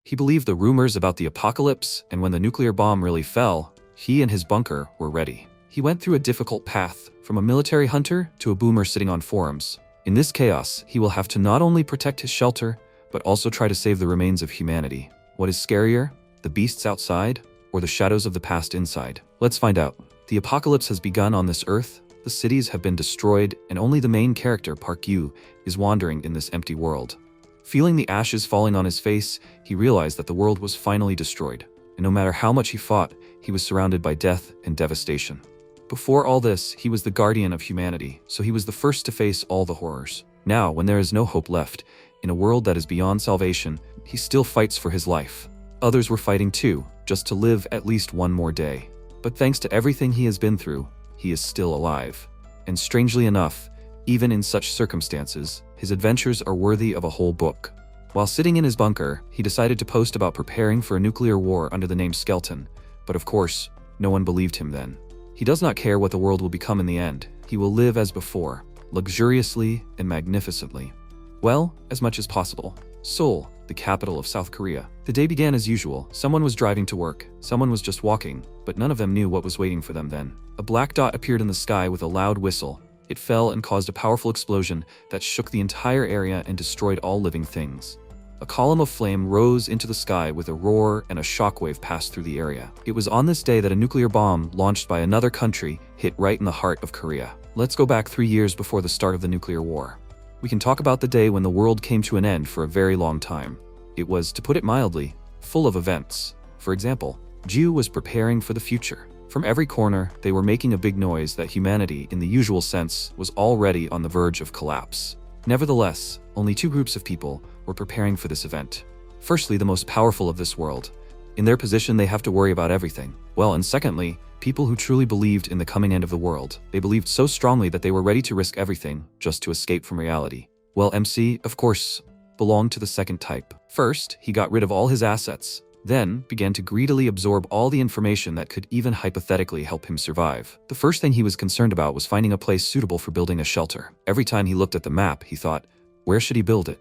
He believed the rumors about the apocalypse, and when the nuclear bomb really fell, he and his bunker were ready. He went through a difficult path, from a military hunter to a boomer sitting on forums. In this chaos, he will have to not only protect his shelter, but also try to save the remains of humanity. What is scarier, the beasts outside, or the shadows of the past inside? Let's find out. The apocalypse has begun on this earth, the cities have been destroyed, and only the main character, Park Yu, is wandering in this empty world. Feeling the ashes falling on his face, he realized that the world was finally destroyed, and no matter how much he fought, he was surrounded by death and devastation. Before all this, he was the guardian of humanity, so he was the first to face all the horrors. Now, when there is no hope left, in a world that is beyond salvation, he still fights for his life. Others were fighting too, just to live at least one more day. But thanks to everything he has been through, he is still alive. And strangely enough, even in such circumstances, his adventures are worthy of a whole book. While sitting in his bunker, he decided to post about preparing for a nuclear war under the name Skeleton, but of course, no one believed him then. He does not care what the world will become in the end. He will live as before, luxuriously and magnificently. Well, as much as possible. Seoul, the capital of South Korea. The day began as usual. Someone was driving to work, someone was just walking, but none of them knew what was waiting for them then. A black dot appeared in the sky with a loud whistle. It fell and caused a powerful explosion that shook the entire area and destroyed all living things. A column of flame rose into the sky with a roar, and a shockwave passed through the area. It was on this day that a nuclear bomb launched by another country hit right in the heart of Korea. Let's go back 3 years before the start of the nuclear war. We can talk about the day when the world came to an end for a very long time. It was, to put it mildly, full of events. For example, Jew was preparing for the future. From every corner, they were making a big noise that humanity, in the usual sense, was already on the verge of collapse. Nevertheless, only two groups of people were preparing for this event. Firstly, the most powerful of this world. In their position, they have to worry about everything. Well, and secondly, people who truly believed in the coming end of the world. They believed so strongly that they were ready to risk everything just to escape from reality. Well, MC, of course, belonged to the second type. First, he got rid of all his assets, then began to greedily absorb all the information that could even hypothetically help him survive. The first thing he was concerned about was finding a place suitable for building a shelter. Every time he looked at the map, he thought, where should he build it?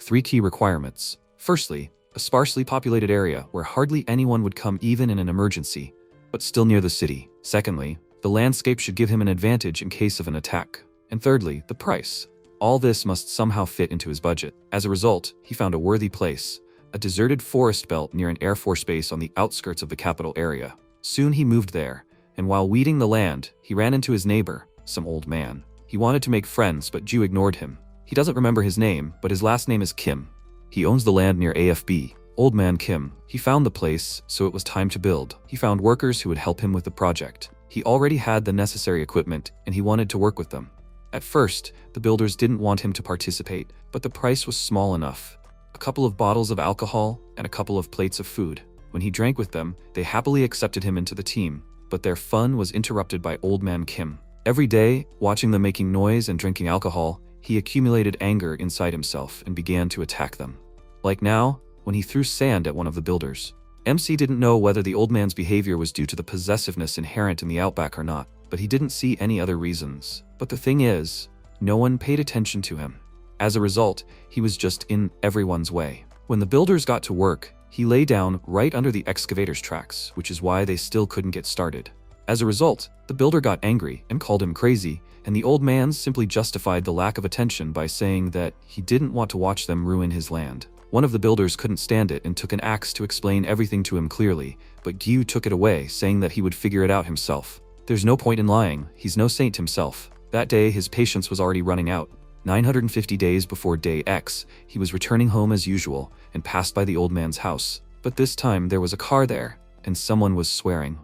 3 key requirements. Firstly, a sparsely populated area where hardly anyone would come even in an emergency, but still near the city. Secondly, the landscape should give him an advantage in case of an attack. And thirdly, the price. All this must somehow fit into his budget. As a result, he found a worthy place, a deserted forest belt near an Air Force base on the outskirts of the capital area. Soon he moved there, and while weeding the land, he ran into his neighbor, some old man. He wanted to make friends, but Ju ignored him. He doesn't remember his name, but his last name is Kim. He owns the land near AFB. Old man Kim. He found the place, so it was time to build. He found workers who would help him with the project. He already had the necessary equipment, and he wanted to work with them. At first, the builders didn't want him to participate, but the price was small enough. A couple of bottles of alcohol and a couple of plates of food. When he drank with them, they happily accepted him into the team, but their fun was interrupted by old man Kim. Every day, watching them making noise and drinking alcohol, he accumulated anger inside himself and began to attack them. Like now, when he threw sand at one of the builders. MC didn't know whether the old man's behavior was due to the possessiveness inherent in the outback or not, but he didn't see any other reasons. But the thing is, no one paid attention to him. As a result, he was just in everyone's way. When the builders got to work, he lay down right under the excavator's tracks, which is why they still couldn't get started. As a result, the builder got angry and called him crazy, and the old man simply justified the lack of attention by saying that he didn't want to watch them ruin his land. One of the builders couldn't stand it and took an axe to explain everything to him clearly, but Gyu took it away, saying that he would figure it out himself. There's no point in lying, he's no saint himself. That day, his patience was already running out. 950 days before day X, he was returning home as usual and passed by the old man's house. But this time, there was a car there, and someone was swearing.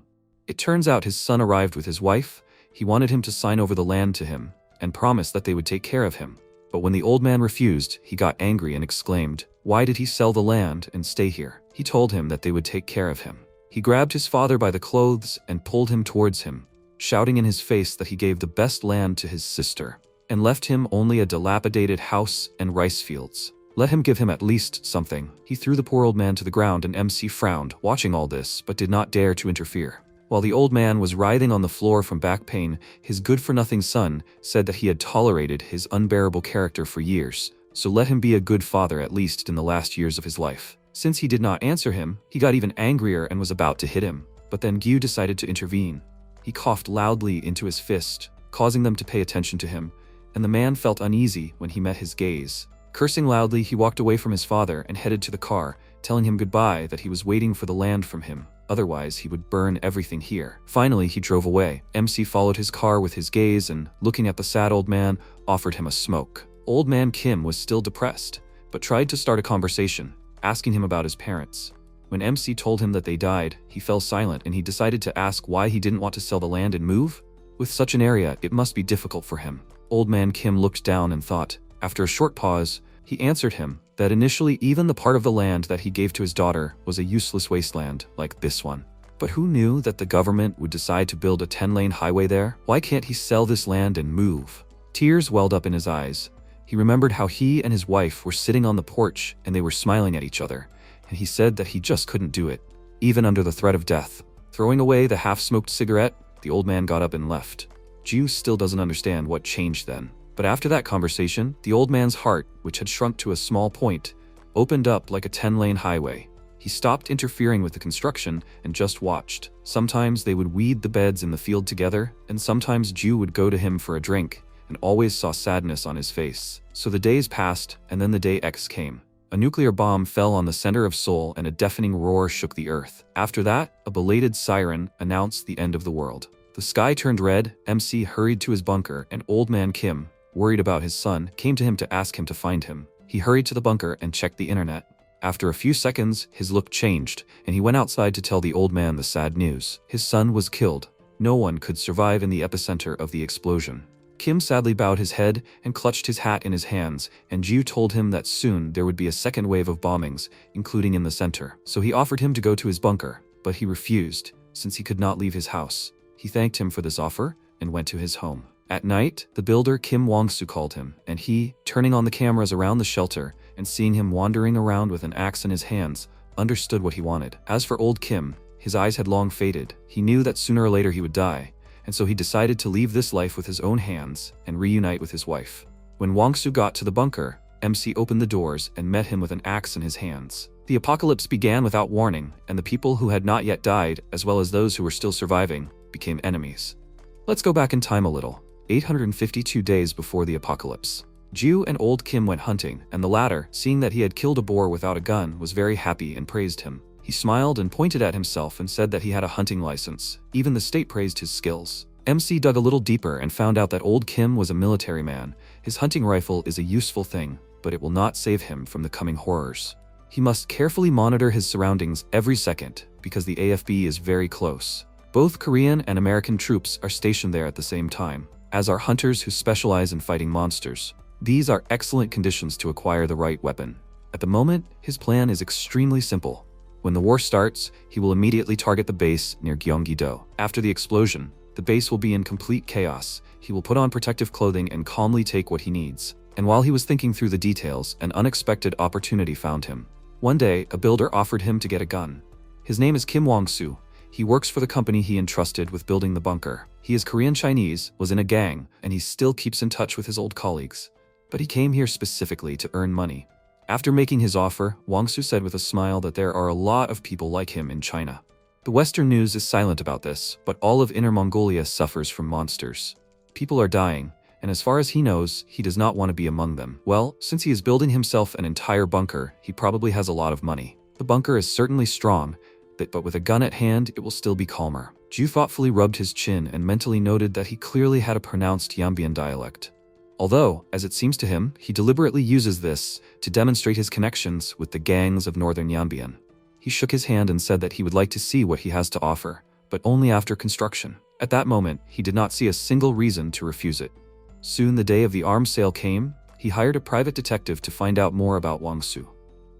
It turns out his son arrived with his wife. He wanted him to sign over the land to him and promised that they would take care of him. But when the old man refused, he got angry and exclaimed, "Why did he sell the land and stay here?" He told him that they would take care of him. He grabbed his father by the clothes and pulled him towards him, shouting in his face that he gave the best land to his sister, and left him only a dilapidated house and rice fields. Let him give him at least something. He threw the poor old man to the ground, and MC frowned, watching all this, but did not dare to interfere. While the old man was writhing on the floor from back pain, his good-for-nothing son said that he had tolerated his unbearable character for years, so let him be a good father at least in the last years of his life. Since he did not answer him, he got even angrier and was about to hit him. But then Gyu decided to intervene. He coughed loudly into his fist, causing them to pay attention to him, and the man felt uneasy when he met his gaze. Cursing loudly, he walked away from his father and headed to the car, telling him goodbye, that he was waiting for the land from him. Otherwise, he would burn everything here. Finally, he drove away. MC followed his car with his gaze and, looking at the sad old man, offered him a smoke. Old man Kim was still depressed, but tried to start a conversation, asking him about his parents. When MC told him that they died, he fell silent and he decided to ask why he didn't want to sell the land and move. With such an area, it must be difficult for him. Old man Kim looked down and thought. After a short pause, he answered him that initially even the part of the land that he gave to his daughter was a useless wasteland like this one. But who knew that the government would decide to build a 10-lane highway there? Why can't he sell this land and move? Tears welled up in his eyes. He remembered how he and his wife were sitting on the porch and they were smiling at each other, and he said that he just couldn't do it, even under the threat of death. Throwing away the half-smoked cigarette, the old man got up and left. Ju still doesn't understand what changed then. But after that conversation, the old man's heart, which had shrunk to a small point, opened up like a 10-lane highway. He stopped interfering with the construction and just watched. Sometimes they would weed the beds in the field together, and sometimes Ju would go to him for a drink, and always saw sadness on his face. So the days passed, and then the day X came. A nuclear bomb fell on the center of Seoul and a deafening roar shook the earth. After that, a belated siren announced the end of the world. The sky turned red, MC hurried to his bunker, and old man Kim, worried about his son, came to him to ask him to find him. He hurried to the bunker and checked the internet. After a few seconds, his look changed, and he went outside to tell the old man the sad news. His son was killed. No one could survive in the epicenter of the explosion. Kim sadly bowed his head and clutched his hat in his hands, and Ju told him that soon there would be a second wave of bombings, including in the center. So he offered him to go to his bunker, but he refused, since he could not leave his house. He thanked him for this offer and went to his home. At night, the builder Kim Wong-soo called him, and he, turning on the cameras around the shelter and seeing him wandering around with an axe in his hands, understood what he wanted. As for old Kim, his eyes had long faded. He knew that sooner or later he would die, and so he decided to leave this life with his own hands and reunite with his wife. When Wong-soo got to the bunker, MC opened the doors and met him with an axe in his hands. The apocalypse began without warning, and the people who had not yet died, as well as those who were still surviving, became enemies. Let's go back in time a little. 852 days before the apocalypse. Ju and old Kim went hunting, and the latter, seeing that he had killed a boar without a gun, was very happy and praised him. He smiled and pointed at himself and said that he had a hunting license. Even the state praised his skills. MC dug a little deeper and found out that old Kim was a military man. His hunting rifle is a useful thing, but it will not save him from the coming horrors. He must carefully monitor his surroundings every second, because the AFB is very close. Both Korean and American troops are stationed there at the same time, as are hunters who specialize in fighting monsters. These are excellent conditions to acquire the right weapon. At the moment, his plan is extremely simple. When the war starts, he will immediately target the base near Gyeonggi-do. After the explosion, the base will be in complete chaos. He will put on protective clothing and calmly take what he needs. And while he was thinking through the details, an unexpected opportunity found him. One day, a builder offered him to get a gun. His name is Kim Wong-soo. He works for the company he entrusted with building the bunker. He is Korean-Chinese, was in a gang, and he still keeps in touch with his old colleagues. But he came here specifically to earn money. After making his offer, Wong-soo said with a smile that there are a lot of people like him in China. The Western news is silent about this, but all of Inner Mongolia suffers from monsters. People are dying, and as far as he knows, he does not want to be among them. Well, since he is building himself an entire bunker, he probably has a lot of money. The bunker is certainly strong, but with a gun at hand, it will still be calmer. Ju thoughtfully rubbed his chin and mentally noted that he clearly had a pronounced Yanbian dialect. Although, as it seems to him, he deliberately uses this to demonstrate his connections with the gangs of northern Yanbian. He shook his hand and said that he would like to see what he has to offer, but only after construction. At that moment, he did not see a single reason to refuse it. Soon the day of the arms sale came. He hired a private detective to find out more about Wong-soo.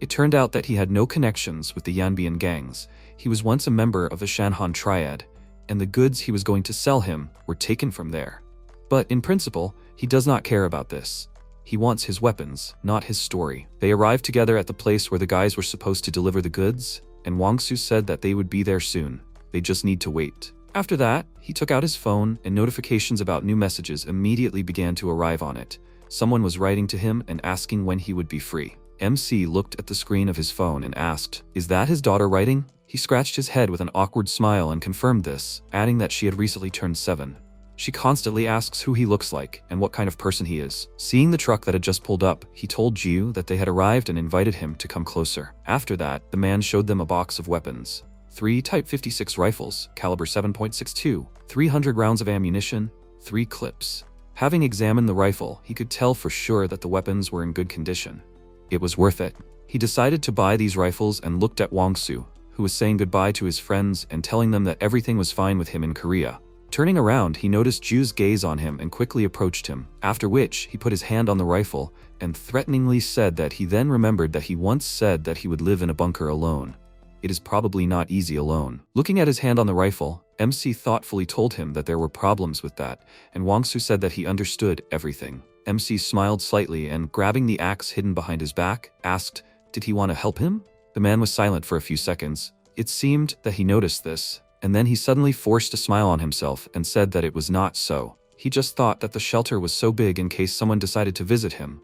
It turned out that he had no connections with the Yanbian gangs. He was once a member of the Shanhan Triad, and the goods he was going to sell him were taken from there. But in principle, he does not care about this. He wants his weapons, not his story. They arrived together at the place where the guys were supposed to deliver the goods, and Wong-soo said that they would be there soon. They just need to wait. After that, he took out his phone, and notifications about new messages immediately began to arrive on it. Someone was writing to him and asking when he would be free. MC looked at the screen of his phone and asked, "Is that his daughter writing?" He scratched his head with an awkward smile and confirmed this, adding that she had recently turned 7. She constantly asks who he looks like and what kind of person he is. Seeing the truck that had just pulled up, he told Jiu that they had arrived and invited him to come closer. After that, the man showed them a box of weapons. 3 Type 56 rifles, caliber 7.62, 300 rounds of ammunition, 3 clips. Having examined the rifle, he could tell for sure that the weapons were in good condition. It was worth it. He decided to buy these rifles and looked at Wang-Su, who was saying goodbye to his friends and telling them that everything was fine with him in Korea. Turning around, he noticed Ju's gaze on him and quickly approached him, after which he put his hand on the rifle and threateningly said that he then remembered that he once said that he would live in a bunker alone. It is probably not easy alone. Looking at his hand on the rifle, MC thoughtfully told him that there were problems with that, and Wang-Su said that he understood everything. MC smiled slightly and, grabbing the axe hidden behind his back, asked, did he want to help him? The man was silent for a few seconds. It seemed that he noticed this, and then he suddenly forced a smile on himself and said that it was not so. He just thought that the shelter was so big in case someone decided to visit him.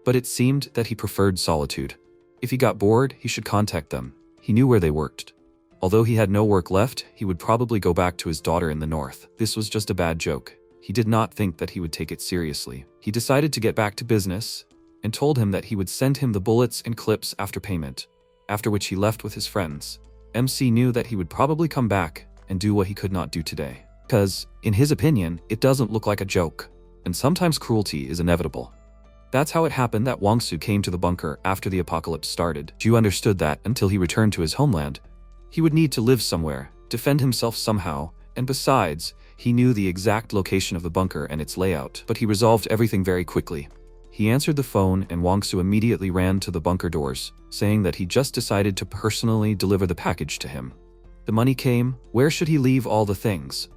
But it seemed that he preferred solitude. If he got bored, he should contact them. He knew where they worked. Although he had no work left, he would probably go back to his daughter in the north. This was just a bad joke. He did not think that he would take it seriously. He decided to get back to business and told him that he would send him the bullets and clips after payment, after which he left with his friends. MC knew that he would probably come back and do what he could not do today. Because, in his opinion, it doesn't look like a joke, and sometimes cruelty is inevitable. That's how it happened that Wang-Su came to the bunker after the apocalypse started. Ju understood that until he returned to his homeland, he would need to live somewhere, defend himself somehow, and besides, he knew the exact location of the bunker and its layout. But he resolved everything very quickly. He answered the phone and Wang-Su immediately ran to the bunker doors, saying that he just decided to personally deliver the package to him. The money came. Where should he leave all the things?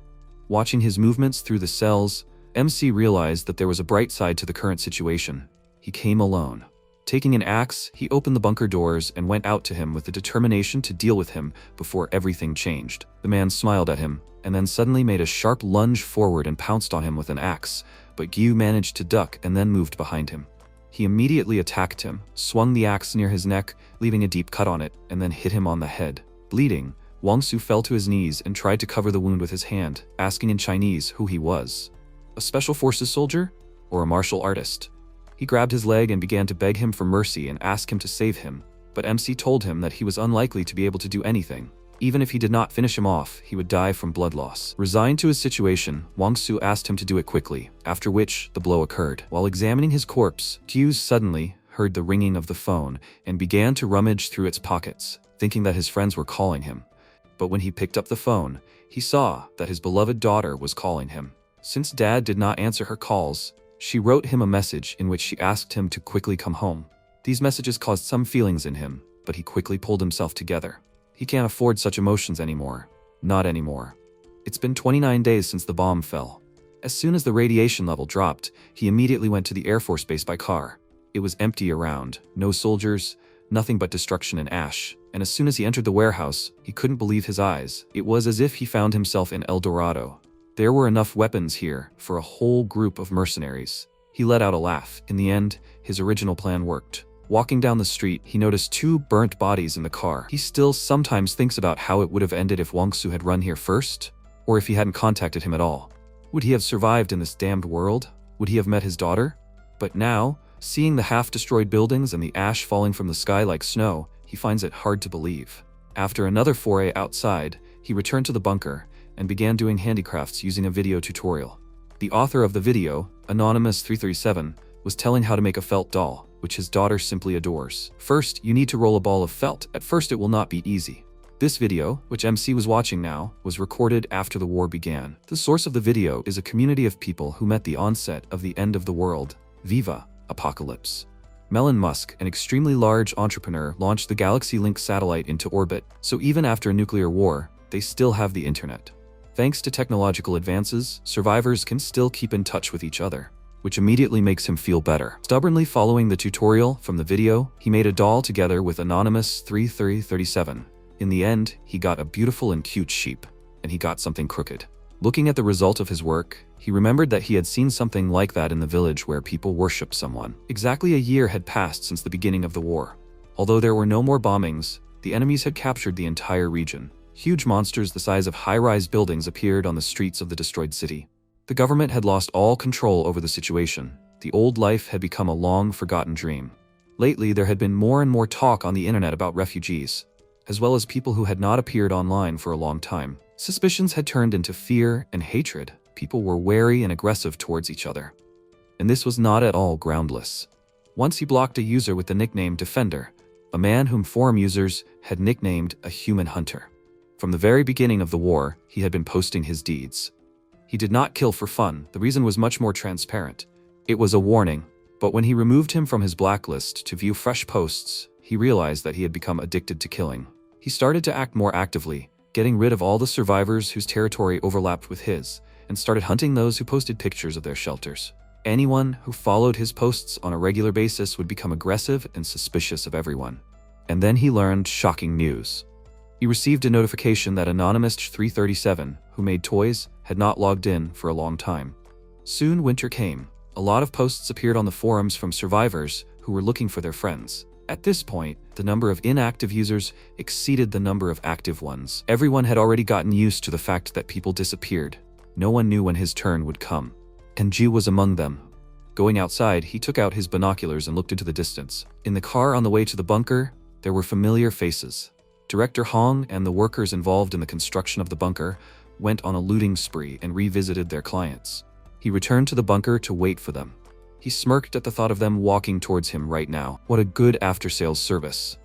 Watching his movements through the cells, MC realized that there was a bright side to the current situation. He came alone. Taking an axe, he opened the bunker doors and went out to him with the determination to deal with him before everything changed. The man smiled at him, and then suddenly made a sharp lunge forward and pounced on him with an axe, but Gyu managed to duck and then moved behind him. He immediately attacked him, swung the axe near his neck, leaving a deep cut on it, and then hit him on the head. Bleeding, Wang-Su fell to his knees and tried to cover the wound with his hand, asking in Chinese who he was. A special forces soldier? Or a martial artist? He grabbed his leg and began to beg him for mercy and ask him to save him, but MC told him that he was unlikely to be able to do anything. Even if he did not finish him off, he would die from blood loss. Resigned to his situation, Wang-Su asked him to do it quickly, after which the blow occurred. While examining his corpse, Gyu suddenly heard the ringing of the phone and began to rummage through its pockets, thinking that his friends were calling him. But when he picked up the phone, he saw that his beloved daughter was calling him. Since Dad did not answer her calls, she wrote him a message in which she asked him to quickly come home. These messages caused some feelings in him, but he quickly pulled himself together. He can't afford such emotions anymore. Not anymore. It's been 29 days since the bomb fell. As soon as the radiation level dropped, he immediately went to the Air Force base by car. It was empty around, no soldiers, nothing but destruction and ash, and as soon as he entered the warehouse, he couldn't believe his eyes. It was as if he found himself in El Dorado. There were enough weapons here for a whole group of mercenaries. He let out a laugh. In the end, his original plan worked. Walking down the street, he noticed 2 burnt bodies in the car. He still sometimes thinks about how it would have ended if Wang-Su had run here first, or if he hadn't contacted him at all. Would he have survived in this damned world? Would he have met his daughter? But now, seeing the half-destroyed buildings and the ash falling from the sky like snow, he finds it hard to believe. After another foray outside, he returned to the bunker and began doing handicrafts using a video tutorial. The author of the video, Anonymous337, was telling how to make a felt doll, which his daughter simply adores. First, you need to roll a ball of felt. At first, it will not be easy. This video, which MC was watching now, was recorded after the war began. The source of the video is a community of people who met the onset of the end of the world. Viva Apocalypse. Elon Musk, an extremely large entrepreneur, launched the Galaxy Link satellite into orbit, so even after a nuclear war, they still have the internet. Thanks to technological advances, survivors can still keep in touch with each other, which immediately makes him feel better. Stubbornly following the tutorial from the video, he made a doll together with Anonymous337. In the end, he got a beautiful and cute sheep, and he got something crooked. Looking at the result of his work, he remembered that he had seen something like that in the village where people worship someone. Exactly a year had passed since the beginning of the war. Although there were no more bombings, the enemies had captured the entire region. Huge monsters the size of high-rise buildings appeared on the streets of the destroyed city. The government had lost all control over the situation. The old life had become a long-forgotten dream. Lately, there had been more and more talk on the internet about refugees, as well as people who had not appeared online for a long time. Suspicions had turned into fear and hatred. People were wary and aggressive towards each other. And this was not at all groundless. Once he blocked a user with the nickname Defender, a man whom forum users had nicknamed a human hunter. From the very beginning of the war, he had been posting his deeds. He did not kill for fun. The reason was much more transparent. It was a warning, but when he removed him from his blacklist to view fresh posts, he realized that he had become addicted to killing. He started to act more actively, getting rid of all the survivors whose territory overlapped with his, and started hunting those who posted pictures of their shelters. Anyone who followed his posts on a regular basis would become aggressive and suspicious of everyone. And then he learned shocking news. He received a notification that Anonymous 337, who made toys, had not logged in for a long time. Soon winter came. A lot of posts appeared on the forums from survivors who were looking for their friends. At this point, the number of inactive users exceeded the number of active ones. Everyone had already gotten used to the fact that people disappeared. No one knew when his turn would come. And Ju was among them. Going outside, he took out his binoculars and looked into the distance. In the car on the way to the bunker, there were familiar faces. Director Hong and the workers involved in the construction of the bunker went on a looting spree and revisited their clients. He returned to the bunker to wait for them. He smirked at the thought of them walking towards him right now. What a good after-sales service.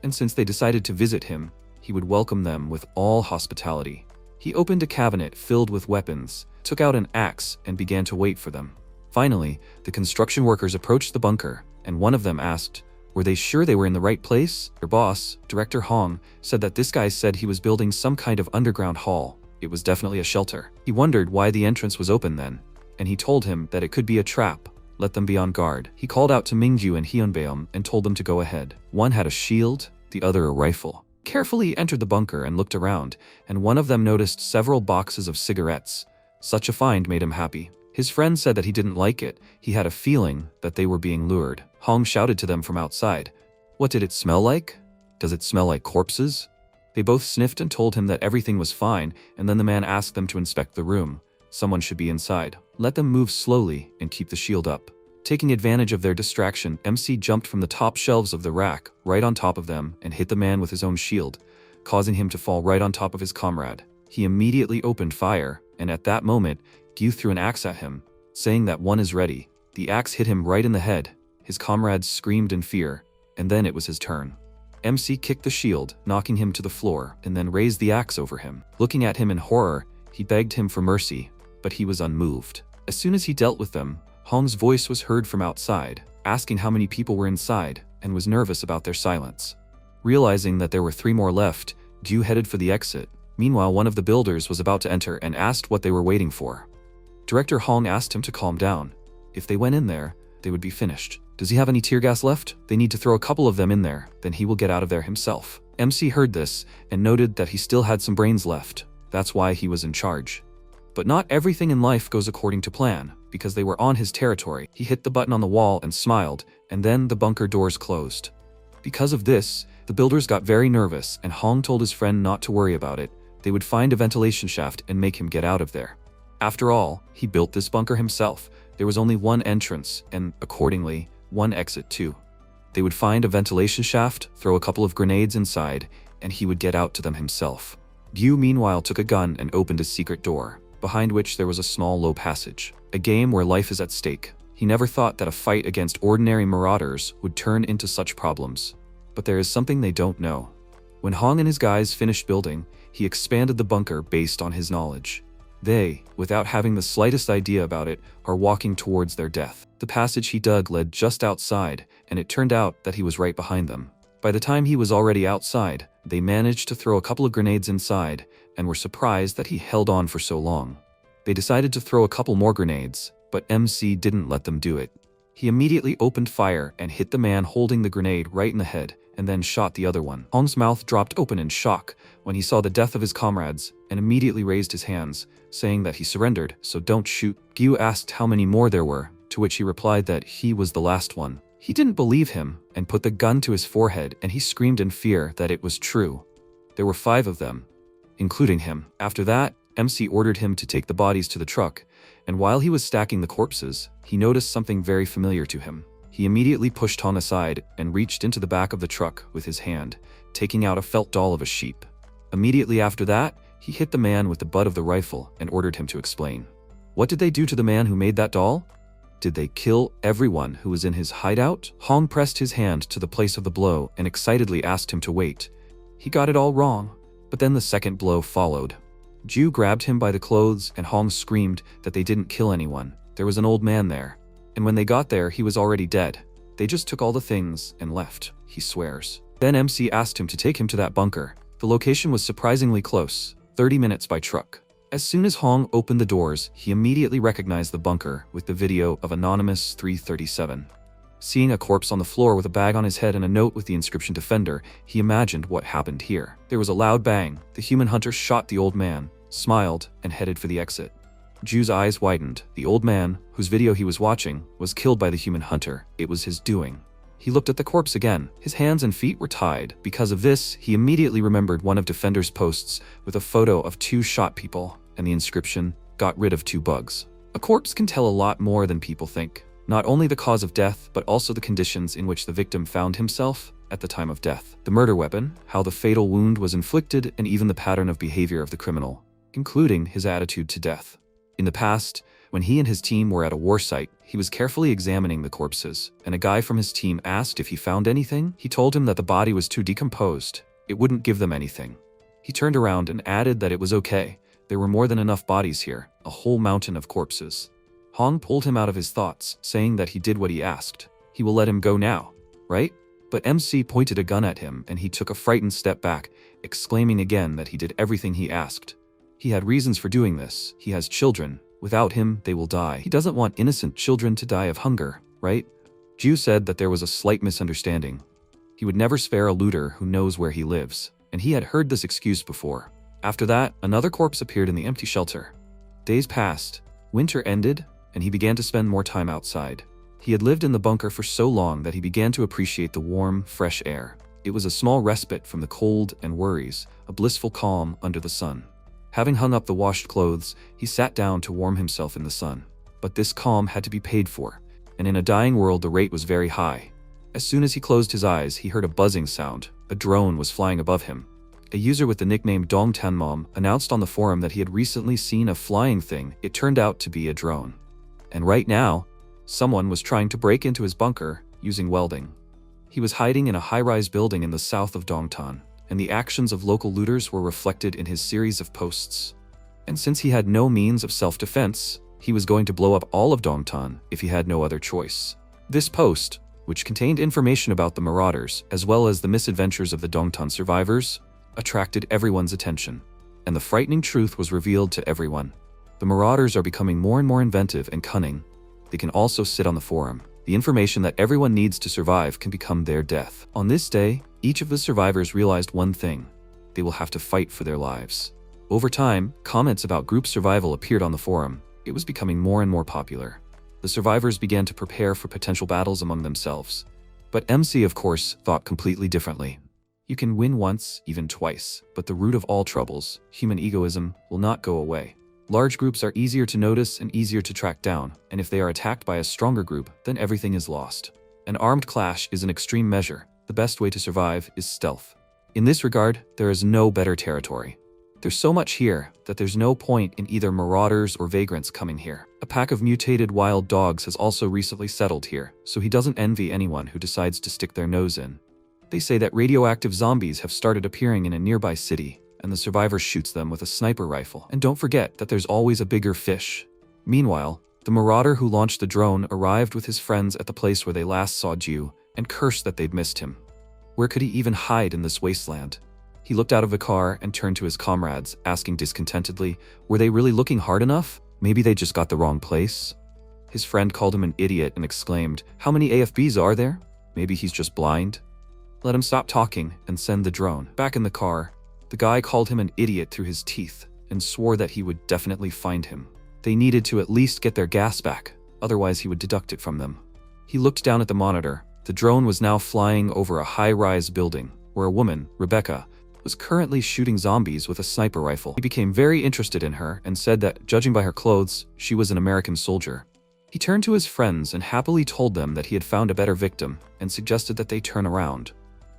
And since they decided to visit him, he would welcome them with all hospitality. He opened a cabinet filled with weapons, took out an axe, and began to wait for them. Finally, the construction workers approached the bunker, and one of them asked, were they sure they were in the right place? Their boss, Director Hong, said that this guy said he was building some kind of underground hall. It was definitely a shelter. He wondered why the entrance was open then, and he told him that it could be a trap. Let them be on guard. He called out to Mingju and Hyunbeom and told them to go ahead. One had a shield, the other a rifle. Carefully entered the bunker and looked around, and one of them noticed several boxes of cigarettes. Such a find made him happy. His friend said that he didn't like it. He had a feeling that they were being lured. Hong shouted to them from outside. What did it smell like? Does it smell like corpses? They both sniffed and told him that everything was fine, and then the man asked them to inspect the room. Someone should be inside. Let them move slowly and keep the shield up. Taking advantage of their distraction, MC jumped from the top shelves of the rack, right on top of them, and hit the man with his own shield, causing him to fall right on top of his comrade. He immediately opened fire, and at that moment, Gyu threw an axe at him, saying that one is ready. The axe hit him right in the head. His comrades screamed in fear, and then it was his turn. MC kicked the shield, knocking him to the floor, and then raised the axe over him. Looking at him in horror, he begged him for mercy, but he was unmoved. As soon as he dealt with them, Hong's voice was heard from outside, asking how many people were inside, and was nervous about their silence. Realizing that there were 3 more left, Gyu headed for the exit. Meanwhile, one of the builders was about to enter and asked what they were waiting for. Director Hong asked him to calm down. If they went in there, they would be finished. Does he have any tear gas left? They need to throw a couple of them in there, then he will get out of there himself. MC heard this and noted that he still had some brains left. That's why he was in charge. But not everything in life goes according to plan. Because they were on his territory, he hit the button on the wall and smiled, and then the bunker doors closed. Because of this, the builders got very nervous, and Hong told his friend not to worry about it. They would find a ventilation shaft and make him get out of there. After all, he built this bunker himself. There was only one entrance, and accordingly, one exit too. They would find a ventilation shaft, throw a couple of grenades inside, and he would get out to them himself. Gyu meanwhile took a gun and opened a secret door, behind which there was a small low passage. A game where life is at stake. He never thought that a fight against ordinary marauders would turn into such problems. But there is something they don't know. When Hong and his guys finished building, he expanded the bunker based on his knowledge. They, without having the slightest idea about it, are walking towards their death. The passage he dug led just outside, and it turned out that he was right behind them. By the time he was already outside, they managed to throw a couple of grenades inside, and were surprised that he held on for so long. They decided to throw a couple more grenades, but MC didn't let them do it. He immediately opened fire and hit the man holding the grenade right in the head, and then shot the other one. Hong's mouth dropped open in shock when he saw the death of his comrades and immediately raised his hands, saying that he surrendered, so don't shoot. Gyu asked how many more there were, to which he replied that he was the last one. He didn't believe him and put the gun to his forehead, and he screamed in fear that it was true. There were 5 of them, including him. After that, MC ordered him to take the bodies to the truck, and while he was stacking the corpses, he noticed something very familiar to him. He immediately pushed Hong aside and reached into the back of the truck with his hand, taking out a felt doll of a sheep. Immediately after that, he hit the man with the butt of the rifle and ordered him to explain. What did they do to the man who made that doll? Did they kill everyone who was in his hideout? Hong pressed his hand to the place of the blow and excitedly asked him to wait. He got it all wrong, but then the second blow followed. Ju grabbed him by the clothes and Hong screamed that they didn't kill anyone. There was an old man there, and when they got there, he was already dead. They just took all the things and left, he swears. Then MC asked him to take him to that bunker. The location was surprisingly close, 30 minutes by truck. As soon as Hong opened the doors, he immediately recognized the bunker with the video of Anonymous 337. Seeing a corpse on the floor with a bag on his head and a note with the inscription Defender, he imagined what happened here. There was a loud bang. The human hunter shot the old man, smiled, and headed for the exit. Ju's eyes widened. The old man, whose video he was watching, was killed by the human hunter. It was his doing. He looked at the corpse again. His hands and feet were tied. Because of this, he immediately remembered one of Defender's posts with a photo of 2 shot people and the inscription, "Got rid of 2 bugs." A corpse can tell a lot more than people think. Not only the cause of death, but also the conditions in which the victim found himself at the time of death. The murder weapon, how the fatal wound was inflicted, and even the pattern of behavior of the criminal, including his attitude to death. In the past, when he and his team were at a war site, he was carefully examining the corpses, and a guy from his team asked if he found anything. He told him that the body was too decomposed. It wouldn't give them anything. He turned around and added that it was okay. There were more than enough bodies here, a whole mountain of corpses. Hong pulled him out of his thoughts, saying that he did what he asked. He will let him go now, right? But MC pointed a gun at him and he took a frightened step back, exclaiming again that he did everything he asked. He had reasons for doing this. He has children. Without him, they will die. He doesn't want innocent children to die of hunger, right? Ju said that there was a slight misunderstanding. He would never spare a looter who knows where he lives, and he had heard this excuse before. After that, another corpse appeared in the empty shelter. Days passed, winter ended, and he began to spend more time outside. He had lived in the bunker for so long that he began to appreciate the warm, fresh air. It was a small respite from the cold and worries, a blissful calm under the sun. Having hung up the washed clothes, he sat down to warm himself in the sun. But this calm had to be paid for, and in a dying world the rate was very high. As soon as he closed his eyes, he heard a buzzing sound. A drone was flying above him. A user with the nickname Dong Tanmom announced on the forum that he had recently seen a flying thing. It turned out to be a drone. And right now, someone was trying to break into his bunker using welding. He was hiding in a high-rise building in the south of Dongtan, and the actions of local looters were reflected in his series of posts. And since he had no means of self-defense, he was going to blow up all of Dongtan if he had no other choice. This post, which contained information about the marauders as well as the misadventures of the Dongtan survivors, attracted everyone's attention, and the frightening truth was revealed to everyone. The marauders are becoming more and more inventive and cunning. They can also sit on the forum. The information that everyone needs to survive can become their death. On this day, each of the survivors realized one thing: they will have to fight for their lives. Over time, comments about group survival appeared on the forum. It was becoming more and more popular. The survivors began to prepare for potential battles among themselves. But MC, of course, thought completely differently. You can win once, even twice, but the root of all troubles, human egoism, will not go away. Large groups are easier to notice and easier to track down, and if they are attacked by a stronger group, then everything is lost. An armed clash is an extreme measure. The best way to survive is stealth. In this regard, there is no better territory. There's so much here that there's no point in either marauders or vagrants coming here. A pack of mutated wild dogs has also recently settled here, so he doesn't envy anyone who decides to stick their nose in. They say that radioactive zombies have started appearing in a nearby city, and the survivor shoots them with a sniper rifle. And don't forget that there's always a bigger fish. Meanwhile, the marauder who launched the drone arrived with his friends at the place where they last saw Ju, and cursed that they'd missed him. Where could he even hide in this wasteland? He looked out of the car and turned to his comrades, asking discontentedly, were they really looking hard enough? Maybe they just got the wrong place? His friend called him an idiot and exclaimed, how many AFBs are there? Maybe he's just blind? let him stop talking and send the drone. Back in the car, the guy called him an idiot through his teeth and swore that he would definitely find him. They needed to at least get their gas back, otherwise he would deduct it from them. He looked down at the monitor. The drone was now flying over a high-rise building, where a woman, Rebecca, was currently shooting zombies with a sniper rifle. He became very interested in her and said that, judging by her clothes, she was an American soldier. He turned to his friends and happily told them that he had found a better victim and suggested that they turn around.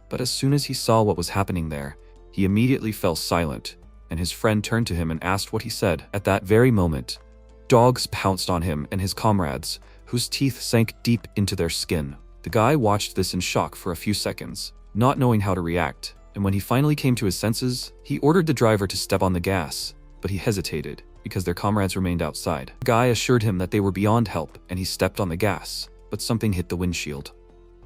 But as soon as he saw what was happening there, he immediately fell silent, and his friend turned to him and asked what he said. At that very moment, dogs pounced on him and his comrades, whose teeth sank deep into their skin. The guy watched this in shock for a few seconds, not knowing how to react, and when he finally came to his senses, he ordered the driver to step on the gas, but he hesitated because their comrades remained outside. The guy assured him that they were beyond help, and he stepped on the gas, but something hit the windshield.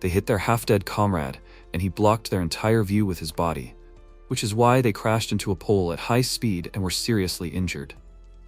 They hit their half-dead comrade, and he blocked their entire view with his body, which is why they crashed into a pole at high speed and were seriously injured.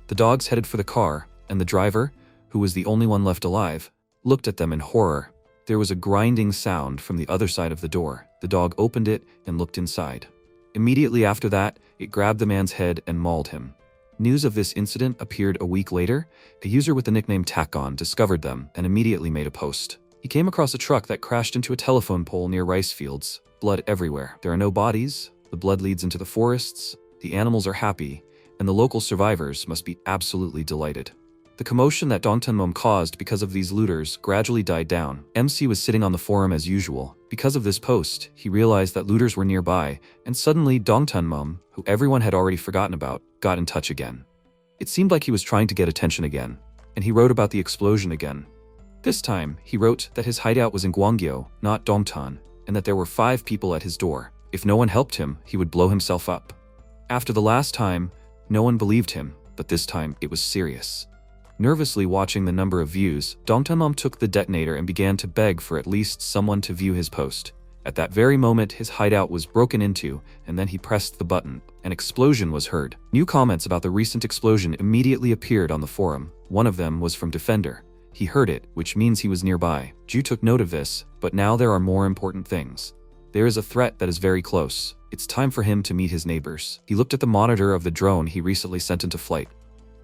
The dogs headed for the car, and the driver, who was the only one left alive, looked at them in horror. There was a grinding sound from the other side of the door. The dog opened it and looked inside. Immediately after that, it grabbed the man's head and mauled him. News of this incident appeared a week later. A user with the nickname Tacon discovered them and immediately made a post. He came across a truck that crashed into a telephone pole near rice fields. Blood everywhere. There are no bodies. The blood leads into the forests. The animals are happy, and the local survivors must be absolutely delighted. The commotion that Dongtanmom caused because of these looters gradually died down. MC was sitting on the forum as usual. Because of this post, he realized that looters were nearby, and suddenly Dongtanmom, who everyone had already forgotten about, got in touch again. It seemed like he was trying to get attention again, and he wrote about the explosion again. This time, he wrote that his hideout was in Gwangyo, not Dongtan, and that there were 5 people at his door. If no one helped him, he would blow himself up. After the last time, no one believed him, but this time it was serious. Nervously watching the number of views, Dongtanmom took the detonator and began to beg for at least someone to view his post. At that very moment, his hideout was broken into, and then he pressed the button. An explosion was heard. New comments about the recent explosion immediately appeared on the forum. One of them was from Defender. He heard it, which means he was nearby. Ju took note of this, but now there are more important things. There is a threat that is very close. It's time for him to meet his neighbors. He looked at the monitor of the drone he recently sent into flight.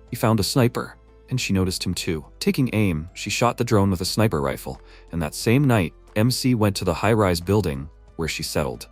He found a sniper, and she noticed him too. Taking aim, she shot the drone with a sniper rifle, and that same night, MC went to the high-rise building where she settled.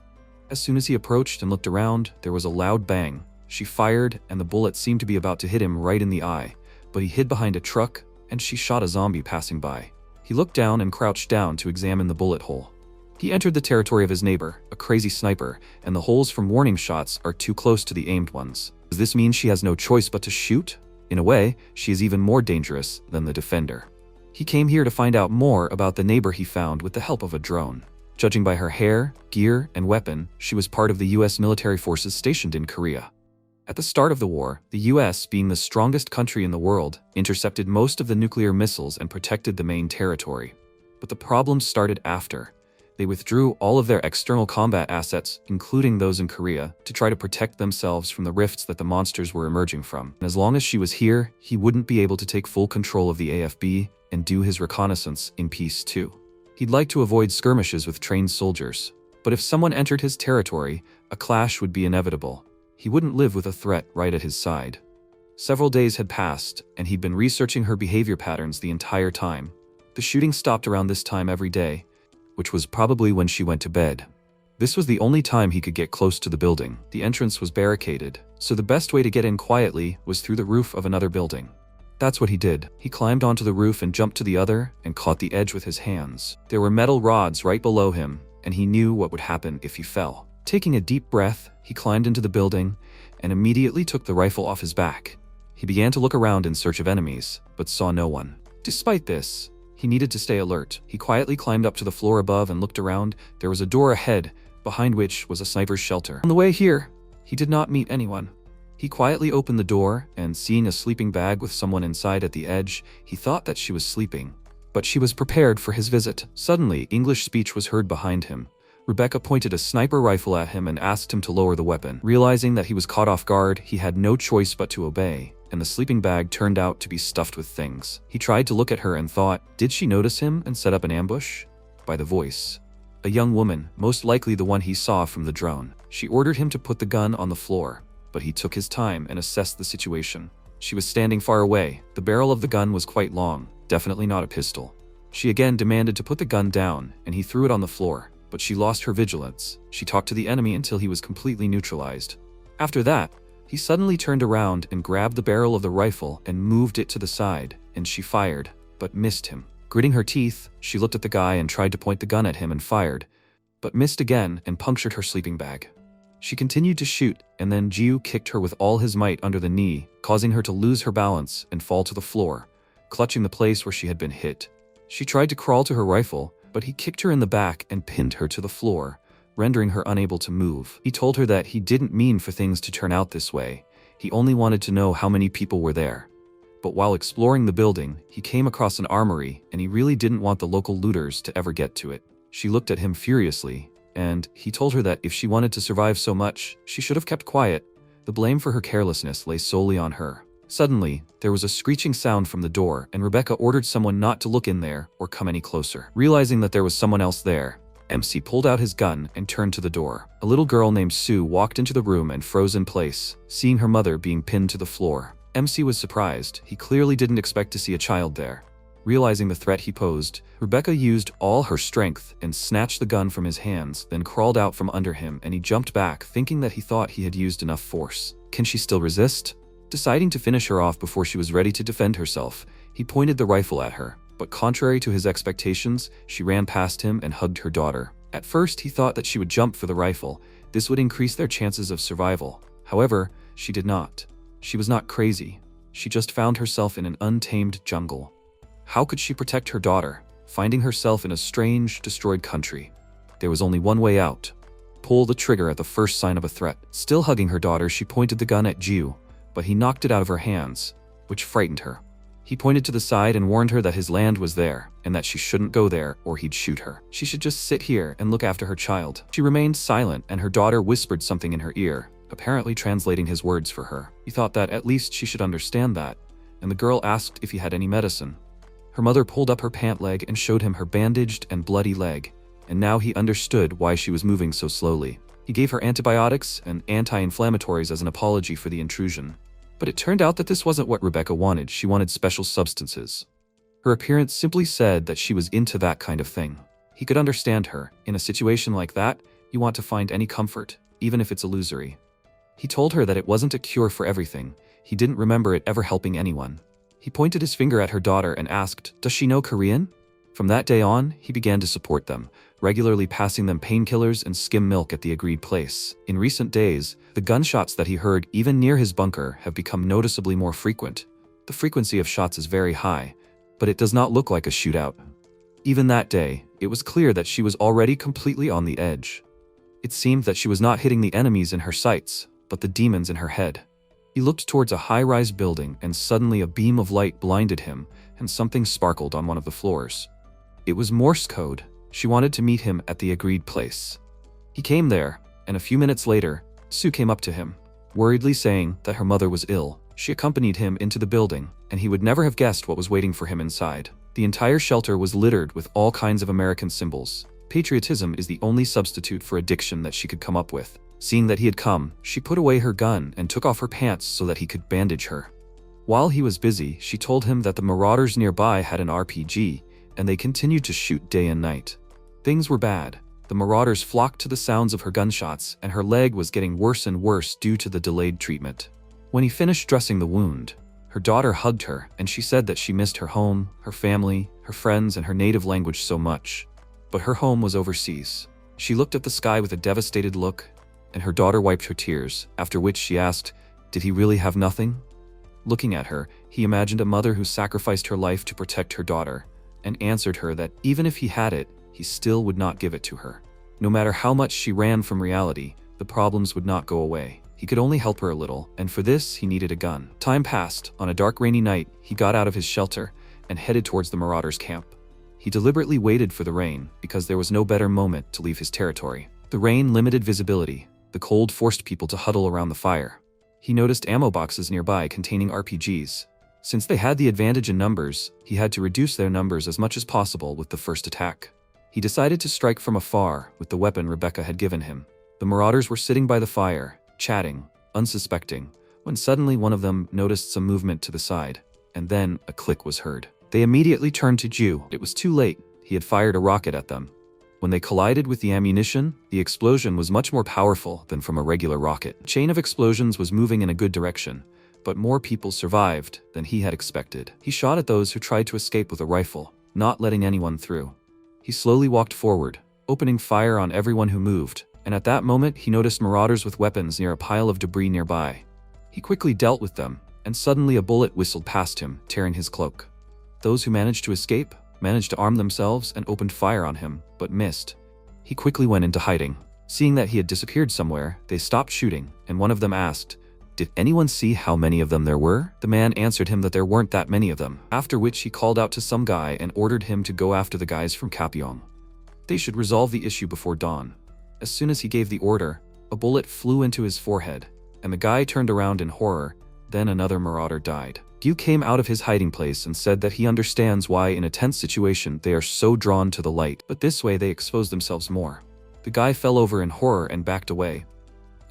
As soon as he approached and looked around, there was a loud bang. She fired, and the bullet seemed to be about to hit him right in the eye, but he hid behind a truck, and she shot a zombie passing by. He looked down and crouched down to examine the bullet hole. He entered the territory of his neighbor, a crazy sniper, and the holes from warning shots are too close to the aimed ones. Does this mean she has no choice but to shoot? In a way, she is even more dangerous than the defender. He came here to find out more about the neighbor he found with the help of a drone. Judging by her hair, gear, and weapon, she was part of the US military forces stationed in Korea. At the start of the war, the US, being the strongest country in the world, intercepted most of the nuclear missiles and protected the main territory. But the problems started after. They withdrew all of their external combat assets, including those in Korea, to try to protect themselves from the rifts that the monsters were emerging from. And as long as she was here, he wouldn't be able to take full control of the AFB and do his reconnaissance in peace too. He'd like to avoid skirmishes with trained soldiers, but if someone entered his territory, a clash would be inevitable. He wouldn't live with a threat right at his side. Several days had passed, and he'd been researching her behavior patterns the entire time. The shooting stopped around this time every day, which was probably when she went to bed. This was the only time he could get close to the building. The entrance was barricaded, so the best way to get in quietly was through the roof of another building. That's what he did. He climbed onto the roof and jumped to the other and caught the edge with his hands. There were metal rods right below him, and he knew what would happen if he fell. Taking a deep breath, he climbed into the building and immediately took the rifle off his back. He began to look around in search of enemies, but saw no one. Despite this, he needed to stay alert. He quietly climbed up to the floor above and looked around. There was a door ahead, behind which was a sniper's shelter. On the way here, he did not meet anyone. He quietly opened the door, and seeing a sleeping bag with someone inside at the edge, he thought that she was sleeping. But she was prepared for his visit. Suddenly, English speech was heard behind him. Rebecca pointed a sniper rifle at him and asked him to lower the weapon. Realizing that he was caught off guard, he had no choice but to obey, and the sleeping bag turned out to be stuffed with things. He tried to look at her and thought, did she notice him and set up an ambush? By the voice, A young woman, most likely the one he saw from the drone. She ordered him to put the gun on the floor, but he took his time and assessed the situation. She was standing far away. The barrel of the gun was quite long, definitely not a pistol. She again demanded to put the gun down, and he threw it on the floor, but she lost her vigilance. She talked to the enemy until he was completely neutralized. After that, he suddenly turned around and grabbed the barrel of the rifle and moved it to the side, and she fired, but missed him. Gritting her teeth, she looked at the guy and tried to point the gun at him and fired, but missed again and punctured her sleeping bag. She continued to shoot, and then Jiu kicked her with all his might under the knee, causing her to lose her balance and fall to the floor, clutching the place where she had been hit. She tried to crawl to her rifle, but he kicked her in the back and pinned her to the floor, rendering her unable to move. He told her that he didn't mean for things to turn out this way. He only wanted to know how many people were there. But while exploring the building, he came across an armory, and he really didn't want the local looters to ever get to it. She looked at him furiously, and he told her that if she wanted to survive so much, she should have kept quiet. The blame for her carelessness lay solely on her. Suddenly, there was a screeching sound from the door, and Rebecca ordered someone not to look in there or come any closer. Realizing that there was someone else there, MC pulled out his gun and turned to the door. A little girl named Sue walked into the room and froze in place, seeing her mother being pinned to the floor. MC was surprised. He clearly didn't expect to see a child there. Realizing the threat he posed, Rebecca used all her strength and snatched the gun from his hands, then crawled out from under him, and he jumped back, thinking that he thought he had used enough force. Can she still resist? Deciding to finish her off before she was ready to defend herself, he pointed the rifle at her, but contrary to his expectations, she ran past him and hugged her daughter. At first, he thought that she would jump for the rifle. This would increase their chances of survival. However, she did not. She was not crazy. She just found herself in an untamed jungle. How could she protect her daughter, finding herself in a strange, destroyed country? There was only one way out. Pull the trigger at the first sign of a threat. Still hugging her daughter, she pointed the gun at Jiu, but he knocked it out of her hands, which frightened her. He pointed to the side and warned her that his land was there, and that she shouldn't go there or he'd shoot her. She should just sit here and look after her child. She remained silent, and her daughter whispered something in her ear, apparently translating his words for her. He thought that at least she should understand that, and the girl asked if he had any medicine. Her mother pulled up her pant leg and showed him her bandaged and bloody leg, and now he understood why she was moving so slowly. He gave her antibiotics and anti-inflammatories as an apology for the intrusion. But it turned out that this wasn't what Rebecca wanted. She wanted special substances. Her appearance simply said that she was into that kind of thing. He could understand her. In a situation like that, you want to find any comfort, even if it's illusory. He told her that it wasn't a cure for everything. He didn't remember it ever helping anyone. He pointed his finger at her daughter and asked, "Does she know Korean?" From that day on, he began to support them, regularly passing them painkillers and skim milk at the agreed place. In recent days, the gunshots that he heard even near his bunker have become noticeably more frequent. The frequency of shots is very high, but it does not look like a shootout. Even that day, it was clear that she was already completely on the edge. It seemed that she was not hitting the enemies in her sights, but the demons in her head. He looked towards a high-rise building, and suddenly a beam of light blinded him, and something sparkled on one of the floors. It was Morse Code. She wanted to meet him at the agreed place. He came there, and a few minutes later, Sue came up to him, worriedly saying that her mother was ill. She accompanied him into the building, and he would never have guessed what was waiting for him inside. The entire shelter was littered with all kinds of American symbols. Patriotism is the only substitute for addiction that she could come up with. Seeing that he had come, she put away her gun and took off her pants so that he could bandage her. While he was busy, she told him that the marauders nearby had an RPG, and they continued to shoot day and night. Things were bad. The marauders flocked to the sounds of her gunshots, and her leg was getting worse and worse due to the delayed treatment. When he finished dressing the wound, her daughter hugged her, and she said that she missed her home, her family, her friends, and her native language so much. But her home was overseas. She looked at the sky with a devastated look, and her daughter wiped her tears, after which she asked, "Did he really have nothing?" Looking at her, he imagined a mother who sacrificed her life to protect her daughter, and answered her that even if he had it, he still would not give it to her. No matter how much she ran from reality, the problems would not go away. He could only help her a little, and for this, he needed a gun. Time passed. On a dark, rainy night, he got out of his shelter and headed towards the marauders' camp. He deliberately waited for the rain, because there was no better moment to leave his territory. The rain limited visibility. The cold forced people to huddle around the fire. He noticed ammo boxes nearby containing RPGs. Since they had the advantage in numbers, he had to reduce their numbers as much as possible with the first attack. He decided to strike from afar with the weapon Rebecca had given him. The marauders were sitting by the fire, chatting, unsuspecting, when suddenly one of them noticed some movement to the side, and then a click was heard. They immediately turned to Ju. It was too late. He had fired a rocket at them. When they collided with the ammunition, the explosion was much more powerful than from a regular rocket. The chain of explosions was moving in a good direction, but more people survived than he had expected. He shot at those who tried to escape with a rifle, not letting anyone through. He slowly walked forward, opening fire on everyone who moved, and at that moment he noticed marauders with weapons near a pile of debris nearby. He quickly dealt with them, and suddenly a bullet whistled past him, tearing his cloak. Those who managed to escape managed to arm themselves and opened fire on him, but missed. He quickly went into hiding. Seeing that he had disappeared somewhere, they stopped shooting, and one of them asked, "Did anyone see how many of them there were?" The man answered him that there weren't that many of them, after which he called out to some guy and ordered him to go after the guys from Kapyong. They should resolve the issue before dawn. As soon as he gave the order, a bullet flew into his forehead, and the guy turned around in horror. Then another marauder died. Gyu came out of his hiding place and said that he understands why in a tense situation they are so drawn to the light, but this way they expose themselves more. The guy fell over in horror and backed away,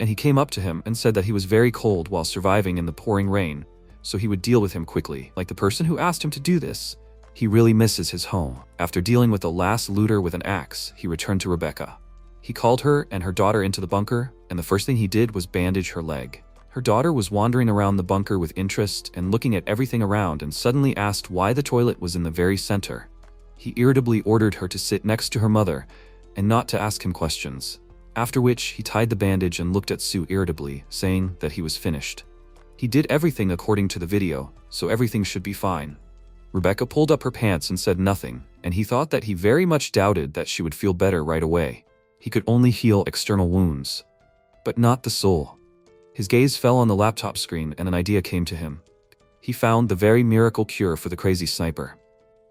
and he came up to him and said that he was very cold while surviving in the pouring rain, so he would deal with him quickly. Like the person who asked him to do this, he really misses his home. After dealing with the last looter with an axe, he returned to Rebecca. He called her and her daughter into the bunker, and the first thing he did was bandage her leg. Her daughter was wandering around the bunker with interest and looking at everything around and suddenly asked why the toilet was in the very center. He irritably ordered her to sit next to her mother and not to ask him questions, after which he tied the bandage and looked at Sue irritably, saying that he was finished. He did everything according to the video, so everything should be fine. Rebecca pulled up her pants and said nothing, and he thought that he very much doubted that she would feel better right away. He could only heal external wounds, but not the soul. His gaze fell on the laptop screen and an idea came to him. He found the very miracle cure for the crazy sniper.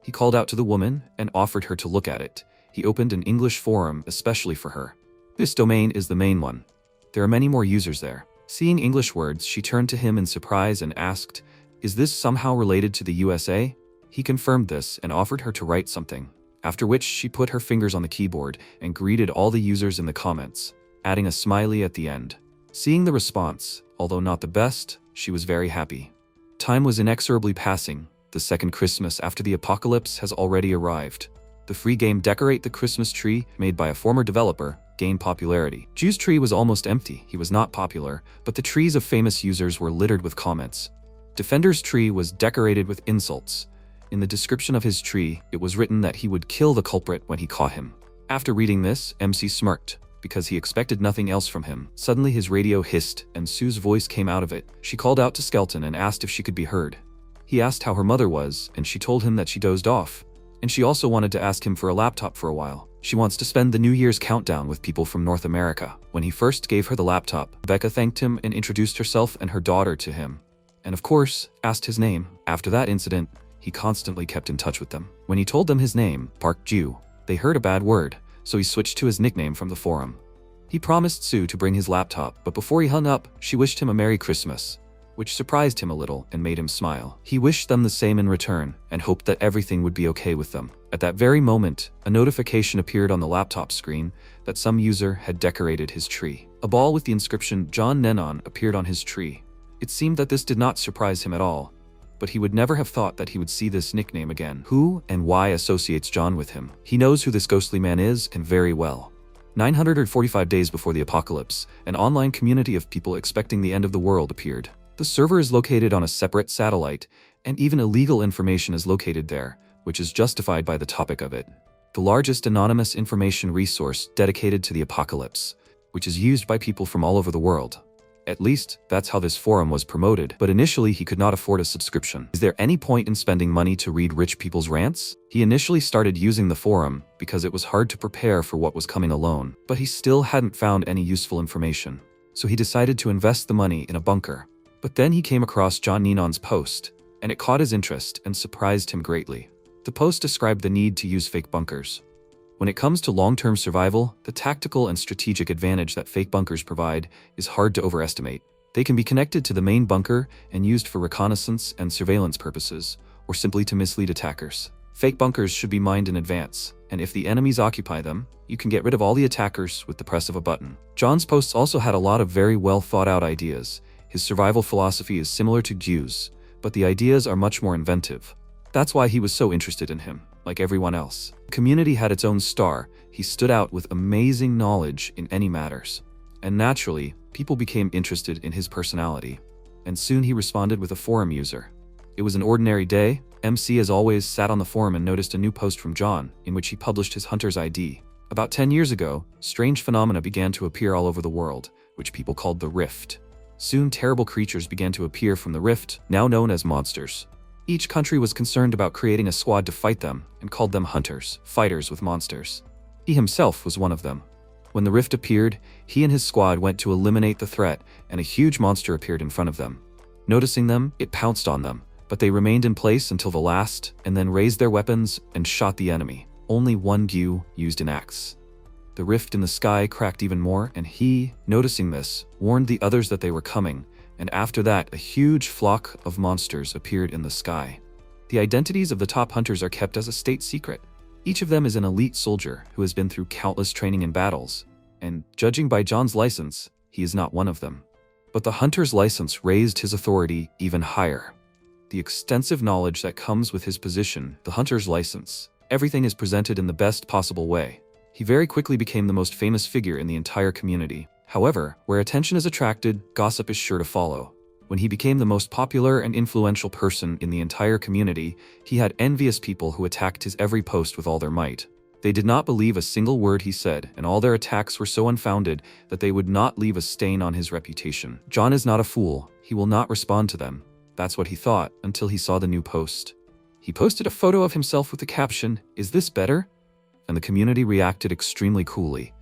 He called out to the woman and offered her to look at it. He opened an English forum especially for her. This domain is the main one. There are many more users there. Seeing English words, she turned to him in surprise and asked, "Is this somehow related to the USA?" He confirmed this and offered her to write something, after which she put her fingers on the keyboard and greeted all the users in the comments, adding a smiley at the end. Seeing the response, although not the best, she was very happy. Time was inexorably passing. The second Christmas after the apocalypse has already arrived. The free game Decorate the Christmas Tree, made by a former developer, gained popularity. Ju's tree was almost empty. He was not popular, but the trees of famous users were littered with comments. Defender's tree was decorated with insults. In the description of his tree, it was written that he would kill the culprit when he caught him. After reading this, MC smirked, because he expected nothing else from him. Suddenly his radio hissed, and Sue's voice came out of it. She called out to Skeleton and asked if she could be heard. He asked how her mother was, and she told him that she dozed off. And she also wanted to ask him for a laptop for a while. She wants to spend the New Year's countdown with people from North America. When he first gave her the laptop, Becca thanked him and introduced herself and her daughter to him. And of course, asked his name. After that incident, he constantly kept in touch with them. When he told them his name, Park Ju, they heard a bad word, so he switched to his nickname from the forum. He promised Sue to bring his laptop, but before he hung up, she wished him a Merry Christmas, which surprised him a little and made him smile. He wished them the same in return and hoped that everything would be okay with them. At that very moment, a notification appeared on the laptop screen that some user had decorated his tree. A ball with the inscription John Nenon appeared on his tree. It seemed that this did not surprise him at all, but he would never have thought that he would see this nickname again. Who and why associates John with him? He knows who this ghostly man is and very well. 945 days before the apocalypse, an online community of people expecting the end of the world appeared. The server is located on a separate satellite, and even illegal information is located there, which is justified by the topic of it. The largest anonymous information resource dedicated to the apocalypse, which is used by people from all over the world. At least, that's how this forum was promoted, but initially he could not afford a subscription. Is there any point in spending money to read rich people's rants? He initially started using the forum because it was hard to prepare for what was coming alone, but he still hadn't found any useful information. So he decided to invest the money in a bunker. But then he came across John Nenon's post, and it caught his interest and surprised him greatly. The post described the need to use fake bunkers. When it comes to long-term survival, the tactical and strategic advantage that fake bunkers provide is hard to overestimate. They can be connected to the main bunker and used for reconnaissance and surveillance purposes, or simply to mislead attackers. Fake bunkers should be mined in advance. and if the enemies occupy them, you can get rid of all the attackers with the press of a button. John's posts also had a lot of very well thought out ideas. His survival philosophy is similar to Ju's, but the ideas are much more inventive. That's why he was so interested in him, like everyone else. The community had its own star. He stood out with amazing knowledge in any matters. And naturally, people became interested in his personality. And soon he responded with a forum user. It was an ordinary day. MC, as always, sat on the forum and noticed a new post from John, in which he published his hunter's ID. About 10 years ago, strange phenomena began to appear all over the world, which people called the Rift. Soon terrible creatures began to appear from the Rift, now known as monsters. Each country was concerned about creating a squad to fight them, and called them hunters, fighters with monsters. He himself was one of them. When the Rift appeared, he and his squad went to eliminate the threat, and a huge monster appeared in front of them. Noticing them, it pounced on them, but they remained in place until the last, and then raised their weapons and shot the enemy. Only one Gyu used an axe. The rift in the sky cracked even more, and he, noticing this, warned the others that they were coming, and after that, a huge flock of monsters appeared in the sky. The identities of the top hunters are kept as a state secret. Each of them is an elite soldier who has been through countless training and battles, and judging by John's license, he is not one of them. But the hunter's license raised his authority even higher. The extensive knowledge that comes with his position, the hunter's license, everything is presented in the best possible way. He very quickly became the most famous figure in the entire community. However, where attention is attracted, gossip is sure to follow. When he became the most popular and influential person in the entire community, he had envious people who attacked his every post with all their might. They did not believe a single word he said, and all their attacks were so unfounded that they would not leave a stain on his reputation. John is not a fool. He will not respond to them. That's what he thought, until he saw the new post. He posted a photo of himself with the caption, "Is this better?" And the community reacted extremely coolly.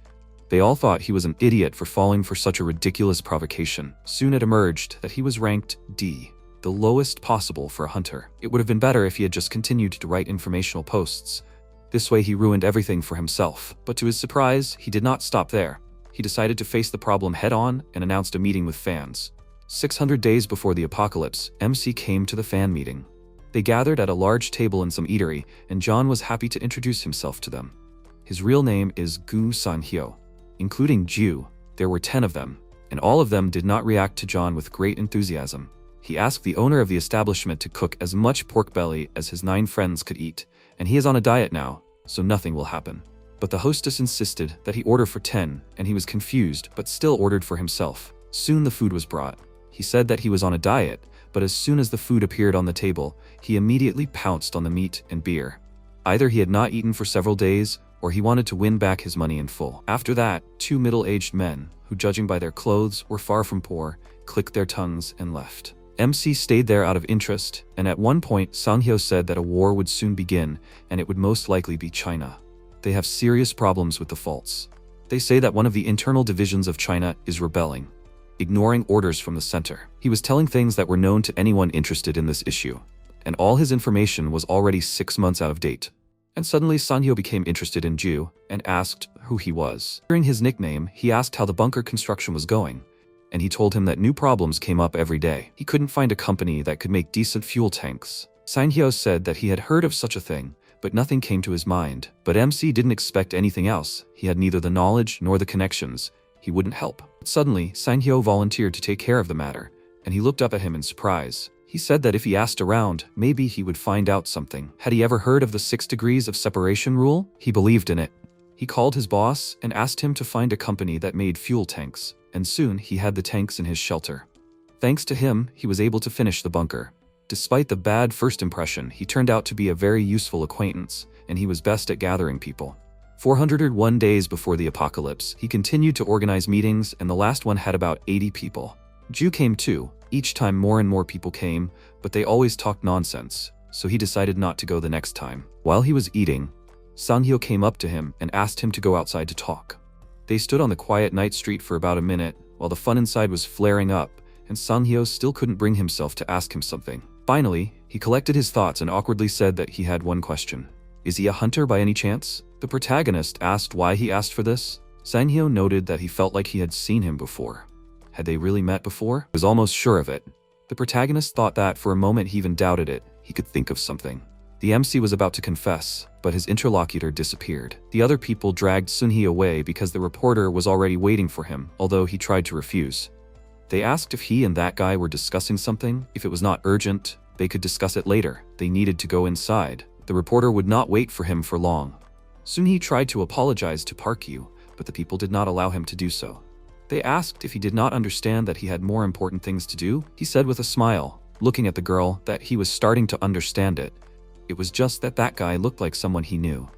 They all thought he was an idiot for falling for such a ridiculous provocation. Soon it emerged that he was ranked D, the lowest possible for a hunter. It would have been better if he had just continued to write informational posts. This way he ruined everything for himself. But to his surprise, he did not stop there. He decided to face the problem head-on and announced a meeting with fans. 600 days before the apocalypse, MC came to the fan meeting. They gathered at a large table in some eatery, and John was happy to introduce himself to them. His real name is Gu Sanhyo. Including Ju, there were 10 of them, and all of them did not react to John with great enthusiasm. He asked the owner of the establishment to cook as much pork belly as his 9 friends could eat, and he is on a diet now, so nothing will happen. But the hostess insisted that he order for 10, and he was confused, but still ordered for himself. Soon the food was brought. He said that he was on a diet, but as soon as the food appeared on the table, he immediately pounced on the meat and beer. Either he had not eaten for several days, or he wanted to win back his money in full. After that, 2 middle-aged men, who judging by their clothes were far from poor, clicked their tongues and left. MC stayed there out of interest, and at one point Sanghyo said that a war would soon begin, and it would most likely be China. They have serious problems with the faults. They say that one of the internal divisions of China is rebelling, ignoring orders from the center. He was telling things that were known to anyone interested in this issue, and all his information was already 6 months out of date. And suddenly Sanhyo became interested in Ju and asked who he was. Hearing his nickname, he asked how the bunker construction was going, and he told him that new problems came up every day. He couldn't find a company that could make decent fuel tanks. Sanhyo said that he had heard of such a thing, but nothing came to his mind. But MC didn't expect anything else. He had neither the knowledge nor the connections. He wouldn't help. But suddenly, Sanhyo volunteered to take care of the matter, and he looked up at him in surprise. He said that if he asked around, maybe he would find out something. Had he ever heard of the 6 degrees of separation rule? He believed in it. He called his boss and asked him to find a company that made fuel tanks, and soon he had the tanks in his shelter. Thanks to him, he was able to finish the bunker. Despite the bad first impression, he turned out to be a very useful acquaintance, and he was best at gathering people. 401 days before the apocalypse, he continued to organize meetings, and the last one had about 80 people. Ju came too. Each time more and more people came, but they always talked nonsense, so he decided not to go the next time. While he was eating, Sanghyo came up to him and asked him to go outside to talk. They stood on the quiet night street for about a minute, while the fun inside was flaring up, and Sanghyo still couldn't bring himself to ask him something. Finally, he collected his thoughts and awkwardly said that he had one question. Is he a hunter by any chance? The protagonist asked why he asked for this. Sanghyo noted that he felt like he had seen him before. Had they really met before? He was almost sure of it. The protagonist thought that for a moment he even doubted it. He could think of something. The MC was about to confess, but his interlocutor disappeared. The other people dragged Sunhee away because the reporter was already waiting for him, although he tried to refuse. They asked if he and that guy were discussing something. If it was not urgent, they could discuss it later. They needed to go inside. The reporter would not wait for him for long. Sunhee tried to apologize to Park Yu, but the people did not allow him to do so. They asked if he did not understand that he had more important things to do. He said with a smile, looking at the girl, that he was starting to understand it. It was just that that guy looked like someone he knew.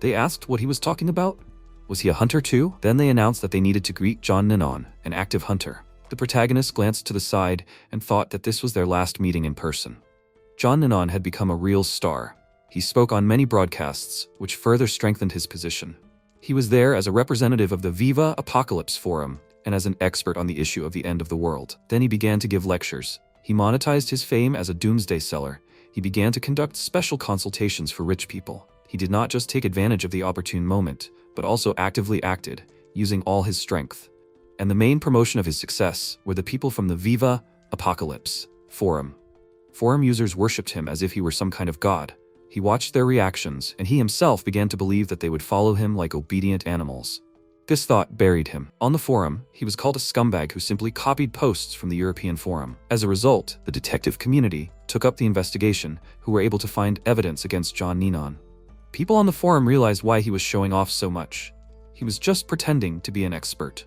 They asked what he was talking about. Was he a hunter too? Then they announced that they needed to greet John Ninon, an active hunter. The protagonist glanced to the side and thought that this was their last meeting in person. John Ninon had become a real star. He spoke on many broadcasts, which further strengthened his position. He was there as a representative of the Viva Apocalypse Forum and as an expert on the issue of the end of the world. Then he began to give lectures. He monetized his fame as a doomsday seller. He began to conduct special consultations for rich people. He did not just take advantage of the opportune moment, but also actively acted, using all his strength. And the main promotion of his success were the people from the Viva Apocalypse Forum. Forum users worshipped him as if he were some kind of god. He watched their reactions, and he himself began to believe that they would follow him like obedient animals. This thought buried him. On the forum, he was called a scumbag who simply copied posts from the European forum. As a result, the detective community took up the investigation, who were able to find evidence against John Ninon. People on the forum realized why he was showing off so much. He was just pretending to be an expert.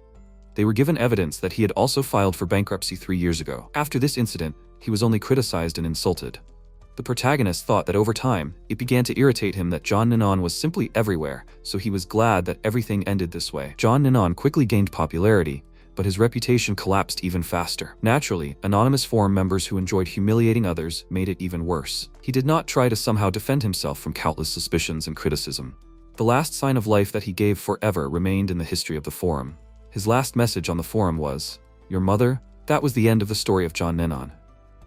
They were given evidence that he had also filed for bankruptcy 3 years ago. After this incident, he was only criticized and insulted. The protagonist thought that over time, it began to irritate him that John Ninon was simply everywhere, so he was glad that everything ended this way. John Ninon quickly gained popularity, but his reputation collapsed even faster. Naturally, anonymous forum members who enjoyed humiliating others made it even worse. He did not try to somehow defend himself from countless suspicions and criticism. The last sign of life that he gave forever remained in the history of the forum. His last message on the forum was, "Your mother?" That was the end of the story of John Ninon.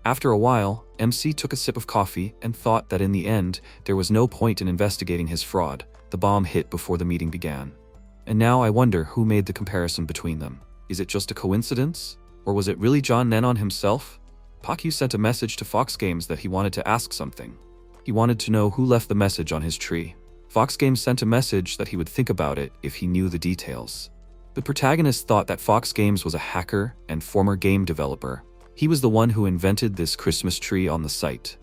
After a while, MC took a sip of coffee and thought that in the end, there was no point in investigating his fraud. The bomb hit before the meeting began. And now I wonder who made the comparison between them. Is it just a coincidence? Or was it really John Ninon himself? Park Yu sent a message to Fox Games that he wanted to ask something. He wanted to know who left the message on his tree. Fox Games sent a message that he would think about it if he knew the details. The protagonist thought that Fox Games was a hacker and former game developer. He was the one who invented this Christmas tree on the site.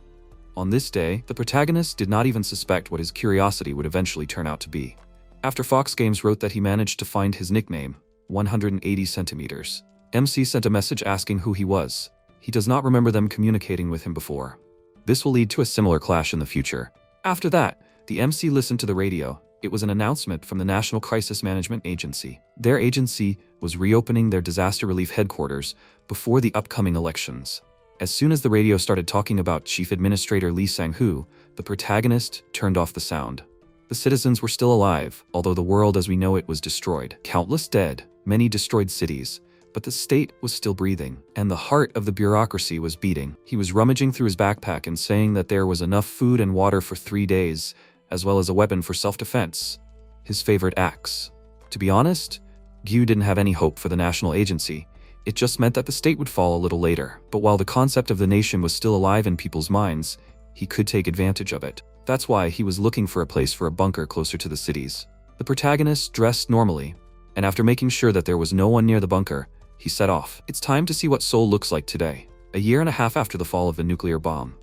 On this day, the protagonist did not even suspect what his curiosity would eventually turn out to be. After Fox Games wrote that he managed to find his nickname, 180 centimeters, MC sent a message asking who he was. He does not remember them communicating with him before. This will lead to a similar clash in the future. After that, the MC listened to the radio. It was an announcement from the National Crisis Management Agency. Their agency was reopening their disaster relief headquarters before the upcoming elections. As soon as the radio started talking about Chief Administrator Lee Sang-hoo, the protagonist turned off the sound. The citizens were still alive, although the world as we know it was destroyed. Countless dead, many destroyed cities, but the state was still breathing, and the heart of the bureaucracy was beating. He was rummaging through his backpack and saying that there was enough food and water for 3 days, as well as a weapon for self-defense. His favorite axe. To be honest, Gyu didn't have any hope for the national agency. It just meant that the state would fall a little later. But while the concept of the nation was still alive in people's minds, he could take advantage of it. That's why he was looking for a place for a bunker closer to the cities. The protagonist dressed normally, and after making sure that there was no one near the bunker, he set off. It's time to see what Seoul looks like today, a year and a half after the fall of the nuclear bomb.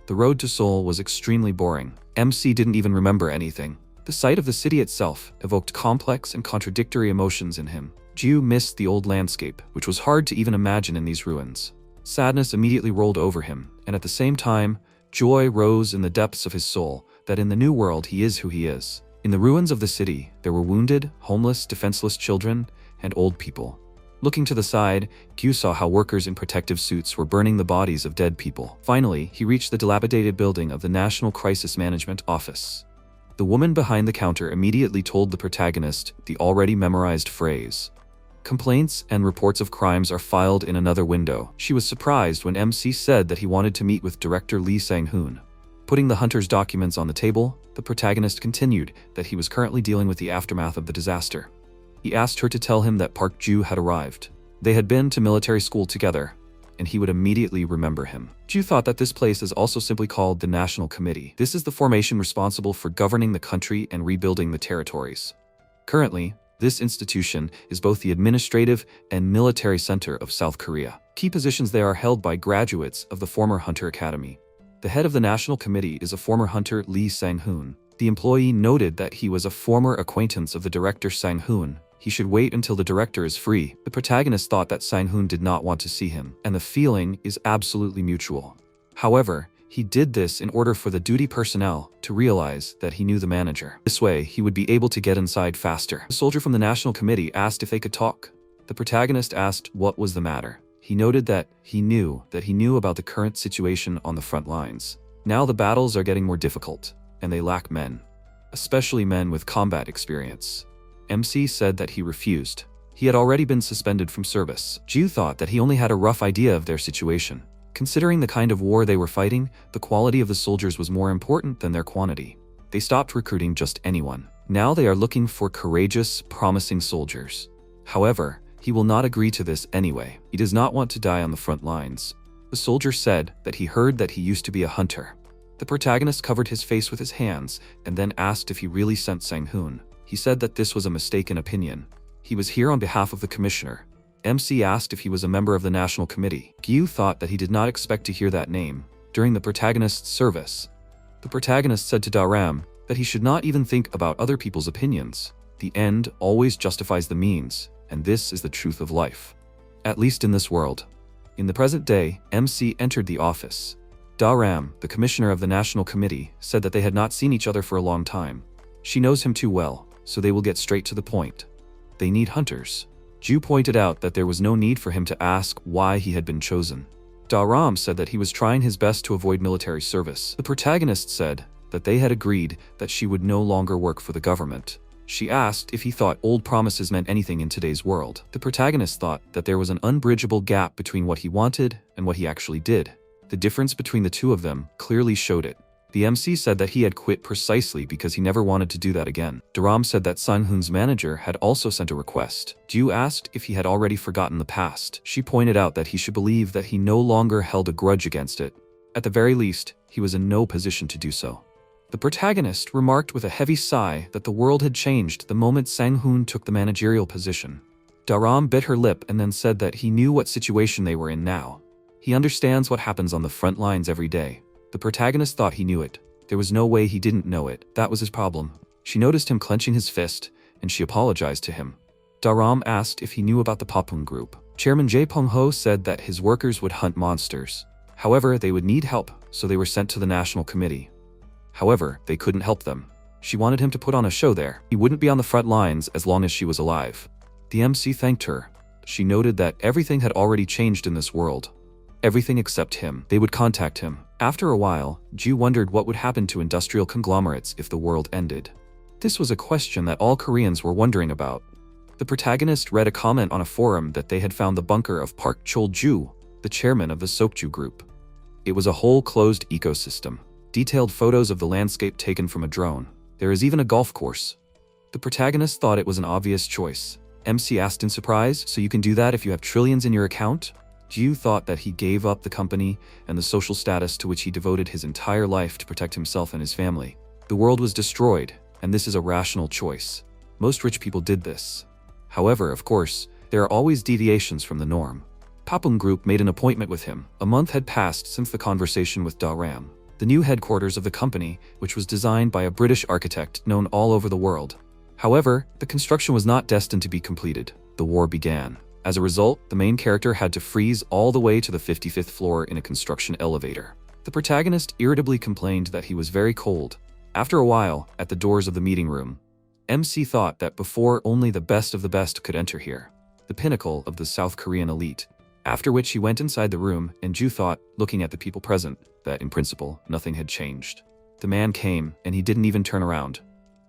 The road to Seoul was extremely boring. MC didn't even remember anything. The sight of the city itself evoked complex and contradictory emotions in him. Ju missed the old landscape, which was hard to even imagine in these ruins. Sadness immediately rolled over him, and at the same time, joy rose in the depths of his soul that in the new world he is who he is. In the ruins of the city, there were wounded, homeless, defenseless children, and old people. Looking to the side, Gyu saw how workers in protective suits were burning the bodies of dead people. Finally, he reached the dilapidated building of the National Crisis Management Office. The woman behind the counter immediately told the protagonist the already memorized phrase. Complaints and reports of crimes are filed in another window. She was surprised when MC said that he wanted to meet with Director Lee Sang-hoon. Putting the hunter's documents on the table, the protagonist continued that he was currently dealing with the aftermath of the disaster. He asked her to tell him that Park Ju had arrived. They had been to military school together, and he would immediately remember him. Ju thought that this place is also simply called the National Committee. This is the formation responsible for governing the country and rebuilding the territories. Currently, this institution is both the administrative and military center of South Korea. Key positions there are held by graduates of the former Hunter Academy. The head of the National Committee is a former hunter, Lee Sang-hoon. The employee noted that he was a former acquaintance of the director Sang-hoon. He should wait until the director is free. The protagonist thought that Sang-hoon did not want to see him, and the feeling is absolutely mutual. However, he did this in order for the duty personnel to realize that he knew the manager. This way, he would be able to get inside faster. The soldier from the National Committee asked if they could talk. The protagonist asked what was the matter. He noted that he knew about the current situation on the front lines. Now the battles are getting more difficult, and they lack men, especially men with combat experience. MC said that he refused. He had already been suspended from service. Ju thought that he only had a rough idea of their situation. Considering the kind of war they were fighting, the quality of the soldiers was more important than their quantity. They stopped recruiting just anyone. Now they are looking for courageous, promising soldiers. However, he will not agree to this anyway. He does not want to die on the front lines. The soldier said that he heard that he used to be a hunter. The protagonist covered his face with his hands and then asked if he really sent Sang-hoon. He said that this was a mistaken opinion. He was here on behalf of the commissioner. MC asked if he was a member of the National Committee. Gyu thought that he did not expect to hear that name during the protagonist's service. The protagonist said to Daram that he should not even think about other people's opinions. The end always justifies the means, and this is the truth of life. At least in this world. In the present day, MC entered the office. Daram, the commissioner of the National Committee, said that they had not seen each other for a long time. She knows him too well, so they will get straight to the point. They need hunters. Ju pointed out that there was no need for him to ask why he had been chosen. Daram said that he was trying his best to avoid military service. The protagonist said that they had agreed that she would no longer work for the government. She asked if he thought old promises meant anything in today's world. The protagonist thought that there was an unbridgeable gap between what he wanted and what he actually did. The difference between the two of them clearly showed it. The MC said that he had quit precisely because he never wanted to do that again. Daram said that Sang-hoon's manager had also sent a request. Ju asked if he had already forgotten the past. She pointed out that he should believe that he no longer held a grudge against it. At the very least, he was in no position to do so. The protagonist remarked with a heavy sigh that the world had changed the moment Sang-hoon took the managerial position. Daram bit her lip and then said that he knew what situation they were in now. He understands what happens on the front lines every day. The protagonist thought he knew it. There was no way he didn't know it. That was his problem. She noticed him clenching his fist, and she apologized to him. Daram asked if he knew about the Papung group. Chairman Jae Pung-ho said that his workers would hunt monsters. However, they would need help, so they were sent to the National Committee. However, they couldn't help them. She wanted him to put on a show there. He wouldn't be on the front lines as long as she was alive. The MC thanked her. She noted that everything had already changed in this world. Everything except him. They would contact him. After a while, Ju wondered what would happen to industrial conglomerates if the world ended. This was a question that all Koreans were wondering about. The protagonist read a comment on a forum that they had found the bunker of Park Chol-ju, the chairman of the Sokju group. It was a whole closed ecosystem. Detailed photos of the landscape taken from a drone. There is even a golf course. The protagonist thought it was an obvious choice. MC asked in surprise, so you can do that if you have trillions in your account? Ju thought that he gave up the company and the social status to which he devoted his entire life to protect himself and his family. The world was destroyed, and this is a rational choice. Most rich people did this. However, of course, there are always deviations from the norm. Papung Group made an appointment with him. A month had passed since the conversation with Daram. The new headquarters of the company, which was designed by a British architect known all over the world. However, the construction was not destined to be completed. The war began. As a result, the main character had to freeze all the way to the 55th floor in a construction elevator. The protagonist irritably complained that he was very cold. After a while, at the doors of the meeting room, MC thought that before only the best of the best could enter here, the pinnacle of the South Korean elite. After which he went inside the room, and Ju thought, looking at the people present, that in principle, nothing had changed. The man came, and he didn't even turn around.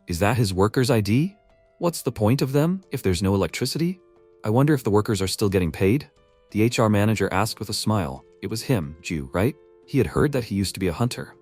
Is that his worker's ID? What's the point of them if there's no electricity? I wonder if the workers are still getting paid? The HR manager asked with a smile. It was him, Ju, right? He had heard that he used to be a hunter.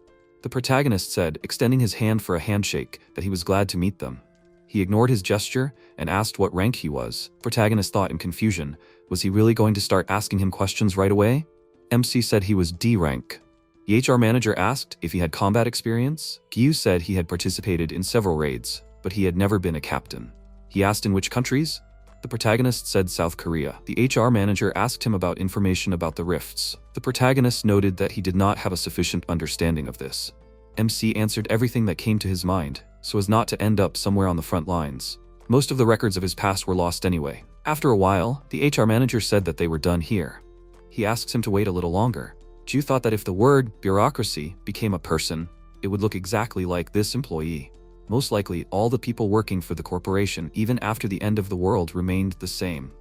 The protagonist said, extending his hand for a handshake, that he was glad to meet them. He ignored his gesture and asked what rank he was. Protagonist thought in confusion, was he really going to start asking him questions right away? MC said he was D rank. The HR manager asked if he had combat experience. Gyu said he had participated in several raids, but he had never been a captain. He asked in which countries? The protagonist said South Korea. The HR manager asked him about information about the rifts. The protagonist noted that he did not have a sufficient understanding of this. MC answered everything that came to his mind, so as not to end up somewhere on the front lines. Most of the records of his past were lost anyway. After a while, the HR manager said that they were done here. He asks him to wait a little longer. Ju thought that if the word bureaucracy became a person, it would look exactly like this employee. Most likely, all the people working for the corporation, even after the end of the world, remained the same.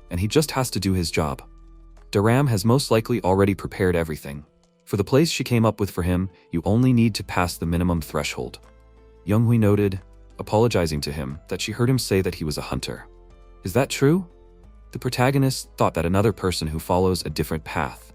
And he just has to do his job. Daram has most likely already prepared everything. For the place she came up with for him, you only need to pass the minimum threshold. Younghui noted, apologizing to him, that she heard him say that he was a hunter. Is that true? The protagonist thought that another person who follows a different path.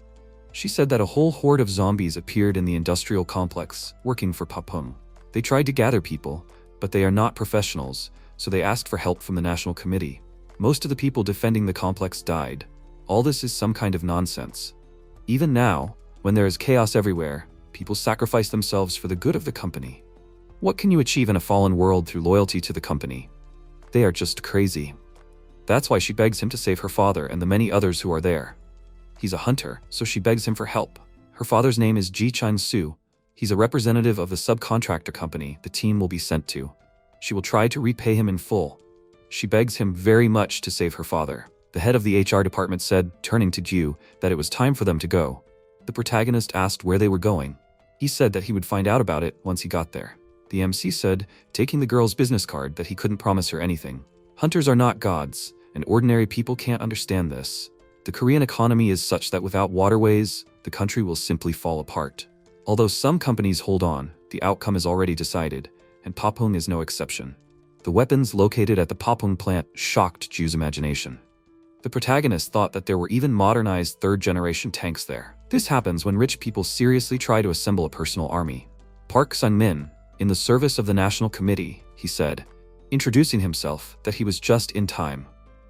She said that a whole horde of zombies appeared in the industrial complex, working for Papung. They tried to gather people, but they are not professionals, so they asked for help from the National Committee. Most of the people defending the complex died. All this is some kind of nonsense. Even now, when there is chaos everywhere, people sacrifice themselves for the good of the company. What can you achieve in a fallen world through loyalty to the company? They are just crazy. That's why she begs him to save her father and the many others who are there. He's a hunter, so she begs him for help. Her father's name is Ji Chan-su. He's a representative of the subcontractor company the team will be sent to. She will try to repay him in full. She begs him very much to save her father. The head of the HR department said, turning to Ju, that it was time for them to go. The protagonist asked where they were going. He said that he would find out about it once he got there. The MC said, taking the girl's business card, that he couldn't promise her anything. Hunters are not gods, and ordinary people can't understand this. The Korean economy is such that without waterways, the country will simply fall apart. Although some companies hold on, the outcome is already decided, and Papung is no exception. The weapons located at the Papung plant shocked Ju's imagination. The protagonist thought that there were even modernized third-generation tanks there. This happens when rich people seriously try to assemble a personal army. Park Sun-min, in the service of the National Committee, he said, introducing himself, that he was just in time.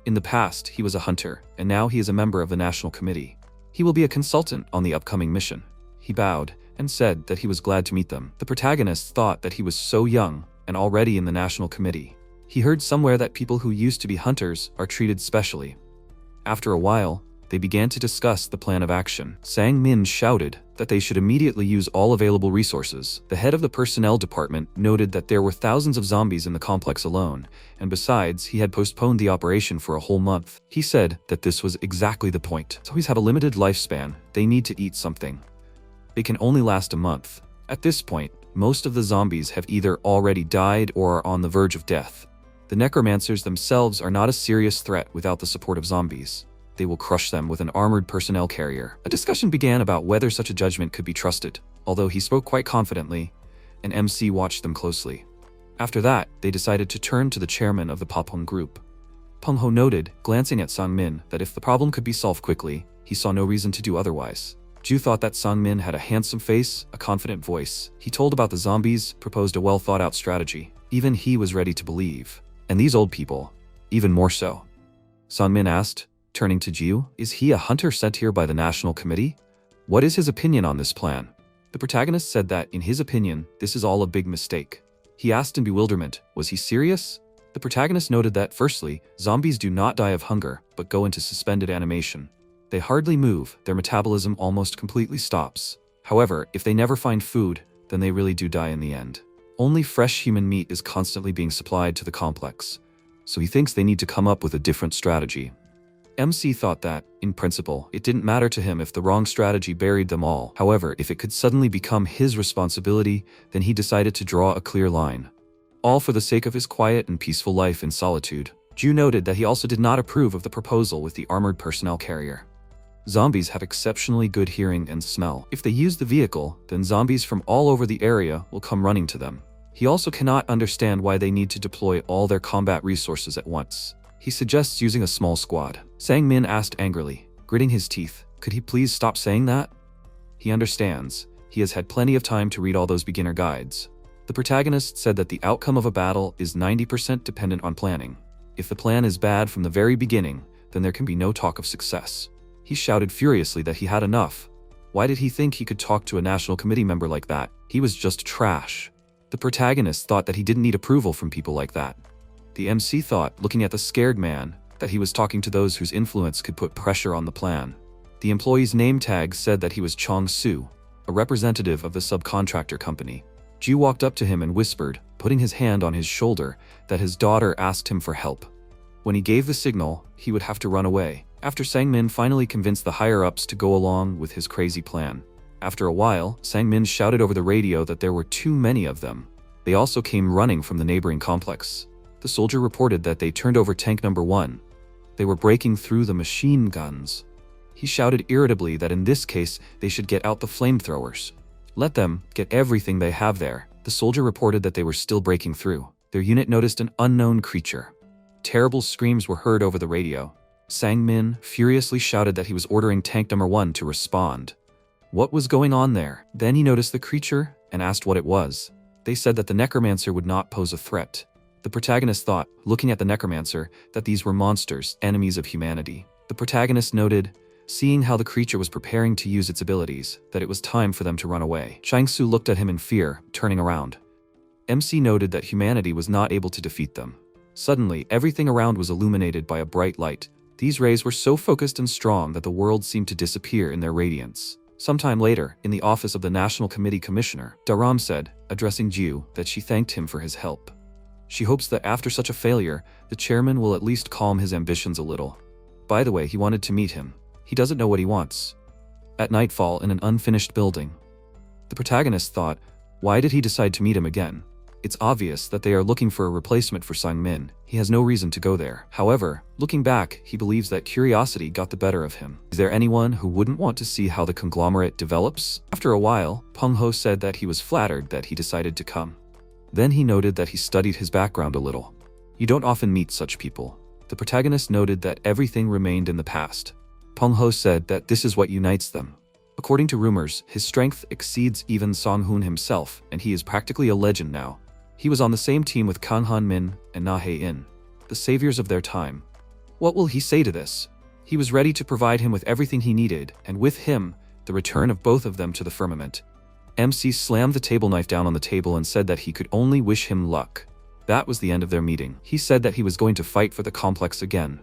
In the past, he was a hunter, and now he is a member of the National Committee. He will be a consultant on the upcoming mission. He bowed and said that he was glad to meet them. The protagonist thought that he was so young and already in the National Committee. He heard somewhere that people who used to be hunters are treated specially. After a while, they began to discuss the plan of action. Sang Min shouted that they should immediately use all available resources. The head of the personnel department noted that there were thousands of zombies in the complex alone, and besides, he had postponed the operation for a whole month. He said that this was exactly the point. Zombies have a limited lifespan. They need to eat something. They can only last a month. At this point, most of the zombies have either already died or are on the verge of death. The necromancers themselves are not a serious threat without the support of zombies. They will crush them with an armored personnel carrier. A discussion began about whether such a judgment could be trusted. Although he spoke quite confidently, an MC watched them closely. After that, they decided to turn to the chairman of the Papung group. Peng Ho noted, glancing at Sang Min, that if the problem could be solved quickly, he saw no reason to do otherwise. Ju thought that Sang Min had a handsome face, a confident voice. He told about the zombies, proposed a well-thought-out strategy. Even he was ready to believe. And these old people, even more so. Sang Min asked, turning to Ju, is he a hunter sent here by the National Committee? What is his opinion on this plan? The protagonist said that, in his opinion, this is all a big mistake. He asked in bewilderment, was he serious? The protagonist noted that, firstly, zombies do not die of hunger, but go into suspended animation. They hardly move, their metabolism almost completely stops. However, if they never find food, then they really do die in the end. Only fresh human meat is constantly being supplied to the complex, so he thinks they need to come up with a different strategy. MC thought that, in principle, it didn't matter to him if the wrong strategy buried them all. However, if it could suddenly become his responsibility, then he decided to draw a clear line. All for the sake of his quiet and peaceful life in solitude. Ju noted that he also did not approve of the proposal with the armored personnel carrier. Zombies have exceptionally good hearing and smell. If they use the vehicle, then zombies from all over the area will come running to them. He also cannot understand why they need to deploy all their combat resources at once. He suggests using a small squad. Sang Min asked angrily, gritting his teeth, could he please stop saying that? He understands. He has had plenty of time to read all those beginner guides. The protagonist said that the outcome of a battle is 90% dependent on planning. If the plan is bad from the very beginning, then there can be no talk of success. He shouted furiously that he had enough, Why did he think he could talk to a national committee member like that? He was just trash. The protagonist thought that he didn't need approval from people like that. The MC thought, looking at the scared man, that he was talking to those whose influence could put pressure on the plan. The employee's name tag said that he was Chong Su, a representative of the subcontractor company. Ju walked up to him and whispered, putting his hand on his shoulder, that his daughter asked him for help. When he gave the signal, he would have to run away, after Sang-min finally convinced the higher-ups to go along with his crazy plan. After a while, Sang-min shouted over the radio that there were too many of them. They also came running from the neighboring complex. The soldier reported that they turned over tank number 1. They were breaking through the machine guns. He shouted irritably that in this case, they should get out the flamethrowers. Let them get everything they have there. The soldier reported that they were still breaking through. Their unit noticed an unknown creature. Terrible screams were heard over the radio. Sang-min furiously shouted that he was ordering tank number 1 to respond. What was going on there? Then he noticed the creature and asked what it was. They said that the necromancer would not pose a threat. The protagonist thought, looking at the necromancer, that these were monsters, enemies of humanity. The protagonist noted, seeing how the creature was preparing to use its abilities, that it was time for them to run away. Chang-su looked at him in fear, turning around. MC noted that humanity was not able to defeat them. Suddenly, everything around was illuminated by a bright light. These rays were so focused and strong that the world seemed to disappear in their radiance. Sometime later, in the office of the National Committee Commissioner, Daram said, addressing Ju, that she thanked him for his help. She hopes that after such a failure, the chairman will at least calm his ambitions a little. By the way, he wanted to meet him. He doesn't know what he wants. At nightfall, in an unfinished building, the protagonist thought, why did he decide to meet him again? It's obvious that they are looking for a replacement for Sang-min. He has no reason to go there. However, looking back, he believes that curiosity got the better of him. Is there anyone who wouldn't want to see how the conglomerate develops? After a while, Peng-ho said that he was flattered that he decided to come. Then he noted that he studied his background a little. You don't often meet such people. The protagonist noted that everything remained in the past. Peng-ho said that this is what unites them. According to rumors, his strength exceeds even Song-hoon himself, and he is practically a legend now. He was on the same team with Kang Han-min and Na Hae-in, the saviors of their time. What will he say to this? He was ready to provide him with everything he needed, and with him, the return of both of them to the firmament. MC slammed the table knife down on the table and said that he could only wish him luck. That was the end of their meeting. He said that he was going to fight for the complex again.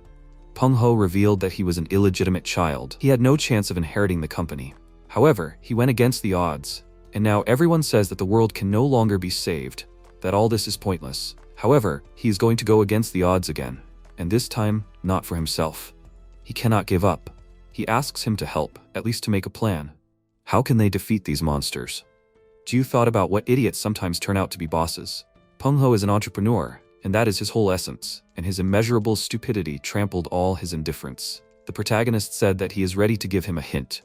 Peng-ho revealed that he was an illegitimate child. He had no chance of inheriting the company. However, he went against the odds, and now everyone says that the world can no longer be saved, that all this is pointless. However, he is going to go against the odds again, and this time, not for himself. He cannot give up. He asks him to help, at least to make a plan. How can they defeat these monsters? Ju thought about what idiots sometimes turn out to be bosses. Peng-ho is an entrepreneur, and that is his whole essence, and his immeasurable stupidity trampled all his indifference. The protagonist said that he is ready to give him a hint.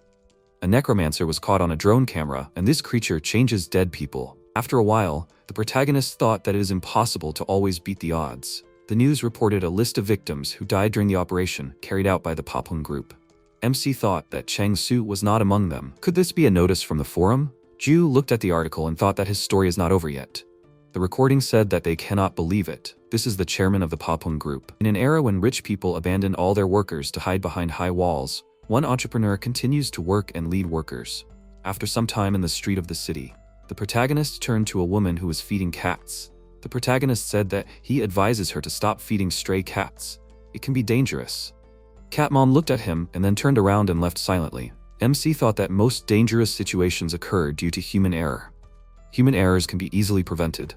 A necromancer was caught on a drone camera, and this creature changes dead people. After a while, the protagonist thought that it is impossible to always beat the odds. The news reported a list of victims who died during the operation carried out by the Papung group. MC thought that Chang-su was not among them. Could this be a notice from the forum? Ju looked at the article and thought that his story is not over yet. The recording said that they cannot believe it. This is the chairman of the Papung group. In an era when rich people abandoned all their workers to hide behind high walls, one entrepreneur continues to work and lead workers. After some time in the street of the city, the protagonist turned to a woman who was feeding cats. The protagonist said that he advises her to stop feeding stray cats. It can be dangerous. Cat Mom looked at him and then turned around and left silently. MC thought that most dangerous situations occur due to human error. Human errors can be easily prevented.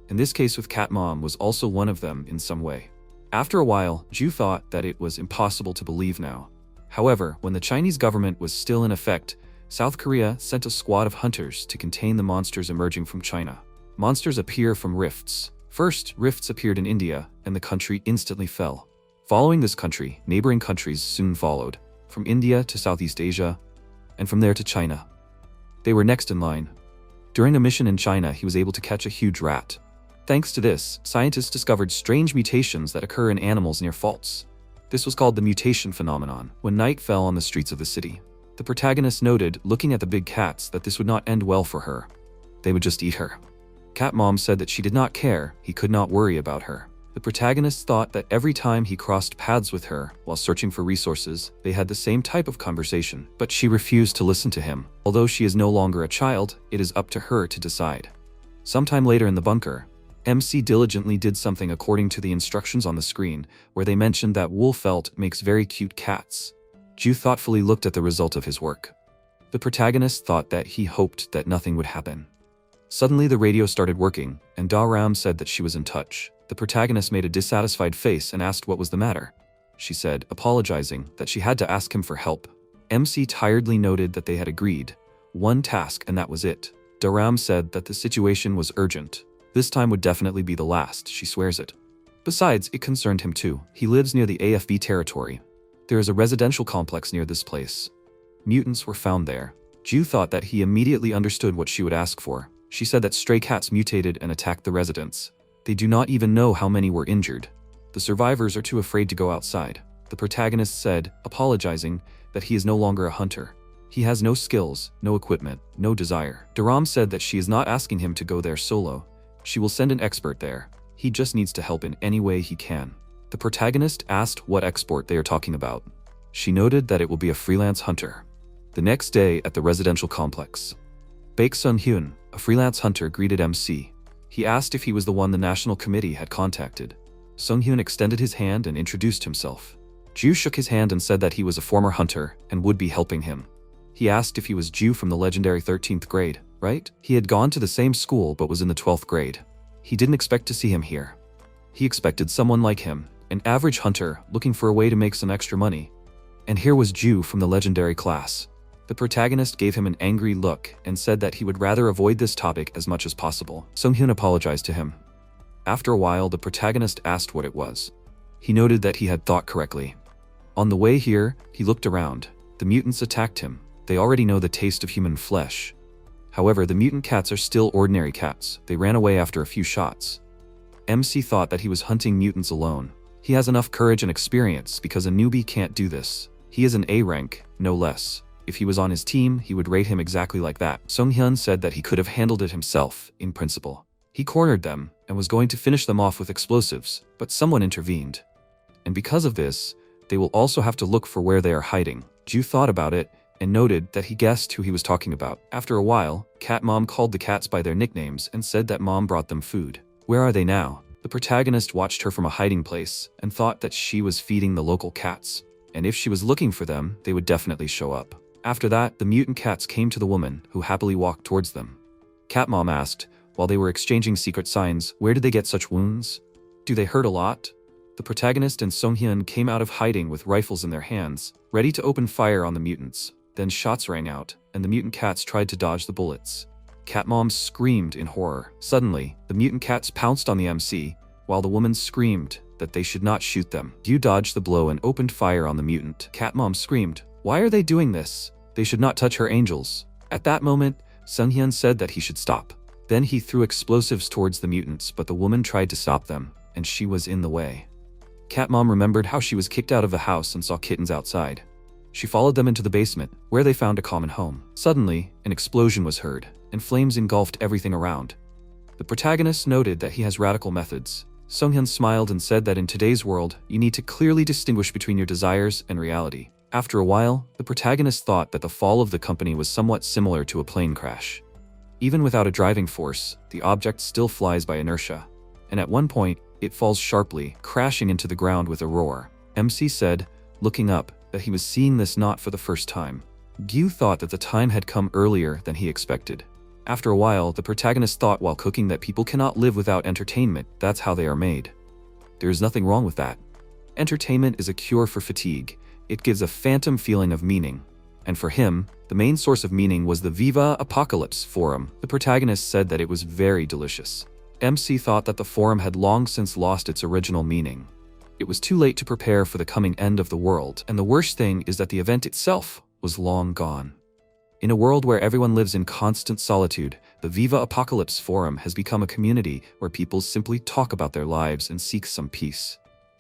In this case with Cat Mom was also one of them in some way. After a while, Ju thought that it was impossible to believe now. However, when the Chinese government was still in effect, South Korea sent a squad of hunters to contain the monsters emerging from China. Monsters appear from rifts. First, rifts appeared in India, and the country instantly fell. Following this country, neighboring countries soon followed, from India to Southeast Asia, and from there to China. They were next in line. During a mission in China, he was able to catch a huge rat. Thanks to this, scientists discovered strange mutations that occur in animals near faults. This was called the mutation phenomenon. When night fell on the streets of the city, the protagonist noted, looking at the big cats, that this would not end well for her. They would just eat her. Cat Mom said that she did not care, he could not worry about her. The protagonist thought that every time he crossed paths with her while searching for resources, they had the same type of conversation, but she refused to listen to him. Although she is no longer a child, it is up to her to decide. Sometime later in the bunker, MC diligently did something according to the instructions on the screen, where they mentioned that wool felt makes very cute cats. Ju thoughtfully looked at the result of his work. The protagonist thought that he hoped that nothing would happen. Suddenly the radio started working, and Da Ram said that she was in touch. The protagonist made a dissatisfied face and asked what was the matter. She said, apologizing, that she had to ask him for help. MC tiredly noted that they had agreed. One task and that was it. Da Ram said that the situation was urgent. This time would definitely be the last, she swears it. Besides, it concerned him too. He lives near the AFB territory. There is a residential complex near this place. Mutants were found there. Ju thought that he immediately understood what she would ask for. She said that stray cats mutated and attacked the residents. They do not even know how many were injured. The survivors are too afraid to go outside. The protagonist said, apologizing, that he is no longer a hunter. He has no skills, no equipment, no desire. Dharam said that she is not asking him to go there solo. She will send an expert there. He just needs to help in any way he can. The protagonist asked what export they are talking about. She noted that it will be a freelance hunter. The next day at the residential complex, Baek Sung-hyun, a freelance hunter, greeted MC. He asked if he was the one the national committee had contacted. Sung-hyun extended his hand and introduced himself. Ju shook his hand and said that he was a former hunter and would be helping him. He asked if he was Ju from the legendary 13th grade, right? He had gone to the same school but was in the 12th grade. He didn't expect to see him here. He expected someone like him, an average hunter looking for a way to make some extra money. And here was Ju from the legendary class. The protagonist gave him an angry look and said that he would rather avoid this topic as much as possible. Sung-hyun apologized to him. After a while, the protagonist asked what it was. He noted that he had thought correctly. On the way here, he looked around. The mutants attacked him. They already know the taste of human flesh. However, the mutant cats are still ordinary cats. They ran away after a few shots. MC thought that he was hunting mutants alone. He has enough courage and experience because a newbie can't do this. He is an A rank, no less. If he was on his team, he would rate him exactly like that. Sung-hyun said that he could have handled it himself, in principle. He cornered them and was going to finish them off with explosives, but someone intervened. And because of this, they will also have to look for where they are hiding. Ju thought about it and noted that he guessed who he was talking about. After a while, Cat Mom called the cats by their nicknames and said that Mom brought them food. Where are they now? The protagonist watched her from a hiding place and thought that she was feeding the local cats. And if she was looking for them, they would definitely show up. After that, the mutant cats came to the woman, who happily walked towards them. Cat Mom asked, while they were exchanging secret signs, where did they get such wounds? Do they hurt a lot? The protagonist and Sung-hyun came out of hiding with rifles in their hands, ready to open fire on the mutants. Then shots rang out, and the mutant cats tried to dodge the bullets. Cat Mom screamed in horror. Suddenly, the mutant cats pounced on the MC, while the woman screamed that they should not shoot them. Yu dodged the blow and opened fire on the mutant. Cat Mom screamed, "Why are they doing this? They should not touch her angels." At that moment, Sung-hyun said that he should stop. Then he threw explosives towards the mutants, but the woman tried to stop them, and she was in the way. Cat Mom remembered how she was kicked out of the house and saw kittens outside. She followed them into the basement, where they found a common home. Suddenly, an explosion was heard, and flames engulfed everything around. The protagonist noted that he has radical methods. Sung-hyun smiled and said that in today's world, you need to clearly distinguish between your desires and reality. After a while, the protagonist thought that the fall of the company was somewhat similar to a plane crash. Even without a driving force, the object still flies by inertia. And at one point, it falls sharply, crashing into the ground with a roar. MC said, looking up, that he was seeing this not for the first time. Gyu thought that the time had come earlier than he expected. After a while, the protagonist thought while cooking that people cannot live without entertainment. That's how they are made. There is nothing wrong with that. Entertainment is a cure for fatigue. It gives a phantom feeling of meaning. And for him, the main source of meaning was the Viva Apocalypse forum. The protagonist said that it was very delicious. MC thought that the forum had long since lost its original meaning. It was too late to prepare for the coming end of the world, and the worst thing is that the event itself was long gone. In a world where everyone lives in constant solitude, the Viva Apocalypse forum has become a community where people simply talk about their lives and seek some peace.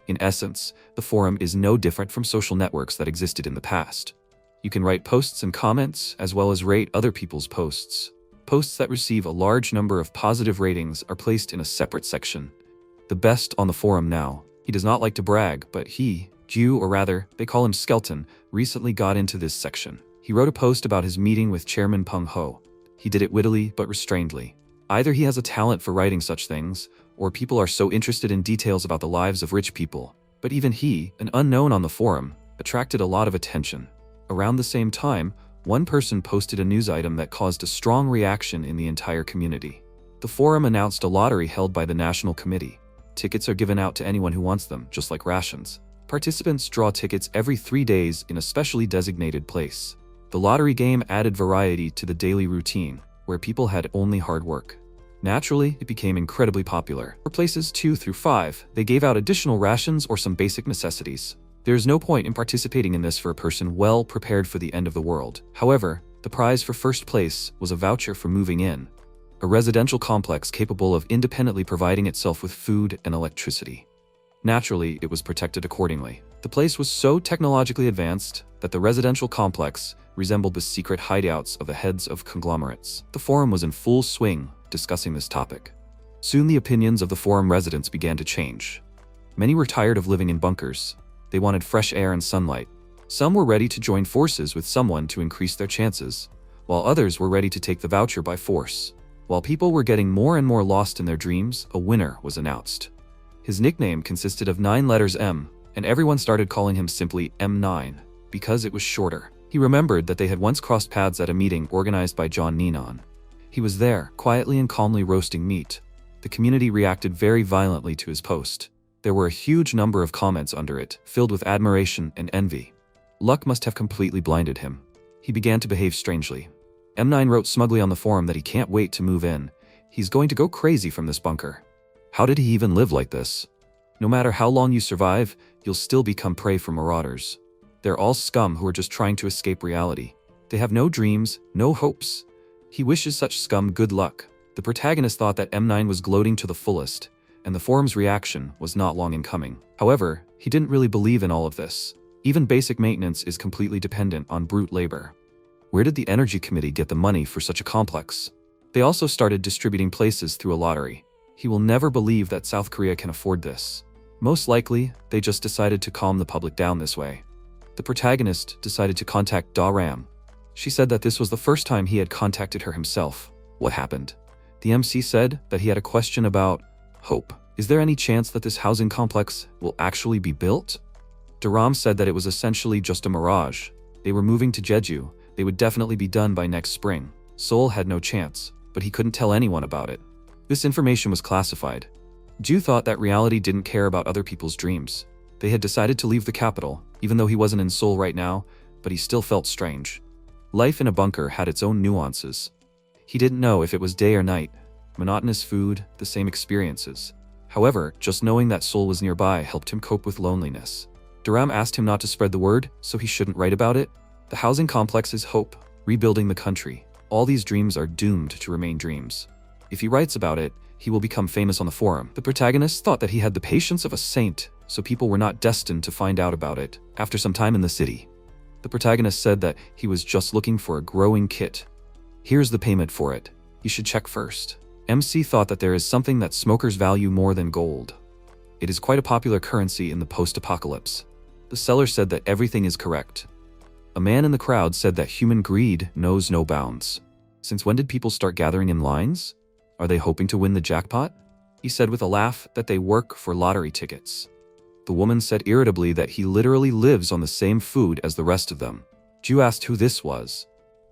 In essence, the forum is no different from social networks that existed in the past. You can write posts and comments, as well as rate other people's posts. Posts that receive a large number of positive ratings are placed in a separate section. the best on the forum now. He does not like to brag, but he, Jew, or rather, they call him Skeleton, recently got into this section. He wrote a post about his meeting with Chairman Peng Ho. He did it wittily but restrainedly. Either he has a talent for writing such things, or people are so interested in details about the lives of rich people. But even he, an unknown on the forum, attracted a lot of attention. Around the same time, one person posted a news item that caused a strong reaction in the entire community. The forum announced a lottery held by the National Committee. Tickets are given out to anyone who wants them, just like rations. Participants draw tickets every 3 days in a specially designated place. The lottery game added variety to the daily routine, where people had only hard work. Naturally, it became incredibly popular. For places 2 through 5, they gave out additional rations or some basic necessities. There is no point in participating in this for a person well prepared for the end of the world. However, the prize for first place was a voucher for moving in, a residential complex capable of independently providing itself with food and electricity. Naturally, it was protected accordingly. The place was so technologically advanced that the residential complex resembled the secret hideouts of the heads of conglomerates. The forum was in full swing discussing this topic. Soon the opinions of the forum residents began to change. Many were tired of living in bunkers. They wanted fresh air and sunlight. Some were ready to join forces with someone to increase their chances, while others were ready to take the voucher by force. While people were getting more and more lost in their dreams, a winner was announced. His nickname consisted of 9 letters M, and everyone started calling him simply M9, because it was shorter. He remembered that they had once crossed paths at a meeting organized by John Ninon. He was there, quietly and calmly roasting meat. The community reacted very violently to his post. There were a huge number of comments under it, filled with admiration and envy. Luck must have completely blinded him. He began to behave strangely. M9 wrote smugly on the forum that he can't wait to move in. He's going to go crazy from this bunker. How did he even live like this? No matter how long you survive, you'll still become prey for marauders. They're all scum who are just trying to escape reality. They have no dreams, no hopes. He wishes such scum good luck. The protagonist thought that M9 was gloating to the fullest, and the forum's reaction was not long in coming. However, he didn't really believe in all of this. Even basic maintenance is completely dependent on brute labor. Where did the Energy Committee get the money for such a complex? They also started distributing places through a lottery. He will never believe that South Korea can afford this. Most likely, they just decided to calm the public down this way. The protagonist decided to contact Da Ram. She said that this was the first time he had contacted her himself. What happened? The MC said that he had a question about hope. Is there any chance that this housing complex will actually be built? Daram said that it was essentially just a mirage. They were moving to Jeju. They would definitely be done by next spring. Seoul had no chance, but he couldn't tell anyone about it. This information was classified. Ju thought that reality didn't care about other people's dreams. They had decided to leave the capital, even though he wasn't in Seoul right now, but he still felt strange. Life in a bunker had its own nuances. He didn't know if it was day or night. Monotonous food, the same experiences. However, just knowing that Seoul was nearby helped him cope with loneliness. Daram asked him not to spread the word, so he shouldn't write about it. The housing complex is hope, rebuilding the country. All these dreams are doomed to remain dreams. If he writes about it, he will become famous on the forum. The protagonist thought that he had the patience of a saint, so people were not destined to find out about it after some time in the city. The protagonist said that he was just looking for a growing kit. Here's the payment for it. You should check first. MC thought that there is something that smokers value more than gold. It is quite a popular currency in the post-apocalypse. The seller said that everything is correct. A man in the crowd said that human greed knows no bounds. Since when did people start gathering in lines? Are they hoping to win the jackpot? He said with a laugh that they work for lottery tickets. The woman said irritably that he literally lives on the same food as the rest of them. Ju asked who this was.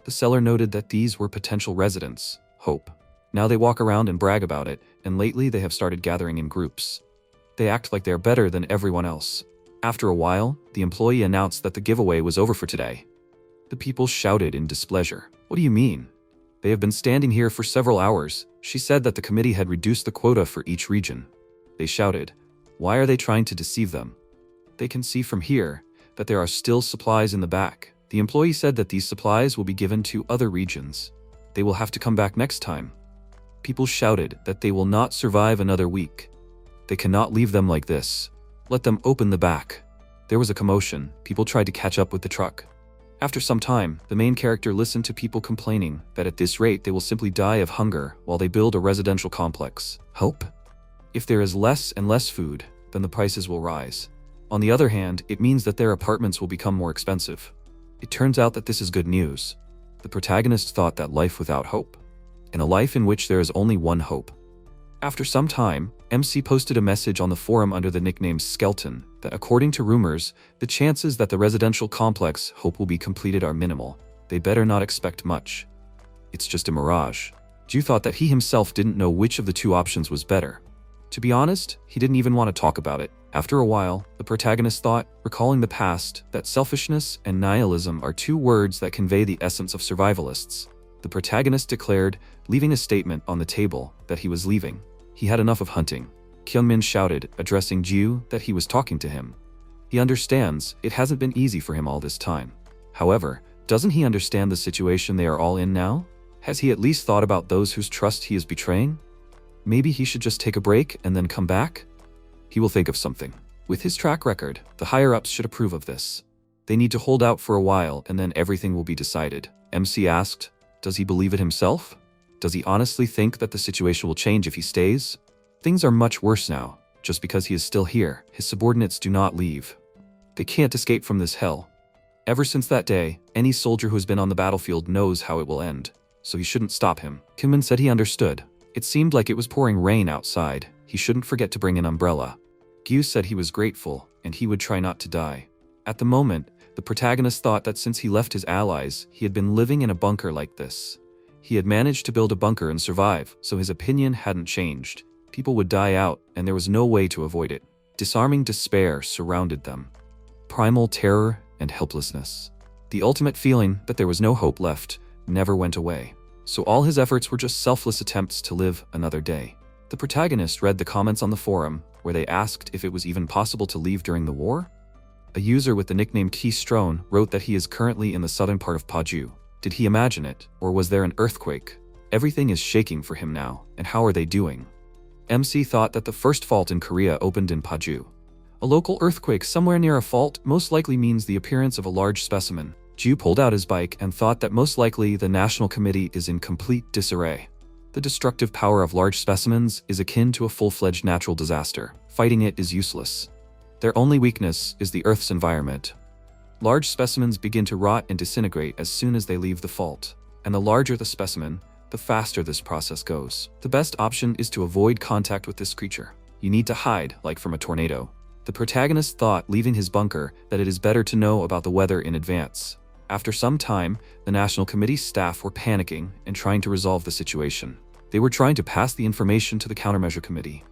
The seller noted that these were potential residents, Hope. Now they walk around and brag about it, and lately they have started gathering in groups. They act like they're better than everyone else. After a while, the employee announced that the giveaway was over for today. The people shouted in displeasure. What do you mean? They have been standing here for several hours. She said that the committee had reduced the quota for each region. They shouted. Why are they trying to deceive them? They can see from here that there are still supplies in the back. The employee said that these supplies will be given to other regions. They will have to come back next time. People shouted that they will not survive another week. They cannot leave them like this. Let them open the back. There was a commotion. People tried to catch up with the truck. After some time, the main character listened to people complaining that at this rate they will simply die of hunger while they build a residential complex. Hope? If there is less and less food, then the prices will rise. On the other hand, it means that their apartments will become more expensive. It turns out that this is good news. The protagonist thought that life without hope, and a life in which there is only one hope. After some time, MC posted a message on the forum under the nickname Skeleton that according to rumors, the chances that the residential complex Hope will be completed are minimal. They better not expect much. It's just a mirage. Ju thought that he himself didn't know which of the two options was better. To be honest, he didn't even want to talk about it. After a while, the protagonist thought, recalling the past, that selfishness and nihilism are two words that convey the essence of survivalists. The protagonist declared, leaving a statement on the table, that he was leaving. He had enough of hunting. Kyungmin shouted, addressing Ju, that he was talking to him. He understands, it hasn't been easy for him all this time. However, doesn't he understand the situation they are all in now? Has he at least thought about those whose trust he is betraying? Maybe he should just take a break and then come back? He will think of something. With his track record, the higher-ups should approve of this. They need to hold out for a while and then everything will be decided. MC asked, does he believe it himself? Does he honestly think that the situation will change if he stays? Things are much worse now. Just because he is still here, his subordinates do not leave. They can't escape from this hell. Ever since that day, any soldier who has been on the battlefield knows how it will end, so he shouldn't stop him. Kimmin said he understood. It seemed like it was pouring rain outside. He shouldn't forget to bring an umbrella. Gyu said he was grateful, and he would try not to die. At the moment, the protagonist thought that since he left his allies, he had been living in a bunker like this. He had managed to build a bunker and survive, so his opinion hadn't changed. People would die out, and there was no way to avoid it. Disarming despair surrounded them. Primal terror and helplessness. The ultimate feeling that there was no hope left never went away. So all his efforts were just selfless attempts to live another day. The protagonist read the comments on the forum, where they asked if it was even possible to leave during the war. A user with the nickname Keystrone wrote that he is currently in the southern part of Paju. Did he imagine it, or was there an earthquake? Everything is shaking for him now, and how are they doing? MC thought that the first fault in Korea opened in Paju. A local earthquake somewhere near a fault most likely means the appearance of a large specimen. Ju pulled out his bike and thought that most likely the National Committee is in complete disarray. The destructive power of large specimens is akin to a full-fledged natural disaster. Fighting it is useless. Their only weakness is the Earth's environment. Large specimens begin to rot and disintegrate as soon as they leave the fault, and the larger the specimen, the faster this process goes. The best option is to avoid contact with this creature. You need to hide, like from a tornado. The protagonist thought, leaving his bunker, that it is better to know about the weather in advance. After some time, the National Committee staff were panicking and trying to resolve the situation. They were trying to pass the information to the Countermeasure Committee,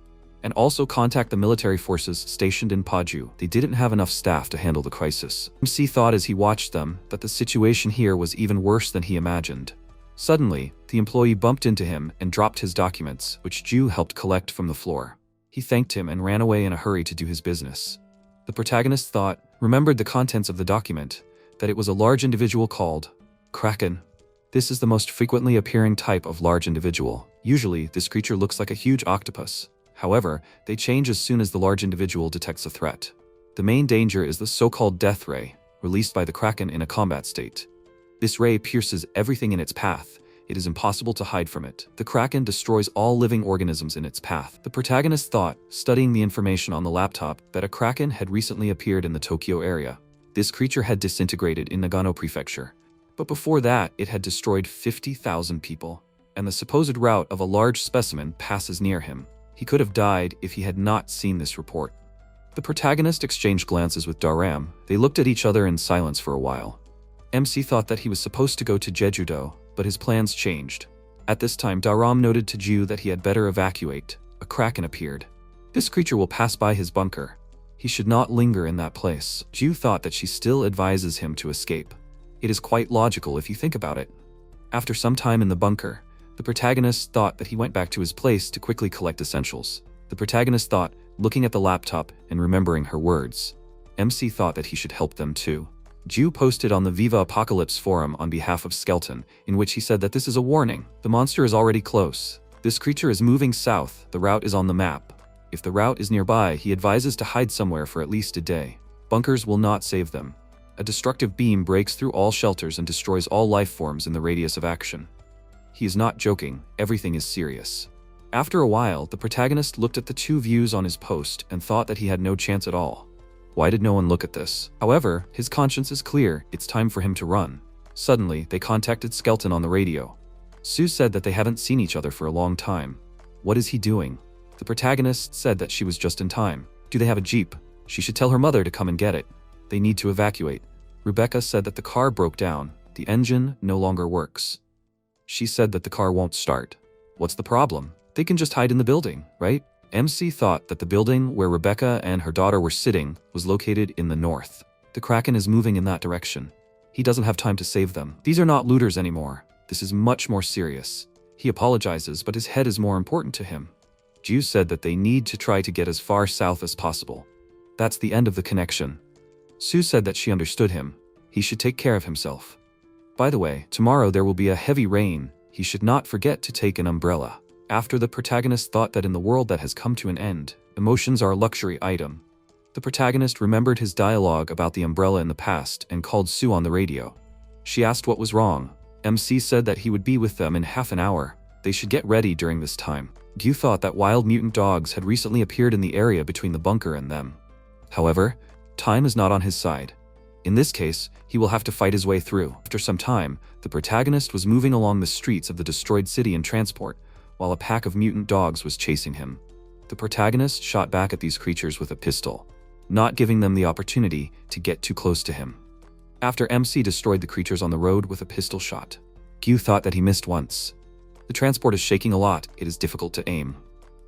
and also contact the military forces stationed in Paju. They didn't have enough staff to handle the crisis. MC thought as he watched them that the situation here was even worse than he imagined. Suddenly, the employee bumped into him and dropped his documents, which Ju helped collect from the floor. He thanked him and ran away in a hurry to do his business. The protagonist remembered the contents of the document, that it was a large individual called Kraken. This is the most frequently appearing type of large individual. Usually, this creature looks like a huge octopus. However, they change as soon as the large individual detects a threat. The main danger is the so-called death ray, released by the Kraken in a combat state. This ray pierces everything in its path. It is impossible to hide from it. The Kraken destroys all living organisms in its path. The protagonist thought, studying the information on the laptop, that a Kraken had recently appeared in the Tokyo area. This creature had disintegrated in Nagano Prefecture. But before that, it had destroyed 50,000 people, and the supposed route of a large specimen passes near him. He could have died if he had not seen this report. The protagonist exchanged glances with Daram. They looked at each other in silence for a while. MC thought that he was supposed to go to Jeju-do, but his plans changed. At this time, Daram noted to Ju that he had better evacuate. A Kraken appeared. This creature will pass by his bunker. He should not linger in that place. Ju thought that she still advises him to escape. It is quite logical if you think about it. After some time in the bunker, the protagonist thought that he went back to his place to quickly collect essentials. The protagonist thought, looking at the laptop and remembering her words. MC thought that he should help them too. Ju posted on the Viva Apocalypse forum on behalf of Skeleton, in which he said that this is a warning. The monster is already close. This creature is moving south. The route is on the map. If the route is nearby, he advises to hide somewhere for at least a day. Bunkers will not save them. A destructive beam breaks through all shelters and destroys all life forms in the radius of action. He is not joking. Everything is serious. After a while, the protagonist looked at the 2 views on his post and thought that he had no chance at all. Why did no one look at this? However, his conscience is clear, it's time for him to run. Suddenly, they contacted Skeleton on the radio. Sue said that they haven't seen each other for a long time. What is he doing? The protagonist said that she was just in time. Do they have a jeep? She should tell her mother to come and get it. They need to evacuate. Rebecca said that the car broke down. The engine no longer works. She said that the car won't start. What's the problem? They can just hide in the building, right? MC thought that the building where Rebecca and her daughter were sitting was located in the north. The Kraken is moving in that direction. He doesn't have time to save them. These are not looters anymore. This is much more serious. He apologizes, but his head is more important to him. Ju said that they need to try to get as far south as possible. That's the end of the connection. Sue said that she understood him. He should take care of himself. By the way, tomorrow there will be a heavy rain. He should not forget to take an umbrella. After the protagonist thought that in the world that has come to an end, emotions are a luxury item. The protagonist remembered his dialogue about the umbrella in the past and called Sue on the radio. She asked what was wrong. MC said that he would be with them in half an hour. They should get ready during this time. Gyu thought that wild mutant dogs had recently appeared in the area between the bunker and them. However, time is not on his side. In this case, he will have to fight his way through. After some time, the protagonist was moving along the streets of the destroyed city in transport, while a pack of mutant dogs was chasing him. The protagonist shot back at these creatures with a pistol, not giving them the opportunity to get too close to him. After MC destroyed the creatures on the road with a pistol shot, Gyu thought that he missed once. The transport is shaking a lot, it is difficult to aim.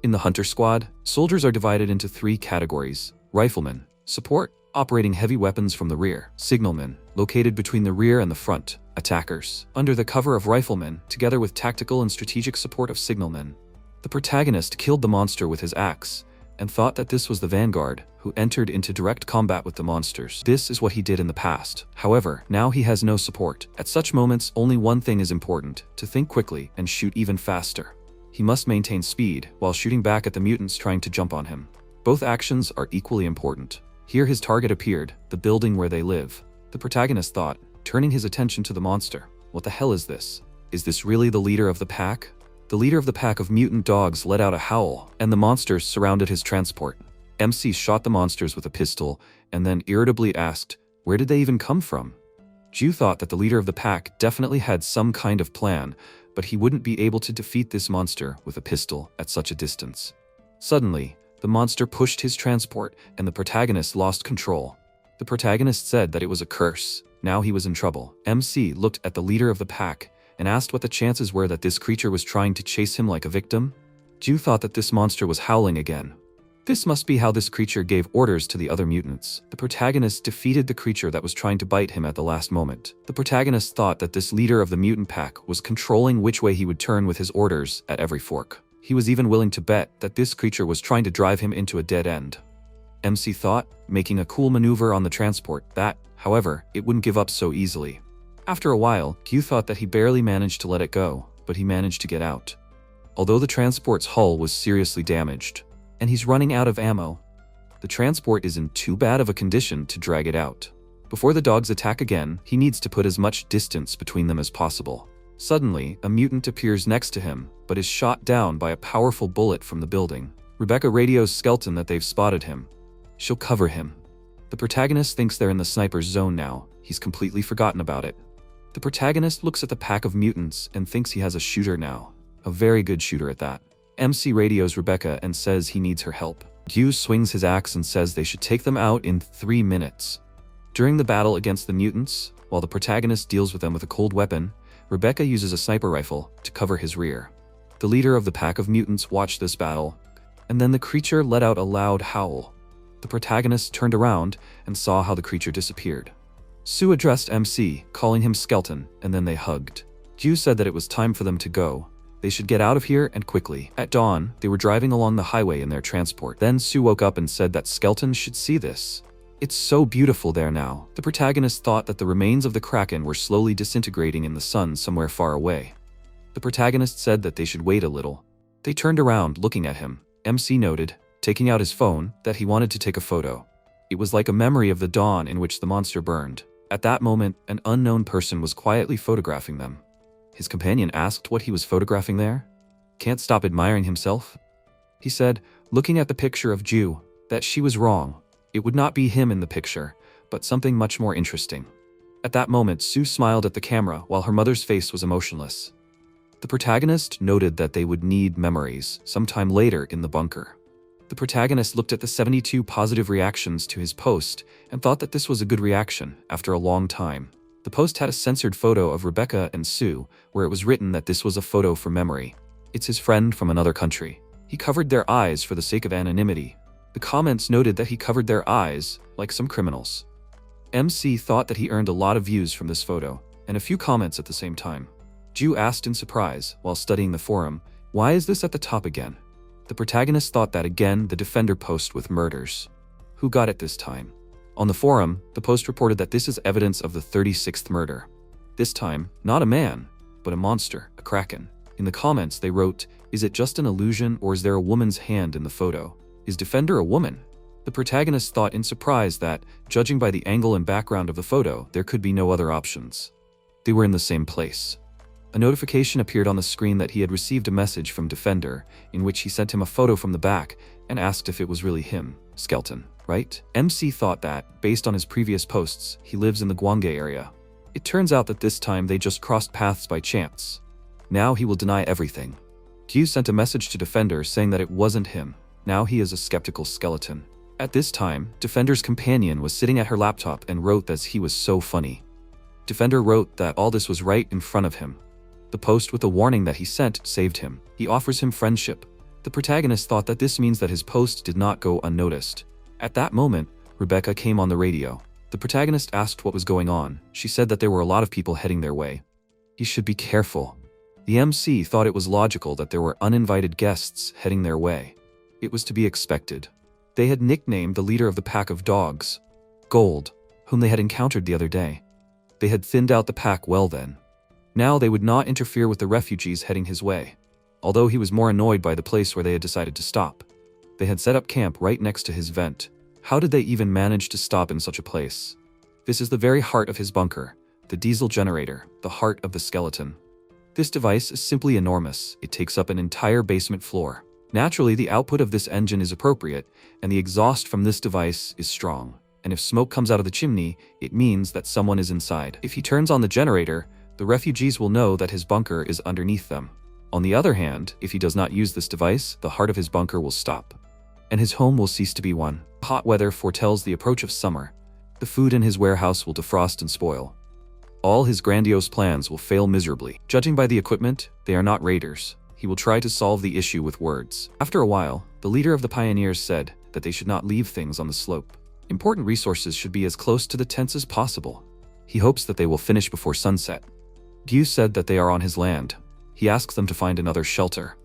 In the Hunter Squad, soldiers are divided into 3 categories: riflemen, support, operating heavy weapons from the rear; signalmen, located between the rear and the front; attackers, under the cover of riflemen, together with tactical and strategic support of signalmen. The protagonist killed the monster with his axe, and thought that this was the vanguard, who entered into direct combat with the monsters. This is what he did in the past. However, now he has no support. At such moments, only one thing is important: to think quickly and shoot even faster. He must maintain speed, while shooting back at the mutants trying to jump on him. Both actions are equally important. Here his target appeared, the building where they live. The protagonist thought, turning his attention to the monster. What the hell is this? Is this really the leader of the pack? The leader of the pack of mutant dogs let out a howl, and the monsters surrounded his transport. MC shot the monsters with a pistol, and then irritably asked, where did they even come from? Ju thought that the leader of the pack definitely had some kind of plan, but he wouldn't be able to defeat this monster with a pistol at such a distance. Suddenly, the monster pushed his transport, and the protagonist lost control. The protagonist said that it was a curse. Now he was in trouble. MC looked at the leader of the pack and asked what the chances were that this creature was trying to chase him like a victim. Ju thought that this monster was howling again. This must be how this creature gave orders to the other mutants. The protagonist defeated the creature that was trying to bite him at the last moment. The protagonist thought that this leader of the mutant pack was controlling which way he would turn with his orders at every fork. He was even willing to bet that this creature was trying to drive him into a dead end. MC thought, making a cool maneuver on the transport, that, however, it wouldn't give up so easily. After a while, Q thought that he barely managed to let it go, but he managed to get out. Although the transport's hull was seriously damaged, and he's running out of ammo, the transport is in too bad of a condition to drag it out. Before the dogs attack again, he needs to put as much distance between them as possible. Suddenly, a mutant appears next to him, but is shot down by a powerful bullet from the building. Rebecca radios Skeleton that they've spotted him. She'll cover him. The protagonist thinks they're in the sniper's zone now. He's completely forgotten about it. The protagonist looks at the pack of mutants and thinks he has a shooter now. A very good shooter at that. MC radios Rebecca and says he needs her help. Q swings his axe and says they should take them out in 3 minutes. During the battle against the mutants, while the protagonist deals with them with a cold weapon, Rebecca uses a sniper rifle to cover his rear. The leader of the pack of mutants watched this battle, and then the creature let out a loud howl. The protagonist turned around and saw how the creature disappeared. Sue addressed MC, calling him Skeleton, and then they hugged. Q said that it was time for them to go. They should get out of here and quickly. At dawn, they were driving along the highway in their transport. Then Sue woke up and said that Skeleton should see this. It's so beautiful there now. The protagonist thought that the remains of the Kraken were slowly disintegrating in the sun somewhere far away. The protagonist said that they should wait a little. They turned around, looking at him. MC noted, taking out his phone, that he wanted to take a photo. It was like a memory of the dawn in which the monster burned. At that moment, an unknown person was quietly photographing them. His companion asked what he was photographing there. can't stop admiring himself? He said, looking at the picture of Ju, that she was wrong. It would not be him in the picture, but something much more interesting. At that moment, Sue smiled at the camera while her mother's face was emotionless. The protagonist noted that they would need memories sometime later in the bunker. The protagonist looked at the 72 positive reactions to his post and thought that this was a good reaction after a long time. The post had a censored photo of Rebecca and Sue, where it was written that this was a photo for memory. It's his friend from another country. He covered their eyes for the sake of anonymity. The comments noted that he covered their eyes like some criminals. MC thought that he earned a lot of views from this photo, and a few comments at the same time. Ju asked in surprise, while studying the forum, why is this at the top again? The protagonist thought that again the defender post with murders. Who got it this time? On the forum, the post reported that this is evidence of the 36th murder. This time, not a man, but a monster, a kraken. In the comments they wrote, is it just an illusion or is there a woman's hand in the photo? Is defender a woman? The protagonist thought in surprise that, judging by the angle and background of the photo, there could be no other options. They were in the same place. A notification appeared on the screen that he had received a message from Defender, in which he sent him a photo from the back and asked if it was really him, Skeleton, right? MC thought that, based on his previous posts, he lives in the Gwange area. It turns out that this time they just crossed paths by chance. Now he will deny everything. Q sent a message to Defender saying that it wasn't him. Now he is a skeptical skeleton. At this time, Defender's companion was sitting at her laptop and wrote that he was so funny. Defender wrote that all this was right in front of him. The post with the warning that he sent saved him. He offers him friendship. The protagonist thought that this means that his post did not go unnoticed. At that moment, Rebecca came on the radio. The protagonist asked what was going on. She said that there were a lot of people heading their way. He should be careful. The MC thought it was logical that there were uninvited guests heading their way. It was to be expected. They had nicknamed the leader of the pack of dogs, Gold, whom they had encountered the other day. They had thinned out the pack well then. Now they would not interfere with the refugees heading his way, although he was more annoyed by the place where they had decided to stop. They had set up camp right next to his vent. How did they even manage to stop in such a place? This is the very heart of his bunker, the diesel generator, the heart of the skeleton. This device is simply enormous. It takes up an entire basement floor. Naturally, the output of this engine is appropriate, and the exhaust from this device is strong. And if smoke comes out of the chimney, it means that someone is inside. If he turns on the generator, the refugees will know that his bunker is underneath them. On the other hand, if he does not use this device, the heart of his bunker will stop, and his home will cease to be one. Hot weather foretells the approach of summer. The food in his warehouse will defrost and spoil. All his grandiose plans will fail miserably. Judging by the equipment, they are not raiders. He will try to solve the issue with words. After a while, the leader of the pioneers said that they should not leave things on the slope. Important resources should be as close to the tents as possible. He hopes that they will finish before sunset. Gu said that they are on his land. He asks them to find another shelter.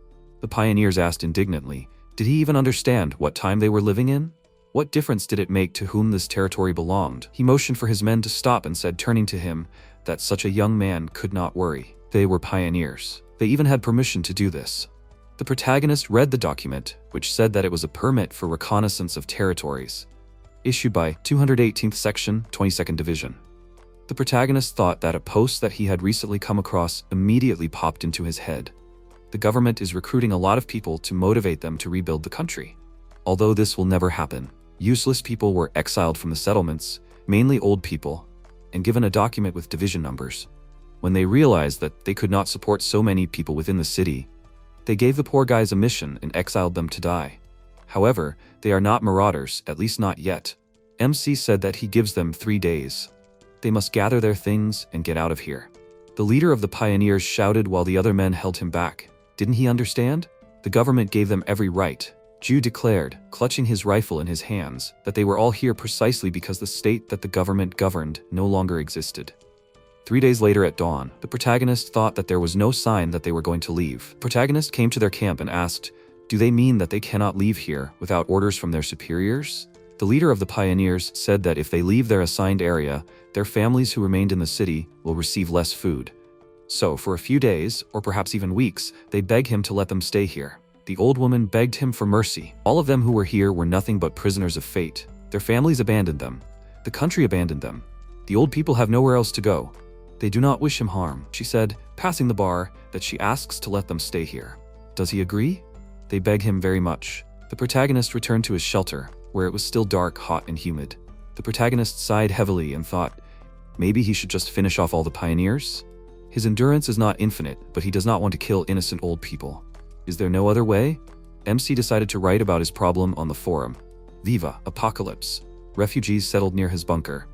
The pioneers asked indignantly, did he even understand what time they were living in? What difference did it make to whom this territory belonged? He motioned for his men to stop and said, turning to him, that such a young man could not worry. They were pioneers. They even had permission to do this. The protagonist read the document, which said that it was a permit for reconnaissance of territories, issued by 218th Section, 22nd Division. The protagonist thought that a post that he had recently come across immediately popped into his head. The government is recruiting a lot of people to motivate them to rebuild the country. Although this will never happen, useless people were exiled from the settlements, mainly old people, and given a document with division numbers. When they realized that they could not support so many people within the city, they gave the poor guys a mission and exiled them to die. However, they are not marauders, at least not yet. MC said that he gives them 3 days. They must gather their things and get out of here. The leader of the pioneers shouted while the other men held him back. Didn't he understand? The government gave them every right. Ju declared, clutching his rifle in his hands, that they were all here precisely because the state that the government governed no longer existed. 3 days later at dawn, the protagonist thought that there was no sign that they were going to leave. The protagonist came to their camp and asked, do they mean that they cannot leave here without orders from their superiors? The leader of the pioneers said that if they leave their assigned area, their families who remained in the city will receive less food. So, for a few days, or perhaps even weeks, they beg him to let them stay here. The old woman begged him for mercy. All of them who were here were nothing but prisoners of fate. Their families abandoned them. The country abandoned them. The old people have nowhere else to go. They do not wish him harm, she said, passing the bar, that she asks to let them stay here. Does he agree? They beg him very much. The protagonist returned to his shelter, where it was still dark, hot, and humid. The protagonist sighed heavily and thought, maybe he should just finish off all the pioneers? His endurance is not infinite, but he does not want to kill innocent old people. Is there no other way? MC decided to write about his problem on the forum. Viva, apocalypse. Refugees settled near his bunker.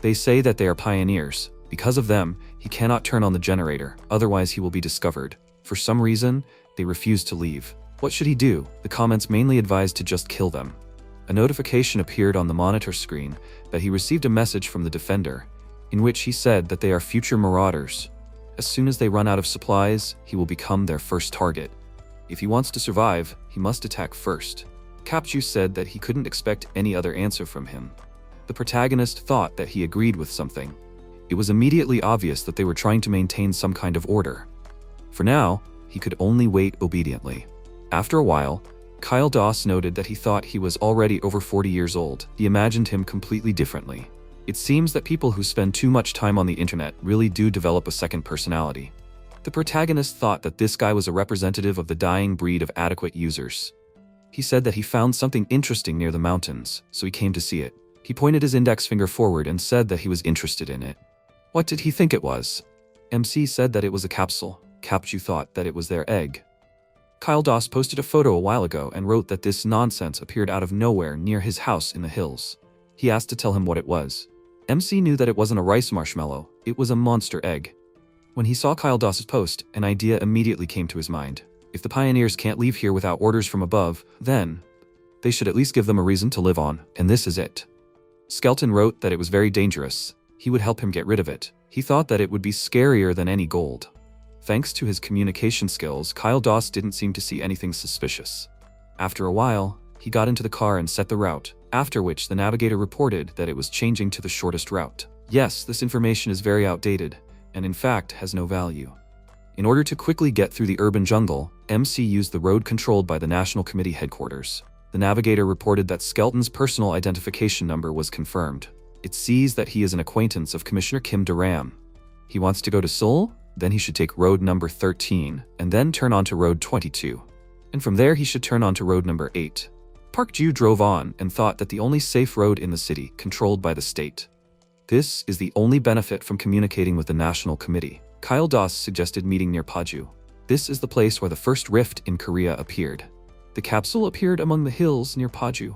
They say that they are pioneers. Because of them, he cannot turn on the generator, otherwise he will be discovered. For some reason, they refuse to leave. What should he do? The comments mainly advised to just kill them. A notification appeared on the monitor screen that he received a message from the defender, in which he said that they are future marauders. As soon as they run out of supplies, he will become their first target. If he wants to survive, he must attack first. Capju said that he couldn't expect any other answer from him. The protagonist thought that he agreed with something. It was immediately obvious that they were trying to maintain some kind of order. For now, he could only wait obediently. After a while, Kyle Doss noted that he thought he was already over 40 years old. He imagined him completely differently. It seems that people who spend too much time on the internet really do develop a second personality. The protagonist thought that this guy was a representative of the dying breed of adequate users. He said that he found something interesting near the mountains, so he came to see it. He pointed his index finger forward and said that he was interested in it. What did he think it was? MC said that it was a capsule. Capju thought that it was their egg. Kyle Doss posted a photo a while ago and wrote that this nonsense appeared out of nowhere near his house in the hills. He asked to tell him what it was. MC knew that it wasn't a rice marshmallow, it was a monster egg. When he saw Kyle Doss's post, an idea immediately came to his mind. If the pioneers can't leave here without orders from above, then they should at least give them a reason to live on, and this is it. Skelton wrote that it was very dangerous. He would help him get rid of it. He thought that it would be scarier than any gold. Thanks to his communication skills, Kyle Doss didn't seem to see anything suspicious. After a while, he got into the car and set the route, after which the navigator reported that it was changing to the shortest route. Yes, this information is very outdated, and in fact has no value. In order to quickly get through the urban jungle, MC used the road controlled by the National Committee headquarters. The navigator reported that Skelton's personal identification number was confirmed. It sees that he is an acquaintance of Commissioner Kim Duram. He wants to go to Seoul? Then he should take road number 13, and then turn onto road 22. And from there he should turn onto road number 8. Park Ju drove on and thought that the only safe road in the city, controlled by the state. This is the only benefit from communicating with the National Committee. Kyle Doss suggested meeting near Paju. This is the place where the first rift in Korea appeared. The capsule appeared among the hills near Paju.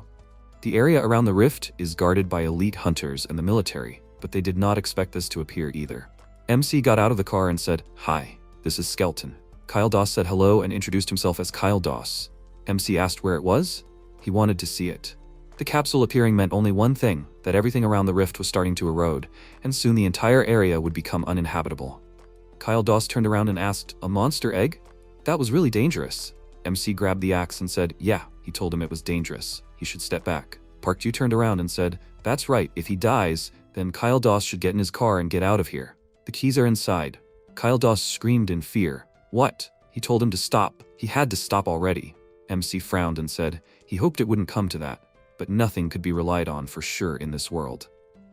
The area around the rift is guarded by elite hunters and the military, but they did not expect this to appear either. MC got out of the car and said, "Hi, this is Skelton." Kyle Doss said hello and introduced himself as Kyle Doss. MC asked where it was. He wanted to see it. The capsule appearing meant only one thing, that everything around the rift was starting to erode, and soon the entire area would become uninhabitable. Kyle Doss turned around and asked, "A monster egg? That was really dangerous." MC grabbed the axe and said, "Yeah." He told him it was dangerous. He should step back. Park Ju turned around and said, "That's right, if he dies, then Kyle Doss should get in his car and get out of here. The keys are inside." Kyle Doss screamed in fear. "What?" He told him to stop. He had to stop already. MC frowned and said he hoped it wouldn't come to that, but nothing could be relied on for sure in this world.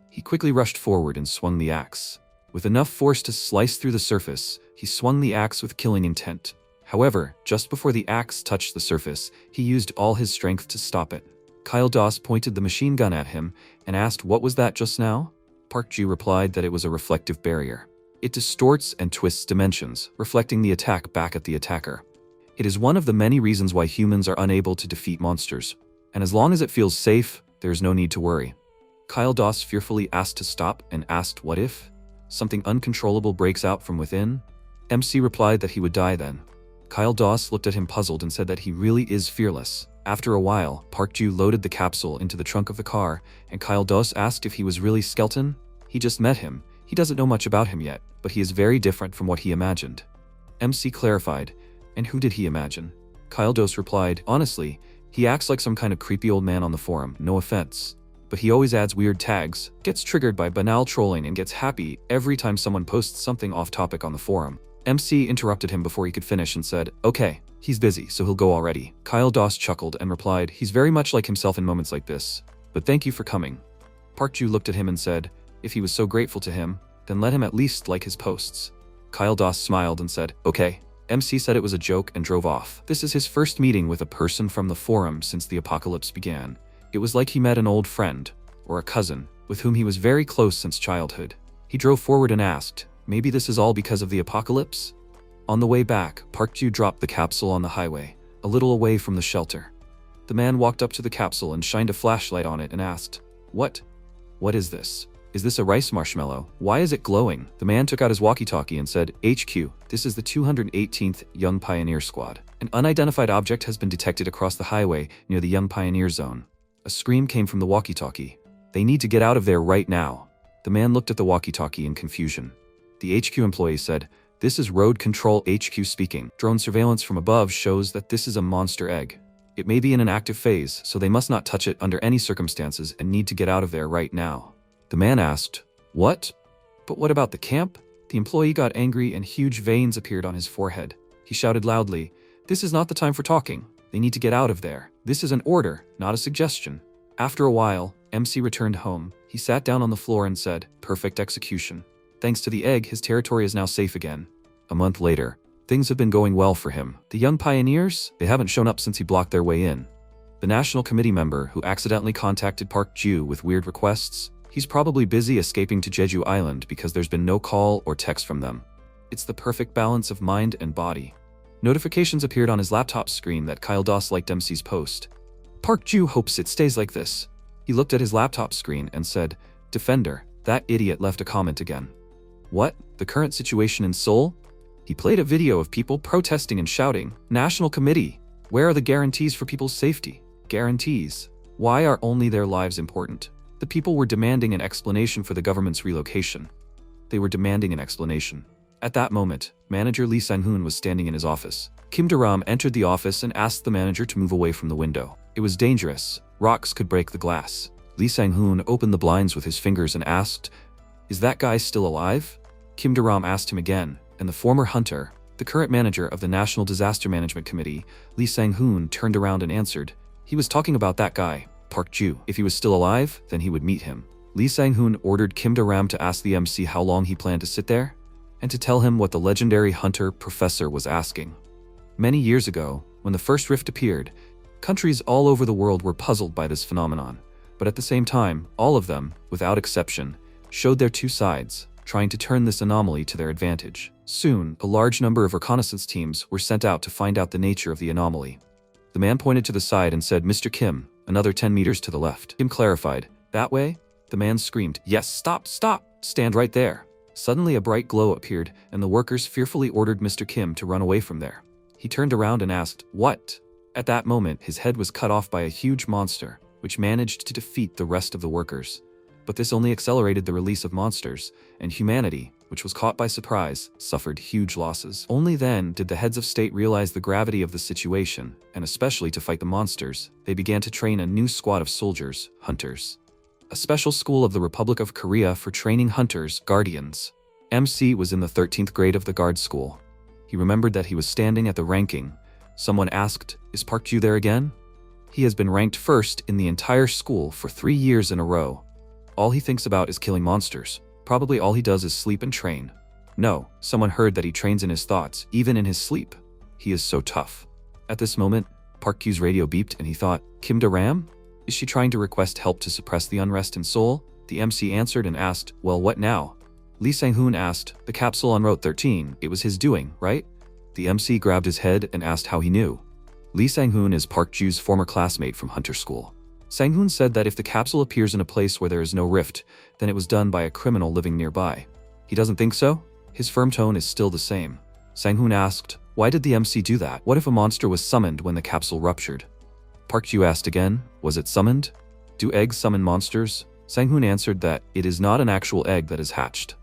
He quickly rushed forward and swung the axe. With enough force to slice through the surface, he swung the axe with killing intent. However, just before the axe touched the surface, he used all his strength to stop it. Kyle Doss pointed the machine gun at him and asked, "What was that just now?" Park Ju replied that it was a reflective barrier. It distorts and twists dimensions, reflecting the attack back at the attacker. It is one of the many reasons why humans are unable to defeat monsters. And as long as it feels safe, there is no need to worry. Kyle Doss fearfully asked to stop and asked what if something uncontrollable breaks out from within? MC replied that he would die then. Kyle Doss looked at him puzzled and said that he really is fearless. After a while, Park Ju loaded the capsule into the trunk of the car, and Kyle Doss asked if he was really Skelton. He just met him. He doesn't know much about him yet, but he is very different from what he imagined. MC clarified, "And who did he imagine?" Kyle Doss replied, "Honestly, he acts like some kind of creepy old man on the forum, no offense. But he always adds weird tags, gets triggered by banal trolling, and gets happy every time someone posts something off topic on the forum." MC interrupted him before he could finish and said, "Okay, he's busy, so he'll go already." Kyle Doss chuckled and replied, "He's very much like himself in moments like this, but thank you for coming." Park Ju looked at him and said, if he was so grateful to him, then let him at least like his posts. Kyle Doss smiled and said, "Okay." MC said it was a joke and drove off. This is his first meeting with a person from the forum since the apocalypse began. It was like he met an old friend, or a cousin, with whom he was very close since childhood. He drove forward and asked, maybe this is all because of the apocalypse? On the way back, Park Ju dropped the capsule on the highway, a little away from the shelter. The man walked up to the capsule and shined a flashlight on it and asked, What is this? Is this a rice marshmallow? Why is it glowing? The man took out his walkie-talkie and said, HQ, this is the 218th Young Pioneer Squad. An unidentified object has been detected across the highway near the Young Pioneer Zone. A scream came from the walkie-talkie. They need to get out of there right now. The man looked at the walkie-talkie in confusion. The HQ employee said, This is Road Control HQ speaking. Drone surveillance from above shows that this is a monster egg. It may be in an active phase, so they must not touch it under any circumstances and need to get out of there right now. The man asked, What? But what about the camp? The employee got angry and huge veins appeared on his forehead. He shouted loudly, This is not the time for talking. They need to get out of there. This is an order, not a suggestion. After a while, MC returned home. He sat down on the floor and said, Perfect execution. Thanks to the egg, his territory is now safe again. A month later, things have been going well for him. The young pioneers, they haven't shown up since he blocked their way in. The National Committee member who accidentally contacted Park Ju with weird requests, he's probably busy escaping to Jeju Island because there's been no call or text from them. It's the perfect balance of mind and body. Notifications appeared on his laptop screen that Kyle Doss liked MC's post. Park Ju hopes it stays like this. He looked at his laptop screen and said, Defender, that idiot left a comment again. What? The current situation in Seoul? He played a video of people protesting and shouting, National Committee, where are the guarantees for people's safety? Guarantees. Why are only their lives important? The people were demanding an explanation for the government's relocation. They were demanding an explanation. At that moment, manager Lee Sang-hoon was standing in his office. Kim Do-ram entered the office and asked the manager to move away from the window. It was dangerous. Rocks could break the glass. Lee Sang-hoon opened the blinds with his fingers and asked, Is that guy still alive? Kim Do-ram asked him again, and the former hunter, the current manager of the National Disaster Management Committee, Lee Sang-hoon turned around and answered, He was talking about that guy, Park Ju. If he was still alive, then he would meet him. Lee Sang-hoon ordered Kim Do-ram to ask the MC how long he planned to sit there, and to tell him what the legendary hunter professor was asking. Many years ago, when the first rift appeared, countries all over the world were puzzled by this phenomenon, but at the same time, all of them, without exception, showed their two sides, trying to turn this anomaly to their advantage. Soon, a large number of reconnaissance teams were sent out to find out the nature of the anomaly. The man pointed to the side and said, Mr. Kim, another 10 meters to the left. Kim clarified, That way? The man screamed, Yes, stop, stand right there. Suddenly a bright glow appeared, and the workers fearfully ordered Mr. Kim to run away from there. He turned around and asked, What? At that moment, his head was cut off by a huge monster, which managed to defeat the rest of the workers. But this only accelerated the release of monsters, and humanity, which was caught by surprise, suffered huge losses. Only then did the heads of state realize the gravity of the situation, and especially to fight the monsters, they began to train a new squad of soldiers, hunters. A special school of the Republic of Korea for training hunters, guardians. MC was in the 13th grade of the guard school. He remembered that he was standing at the ranking. Someone asked, Is Park Ju there again? He has been ranked first in the entire school for 3 years in a row. All he thinks about is killing monsters. Probably all he does is sleep and train. No, someone heard that he trains in his thoughts, even in his sleep. He is so tough. At this moment, Park Ju's radio beeped and he thought, Kim Do-ram? Is she trying to request help to suppress the unrest in Seoul? The MC answered and asked, Well, what now? Lee Sang-hoon asked, The capsule on Route 13, it was his doing, right? The MC grabbed his head and asked how he knew. Lee Sang-hoon is Park Ju's former classmate from Hunter School. Sang-hoon said that if the capsule appears in a place where there is no rift, then it was done by a criminal living nearby. He doesn't think so? His firm tone is still the same. Sang-hoon asked, Why did the MC do that? What if a monster was summoned when the capsule ruptured? Park Ju asked again, Was it summoned? Do eggs summon monsters? Sang-hoon answered that it is not an actual egg that is hatched.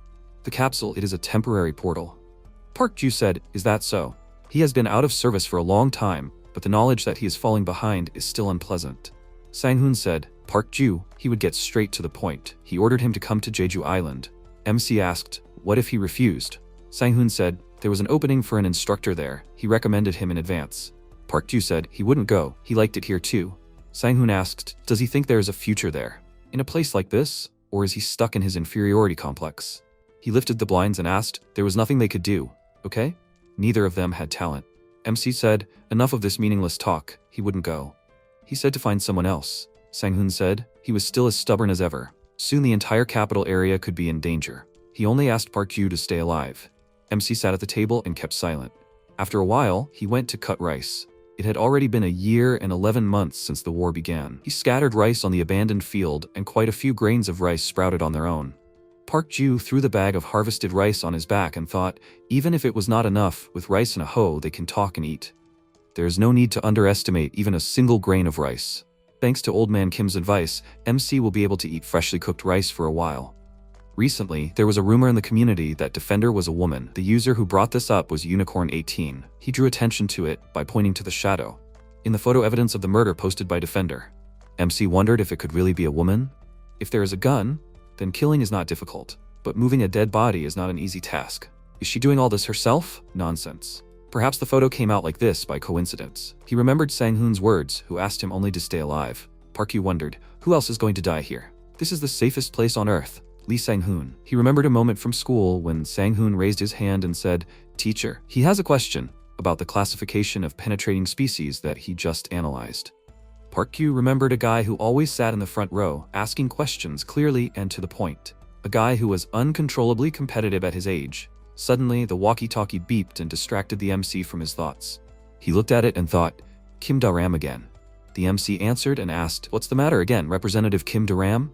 The capsule, it is a temporary portal. Park Ju said, Is that so? He has been out of service for a long time, but the knowledge that he is falling behind is still unpleasant. Sang-hoon said, Park Ju, he would get straight to the point. He ordered him to come to Jeju Island. MC asked, What if he refused? Sang-hoon said, There was an opening for an instructor there. He recommended him in advance. Park Ju said, He wouldn't go. He liked it here too. Sang-hoon asked, Does he think there is a future there? In a place like this? Or is he stuck in his inferiority complex? He lifted the blinds and asked, There was nothing they could do, okay? Neither of them had talent. MC said, enough of this meaningless talk. He wouldn't go. He said to find someone else. Sang-hoon said. He was still as stubborn as ever. Soon the entire capital area could be in danger. He only asked Park Yu to stay alive. MC sat at the table and kept silent. After a while, he went to cut rice. It had already been a year and 11 months since the war began. He scattered rice on the abandoned field, and quite a few grains of rice sprouted on their own. Park Ju threw the bag of harvested rice on his back and thought, even if it was not enough, with rice and a hoe they can talk and eat. There is no need to underestimate even a single grain of rice. Thanks to Old Man Kim's advice, MC will be able to eat freshly cooked rice for a while. Recently, there was a rumor in the community that Defender was a woman. The user who brought this up was Unicorn18. He drew attention to it by pointing to the shadow in the photo evidence of the murder posted by Defender. MC wondered if it could really be a woman. If there is a gun, then killing is not difficult, but moving a dead body is not an easy task. Is she doing all this herself? Nonsense. Perhaps the photo came out like this by coincidence. He remembered Sang-hoon's words, who asked him only to stay alive. Park Yu wondered, who else is going to die here? This is the safest place on earth. Lee Sang-hoon. He remembered a moment from school when Sang-hoon raised his hand and said, "Teacher, he has a question about the classification of penetrating species that he just analyzed." Park Yu remembered a guy who always sat in the front row, asking questions clearly and to the point. A guy who was uncontrollably competitive at his age. Suddenly, the walkie-talkie beeped and distracted the MC from his thoughts. He looked at it and thought, Kim Da-ram again. The MC answered and asked, "What's the matter again, Representative Kim Da-ram?"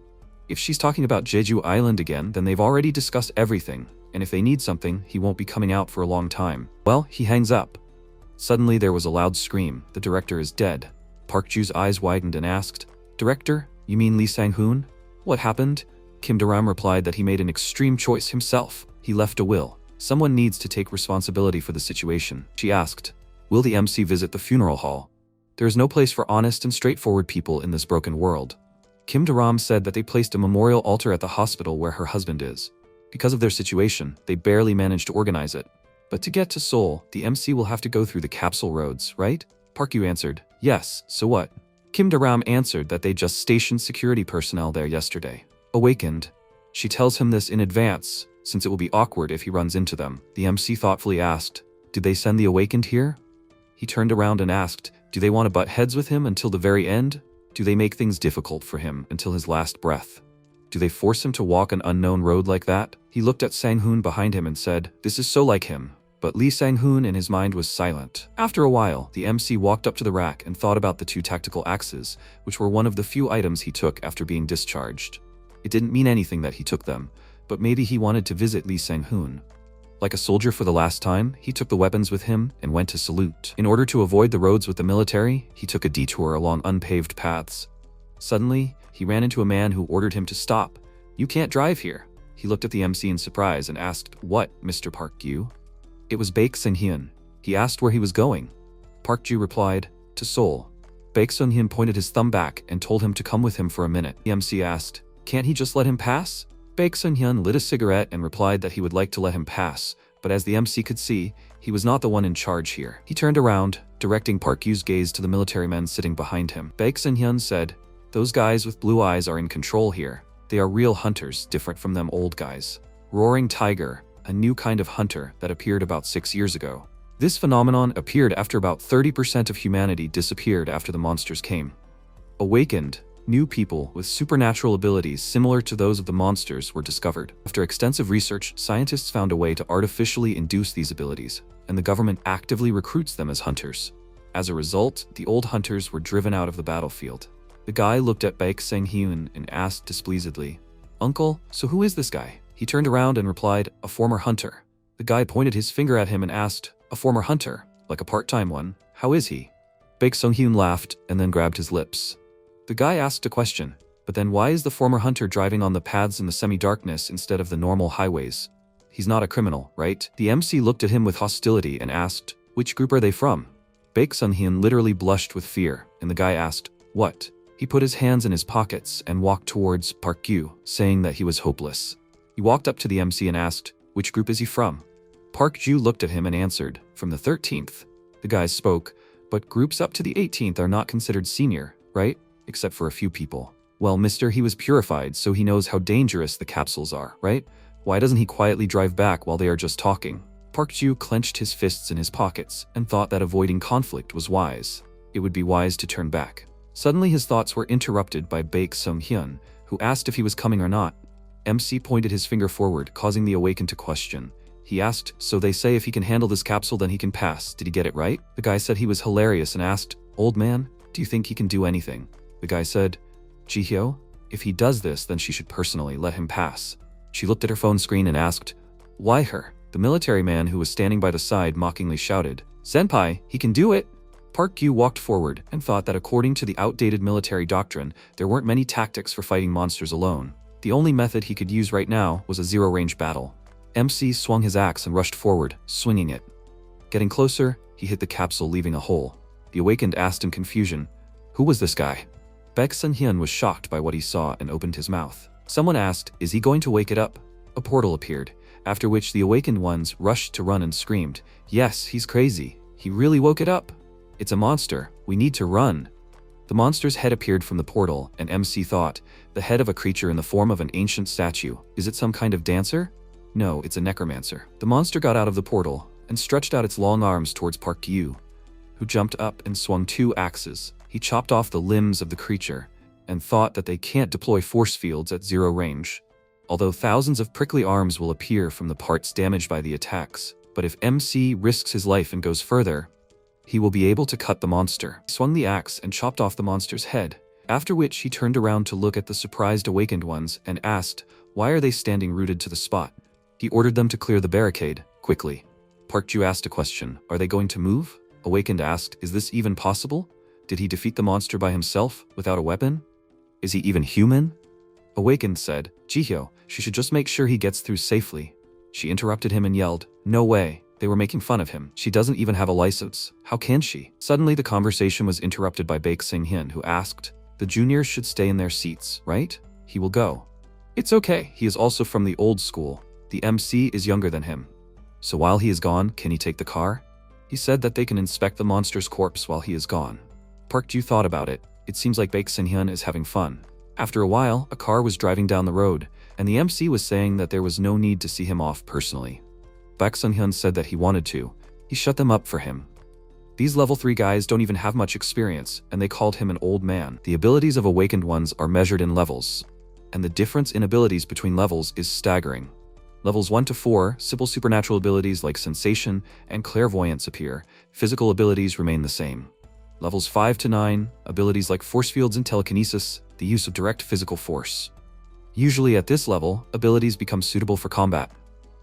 If she's talking about Jeju Island again, then they've already discussed everything, and if they need something, he won't be coming out for a long time. Well, he hangs up. Suddenly there was a loud scream. The director is dead. Park Ju's eyes widened and asked, "Director, you mean Lee Sang-hoon? What happened?" Kim Da-ram replied that he made an extreme choice himself. He left a will. Someone needs to take responsibility for the situation. She asked, "Will the MC visit the funeral hall?" There is no place for honest and straightforward people in this broken world. Kim Da-ram said that they placed a memorial altar at the hospital where her husband is. Because of their situation, they barely managed to organize it. But to get to Seoul, the MC will have to go through the capsule roads, right? Park Yu answered, "Yes, so what?" Kim Da-ram answered that they just stationed security personnel there yesterday. Awakened, she tells him this in advance, since it will be awkward if he runs into them. The MC thoughtfully asked, "Did they send the awakened here?" He turned around and asked, "Do they want to butt heads with him until the very end? Do they make things difficult for him until his last breath? Do they force him to walk an unknown road like that?" He looked at Sang-hoon behind him and said, "This is so like him." But Lee Sang-hoon in his mind was silent. After a while, the MC walked up to the rack and thought about the 2 tactical axes, which were one of the few items he took after being discharged. It didn't mean anything that he took them, but maybe he wanted to visit Lee Sang-hoon. Like a soldier for the last time, he took the weapons with him and went to salute. In order to avoid the roads with the military, he took a detour along unpaved paths. Suddenly, he ran into a man who ordered him to stop. "You can't drive here." He looked at the MC in surprise and asked, "What, Mr. Park Yu?" It was Baek Sun-hyun. He asked where he was going. Park Ju replied, "To Seoul." Baek Sun-hyun pointed his thumb back and told him to come with him for a minute. The MC asked, "Can't he just let him pass?" Baek Sun-hyun lit a cigarette and replied that he would like to let him pass, but as the MC could see, he was not the one in charge here. He turned around, directing Park Yu's gaze to the military men sitting behind him. Baek Sun-hyun said, "Those guys with blue eyes are in control here. They are real hunters, different from them old guys. Roaring tiger, a new kind of hunter that appeared about 6 years ago. This phenomenon appeared after about 30% of humanity disappeared after the monsters came. Awakened, new people with supernatural abilities similar to those of the monsters were discovered. After extensive research, scientists found a way to artificially induce these abilities, and the government actively recruits them as hunters. As a result, the old hunters were driven out of the battlefield." The guy looked at Baek Sun-hyun and asked displeasedly, "Uncle, so who is this guy?" He turned around and replied, "A former hunter." The guy pointed his finger at him and asked, "A former hunter? Like a part-time one? How is he?" Baek Sun-hyun laughed and then grabbed his lips. The guy asked a question, "But then why is the former hunter driving on the paths in the semi-darkness instead of the normal highways? He's not a criminal, right?" The MC looked at him with hostility and asked, "Which group are they from?" Baek Sun-hyun literally blushed with fear, and the guy asked, "What?" He put his hands in his pockets and walked towards Park Yu, saying that he was hopeless. He walked up to the MC and asked, "Which group is he from?" Park Ju looked at him and answered, "From the 13th. The guy spoke, "But groups up to the 18th are not considered senior, right? Except for a few people." "Well, mister, he was purified, so he knows how dangerous the capsules are, right? Why doesn't he quietly drive back while they are just talking?" Park Ju clenched his fists in his pockets and thought that avoiding conflict was wise. It would be wise to turn back. Suddenly his thoughts were interrupted by Baek Sung-hyun, who asked if he was coming or not. MC pointed his finger forward, causing the awakened to question. He asked, "So they say if he can handle this capsule then he can pass. Did he get it right?" The guy said he was hilarious and asked, "Old man, do you think he can do anything?" The guy said, "Jihyo, if he does this then she should personally let him pass." She looked at her phone screen and asked, "Why her?" The military man who was standing by the side mockingly shouted, "Senpai, he can do it!" Park Gyu walked forward and thought that according to the outdated military doctrine, there weren't many tactics for fighting monsters alone. The only method he could use right now was a zero-range battle. MC swung his axe and rushed forward, swinging it. Getting closer, he hit the capsule, leaving a hole. The awakened asked in confusion, "Who was this guy?" Baek Sun-hyun was shocked by what he saw and opened his mouth. Someone asked, "Is he going to wake it up?" A portal appeared, after which the awakened ones rushed to run and screamed, "Yes, he's crazy. He really woke it up. It's a monster. We need to run." The monster's head appeared from the portal, and MC thought, the head of a creature in the form of an ancient statue. Is it some kind of dancer? No, it's a necromancer. The monster got out of the portal and stretched out its long arms towards Park Gyu, who jumped up and swung 2 axes. He chopped off the limbs of the creature and thought that they can't deploy force fields at zero range. Although thousands of prickly arms will appear from the parts damaged by the attacks, but if MC risks his life and goes further, he will be able to cut the monster. He swung the axe and chopped off the monster's head, after which he turned around to look at the surprised awakened ones and asked, "Why are they standing rooted to the spot?" He ordered them to clear the barricade, quickly. Park Ju asked a question, "Are they going to move?" Awakened asked, "Is this even possible? Did he defeat the monster by himself, without a weapon? Is he even human?" Awakened said, "Jihyo, she should just make sure he gets through safely." She interrupted him and yelled, "No way. They were making fun of him. She doesn't even have a license. How can she?" Suddenly the conversation was interrupted by Baek Sung-hyun, who asked, "The juniors should stay in their seats, right? He will go." "It's okay. He is also from the old school. The MC is younger than him. So while he is gone, can he take the car?" He said that they can inspect the monster's corpse while he is gone. Park Ju thought about it. It seems like Baek Sung-hyun is having fun. After a while, a car was driving down the road, and the MC was saying that there was no need to see him off personally. Baek Sung-hyun said that he wanted to. He shut them up for him. These level 3 guys don't even have much experience, and they called him an old man. The abilities of awakened ones are measured in levels, and the difference in abilities between levels is staggering. Levels 1 to 4, simple supernatural abilities like sensation and clairvoyance appear. Physical abilities remain the same. Levels 5 to 9, abilities like force fields and telekinesis, the use of direct physical force. Usually at this level, abilities become suitable for combat.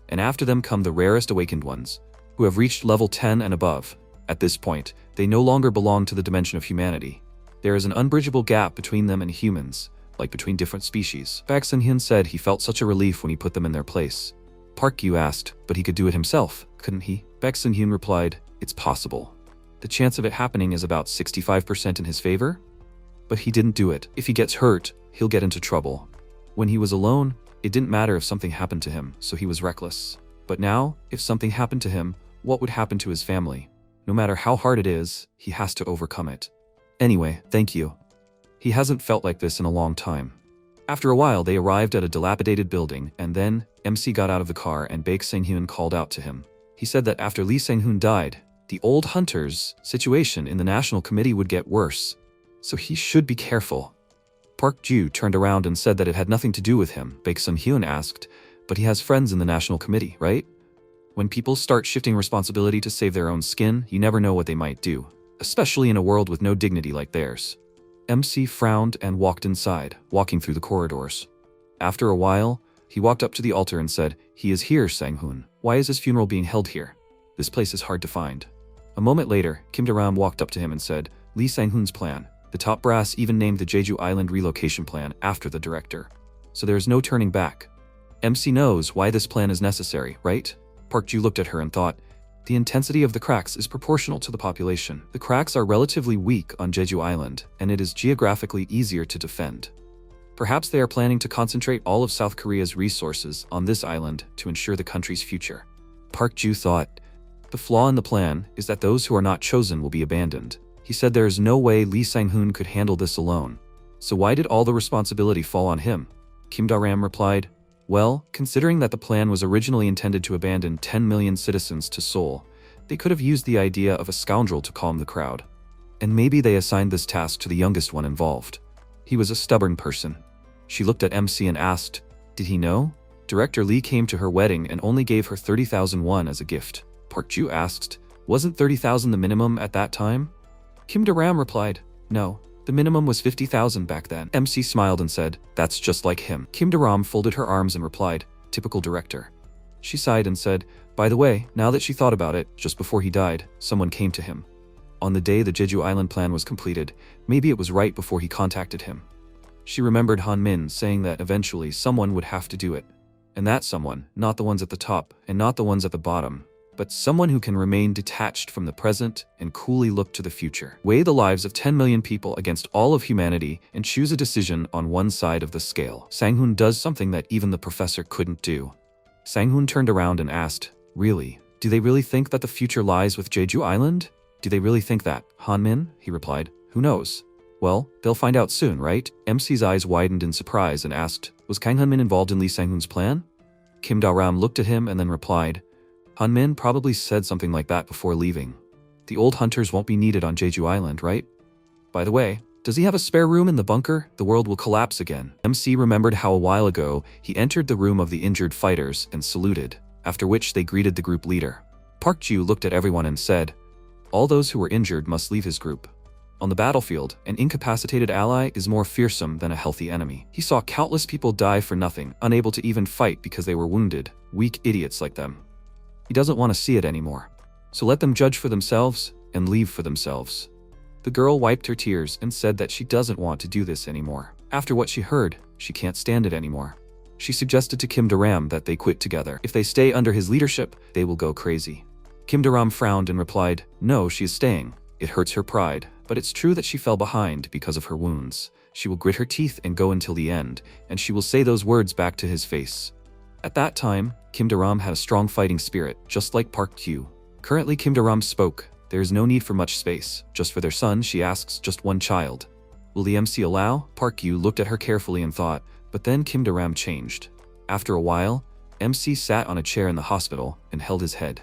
And after them come the rarest awakened ones, who have reached level 10 and above. At this point, they no longer belong to the dimension of humanity. There is an unbridgeable gap between them and humans, like between different species. Baek Sung-hyun said he felt such a relief when he put them in their place. Park Gyu asked, "But he could do it himself, couldn't he?" Baek Sung-hyun replied, "It's possible. The chance of it happening is about 65% in his favor. But he didn't do it. If he gets hurt, he'll get into trouble. When he was alone, it didn't matter if something happened to him, so he was reckless. But now, if something happened to him, what would happen to his family? No matter how hard it is, he has to overcome it. Anyway, thank you. He hasn't felt like this in a long time." After a while, they arrived at a dilapidated building, and then MC got out of the car and Baek Sung-hyun called out to him. He said that after Lee Sang-hoon died, the old hunter's situation in the National Committee would get worse, so he should be careful. Park Ju turned around and said that it had nothing to do with him. Baek Sung-hyun asked, "But he has friends in the National Committee, right? When people start shifting responsibility to save their own skin, you never know what they might do, especially in a world with no dignity like theirs." MC frowned and walked inside, walking through the corridors. After a while, he walked up to the altar and said, "He is here, Sang-hoon. Why is his funeral being held here? This place is hard to find." A moment later, Kim Da-ram walked up to him and said, "Lee Sang-hoon's plan. The top brass even named the Jeju Island relocation plan after the director. So there is no turning back. MC knows why this plan is necessary, right?" Park Ju looked at her and thought, "The intensity of the cracks is proportional to the population. The cracks are relatively weak on Jeju Island, and it is geographically easier to defend. Perhaps they are planning to concentrate all of South Korea's resources on this island to ensure the country's future." Park Ju thought, "The flaw in the plan is that those who are not chosen will be abandoned." He said there is no way Lee Sang-hoon could handle this alone. So why did all the responsibility fall on him? Kim Da-ram replied, Well, considering that the plan was originally intended to abandon 10 million citizens to Seoul, they could have used the idea of a scoundrel to calm the crowd. And maybe they assigned this task to the youngest one involved. He was a stubborn person. She looked at MC and asked, did he know? Director Lee came to her wedding and only gave her 30,000 won as a gift. Park Ju asked, wasn't 30,000 the minimum at that time? Kim Do-ram replied, no, the minimum was 50,000 back then. MC smiled and said, that's just like him. Kim Do-ram folded her arms and replied, typical director. She sighed and said, by the way, now that she thought about it, just before he died, someone came to him. On the day the Jeju Island plan was completed, maybe it was right before he contacted him. She remembered Han Min saying that eventually someone would have to do it. And that someone, not the ones at the top and not the ones at the bottom, but someone who can remain detached from the present and coolly look to the future. Weigh the lives of 10 million people against all of humanity and choose a decision on one side of the scale. Sang-hoon does something that even the professor couldn't do. Sang-hoon turned around and asked, really? Do they really think that the future lies with Jeju Island? Do they really think that? Han Min? He replied, who knows? Well, they'll find out soon, right? MC's eyes widened in surprise and asked, was Kang Han Min involved in Lee Sang-hoon's plan? Kim Do-ram looked at him and then replied, Han Min probably said something like that before leaving. The old hunters won't be needed on Jeju Island, right? By the way, does he have a spare room in the bunker? The world will collapse again. MC remembered how a while ago he entered the room of the injured fighters and saluted, after which they greeted the group leader. Park Ju looked at everyone and said, all those who were injured must leave his group. On the battlefield, an incapacitated ally is more fearsome than a healthy enemy. He saw countless people die for nothing, unable to even fight because they were wounded, weak idiots like them. He doesn't want to see it anymore. So let them judge for themselves and leave for themselves. The girl wiped her tears and said that she doesn't want to do this anymore. After what she heard, she can't stand it anymore. She suggested to Kim Do-ram that they quit together. If they stay under his leadership, they will go crazy. Kim Do-ram frowned and replied, no, she is staying. It hurts her pride, but it's true that she fell behind because of her wounds. She will grit her teeth and go until the end, and she will say those words back to his face. At that time, Kim Do-ram had a strong fighting spirit, just like Park Ju. Currently, Kim Do-ram spoke. There is no need for much space. Just for their son, she asks just one child. Will the MC allow? Park Ju looked at her carefully and thought, but then Kim Do-ram changed. After a while, MC sat on a chair in the hospital and held his head.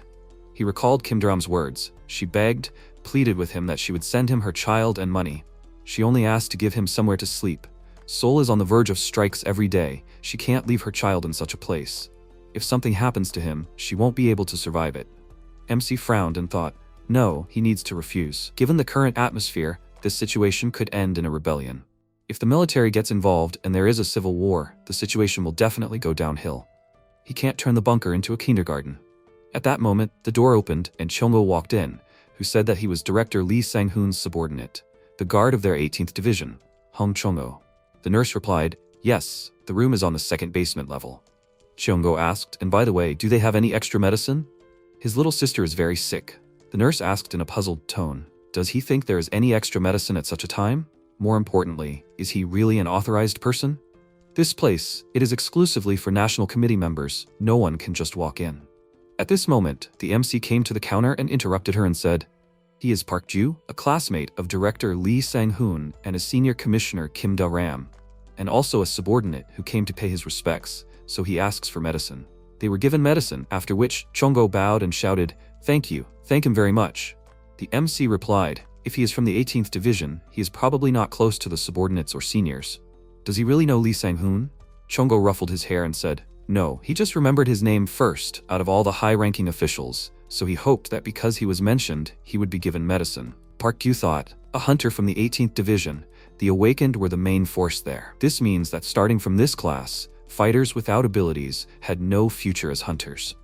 He recalled Kim Do-ram's words. She begged, pleaded with him that she would send him her child and money. She only asked to give him somewhere to sleep. Seoul is on the verge of strikes every day. She can't leave her child in such a place. If something happens to him, she won't be able to survive it. MC frowned and thought, no, he needs to refuse. Given the current atmosphere, this situation could end in a rebellion. If the military gets involved and there is a civil war, the situation will definitely go downhill. He can't turn the bunker into a kindergarten. At that moment, the door opened and Chongo walked in, who said that he was Director Lee Sang-hoon's subordinate, the guard of their 18th Division, Hong Chongo. The nurse replied, yes, the room is on the second basement level. Chongo asked, and by the way, do they have any extra medicine? His little sister is very sick. The nurse asked in a puzzled tone, does he think there is any extra medicine at such a time? More importantly, is he really an authorized person? This place, it is exclusively for National Committee members. No one can just walk in. At this moment, the MC came to the counter and interrupted her and said, he is Park Ju, a classmate of Director Lee Sang-hoon and a senior commissioner Kim Do-ram, and also a subordinate who came to pay his respects, so he asks for medicine. They were given medicine, after which Chongo bowed and shouted, thank you, thank him very much. The MC replied, if he is from the 18th Division, he is probably not close to the subordinates or seniors. Does he really know Lee Sang-hoon? Chongo ruffled his hair and said, no, he just remembered his name first out of all the high-ranking officials, so he hoped that because he was mentioned, he would be given medicine. Park Ju thought, a hunter from the 18th Division, the Awakened were the main force there. This means that starting from this class, fighters without abilities had no future as hunters.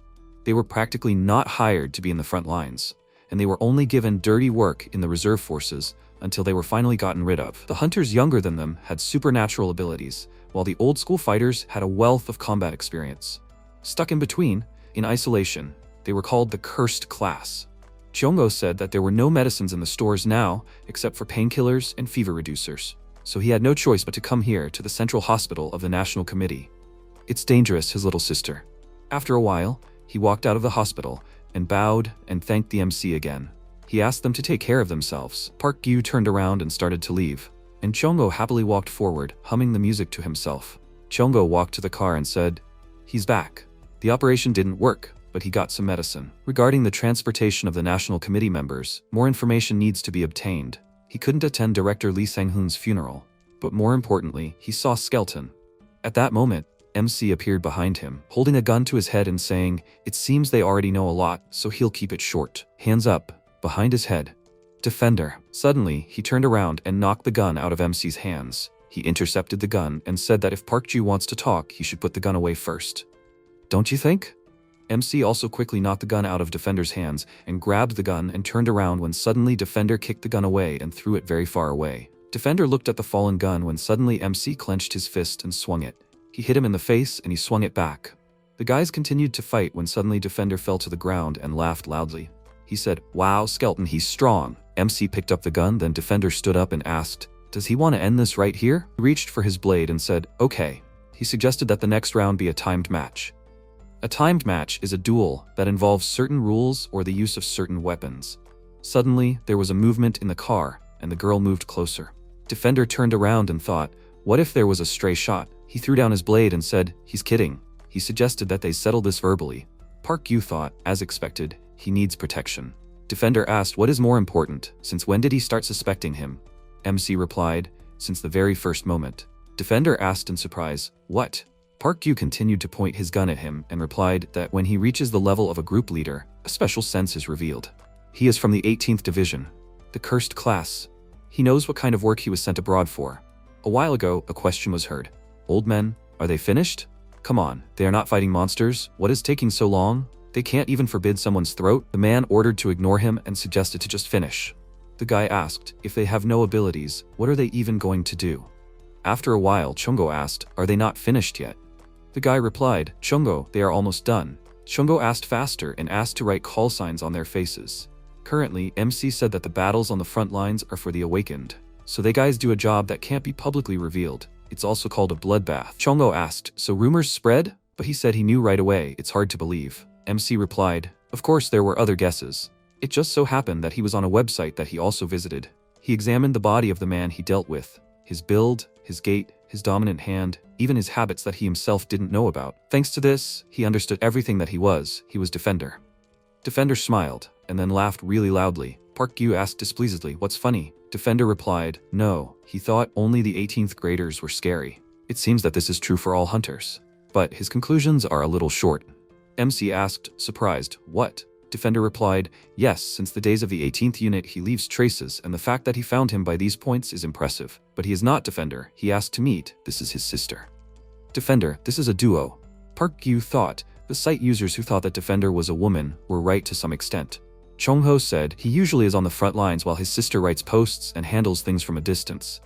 They were practically not hired to be in the front lines, and they were only given dirty work in the reserve forces until they were finally gotten rid of. The hunters younger than them had supernatural abilities, while the old-school fighters had a wealth of combat experience. Stuck in between, in isolation, they were called the Cursed Class. Chongo said that there were no medicines in the stores now, except for painkillers and fever reducers, so he had no choice but to come here to the Central Hospital of the National Committee. It's dangerous, his little sister. After a while, he walked out of the hospital and bowed and thanked the MC again. He asked them to take care of themselves. Park Ju turned around and started to leave, and Chongo happily walked forward, humming the music to himself. Chongo walked to the car and said, He's back. The operation didn't work, but he got some medicine. Regarding the transportation of the National Committee members, more information needs to be obtained. He couldn't attend Director Lee Sang-hoon's funeral, but more importantly, he saw Skeleton. At that moment, MC appeared behind him, holding a gun to his head and saying, "It seems they already know a lot, so he'll keep it short." Hands up, behind his head. Defender. Suddenly, he turned around and knocked the gun out of MC's hands. He intercepted the gun and said that if Park Ju wants to talk, he should put the gun away first. Don't you think? MC also quickly knocked the gun out of Defender's hands and grabbed the gun and turned around when suddenly Defender kicked the gun away and threw it very far away. Defender looked at the fallen gun when suddenly MC clenched his fist and swung it. He hit him in the face and he swung it back. The guys continued to fight when suddenly Defender fell to the ground and laughed loudly. He said, "Wow, Skeleton, he's strong." MC picked up the gun, then Defender stood up and asked, "Does he want to end this right here?" He reached for his blade and said, "Okay." He suggested that the next round be a timed match. A timed match is a duel that involves certain rules or the use of certain weapons. Suddenly, there was a movement in the car, and the girl moved closer. Defender turned around and thought, what if there was a stray shot? He threw down his blade and said, "He's kidding." He suggested that they settle this verbally. Park Yu thought, as expected, he needs protection. Defender asked what is more important, since when did he start suspecting him? MC replied, "Since the very first moment." Defender asked in surprise, "What?" Park Yu continued to point his gun at him and replied that when he reaches the level of a group leader, a special sense is revealed. He is from the 18th Division, the cursed class. He knows what kind of work he was sent abroad for. A while ago, a question was heard. "Old men, are they finished? Come on, they are not fighting monsters. What is taking so long? They can't even forbid someone's throat." The man ordered to ignore him and suggested to just finish. The guy asked, if they have no abilities, what are they even going to do? After a while, Chungo asked, "Are they not finished yet?" The guy replied, "Chungo, they are almost done." Chungo asked faster and asked to write call signs on their faces. Currently, MC said that the battles on the front lines are for the awakened. So they guys do a job that can't be publicly revealed. It's also called a bloodbath. Chungo asked, "So rumors spread?" But he said he knew right away, it's hard to believe. MC replied, "Of course there were other guesses. It just so happened that he was on a website that he also visited. He examined the body of the man he dealt with, his build, his gait, his dominant hand, even his habits that he himself didn't know about. Thanks to this, he understood everything that he was Defender." Defender smiled, and then laughed really loudly. Park Yu asked displeasedly, "What's funny?" Defender replied, "No, he thought only the 18th graders were scary. It seems that this is true for all hunters." But his conclusions are a little short. MC asked, surprised, "What?" Defender replied, "Yes, since the days of the 18th unit he leaves traces, and the fact that he found him by these points is impressive. But he is not Defender, he asked to meet, this is his sister." Defender, this is a duo. Park Yu thought, the site users who thought that Defender was a woman were right to some extent. Chongho said he usually is on the front lines while his sister writes posts and handles things from a distance.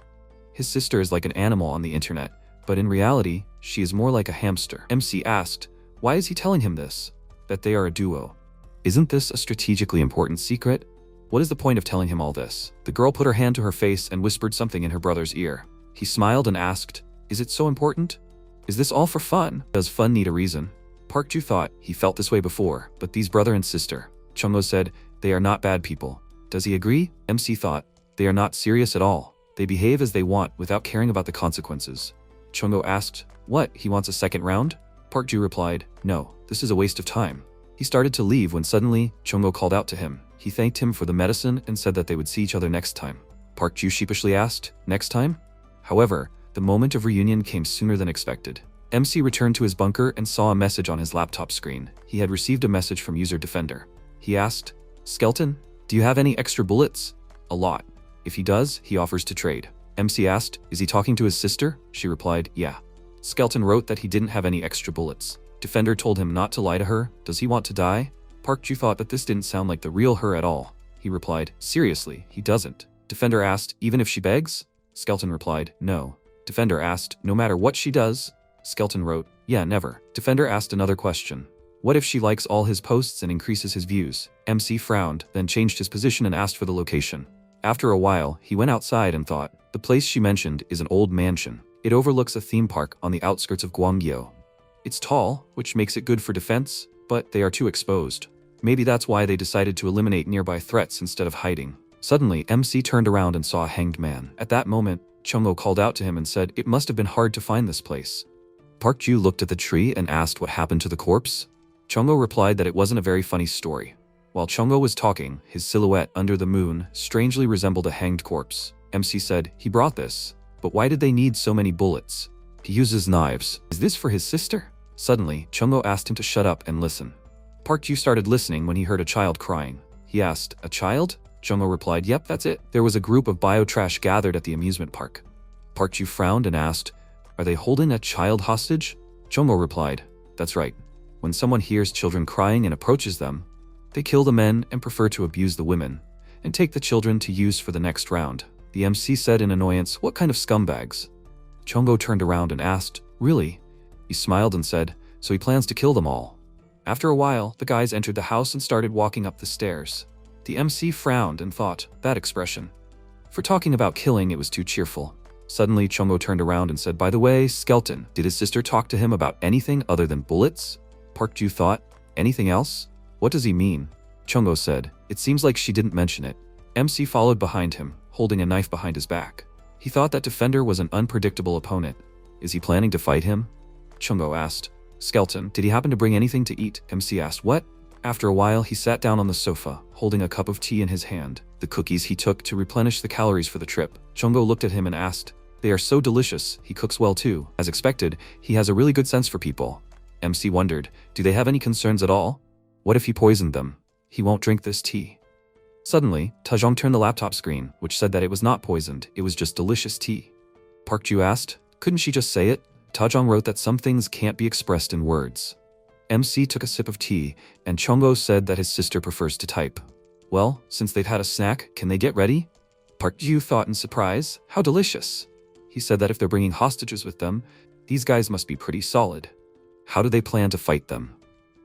His sister is like an animal on the internet, but in reality, she is more like a hamster. MC asked, why is he telling him this? That they are a duo. Isn't this a strategically important secret? What is the point of telling him all this? The girl put her hand to her face and whispered something in her brother's ear. He smiled and asked, is it so important? Is this all for fun? Does fun need a reason? Park Ju thought he felt this way before, but these brother and sister. Chungho said, they are not bad people. Does he agree? MC thought, they are not serious at all. They behave as they want without caring about the consequences. Chungho asked, what, he wants a second round? Park Ju replied, no, this is a waste of time. He started to leave when suddenly, Chungho called out to him. He thanked him for the medicine and said that they would see each other next time. Park Ju sheepishly asked, next time? However, the moment of reunion came sooner than expected. MC returned to his bunker and saw a message on his laptop screen. He had received a message from user Defender. He asked, Skeleton, do you have any extra bullets? A lot. If he does, he offers to trade. MC asked, is he talking to his sister? She replied, yeah. Skeleton wrote that he didn't have any extra bullets. Defender told him not to lie to her. Does he want to die? Park Ju thought that this didn't sound like the real her at all. He replied, seriously, he doesn't. Defender asked, even if she begs? Skeleton replied, no. Defender asked, no matter what she does? Skeleton wrote, yeah, never. Defender asked another question. What if she likes all his posts and increases his views? MC frowned, then changed his position and asked for the location. After a while, he went outside and thought, the place she mentioned is an old mansion. It overlooks a theme park on the outskirts of Gwangyo. It's tall, which makes it good for defense, but they are too exposed. Maybe that's why they decided to eliminate nearby threats instead of hiding. Suddenly, MC turned around and saw a hanged man. At that moment, Chungho called out to him and said, it must have been hard to find this place. Park Ju looked at the tree and asked what happened to the corpse. Chongo replied that it wasn't a very funny story. While Chongo was talking, his silhouette under the moon strangely resembled a hanged corpse. MC said, he brought this. But why did they need so many bullets? He uses knives. Is this for his sister? Suddenly, Chongo asked him to shut up and listen. Park Ju started listening when he heard a child crying. He asked, a child? Chongo replied, yep, that's it. There was a group of biotrash gathered at the amusement park. Park Ju frowned and asked, are they holding a child hostage? Chongo replied, that's right. When someone hears children crying and approaches them, they kill the men and prefer to abuse the women, and take the children to use for the next round. The MC said in annoyance, what kind of scumbags? Chongo turned around and asked, really? He smiled and said, so he plans to kill them all. After a while, the guys entered the house and started walking up the stairs. The MC frowned and thought, that expression. For talking about killing, it was too cheerful. Suddenly, Chongo turned around and said, by the way, Skeleton, did his sister talk to him about anything other than bullets? Park Ju thought, anything else? What does he mean? Chongo said, it seems like she didn't mention it. MC followed behind him, holding a knife behind his back. He thought that Defender was an unpredictable opponent. Is he planning to fight him? Chongo asked. Skeleton, did he happen to bring anything to eat? MC asked, what? After a while, he sat down on the sofa, holding a cup of tea in his hand. The cookies he took to replenish the calories for the trip. Chongo looked at him and asked, they are so delicious. He cooks well too. As expected, he has a really good sense for people. MC wondered, do they have any concerns at all? What if he poisoned them? He won't drink this tea. Suddenly, Tajong turned the laptop screen, which said that it was not poisoned, it was just delicious tea. Park Ju asked, couldn't she just say it? Tajong wrote that some things can't be expressed in words. MC took a sip of tea, and Chongo said that his sister prefers to type. Well, since they've had a snack, can they get ready? Park Ju thought in surprise, how delicious. He said that if they're bringing hostages with them, these guys must be pretty solid. How do they plan to fight them?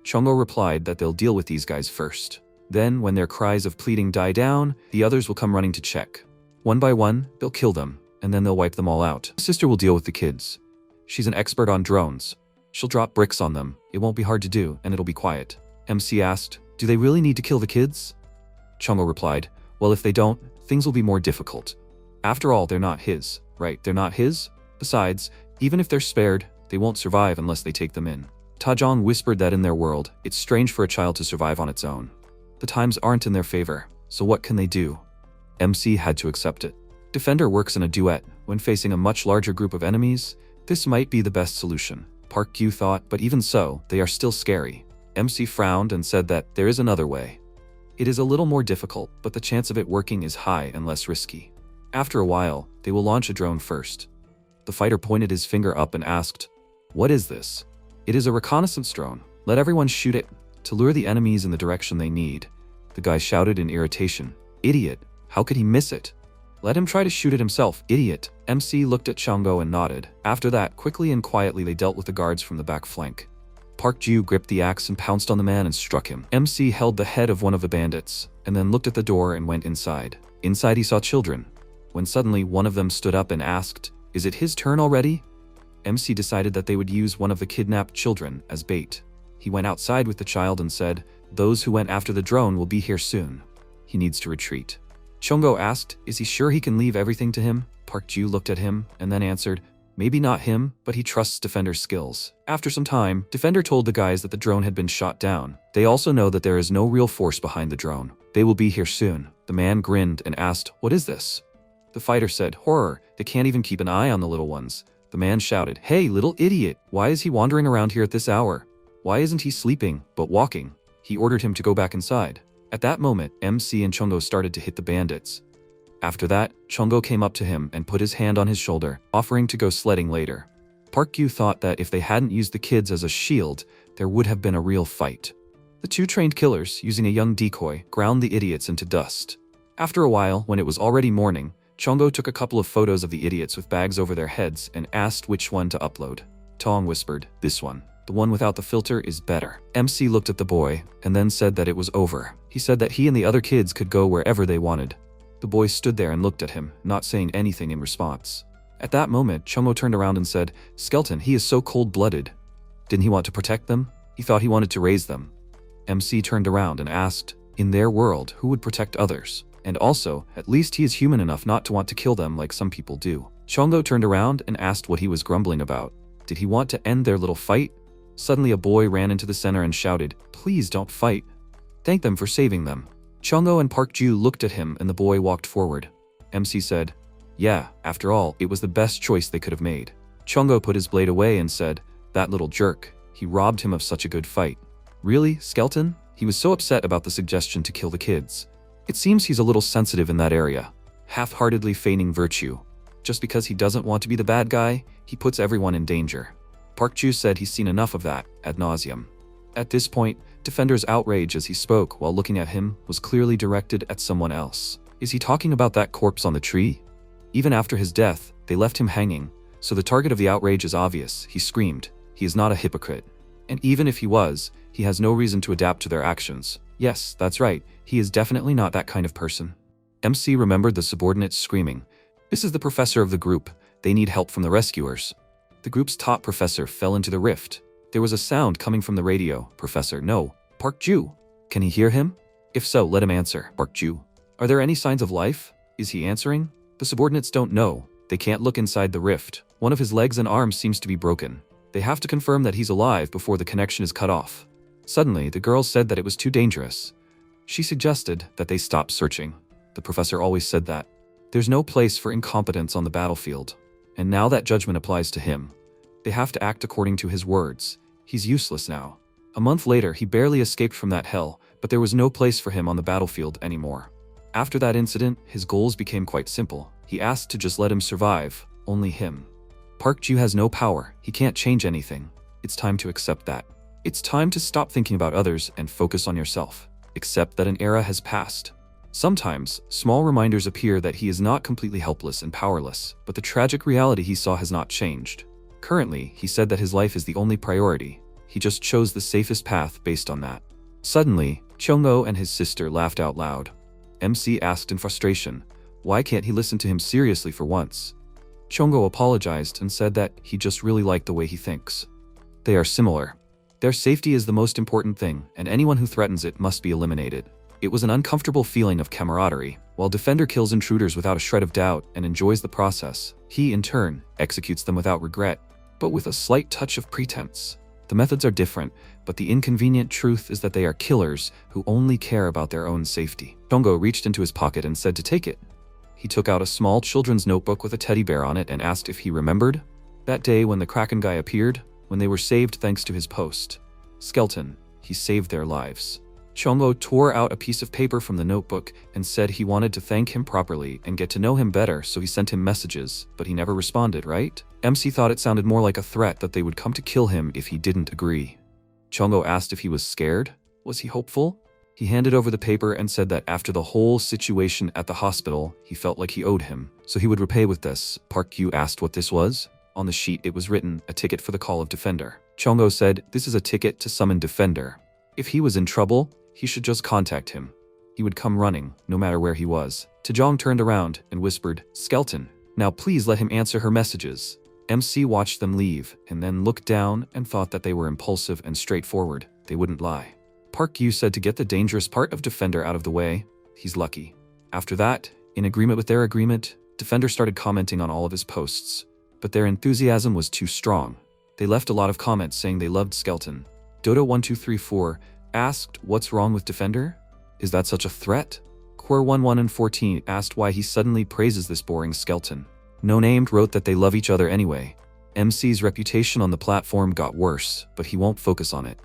Chongo replied that they'll deal with these guys first. Then, when their cries of pleading die down, the others will come running to check. One by one, they'll kill them, and then they'll wipe them all out. His sister will deal with the kids. She's an expert on drones. She'll drop bricks on them. It won't be hard to do, and it'll be quiet. MC asked, do they really need to kill the kids? Chongo replied, well, if they don't, things will be more difficult. After all, they're not his, right? They're not his? Besides, even if they're spared, they won't survive unless they take them in. Tajong whispered that in their world, it's strange for a child to survive on its own. The times aren't in their favor, so what can they do? MC had to accept it. Defender works in a duet. When facing a much larger group of enemies, this might be the best solution. Park Ju thought, but even so, they are still scary. MC frowned and said that there is another way. It is a little more difficult, but the chance of it working is high and less risky. After a while, they will launch a drone first. The fighter pointed his finger up and asked, what is this? It is a reconnaissance drone. Let everyone shoot it to lure the enemies in the direction they need. The guy shouted in irritation, idiot, how could he miss it? Let him try to shoot it himself, idiot. MC looked at Chongo and nodded. After that, quickly and quietly they dealt with the guards from the back flank. Park Ju gripped the axe and pounced on the man and struck him. MC held the head of one of the bandits, and then looked at the door and went inside. Inside he saw children. When suddenly one of them stood up and asked, is it his turn already? MC decided that they would use one of the kidnapped children as bait. He went outside with the child and said, those who went after the drone will be here soon. He needs to retreat. Chongo asked, is he sure he can leave everything to him? Park Ju looked at him and then answered, maybe not him, but he trusts Defender's skills. After some time, Defender told the guys that the drone had been shot down. They also know that there is no real force behind the drone. They will be here soon. The man grinned and asked, what is this? The fighter said, horror, they can't even keep an eye on the little ones. The man shouted, hey, little idiot, why is he wandering around here at this hour? Why isn't he sleeping, but walking? He ordered him to go back inside. At that moment, MC and Chongo started to hit the bandits. After that, Chongo came up to him and put his hand on his shoulder, offering to go sledding later. Park Ju thought that if they hadn't used the kids as a shield, there would have been a real fight. The two trained killers, using a young decoy, ground the idiots into dust. After a while, when it was already morning, Chongo took a couple of photos of the idiots with bags over their heads and asked which one to upload. Tong whispered, this one. The one without the filter is better. MC looked at the boy and then said that it was over. He said that he and the other kids could go wherever they wanted. The boy stood there and looked at him, not saying anything in response. At that moment, Chongo turned around and said, Skeleton, he is so cold-blooded. Didn't he want to protect them? He thought he wanted to raise them. MC turned around and asked, in their world, who would protect others? And also, at least he is human enough not to want to kill them like some people do. Chongo turned around and asked what he was grumbling about. Did he want to end their little fight? Suddenly a boy ran into the center and shouted, "Please don't fight. Thank them for saving them." Chungo and Park Ju looked at him and the boy walked forward. MC said, "Yeah, after all, it was the best choice they could have made." Chungo put his blade away and said, "That little jerk. He robbed him of such a good fight." "Really, Skeleton?" He was so upset about the suggestion to kill the kids. It seems he's a little sensitive in that area, half-heartedly feigning virtue. Just because he doesn't want to be the bad guy, he puts everyone in danger. Park Ju said he's seen enough of that, ad nauseum. At this point, Defender's outrage as he spoke while looking at him was clearly directed at someone else. Is he talking about that corpse on the tree? Even after his death, they left him hanging, so the target of the outrage is obvious. He screamed, "He is not a hypocrite." And even if he was, he has no reason to adapt to their actions. Yes, that's right, he is definitely not that kind of person. MC remembered the subordinates screaming, "This is the professor of the group. They need help from the rescuers." The group's top professor fell into the rift. There was a sound coming from the radio. "Professor, no. Park Ju. Can he hear him? If so, let him answer." "Park Ju. Are there any signs of life? Is he answering?" The subordinates don't know. They can't look inside the rift. One of his legs and arms seems to be broken. They have to confirm that he's alive before the connection is cut off. Suddenly, the girl said that it was too dangerous. She suggested that they stop searching. The professor always said that. There's no place for incompetence on the battlefield. And now that judgment applies to him. They have to act according to his words. He's useless now. A month later, he barely escaped from that hell, but there was no place for him on the battlefield anymore. After that incident, his goals became quite simple. He asked to just let him survive, only him. Park Ju has no power. He can't change anything. It's time to accept that. It's time to stop thinking about others and focus on yourself. Accept that an era has passed. Sometimes, small reminders appear that he is not completely helpless and powerless, but the tragic reality he saw has not changed. Currently, he said that his life is the only priority. He just chose the safest path based on that. Suddenly, Chongo and his sister laughed out loud. MC asked in frustration, why can't he listen to him seriously for once? Chongo apologized and said that he just really liked the way he thinks. They are similar. Their safety is the most important thing, and anyone who threatens it must be eliminated. It was an uncomfortable feeling of camaraderie. While Defender kills intruders without a shred of doubt and enjoys the process, he, in turn, executes them without regret, but with a slight touch of pretense. The methods are different, but the inconvenient truth is that they are killers who only care about their own safety. Chongo reached into his pocket and said to take it. He took out a small children's notebook with a teddy bear on it and asked if he remembered. That day when the Kraken guy appeared, when they were saved thanks to his post. Skeleton, he saved their lives. Chongo tore out a piece of paper from the notebook and said he wanted to thank him properly and get to know him better, so he sent him messages, but he never responded, right? MC thought it sounded more like a threat that they would come to kill him if he didn't agree. Chongo asked if he was scared. Was he hopeful? He handed over the paper and said that after the whole situation at the hospital, he felt like he owed him, so he would repay with this. Park Yu asked what this was. On the sheet it was written, a ticket for the call of Defender. Chongo said, this is a ticket to summon Defender. If he was in trouble, he should just contact him. He would come running, no matter where he was. Tajong turned around and whispered, Skeleton, now please let him answer her messages. MC watched them leave, and then looked down and thought that they were impulsive and straightforward. They wouldn't lie. Park Yu said to get the dangerous part of Defender out of the way. He's lucky. After that, in agreement with their agreement, Defender started commenting on all of his posts. But their enthusiasm was too strong. They left a lot of comments saying they loved Skeleton. Dodo1234 asked, what's wrong with Defender? Is that such a threat? Quer11 and 14 asked why he suddenly praises this boring Skeleton. No Named wrote that they love each other anyway. MC's reputation on the platform got worse, but he won't focus on it.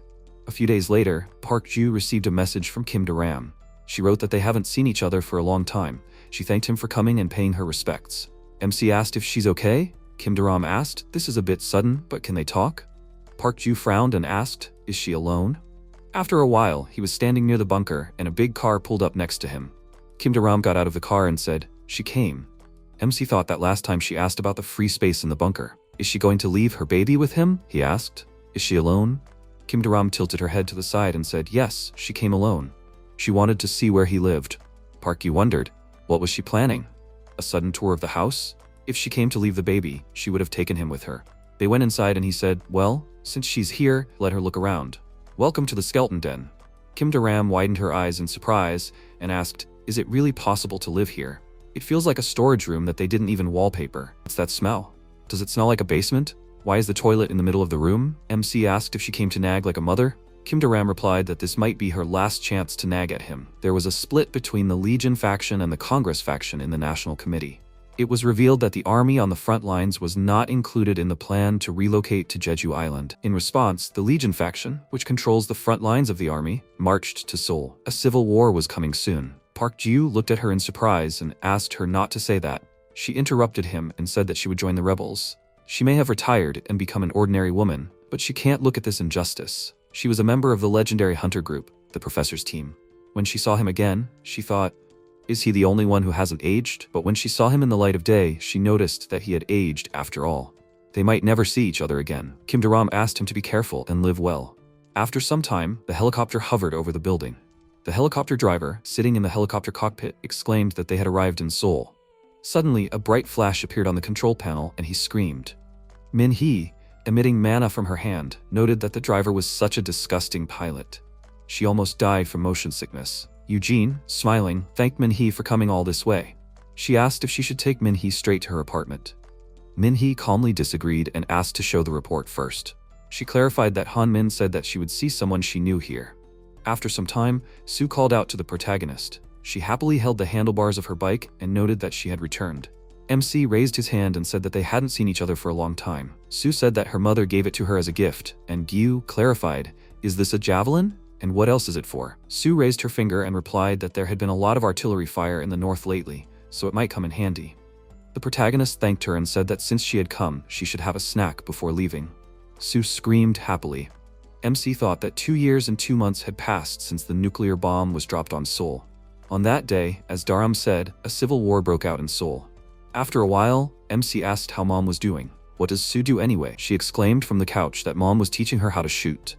A few days later, Park Ju received a message from Kim Daram. She wrote that they haven't seen each other for a long time. She thanked him for coming and paying her respects. MC asked if she's okay. Kim Daram asked, this is a bit sudden, but can they talk? Park Ju frowned and asked, is she alone? After a while, he was standing near the bunker and a big car pulled up next to him. Kim Daram got out of the car and said, she came. MC thought that last time she asked about the free space in the bunker. Is she going to leave her baby with him? He asked. Is she alone? Kim Daram tilted her head to the side and said, yes, she came alone. She wanted to see where he lived. Park Yu wondered, what was she planning? A sudden tour of the house? If she came to leave the baby, she would have taken him with her. They went inside and he said, well, since she's here, let her look around. Welcome to the skeleton den. Kim Daram widened her eyes in surprise and asked, is it really possible to live here? It feels like a storage room that they didn't even wallpaper. What's that smell? Does it smell like a basement? Why is the toilet in the middle of the room? MC asked if she came to nag like a mother. Kim Daram replied that this might be her last chance to nag at him. There was a split between the Legion faction and the Congress faction in the National Committee. It was revealed that the army on the front lines was not included in the plan to relocate to Jeju Island. In response, the Legion faction, which controls the front lines of the army, marched to Seoul. A civil war was coming soon. Park Ji-woo looked at her in surprise and asked her not to say that. She interrupted him and said that she would join the rebels. She may have retired and become an ordinary woman, but she can't look at this injustice. She was a member of the legendary hunter group, the professor's team. When she saw him again, she thought, is he the only one who hasn't aged? But when she saw him in the light of day, she noticed that he had aged after all. They might never see each other again. Kim Daram asked him to be careful and live well. After some time, the helicopter hovered over the building. The helicopter driver, sitting in the helicopter cockpit, exclaimed that they had arrived in Seoul. Suddenly, a bright flash appeared on the control panel and he screamed. Min-hee, emitting mana from her hand, noted that the driver was such a disgusting pilot. She almost died from motion sickness. Eugene, smiling, thanked Min-hee for coming all this way. She asked if she should take Min-hee straight to her apartment. Min-hee calmly disagreed and asked to show the report first. She clarified that Han-min said that she would see someone she knew here. After some time, Sue called out to the protagonist. She happily held the handlebars of her bike and noted that she had returned. MC raised his hand and said that they hadn't seen each other for a long time. Sue said that her mother gave it to her as a gift, and Gyu clarified, "Is this a javelin? And what else is it for?" Sue raised her finger and replied that there had been a lot of artillery fire in the north lately, so it might come in handy. The protagonist thanked her and said that since she had come, she should have a snack before leaving. Sue screamed happily. MC thought that 2 years and 2 months had passed since the nuclear bomb was dropped on Seoul. On that day, as Daram said, a civil war broke out in Seoul. After a while, MC asked how Mom was doing. "What does Sue do anyway?" She exclaimed from the couch that Mom was teaching her how to shoot.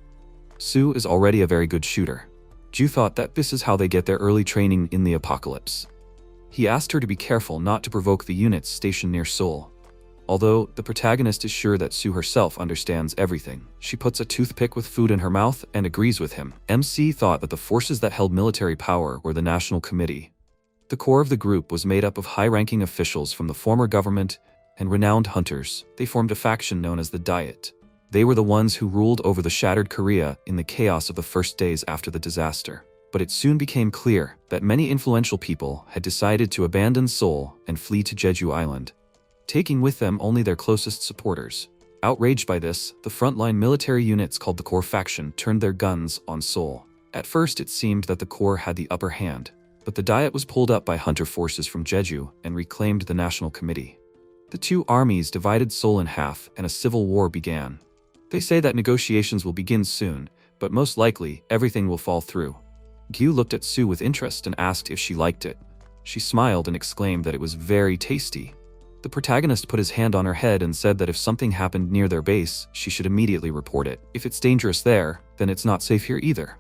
Sue is already a very good shooter. Ju thought that this is how they get their early training in the apocalypse. He asked her to be careful not to provoke the units stationed near Seoul. Although the protagonist is sure that Sue herself understands everything, she puts a toothpick with food in her mouth and agrees with him. MC thought that the forces that held military power were the National Committee. The core of the group was made up of high-ranking officials from the former government and renowned hunters. They formed a faction known as the Diet. They were the ones who ruled over the shattered Korea in the chaos of the first days after the disaster. But it soon became clear that many influential people had decided to abandon Seoul and flee to Jeju Island, taking with them only their closest supporters. Outraged by this, the frontline military units called the Core faction turned their guns on Seoul. At first it seemed that the Core had the upper hand, but the Diet was pulled up by hunter forces from Jeju and reclaimed the National Committee. The two armies divided Seoul in half and a civil war began. They say that negotiations will begin soon, but most likely, everything will fall through. Gyu looked at Sue with interest and asked if she liked it. She smiled and exclaimed that it was very tasty. The protagonist put his hand on her head and said that if something happened near their base, she should immediately report it. If it's dangerous there, then it's not safe here either.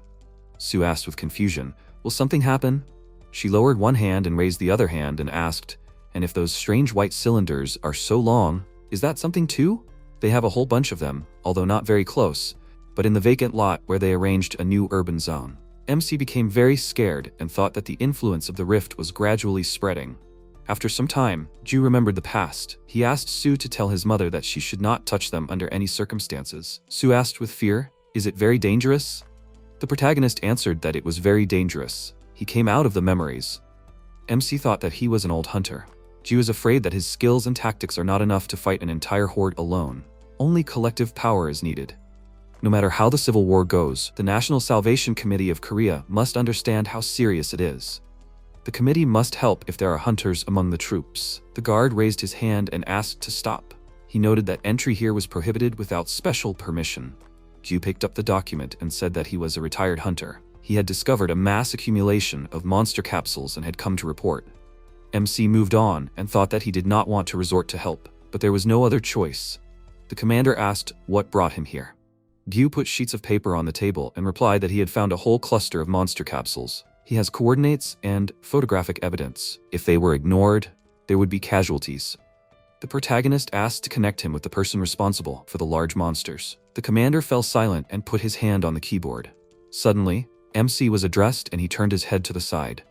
Sue asked with confusion, "Will something happen?" She lowered one hand and raised the other hand and asked, "And if those strange white cylinders are so long, is that something too?" They have a whole bunch of them, although not very close, but in the vacant lot where they arranged a new urban zone. MC became very scared and thought that the influence of the rift was gradually spreading. After some time, Ju remembered the past. He asked Sue to tell his mother that she should not touch them under any circumstances. Sue asked with fear, "Is it very dangerous?" The protagonist answered that it was very dangerous. He came out of the memories. MC thought that he was an old hunter. Ju is afraid that his skills and tactics are not enough to fight an entire horde alone. Only collective power is needed. No matter how the civil war goes, the National Salvation Committee of Korea must understand how serious it is. The committee must help if there are hunters among the troops. The guard raised his hand and asked to stop. He noted that entry here was prohibited without special permission. Ju picked up the document and said that he was a retired hunter. He had discovered a mass accumulation of monster capsules and had come to report. MC moved on and thought that he did not want to resort to help, but there was no other choice. The commander asked what brought him here. Gyu put sheets of paper on the table and replied that he had found a whole cluster of monster capsules. He has coordinates and photographic evidence. If they were ignored, there would be casualties. The protagonist asked to connect him with the person responsible for the large monsters. The commander fell silent and put his hand on the keyboard. Suddenly, MC was addressed and he turned his head to the side.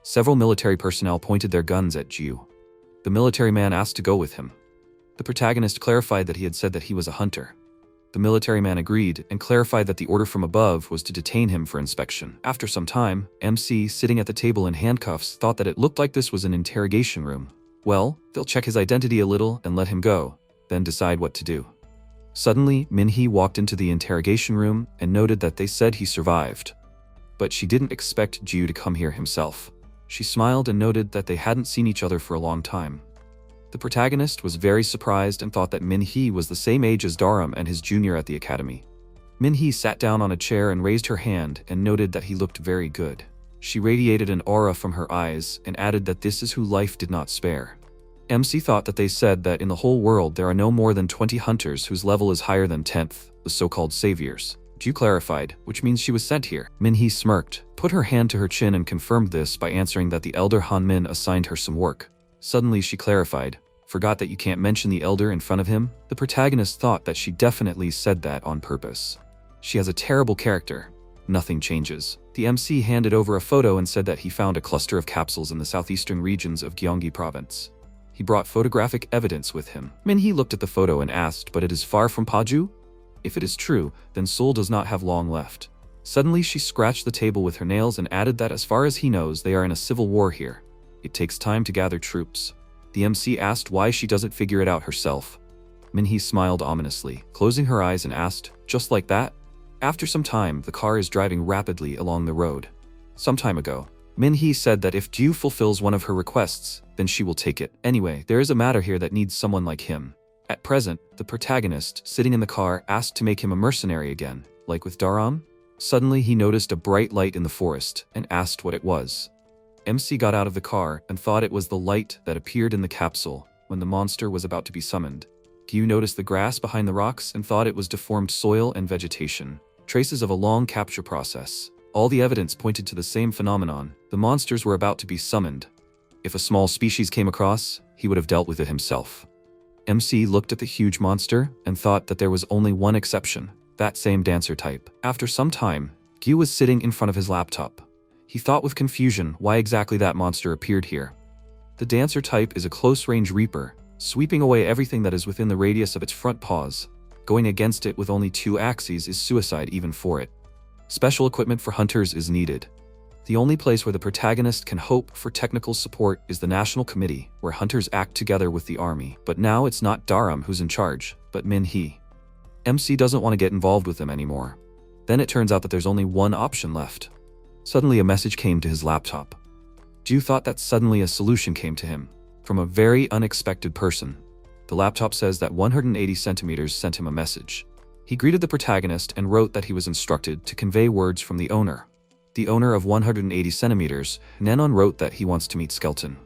Several military personnel pointed their guns at Gyu. The military man asked to go with him. The protagonist clarified that he had said that he was a hunter. The military man agreed and clarified that the order from above was to detain him for inspection. After some time, MC, sitting at the table in handcuffs, thought that it looked like this was an interrogation room. Well, they'll check his identity a little and let him go, then decide what to do. Suddenly, Minhee walked into the interrogation room and noted that they said he survived. But she didn't expect Jiu to come here himself. She smiled and noted that they hadn't seen each other for a long time. The protagonist was very surprised and thought that Minhee was the same age as Dharam and his junior at the academy. Minhee sat down on a chair and raised her hand and noted that he looked very good. She radiated an aura from her eyes and added that this is who life did not spare. MC thought that they said that in the whole world there are no more than 20 hunters whose level is higher than 10th, the so-called saviors. Jiu clarified, which means she was sent here. Minhee smirked, put her hand to her chin and confirmed this by answering that the elder Han Min assigned her some work. Suddenly she clarified, forgot that you can't mention the elder in front of him? The protagonist thought that she definitely said that on purpose. She has a terrible character. Nothing changes. The MC handed over a photo and said that he found a cluster of capsules in the southeastern regions of Gyeonggi province. He brought photographic evidence with him. Minhee looked at the photo and asked, but it is far from Paju? If it is true, then Seoul does not have long left. Suddenly she scratched the table with her nails and added that as far as he knows, they are in a civil war here. It takes time to gather troops. The MC asked why she doesn't figure it out herself. Minhee smiled ominously, closing her eyes and asked, just like that? After some time, the car is driving rapidly along the road. Some time ago, Minhee said that if Jiu fulfills one of her requests, then she will take it. Anyway, there is a matter here that needs someone like him. At present, the protagonist, sitting in the car, asked to make him a mercenary again, like with Dharam. Suddenly he noticed a bright light in the forest and asked what it was. MC got out of the car and thought it was the light that appeared in the capsule when the monster was about to be summoned. Jiu noticed the grass behind the rocks and thought it was deformed soil and vegetation, traces of a long capture process. All the evidence pointed to the same phenomenon. The monsters were about to be summoned. If a small species came across, he would have dealt with it himself. MC looked at the huge monster and thought that there was only one exception, that same dancer type. After some time, Jiu was sitting in front of his laptop. He thought with confusion why exactly that monster appeared here. The dancer type is a close-range reaper, sweeping away everything that is within the radius of its front paws. Going against it with only 2 axes is suicide even for it. Special equipment for hunters is needed. The only place where the protagonist can hope for technical support is the National Committee, where hunters act together with the army. But now it's not Dharam who's in charge, but Minhee. MC doesn't want to get involved with them anymore. Then it turns out that there's only one option left. Suddenly a message came to his laptop. Jiu thought that suddenly a solution came to him, from a very unexpected person. The laptop says that 180 centimeters sent him a message. He greeted the protagonist and wrote that he was instructed to convey words from the owner. The owner of 180 centimeters, Nenon, wrote that he wants to meet Skeleton.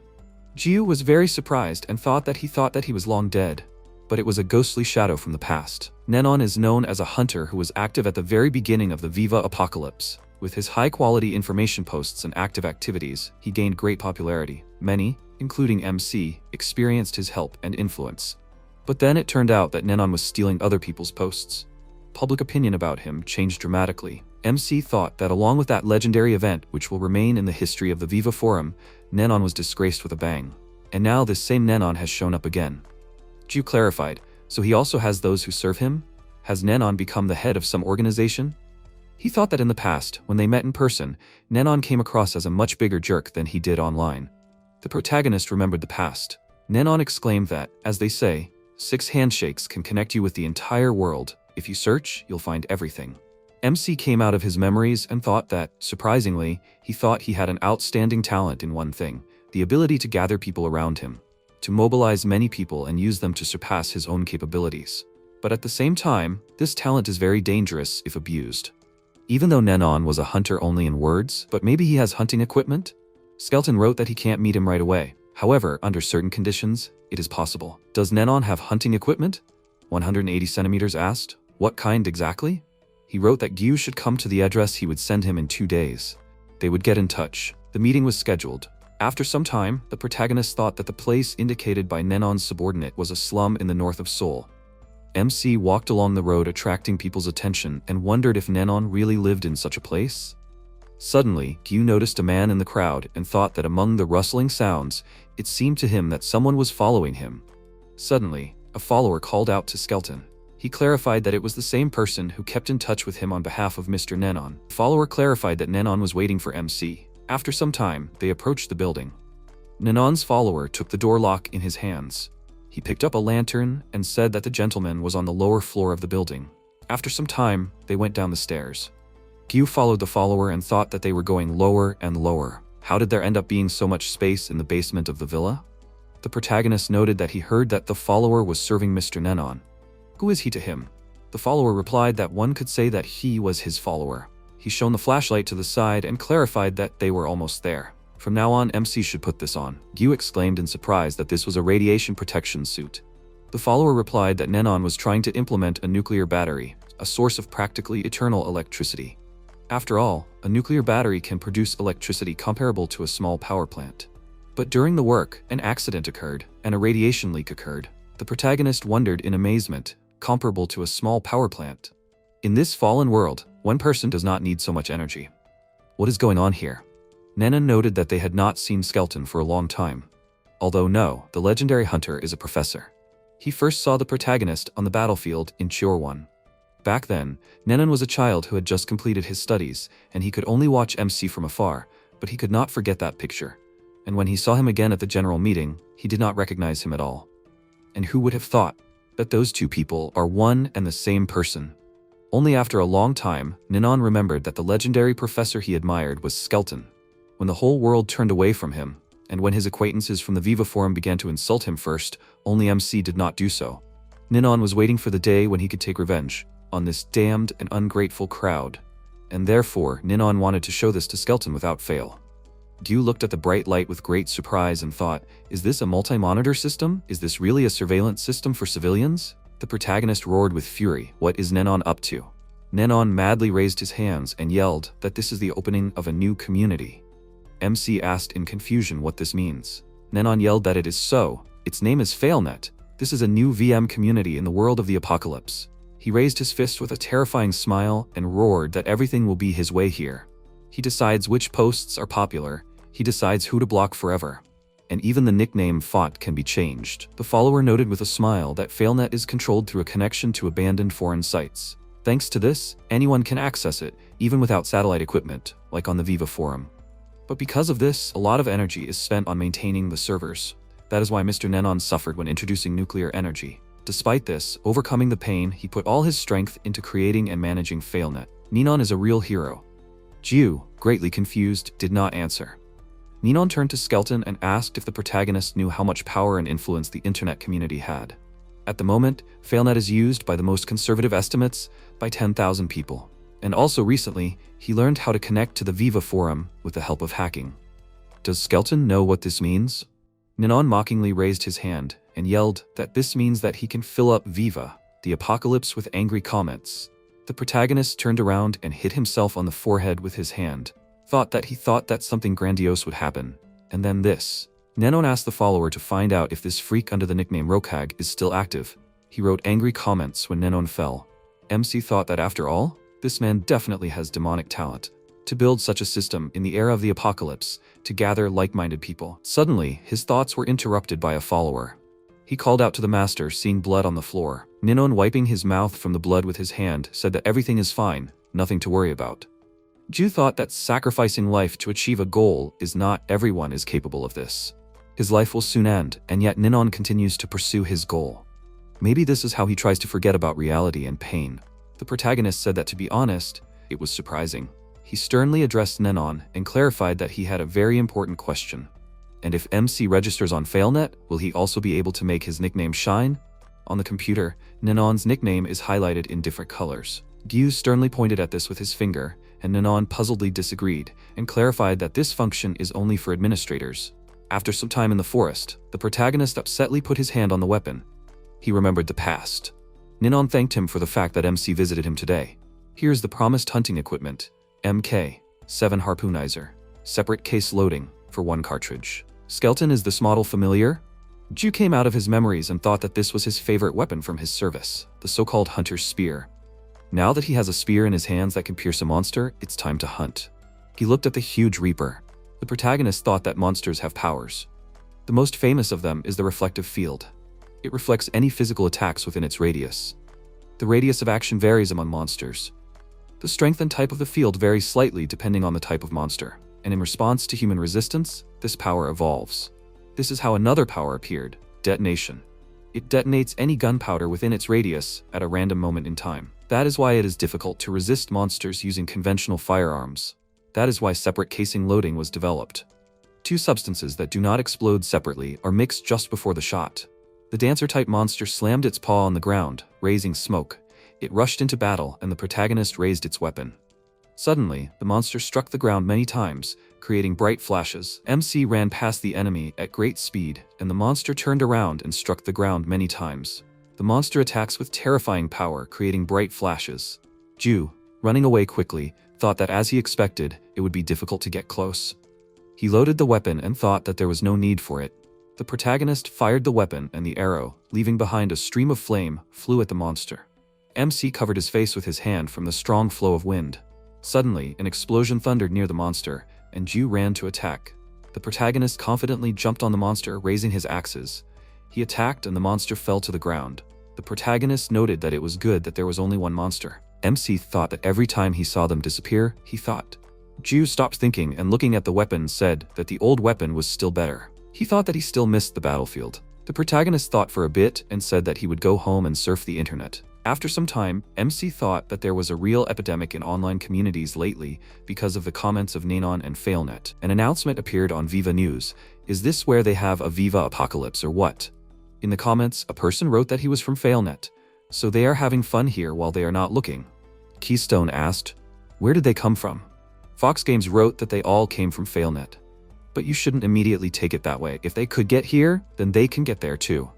Jiu was very surprised and thought that he was long dead, but it was a ghostly shadow from the past. Nenon is known as a hunter who was active at the very beginning of the Viva apocalypse. With his high-quality information posts and active activities, he gained great popularity. Many, including MC, experienced his help and influence. But then it turned out that Nenon was stealing other people's posts. Public opinion about him changed dramatically. MC thought that along with that legendary event, which will remain in the history of the Viva Forum, Nenon was disgraced with a bang. And now this same Nenon has shown up again. Jiu clarified, so he also has those who serve him? Has Nenon become the head of some organization? He thought that in the past, when they met in person, Nenon came across as a much bigger jerk than he did online. The protagonist remembered the past. Nenon exclaimed that, as they say, 6 handshakes can connect you with the entire world. If you search, you'll find everything. MC came out of his memories and thought that, surprisingly, he thought he had an outstanding talent in one thing, the ability to gather people around him, to mobilize many people and use them to surpass his own capabilities. But at the same time, this talent is very dangerous if abused. Even though Nenon was a hunter only in words, but maybe he has hunting equipment? Skeleton wrote that he can't meet him right away. However, under certain conditions, it is possible. Does Nenon have hunting equipment? 180 centimeters asked. What kind exactly? He wrote that Jiu should come to the address he would send him in 2 days. They would get in touch. The meeting was scheduled. After some time, the protagonist thought that the place indicated by Nenon's subordinate was a slum in the north of Seoul. MC walked along the road attracting people's attention and wondered if Nenon really lived in such a place. Suddenly, Jiu noticed a man in the crowd and thought that among the rustling sounds, it seemed to him that someone was following him. Suddenly, A follower called out to Skeleton. He clarified that it was the same person who kept in touch with him on behalf of Mr. Nenon. The follower clarified that Nenon was waiting for MC. After some time, they approached the building. Nenon's follower took the door lock in his hands. He picked up a lantern and said that the gentleman was on the lower floor of the building. After some time, they went down the stairs. Gyu followed the follower and thought that they were going lower and lower. How did there end up being so much space in the basement of the villa? The protagonist noted that he heard that the follower was serving Mr. Nenon. Who is he to him? The follower replied that one could say that he was his follower. He shone the flashlight to the side and clarified that they were almost there. From now on, MC should put this on. Gyu exclaimed in surprise that this was a radiation protection suit. The follower replied that Nenon was trying to implement a nuclear battery, a source of practically eternal electricity. After all, a nuclear battery can produce electricity comparable to a small power plant. But during the work, an accident occurred, and a radiation leak occurred. The protagonist wondered in amazement, comparable to a small power plant. In this fallen world, one person does not need so much energy. What is going on here? Nenon noted that they had not seen Skeleton for a long time. Although no, the legendary hunter is a professor. He first saw the protagonist on the battlefield in Chior 1. Back then, Nenon was a child who had just completed his studies, and he could only watch MC from afar, but he could not forget that picture. And when he saw him again at the general meeting, he did not recognize him at all. And who would have thought that those two people are one and the same person? Only after a long time, Nenon remembered that the legendary professor he admired was Skeleton. When the whole world turned away from him, and when his acquaintances from the Viva Forum began to insult him first, only MC did not do so. Nenon was waiting for the day when he could take revenge on this damned and ungrateful crowd, and therefore Nenon wanted to show this to Skeleton without fail. Gyu looked at the bright light with great surprise and thought, is this a multi-monitor system? Is this really a surveillance system for civilians? The protagonist roared with fury. What is Nenon up to? Nenon madly raised his hands and yelled that this is the opening of a new community. MC asked in confusion what this means. Nenon yelled that it is so. Its name is FailNet. This is a new VM community in the world of the apocalypse. He raised his fist with a terrifying smile and roared that everything will be his way here. He decides which posts are popular. He decides who to block forever. And even the nickname font can be changed. The follower noted with a smile that FailNet is controlled through a connection to abandoned foreign sites. Thanks to this, anyone can access it, even without satellite equipment, like on the Viva Forum. But because of this, a lot of energy is spent on maintaining the servers. That is why Mr. Nenon suffered when introducing nuclear energy. Despite this, overcoming the pain, he put all his strength into creating and managing FailNet. Nenon is a real hero. Gyu, greatly confused, did not answer. Nenon turned to Skeleton and asked if the protagonist knew how much power and influence the internet community had. At the moment, FailNet is used by the most conservative estimates by 10,000 people. And also recently, he learned how to connect to the Viva Forum with the help of hacking. Does Skeleton know what this means? Nenon mockingly raised his hand and yelled that this means that he can fill up Viva, the apocalypse, with angry comments. The protagonist turned around and hit himself on the forehead with his hand. Thought that something grandiose would happen. And then this. Nenon asked the follower to find out if this freak under the nickname Rokag is still active. He wrote angry comments when Nenon fell. MC thought that after all, this man definitely has demonic talent. To build such a system in the era of the apocalypse, to gather like-minded people. Suddenly, his thoughts were interrupted by a follower. He called out to the master, seeing blood on the floor. Nenon, wiping his mouth from the blood with his hand, said that everything is fine, nothing to worry about. Gyu thought that sacrificing life to achieve a goal is not everyone is capable of this. His life will soon end, and yet Nenon continues to pursue his goal. Maybe this is how he tries to forget about reality and pain. The protagonist said that, to be honest, it was surprising. He sternly addressed Nenon and clarified that he had a very important question. And if MC registers on FailNet, will he also be able to make his nickname shine? On the computer, Nenon's nickname is highlighted in different colors. Gyu sternly pointed at this with his finger, and Nenon puzzledly disagreed and clarified that this function is only for administrators. After some time in the forest, the protagonist upsetly put his hand on the weapon. He remembered the past. Nenon thanked him for the fact that MC visited him today. Here's the promised hunting equipment. MK, 7 harpoonizer. Separate case loading, for 1 cartridge. Skeleton, is this model familiar? Gyu came out of his memories and thought that this was his favorite weapon from his service, the so-called hunter's spear. Now that he has a spear in his hands that can pierce a monster, it's time to hunt. He looked at the huge reaper. The protagonist thought that monsters have powers. The most famous of them is the reflective field. It reflects any physical attacks within its radius. The radius of action varies among monsters. The strength and type of the field varies slightly depending on the type of monster, and in response to human resistance, this power evolves. This is how another power appeared, detonation. It detonates any gunpowder within its radius at a random moment in time. That is why it is difficult to resist monsters using conventional firearms. That is why separate casing loading was developed. Two substances that do not explode separately are mixed just before the shot. The dancer-type monster slammed its paw on the ground, raising smoke. It rushed into battle, and the protagonist raised its weapon. Suddenly, the monster struck the ground many times, creating bright flashes. MC ran past the enemy at great speed, and the monster turned around and struck the ground many times. The monster attacks with terrifying power, creating bright flashes. Ju, running away quickly, thought that as he expected, it would be difficult to get close. He loaded the weapon and thought that there was no need for it. The protagonist fired the weapon, and the arrow, leaving behind a stream of flame, flew at the monster. MC covered his face with his hand from the strong flow of wind. Suddenly, an explosion thundered near the monster, and Ju ran to attack. The protagonist confidently jumped on the monster, raising his axes. He attacked, and the monster fell to the ground. The protagonist noted that it was good that there was only one monster. MC thought that every time he saw them disappear, he thought. Ju stopped thinking and looking at the weapon said that the old weapon was still better. He thought that he still missed the battlefield. The protagonist thought for a bit and said that he would go home and surf the internet. After some time, MC thought that there was a real epidemic in online communities lately because of the comments of Nanon and Failnet. An announcement appeared on Viva News. Is this where they have a Viva apocalypse or what? In the comments, a person wrote that he was from Failnet. So they are having fun here while they are not looking. Keystone asked, where did they come from? Fox Games wrote that they all came from Failnet. But you shouldn't immediately take it that way. If they could get here, then they can get there too.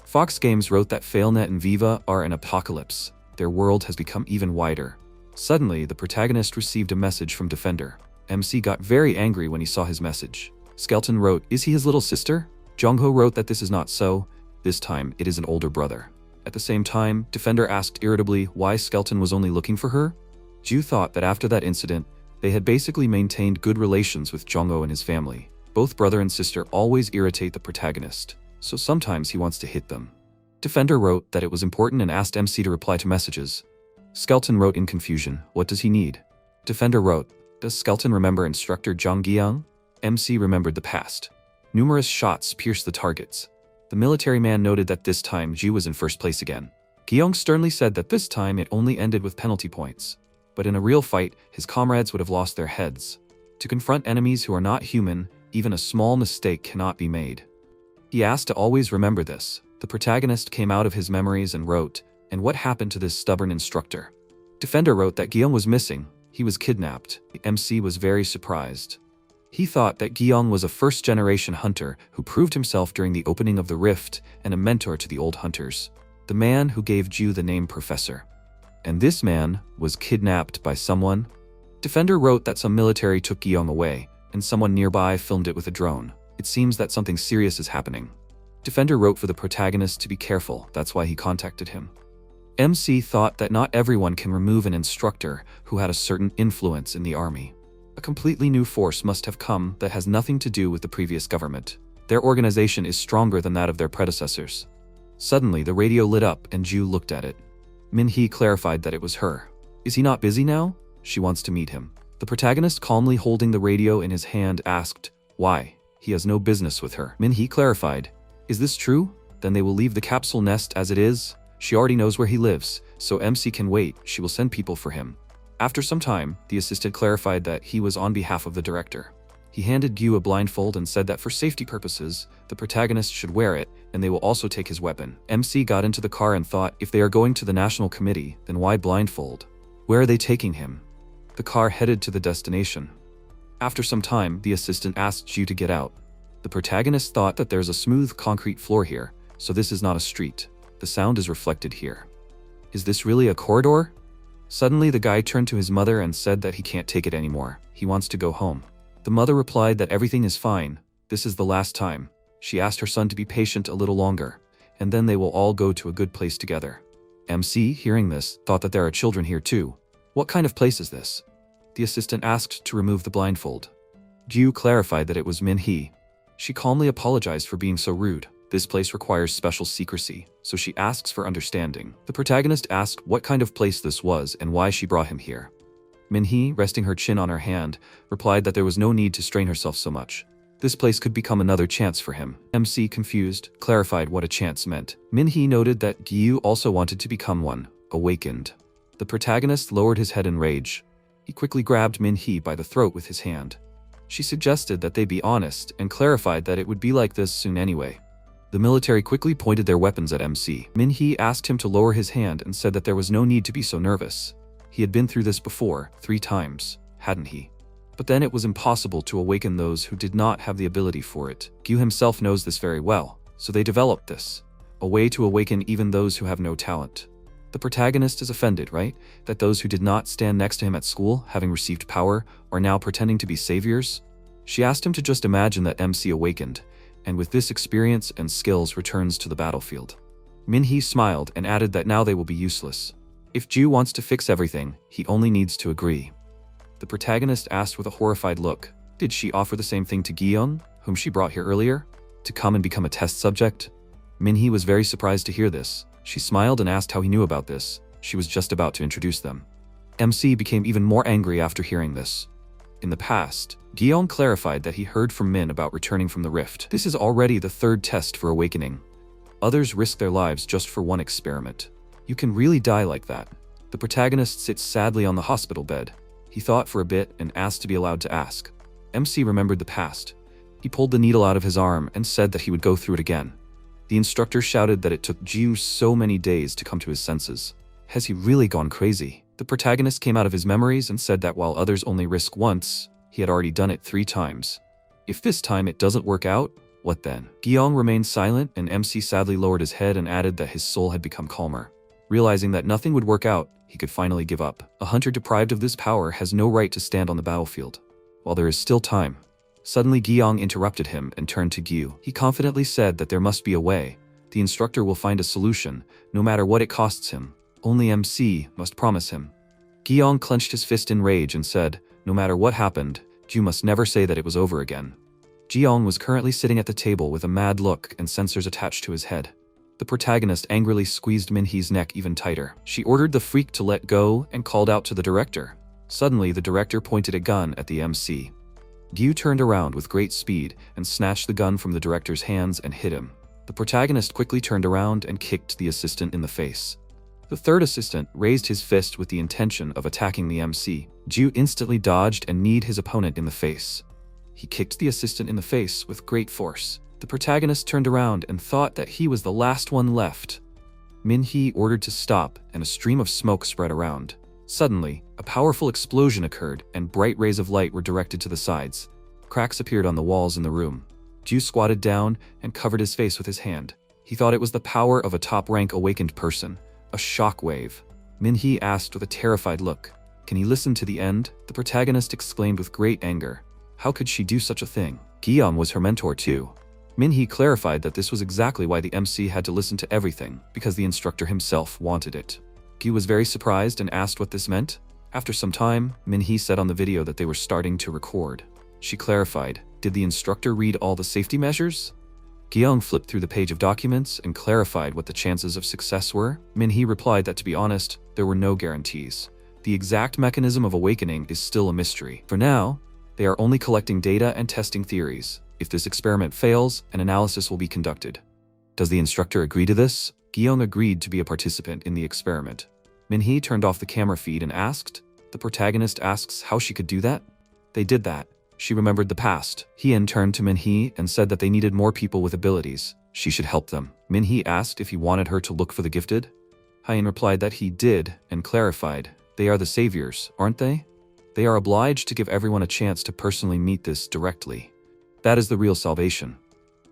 Fox Games wrote that Failnet and Viva are an apocalypse. Their world has become even wider. Suddenly, the protagonist received a message from Defender. MC got very angry when he saw his message. Skeleton wrote, is he his little sister? Jongho wrote that this is not so. This time, it is an older brother. At the same time, Defender asked irritably why Skeleton was only looking for her. Ju thought that after that incident, they had basically maintained good relations with Jongho and his family. Both brother and sister always irritate the protagonist, so sometimes he wants to hit them. Defender wrote that it was important and asked MC to reply to messages. Skeleton wrote in confusion, what does he need? Defender wrote, does Skeleton remember instructor Zhang Guiyang? MC remembered the past. Numerous shots pierced the targets. The military man noted that this time Ju was in first place again. Guiyang sternly said that this time it only ended with penalty points. But in a real fight, his comrades would have lost their heads. To confront enemies who are not human, even a small mistake cannot be made. He asked to always remember this. The protagonist came out of his memories and wrote, and what happened to this stubborn instructor? Defender wrote that Guiyang was missing. He was kidnapped. The MC was very surprised. He thought that Guiyang was a first-generation hunter who proved himself during the opening of the rift and a mentor to the old hunters. The man who gave Ju the name Professor. And this man was kidnapped by someone. Defender wrote that some military took Guiyang away, and someone nearby filmed it with a drone. It seems that something serious is happening. Defender wrote for the protagonist to be careful, that's why he contacted him. MC thought that not everyone can remove an instructor who had a certain influence in the army. A completely new force must have come that has nothing to do with the previous government. Their organization is stronger than that of their predecessors. Suddenly, the radio lit up and Ju looked at it. Min-hee clarified that it was her. Is he not busy now? She wants to meet him. The protagonist, calmly holding the radio in his hand, asked, why? He has no business with her. Min-hee clarified, is this true? Then they will leave the capsule nest as it is? She already knows where he lives, so MC can wait, she will send people for him. After some time, the assistant clarified that he was on behalf of the director. He handed Gyu a blindfold and said that for safety purposes, the protagonist should wear it, and they will also take his weapon. MC got into the car and thought, if they are going to the National Committee, then why blindfold? Where are they taking him? The car headed to the destination. After some time, the assistant asked Gyu to get out. The protagonist thought that there's a smooth concrete floor here, so this is not a street. The sound is reflected here. Is this really a corridor? Suddenly, the guy turned to his mother and said that he can't take it anymore. He wants to go home. The mother replied that everything is fine. This is the last time. She asked her son to be patient a little longer, and then they will all go to a good place together. MC, hearing this, thought that there are children here too. What kind of place is this? The assistant asked to remove the blindfold. Gyu clarified that it was Min-hee. She calmly apologized for being so rude. This place requires special secrecy, so she asks for understanding. The protagonist asked what kind of place this was and why she brought him here. Minhee, resting her chin on her hand, replied that there was no need to strain herself so much. This place could become another chance for him. MC, confused, clarified what a chance meant. Minhee noted that Gyu also wanted to become one, awakened. The protagonist lowered his head in rage. He quickly grabbed Minhee by the throat with his hand. She suggested that they be honest and clarified that it would be like this soon anyway. The military quickly pointed their weapons at MC. Minhee asked him to lower his hand and said that there was no need to be so nervous. He had been through this before, 3 times, hadn't he? But then it was impossible to awaken those who did not have the ability for it. Gyu himself knows this very well, so they developed this, a way to awaken even those who have no talent. The protagonist is offended, right? That those who did not stand next to him at school, having received power, are now pretending to be saviors? She asked him to just imagine that MC awakened, and with this experience and skills returns to the battlefield. Minhee smiled and added that now they will be useless. If Gyu wants to fix everything, he only needs to agree. The protagonist asked with a horrified look, did she offer the same thing to Gyeong, whom she brought here earlier, to come and become a test subject? Minhee was very surprised to hear this. She smiled and asked how he knew about this. She was just about to introduce them. MC became even more angry after hearing this. In the past, Gyeong clarified that he heard from Min about returning from the rift. This is already the 3rd test for awakening. Others risk their lives just for one experiment. You can really die like that. The protagonist sits sadly on the hospital bed. He thought for a bit and asked to be allowed to ask. MC remembered the past. He pulled the needle out of his arm and said that he would go through it again. The instructor shouted that it took Gyu so many days to come to his senses. Has he really gone crazy? The protagonist came out of his memories and said that while others only risk once, he had already done it 3 times. If this time it doesn't work out, what then? Gyeong remained silent and MC sadly lowered his head and added that his soul had become calmer. Realizing that nothing would work out, he could finally give up. A hunter deprived of this power has no right to stand on the battlefield. While there is still time. Suddenly Gyeong interrupted him and turned to Gyu. He confidently said that there must be a way. The instructor will find a solution, no matter what it costs him. Only MC must promise him. Gyeong clenched his fist in rage and said, no matter what happened, Gyu must never say that it was over again. Gyeong was currently sitting at the table with a mad look and sensors attached to his head. The protagonist angrily squeezed Minhee's neck even tighter. She ordered the freak to let go and called out to the director. Suddenly, the director pointed a gun at the MC. Gyu turned around with great speed and snatched the gun from the director's hands and hit him. The protagonist quickly turned around and kicked the assistant in the face. The 3rd assistant raised his fist with the intention of attacking the MC. Gyu instantly dodged and kneed his opponent in the face. He kicked the assistant in the face with great force. The protagonist turned around and thought that he was the last one left. Minhee ordered to stop and a stream of smoke spread around. Suddenly, a powerful explosion occurred and bright rays of light were directed to the sides. Cracks appeared on the walls in the room. Gyu squatted down and covered his face with his hand. He thought it was the power of a top-rank awakened person. A shockwave. Minhee asked with a terrified look. Can he listen to the end? The protagonist exclaimed with great anger. How could she do such a thing? Gyeong was her mentor too. Minhee clarified that this was exactly why the MC had to listen to everything, because the instructor himself wanted it. Gyu was very surprised and asked what this meant. After some time, Minhee said on the video that they were starting to record. She clarified, did the instructor read all the safety measures? Gyeong flipped through the page of documents and clarified what the chances of success were. Minhee replied that to be honest, there were no guarantees. The exact mechanism of awakening is still a mystery. For now, they are only collecting data and testing theories. If this experiment fails, an analysis will be conducted. Does the instructor agree to this? Gyeong agreed to be a participant in the experiment. Minhee turned off the camera feed and asked. The protagonist asks how she could do that. They did that. She remembered the past. Hien turned to Minhee and said that they needed more people with abilities. She should help them. Minhee asked if he wanted her to look for the gifted. Hien replied that he did and clarified, they are the saviors, aren't they? They are obliged to give everyone a chance to personally meet this directly. That is the real salvation.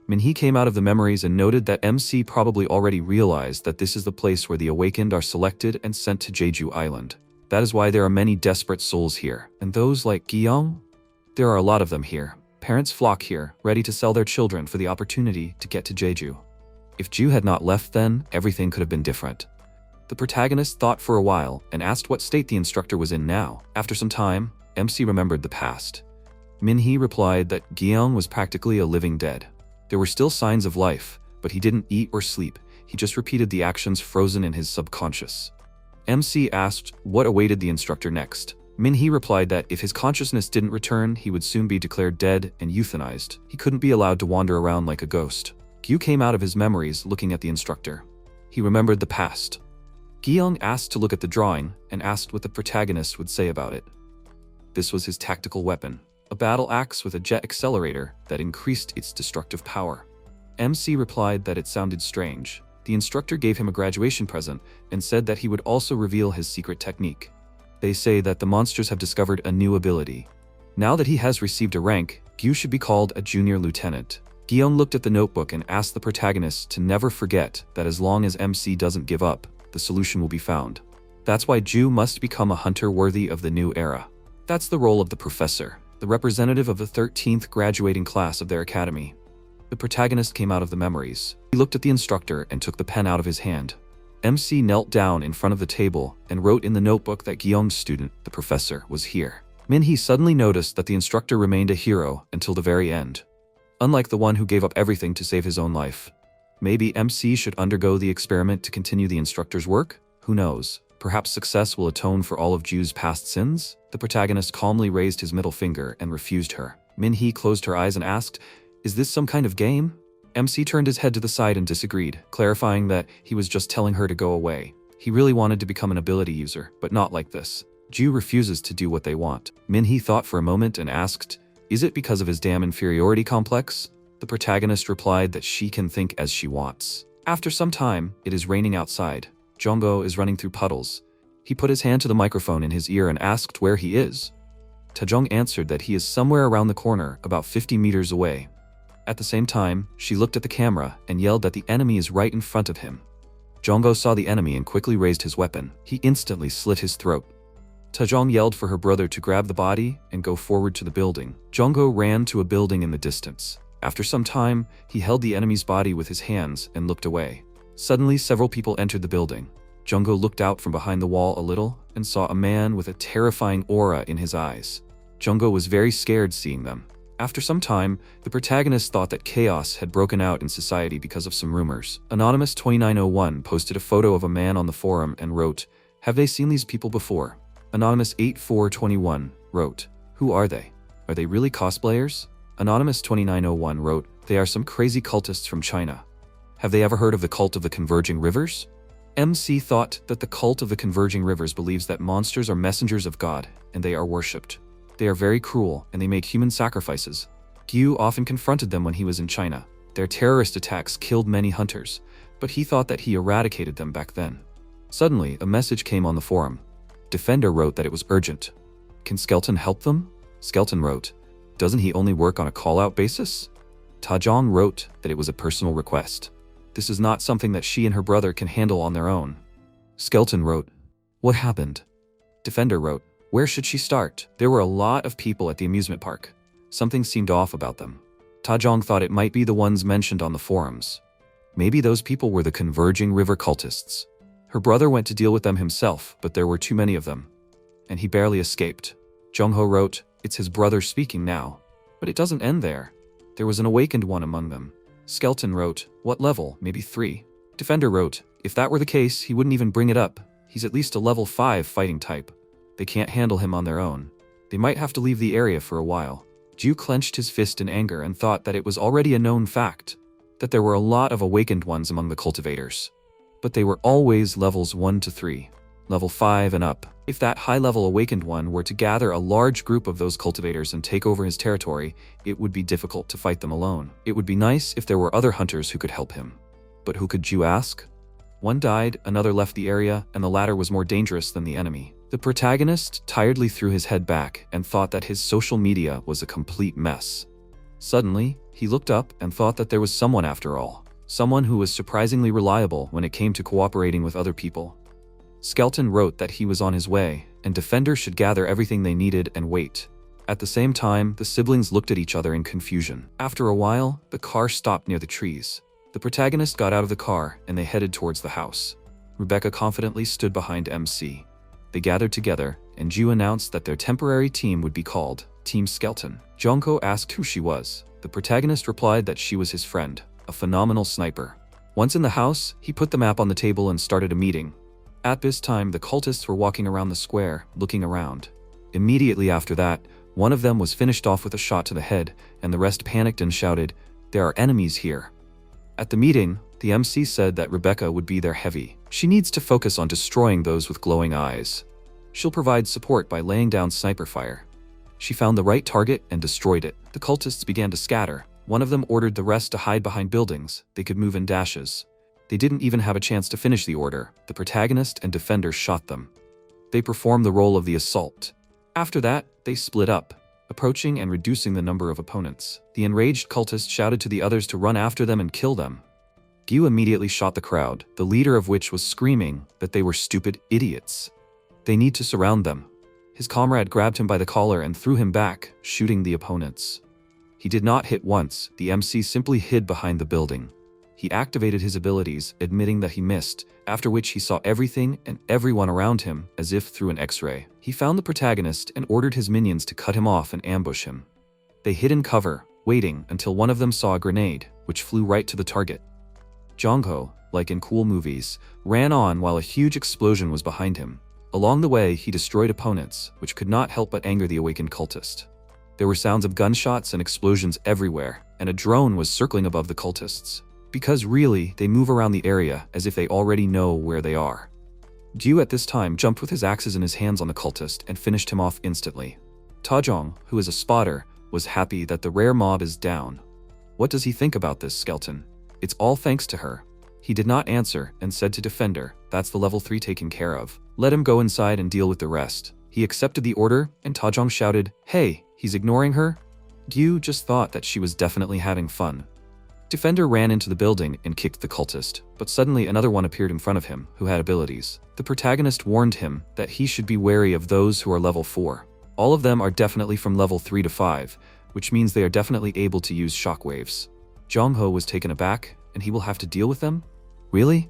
Minhee came out of the memories and noted that MC probably already realized that this is the place where the awakened are selected and sent to Jeju Island. That is why there are many desperate souls here. And those like Gyeong? There are a lot of them here. Parents flock here, ready to sell their children for the opportunity to get to Jeju. If Ju had not left then, everything could have been different. The protagonist thought for a while and asked what state the instructor was in now. After some time, MC remembered the past. Minhee replied that Gyeong was practically a living dead. There were still signs of life, but he didn't eat or sleep. He just repeated the actions frozen in his subconscious. MC asked what awaited the instructor next. Minhee replied that if his consciousness didn't return, he would soon be declared dead and euthanized. He couldn't be allowed to wander around like a ghost. Gyu came out of his memories looking at the instructor. He remembered the past. Gyeong asked to look at the drawing and asked what the protagonist would say about it. This was his tactical weapon, a battle axe with a jet accelerator that increased its destructive power. MC replied that it sounded strange. The instructor gave him a graduation present and said that he would also reveal his secret technique. They say that the monsters have discovered a new ability. Now that he has received a rank, Gyu should be called a junior lieutenant. Gyeong looked at the notebook and asked the protagonist to never forget that as long as MC doesn't give up, the solution will be found. That's why Ju must become a hunter worthy of the new era. That's the role of the professor, the representative of the 13th graduating class of their academy. The protagonist came out of the memories. He looked at the instructor and took the pen out of his hand. MC knelt down in front of the table and wrote in the notebook that Gyeong's student, the professor, was here. Minhee suddenly noticed that the instructor remained a hero until the very end. Unlike the one who gave up everything to save his own life. Maybe MC should undergo the experiment to continue the instructor's work? Who knows? Perhaps success will atone for all of Ju's past sins? The protagonist calmly raised his middle finger and refused her. Minhee closed her eyes and asked, "Is this some kind of game?" MC turned his head to the side and disagreed, clarifying that he was just telling her to go away. He really wanted to become an ability user, but not like this. Ju refuses to do what they want. Minhee thought for a moment and asked, "Is it because of his damn inferiority complex?" The protagonist replied that she can think as she wants. After some time, it is raining outside. Jongho is running through puddles. He put his hand to the microphone in his ear and asked where he is. Tajong answered that he is somewhere around the corner, about 50 meters away. At the same time, she looked at the camera and yelled that the enemy is right in front of him. Jongho saw the enemy and quickly raised his weapon. He instantly slit his throat. Tajong yelled for her brother to grab the body and go forward to the building. Jongho ran to a building in the distance. After some time, he held the enemy's body with his hands and looked away. Suddenly, several people entered the building. Jongho looked out from behind the wall a little and saw a man with a terrifying aura in his eyes. Jongho was very scared seeing them. After some time, the protagonist thought that chaos had broken out in society because of some rumors. Anonymous 2901 posted a photo of a man on the forum and wrote, "Have they seen these people before?" Anonymous 8421 wrote, "Who are they? Are they really cosplayers?" Anonymous 2901 wrote, "They are some crazy cultists from China. Have they ever heard of the cult of the converging rivers?" MC thought that the cult of the converging rivers believes that monsters are messengers of God and they are worshipped. They are very cruel and they make human sacrifices. Gyu often confronted them when he was in China. Their terrorist attacks killed many hunters, but he thought that he eradicated them back then. Suddenly, a message came on the forum. Defender wrote that it was urgent. Can Skeleton help them? Skeleton wrote, doesn't he only work on a call-out basis? Tajong wrote that it was a personal request. This is not something that she and her brother can handle on their own. Skeleton wrote, what happened? Defender wrote, where should she start? There were a lot of people at the amusement park. Something seemed off about them. Tajong thought it might be the ones mentioned on the forums. Maybe those people were the converging river cultists. Her brother went to deal with them himself, but there were too many of them, and he barely escaped. Jongho wrote, it's his brother speaking now. But it doesn't end there. There was an awakened one among them. Skeleton wrote, what level? Maybe 3. Defender wrote, if that were the case, he wouldn't even bring it up. He's at least a level 5 fighting type. They can't handle him on their own. They might have to leave the area for a while. Ju clenched his fist in anger and thought that it was already a known fact, that there were a lot of awakened ones among the cultivators. But they were always levels 1 to 3, level 5 and up. If that high-level awakened one were to gather a large group of those cultivators and take over his territory, it would be difficult to fight them alone. It would be nice if there were other hunters who could help him. But who could Ju ask? One died, another left the area, and the latter was more dangerous than the enemy. The protagonist tiredly threw his head back and thought that his social media was a complete mess. Suddenly, he looked up and thought that there was someone after all. Someone who was surprisingly reliable when it came to cooperating with other people. Skeleton wrote that he was on his way, and Defender should gather everything they needed and wait. At the same time, the siblings looked at each other in confusion. After a while, the car stopped near the trees. The protagonist got out of the car and they headed towards the house. Rebecca confidently stood behind MC. They gathered together, and Ju announced that their temporary team would be called Team Skeleton. Jongho asked who she was. The protagonist replied that she was his friend. a phenomenal sniper. Once in the house, he put the map on the table and started a meeting. At this time, the cultists were walking around the square, looking around. Immediately after that, one of them was finished off with a shot to the head, and the rest panicked and shouted, "There are enemies here." At the meeting, the MC said that Rebecca would be there heavy. She needs to focus on destroying those with glowing eyes. She'll provide support by laying down sniper fire. She found the right target and destroyed it. The cultists began to scatter. One of them ordered the rest to hide behind buildings. They could move in dashes. They didn't even have a chance to finish the order. The protagonist and defender shot them. They performed the role of the assault. After that, they split up, approaching and reducing the number of opponents. The enraged cultists shouted to the others to run after them and kill them. Gyu immediately shot the crowd, the leader of which was screaming that they were stupid idiots. They need to surround them. His comrade grabbed him by the collar and threw him back, shooting the opponents. He did not hit once. The MC simply hid behind the building. He activated his abilities, admitting that he missed, after which he saw everything and everyone around him as if through an X-ray. He found the protagonist and ordered his minions to cut him off and ambush him. They hid in cover, waiting until one of them saw a grenade, which flew right to the target. Jongho, like in cool movies, ran on while a huge explosion was behind him. Along the way, he destroyed opponents, which could not help but anger the awakened cultist. There were sounds of gunshots and explosions everywhere, and a drone was circling above the cultists. Because really, they move around the area as if they already know where they are. Gyu at this time jumped with his axes in his hands on the cultist and finished him off instantly. Tajong, who is a spotter, was happy that the rare mob is down. What does he think about this, Skeleton? It's all thanks to her. He did not answer and said to Defender, "That's the level 3 taken care of. Let him go inside and deal with the rest." He accepted the order, and Tajong shouted, "Hey, he's ignoring her?" Gyu just thought that she was definitely having fun. Defender ran into the building and kicked the cultist, but suddenly another one appeared in front of him, who had abilities. The protagonist warned him that he should be wary of those who are level 4. All of them are definitely from level 3 to 5, which means they are definitely able to use shockwaves. Jongho was taken aback, and he will have to deal with them? Really?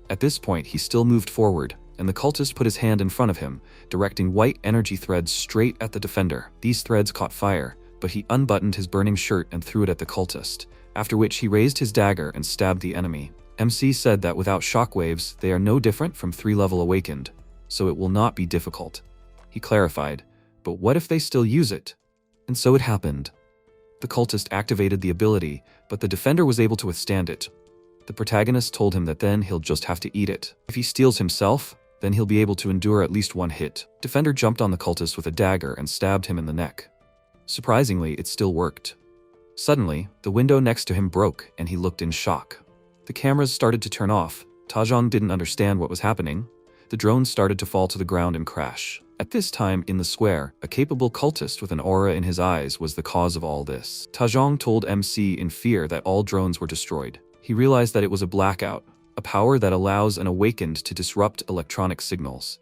At this point, he still moved forward, and the cultist put his hand in front of him, directing white energy threads straight at the defender. These threads caught fire, but he unbuttoned his burning shirt and threw it at the cultist, after which he raised his dagger and stabbed the enemy. MC said that without shockwaves, they are no different from 3-level awakened, so it will not be difficult. He clarified, but what if they still use it? And so it happened. The cultist activated the ability, but the defender was able to withstand it. The protagonist told him that then he'll just have to eat it. If he steals himself, then he'll be able to endure at least one hit. Defender jumped on the cultist with a dagger and stabbed him in the neck. Surprisingly, it still worked. Suddenly, the window next to him broke and he looked in shock. The cameras started to turn off. Tajong didn't understand what was happening. The drone started to fall to the ground and crash. At this time, in the square, a capable cultist with an aura in his eyes was the cause of all this. Tajong told MC in fear that all drones were destroyed. He realized that it was a blackout, a power that allows an awakened to disrupt electronic signals.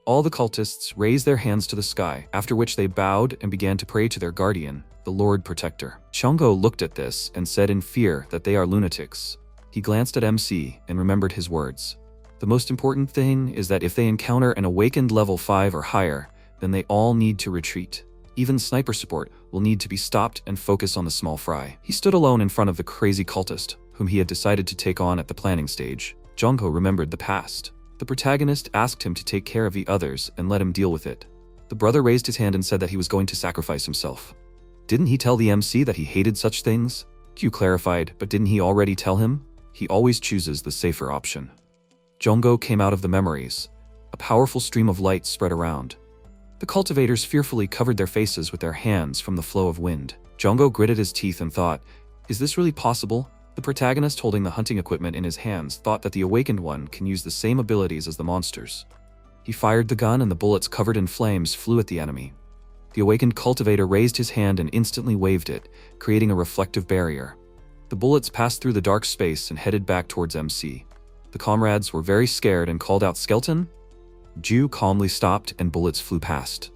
All the cultists raised their hands to the sky, after which they bowed and began to pray to their guardian, the Lord Protector. Chongo looked at this and said in fear that they are lunatics. He glanced at MC and remembered his words. The most important thing is that if they encounter an awakened level 5 or higher, then they all need to retreat. Even sniper support will need to be stopped and focus on the small fry. He stood alone in front of the crazy cultist, whom he had decided to take on at the planning stage. Jongho remembered the past. The protagonist asked him to take care of the others and let him deal with it. The brother raised his hand and said that he was going to sacrifice himself. Didn't he tell the MC that he hated such things? Q clarified, but didn't he already tell him? He always chooses the safer option. Jongho came out of the memories. A powerful stream of light spread around. The cultivators fearfully covered their faces with their hands from the flow of wind. Jongho gritted his teeth and thought, is this really possible? The protagonist holding the hunting equipment in his hands thought that the awakened one can use the same abilities as the monsters. He fired the gun and the bullets covered in flames flew at the enemy. The awakened cultivator raised his hand and instantly waved it, creating a reflective barrier. The bullets passed through the dark space and headed back towards MC. The comrades were very scared and called out, "Skeleton?" Ju calmly stopped and bullets flew past.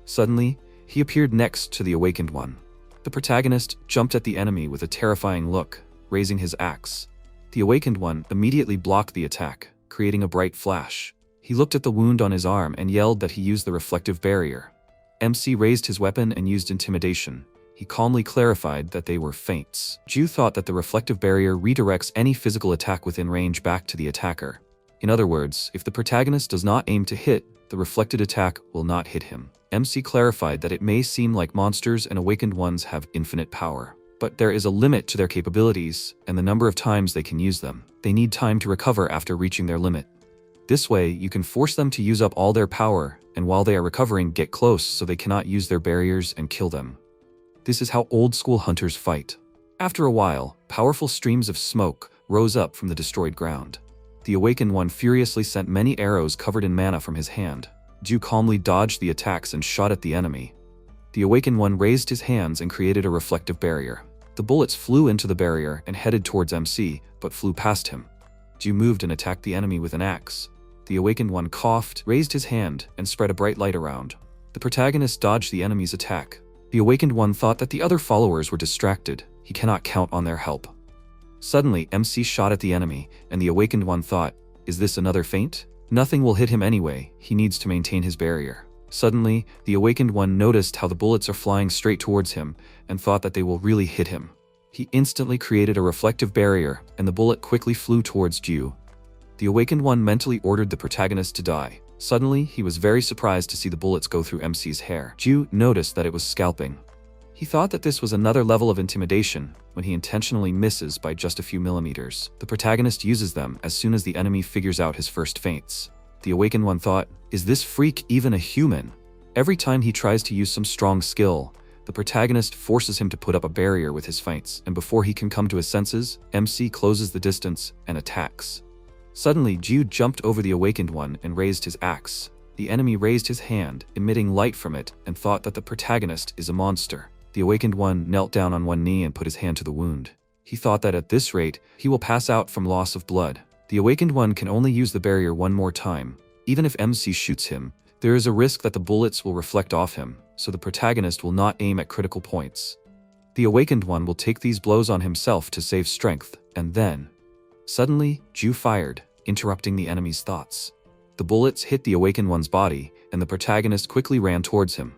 Suddenly, he appeared next to the awakened one. The protagonist jumped at the enemy with a terrifying look, raising his axe. The awakened one immediately blocked the attack, creating a bright flash. He looked at the wound on his arm and yelled that he used the reflective barrier. MC raised his weapon and used intimidation. He calmly clarified that they were feints. Ju thought that the reflective barrier redirects any physical attack within range back to the attacker. In other words, if the protagonist does not aim to hit, the reflected attack will not hit him. MC clarified that it may seem like monsters and awakened ones have infinite power, but there is a limit to their capabilities and the number of times they can use them. They need time to recover after reaching their limit. This way, you can force them to use up all their power, and while they are recovering, get close so they cannot use their barriers and kill them. This is how old-school hunters fight. After a while, powerful streams of smoke rose up from the destroyed ground. The awakened one furiously sent many arrows covered in mana from his hand. Ju calmly dodged the attacks and shot at the enemy. The awakened one raised his hands and created a reflective barrier. The bullets flew into the barrier and headed towards MC, but flew past him. Ju moved and attacked the enemy with an axe. The awakened one coughed, raised his hand, and spread a bright light around. The protagonist dodged the enemy's attack. The awakened one thought that the other followers were distracted. He cannot count on their help. Suddenly, MC shot at the enemy, and the awakened one thought, "Is this another feint? Nothing will hit him anyway, he needs to maintain his barrier." Suddenly, the awakened one noticed how the bullets are flying straight towards him, and thought that they will really hit him. He instantly created a reflective barrier, and the bullet quickly flew towards Ju. The awakened one mentally ordered the protagonist to die. Suddenly, he was very surprised to see the bullets go through MC's hair. Ju noticed that it was scalping. He thought that this was another level of intimidation when he intentionally misses by just a few millimeters. The protagonist uses them as soon as the enemy figures out his first feints. The awakened one thought, "Is this freak even a human?" Every time he tries to use some strong skill, the protagonist forces him to put up a barrier with his feints, and before he can come to his senses, MC closes the distance and attacks. Suddenly, Ju jumped over the awakened one and raised his axe. The enemy raised his hand, emitting light from it, and thought that the protagonist is a monster. The awakened one knelt down on one knee and put his hand to the wound. He thought that at this rate, he will pass out from loss of blood. The awakened one can only use the barrier one more time. Even if MC shoots him, there is a risk that the bullets will reflect off him, so the protagonist will not aim at critical points. The awakened one will take these blows on himself to save strength, and then... Suddenly, Ju fired, interrupting the enemy's thoughts. The bullets hit the awakened one's body, and the protagonist quickly ran towards him.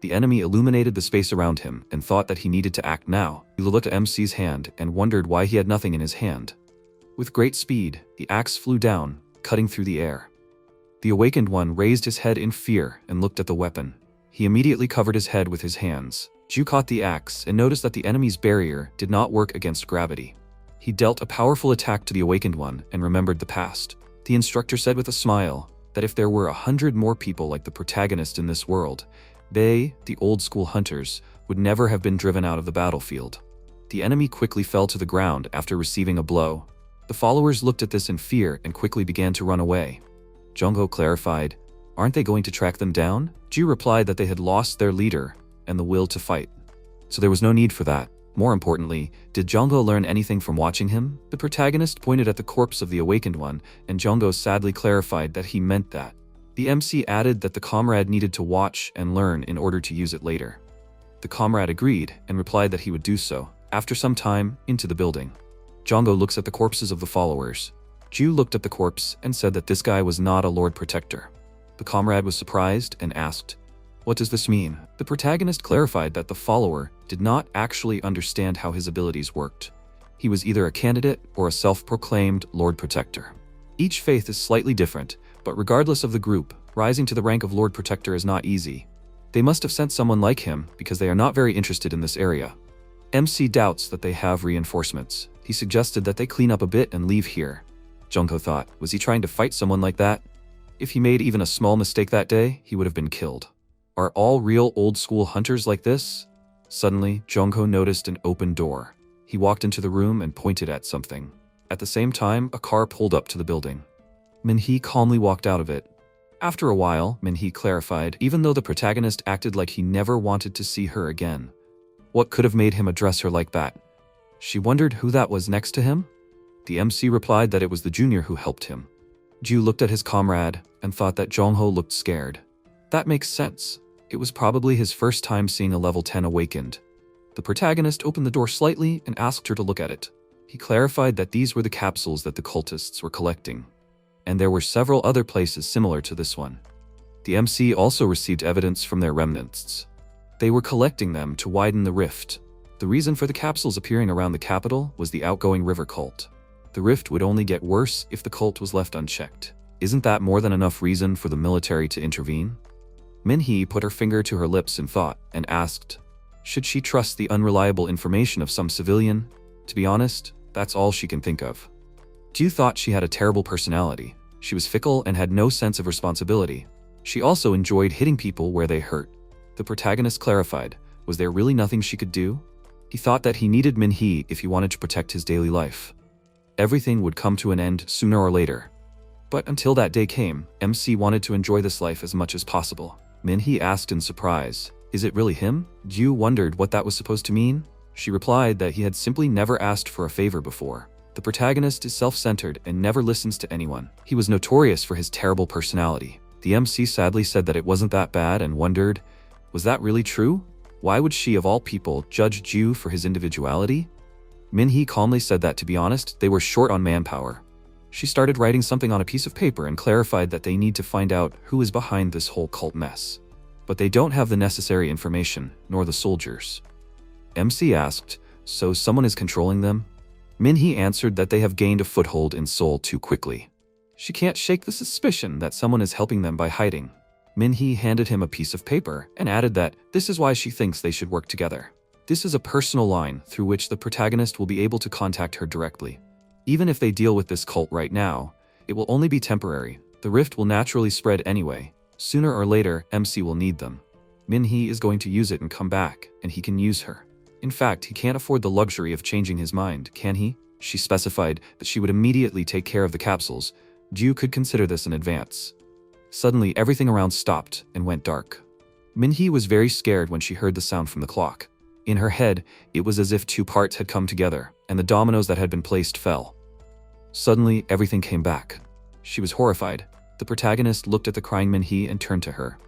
The enemy illuminated the space around him and thought that he needed to act now. He looked at MC's hand and wondered why he had nothing in his hand. With great speed, the axe flew down, cutting through the air. The awakened one raised his head in fear and looked at the weapon. He immediately covered his head with his hands. Ju caught the axe and noticed that the enemy's barrier did not work against gravity. He dealt a powerful attack to the awakened one and remembered the past. The instructor said with a smile that if there were 100 more people like the protagonist in this world, they, the old-school hunters, would never have been driven out of the battlefield. The enemy quickly fell to the ground after receiving a blow. The followers looked at this in fear and quickly began to run away. Jongho clarified, "Aren't they going to track them down?" Ju replied that they had lost their leader and the will to fight, so there was no need for that. More importantly, did Jongho learn anything from watching him? The protagonist pointed at the corpse of the awakened one, and Jongho sadly clarified that he meant that. The MC added that the comrade needed to watch and learn in order to use it later. The comrade agreed and replied that he would do so. After some time, into the building. Jongho looks at the corpses of the followers. Ju looked at the corpse and said that this guy was not a Lord Protector. The comrade was surprised and asked, "What does this mean?" The protagonist clarified that the follower did not actually understand how his abilities worked. He was either a candidate or a self-proclaimed Lord Protector. Each faith is slightly different, but regardless of the group, rising to the rank of Lord Protector is not easy. They must have sent someone like him because they are not very interested in this area. MC doubts that they have reinforcements. He suggested that they clean up a bit and leave here. Jongho thought, was he trying to fight someone like that? If he made even a small mistake that day, he would have been killed. Are all real old-school hunters like this? Suddenly, Jongho noticed an open door. He walked into the room and pointed at something. At the same time, a car pulled up to the building. Minhee calmly walked out of it. After a while, Minhee clarified, even though the protagonist acted like he never wanted to see her again. What could have made him address her like that? She wondered who that was next to him. The MC replied that it was the junior who helped him. Ju looked at his comrade and thought that Jongho looked scared. That makes sense. It was probably his first time seeing a level 10 awakened. The protagonist opened the door slightly and asked her to look at it. He clarified that these were the capsules that the cultists were collecting, and there were several other places similar to this one. The MC also received evidence from their remnants. They were collecting them to widen the rift. The reason for the capsules appearing around the capital was the outgoing river cult. The rift would only get worse if the cult was left unchecked. Isn't that more than enough reason for the military to intervene? Min-hee put her finger to her lips in thought and asked, should she trust the unreliable information of some civilian? To be honest, that's all she can think of. Ju thought she had a terrible personality. She was fickle and had no sense of responsibility. She also enjoyed hitting people where they hurt. The protagonist clarified, was there really nothing she could do? He thought that he needed Min-hee if he wanted to protect his daily life. Everything would come to an end sooner or later. But until that day came, MC wanted to enjoy this life as much as possible. Min-hee asked in surprise, is it really him? Ju wondered what that was supposed to mean. She replied that he had simply never asked for a favor before. The protagonist is self-centered and never listens to anyone. He was notorious for his terrible personality. The MC sadly said that it wasn't that bad and wondered, was that really true? Why would she, of all people, judge Ju for his individuality? Min-hee calmly said that, to be honest, they were short on manpower. She started writing something on a piece of paper and clarified that they need to find out who is behind this whole cult mess. But they don't have the necessary information, nor the soldiers. MC asked, so someone is controlling them? Min-hee answered that they have gained a foothold in Seoul too quickly. She can't shake the suspicion that someone is helping them by hiding. Min-hee handed him a piece of paper and added that this is why she thinks they should work together. This is a personal line through which the protagonist will be able to contact her directly. Even if they deal with this cult right now, it will only be temporary. The rift will naturally spread anyway. Sooner or later, MC will need them. Min-hee is going to use it and come back, and he can use her. In fact, he can't afford the luxury of changing his mind, can he? She specified that she would immediately take care of the capsules. Ju could consider this in advance. Suddenly, everything around stopped and went dark. Min-hee was very scared when she heard the sound from the clock. In her head, it was as if two parts had come together, and the dominoes that had been placed fell. Suddenly, everything came back. She was horrified. The protagonist looked at the crying Min-hee and turned to her.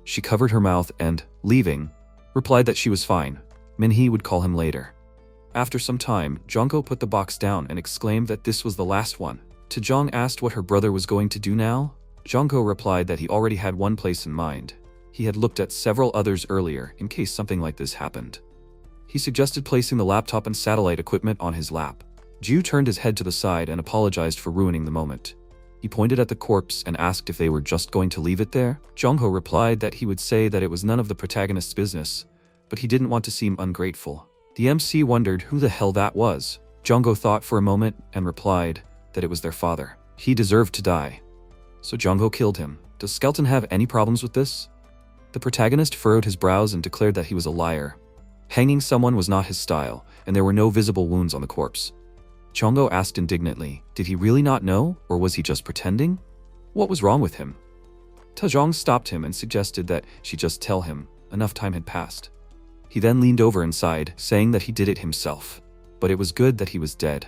She covered her mouth and, leaving, replied that she was fine. Min-hee would call him later. After some time, Jongko put the box down and exclaimed that this was the last one. Taejong asked what her brother was going to do now. Jongko replied that he already had one place in mind. He had looked at several others earlier in case something like this happened. He suggested placing the laptop and satellite equipment on his lap. Ju turned his head to the side and apologized for ruining the moment. He pointed at the corpse and asked if they were just going to leave it there. Jongho replied that he would say that it was none of the protagonist's business, but he didn't want to seem ungrateful. The MC wondered who the hell that was. Jongho thought for a moment and replied that it was their father. He deserved to die. So Jongho killed him. Does Skelton have any problems with this? The protagonist furrowed his brows and declared that he was a liar. Hanging someone was not his style, and there were no visible wounds on the corpse. Jongho asked indignantly, did he really not know, or was he just pretending? What was wrong with him? Taejong stopped him and suggested that she just tell him. Enough time had passed. He then leaned over and sighed, saying that he did it himself. But it was good that he was dead.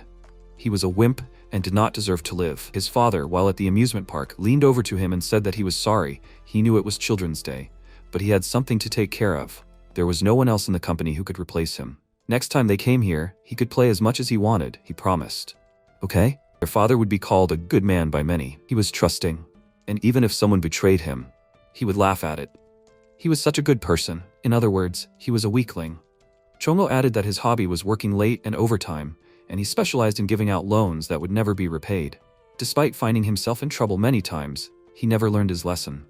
He was a wimp and did not deserve to live. His father, while at the amusement park, leaned over to him and said that he was sorry. He knew it was Children's Day, but he had something to take care of. There was no one else in the company who could replace him. Next time they came here, he could play as much as he wanted, he promised. Okay? Their father would be called a good man by many. He was trusting, and even if someone betrayed him, he would laugh at it. He was such a good person. In other words, he was a weakling. Chongo added that his hobby was working late and overtime, and he specialized in giving out loans that would never be repaid. Despite finding himself in trouble many times, he never learned his lesson.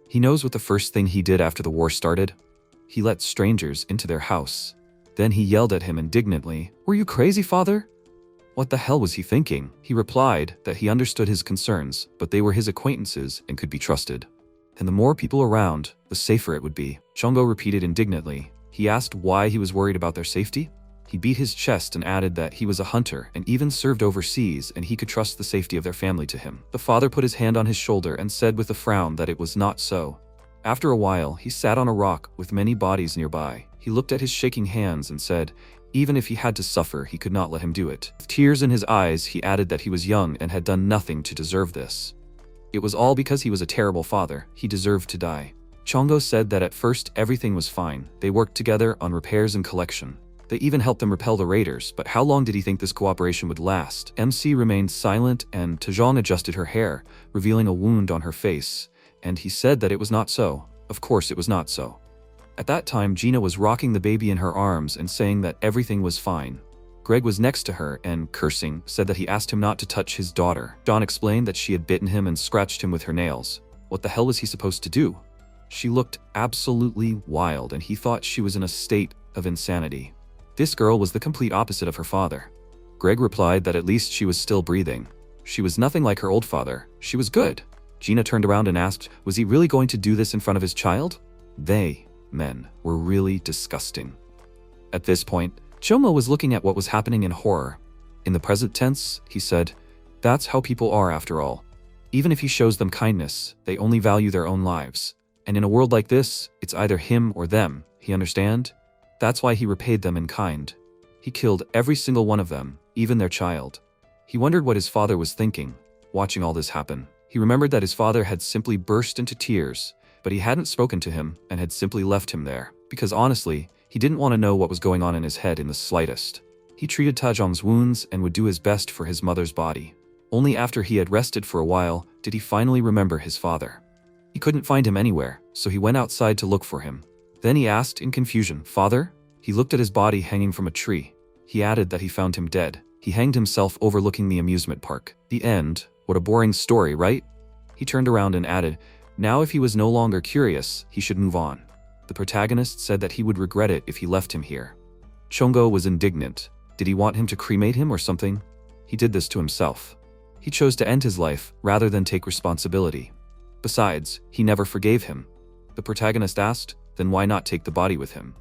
He knows what the first thing he did after the war started. He let strangers into their house. Then he yelled at him indignantly, "Were you crazy, father?" What the hell was he thinking? He replied that he understood his concerns, but they were his acquaintances and could be trusted. And the more people around, the safer it would be. Chongo repeated indignantly. He asked why he was worried about their safety. He beat his chest and added that he was a hunter and even served overseas and he could trust the safety of their family to him. The father put his hand on his shoulder and said with a frown that it was not so. After a while, he sat on a rock with many bodies nearby. He looked at his shaking hands and said, even if he had to suffer, he could not let him do it. With tears in his eyes, he added that he was young and had done nothing to deserve this. It was all because he was a terrible father. He deserved to die. Chongo said that at first everything was fine. They worked together on repairs and collection. They even helped them repel the raiders, but how long did he think this cooperation would last? MC remained silent and Taejong adjusted her hair, revealing a wound on her face, and he said that it was not so. Of course it was not so. At that time, Gina was rocking the baby in her arms and saying that everything was fine. Greg was next to her and, cursing, said that he asked him not to touch his daughter. Dawn explained that she had bitten him and scratched him with her nails. What the hell was he supposed to do? She looked absolutely wild and he thought she was in a state of insanity. This girl was the complete opposite of her father. Greg replied that at least she was still breathing. She was nothing like her old father. She was good. Gina turned around and asked, was he really going to do this in front of his child? They, men, were really disgusting. At this point, Chomo was looking at what was happening in horror. In the present tense, he said, that's how people are after all. Even if he shows them kindness, they only value their own lives. And in a world like this, it's either him or them, he understand? That's why he repaid them in kind. He killed every single one of them, even their child. He wondered what his father was thinking, watching all this happen. He remembered that his father had simply burst into tears, but he hadn't spoken to him and had simply left him there, because honestly, he didn't want to know what was going on in his head in the slightest. He treated Tajong's wounds and would do his best for his mother's body. Only after he had rested for a while did he finally remember his father. He couldn't find him anywhere, so he went outside to look for him. Then he asked in confusion, "Father?" He looked at his body hanging from a tree. He added that he found him dead. He hanged himself overlooking the amusement park. The end. What a boring story, right? He turned around and added, now if he was no longer curious, he should move on. The protagonist said that he would regret it if he left him here. Chongo was indignant. Did he want him to cremate him or something? He did this to himself. He chose to end his life rather than take responsibility. Besides, he never forgave him. The protagonist asked, then why not take the body with him?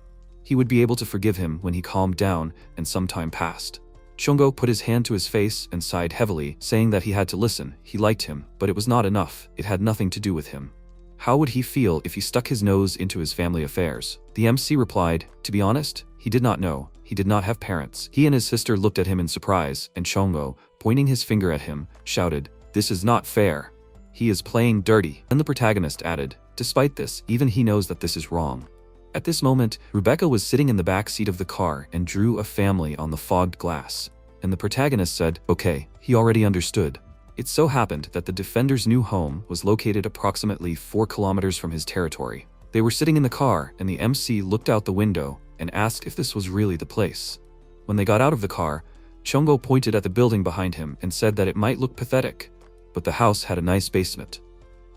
He would be able to forgive him when he calmed down and some time passed. Chongo put his hand to his face and sighed heavily, saying that he had to listen. He liked him, but it was not enough. It had nothing to do with him. How would he feel if he stuck his nose into his family affairs? The MC replied, to be honest, he did not know. He did not have parents. He and his sister looked at him in surprise, and Chongo, pointing his finger at him, shouted, "This is not fair. He is playing dirty." And the protagonist added, despite this, even he knows that this is wrong. At this moment, Rebecca was sitting in the back seat of the car and drew a family on the fogged glass. And the protagonist said, okay, he already understood. It so happened that the defender's new home was located approximately 4 kilometers from his territory. They were sitting in the car and the MC looked out the window and asked if this was really the place. When they got out of the car, Chongo pointed at the building behind him and said that it might look pathetic, but the house had a nice basement.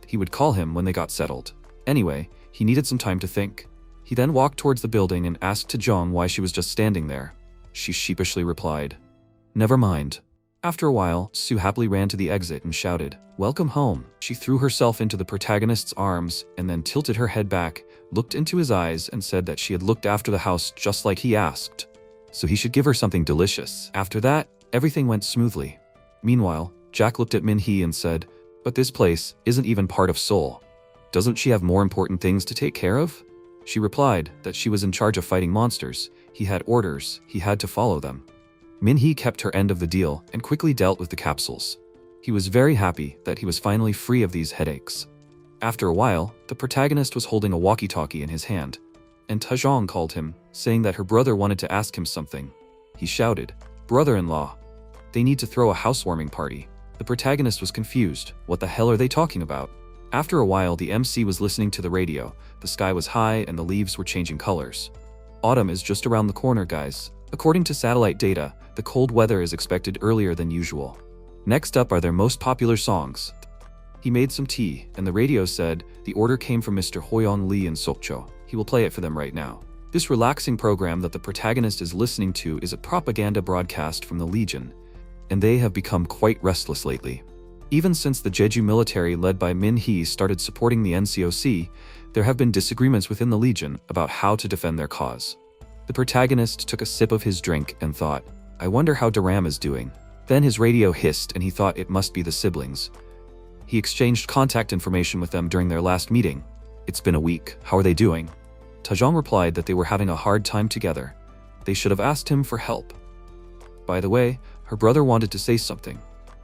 He would call him when they got settled. Anyway, he needed some time to think. He then walked towards the building and asked Tajong why she was just standing there. She sheepishly replied, "Never mind." After a while, Sue happily ran to the exit and shouted, "Welcome home." She threw herself into the protagonist's arms and then tilted her head back, looked into his eyes and said that she had looked after the house just like he asked, so he should give her something delicious. After that, everything went smoothly. Meanwhile, Jack looked at Min-hee and said, "But this place isn't even part of Seoul. Doesn't she have more important things to take care of?" She replied that she was in charge of fighting monsters. He had orders, he had to follow them. Min-hee kept her end of the deal and quickly dealt with the capsules. He was very happy that he was finally free of these headaches. After a while, the protagonist was holding a walkie-talkie in his hand, and Tajong called him, saying that her brother wanted to ask him something. He shouted, "Brother-in-law, they need to throw a housewarming party." The protagonist was confused. What the hell are they talking about? After a while, the MC was listening to the radio. The sky was high and the leaves were changing colors. Autumn is just around the corner, guys. According to satellite data, the cold weather is expected earlier than usual. Next up are their most popular songs. He made some tea, and the radio said the order came from Mr. Hoyong Lee in Sokcho. He will play it for them right now. This relaxing program that the protagonist is listening to is a propaganda broadcast from the Legion, and they have become quite restless lately. Even since the Jeju military led by Min-hee started supporting the NCOC, there have been disagreements within the Legion about how to defend their cause. The protagonist took a sip of his drink and thought, I wonder how Daram is doing. Then his radio hissed and he thought it must be the siblings. He exchanged contact information with them during their last meeting. It's been a week, how are they doing? Tajong replied that they were having a hard time together. They should have asked him for help. By the way, her brother wanted to say something.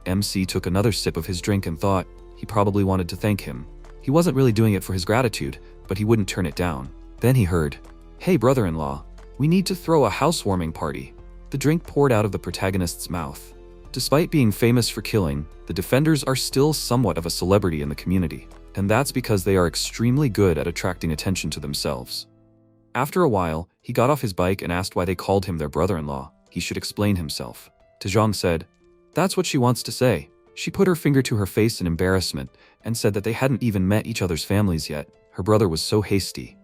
MC took another sip of his drink and thought he probably wanted to thank him. He wasn't really doing it for his gratitude, but he wouldn't turn it down. Then he heard, "Hey brother-in-law, we need to throw a housewarming party." The drink poured out of the protagonist's mouth. Despite being famous for killing, the defenders are still somewhat of a celebrity in the community, and that's because they are extremely good at attracting attention to themselves. After a while, he got off his bike and asked why they called him their brother-in-law. He should explain himself. Tajong said, "That's what she wants to say." She put her finger to her face in embarrassment and said that they hadn't even met each other's families yet. Her brother was so hasty.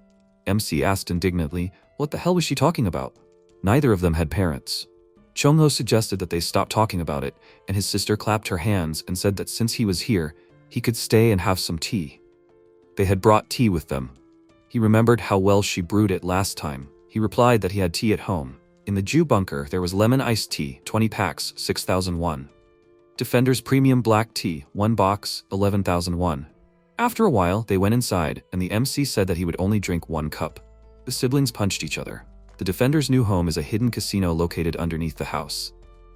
MC asked indignantly, what the hell was she talking about? Neither of them had parents. Chongho suggested that they stop talking about it, and his sister clapped her hands and said that since he was here, he could stay and have some tea. They had brought tea with them. He remembered how well she brewed it last time. He replied that he had tea at home. In the Jew bunker, there was lemon iced tea, 20 packs, 6,001. Defender's premium black tea, 1 box, 11,001. After a while, they went inside, and the MC said that he would only drink 1 cup. The siblings punched each other. The Defender's new home is a hidden casino located underneath the house.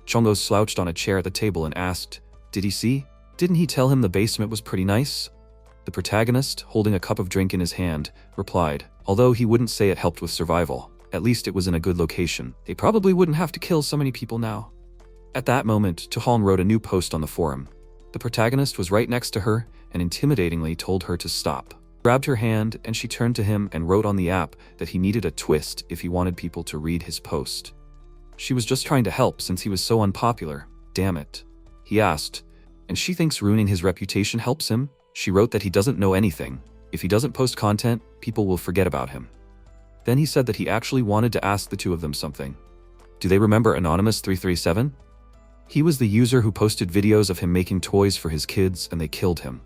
Chongho slouched on a chair at the table and asked, "Did he see? Didn't he tell him the basement was pretty nice?" The protagonist, holding a cup of drink in his hand, replied, although he wouldn't say it helped with survival, at least it was in a good location. They probably wouldn't have to kill so many people now. At that moment, Tahong wrote a new post on the forum. The protagonist was right next to her and intimidatingly told her to stop. Grabbed her hand and she turned to him and wrote on the app that he needed a twist if he wanted people to read his post. She was just trying to help since he was so unpopular. Damn it. He asked, and she thinks ruining his reputation helps him? She wrote that he doesn't know anything. If he doesn't post content, people will forget about him. Then he said that he actually wanted to ask the two of them something. Do they remember Anonymous 337? He was the user who posted videos of him making toys for his kids and they killed him.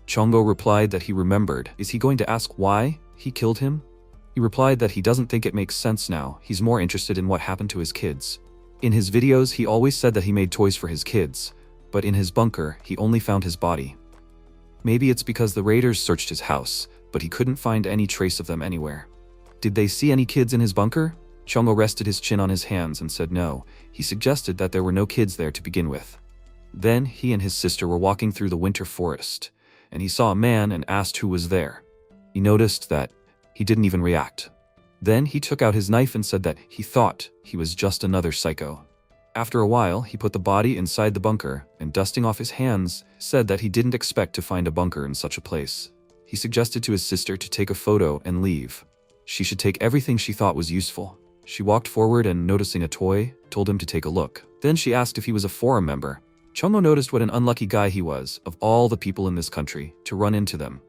Chongho replied that he remembered. Is he going to ask why he killed him? He replied that he doesn't think it makes sense now. He's more interested in what happened to his kids. In his videos, he always said that he made toys for his kids, but in his bunker, he only found his body. Maybe it's because the raiders searched his house, but he couldn't find any trace of them anywhere. Did they see any kids in his bunker? Chongho rested his chin on his hands and said no. He suggested that there were no kids there to begin with. Then he and his sister were walking through the winter forest, and he saw a man and asked who was there. He noticed that he didn't even react. Then he took out his knife and said that he thought he was just another psycho. After a while, he put the body inside the bunker and, dusting off his hands, said that he didn't expect to find a bunker in such a place. He suggested to his sister to take a photo and leave. She should take everything she thought was useful. She walked forward and, noticing a toy, told him to take a look. Then she asked if he was a forum member. Chongho noticed what an unlucky guy he was, of all the people in this country, to run into them.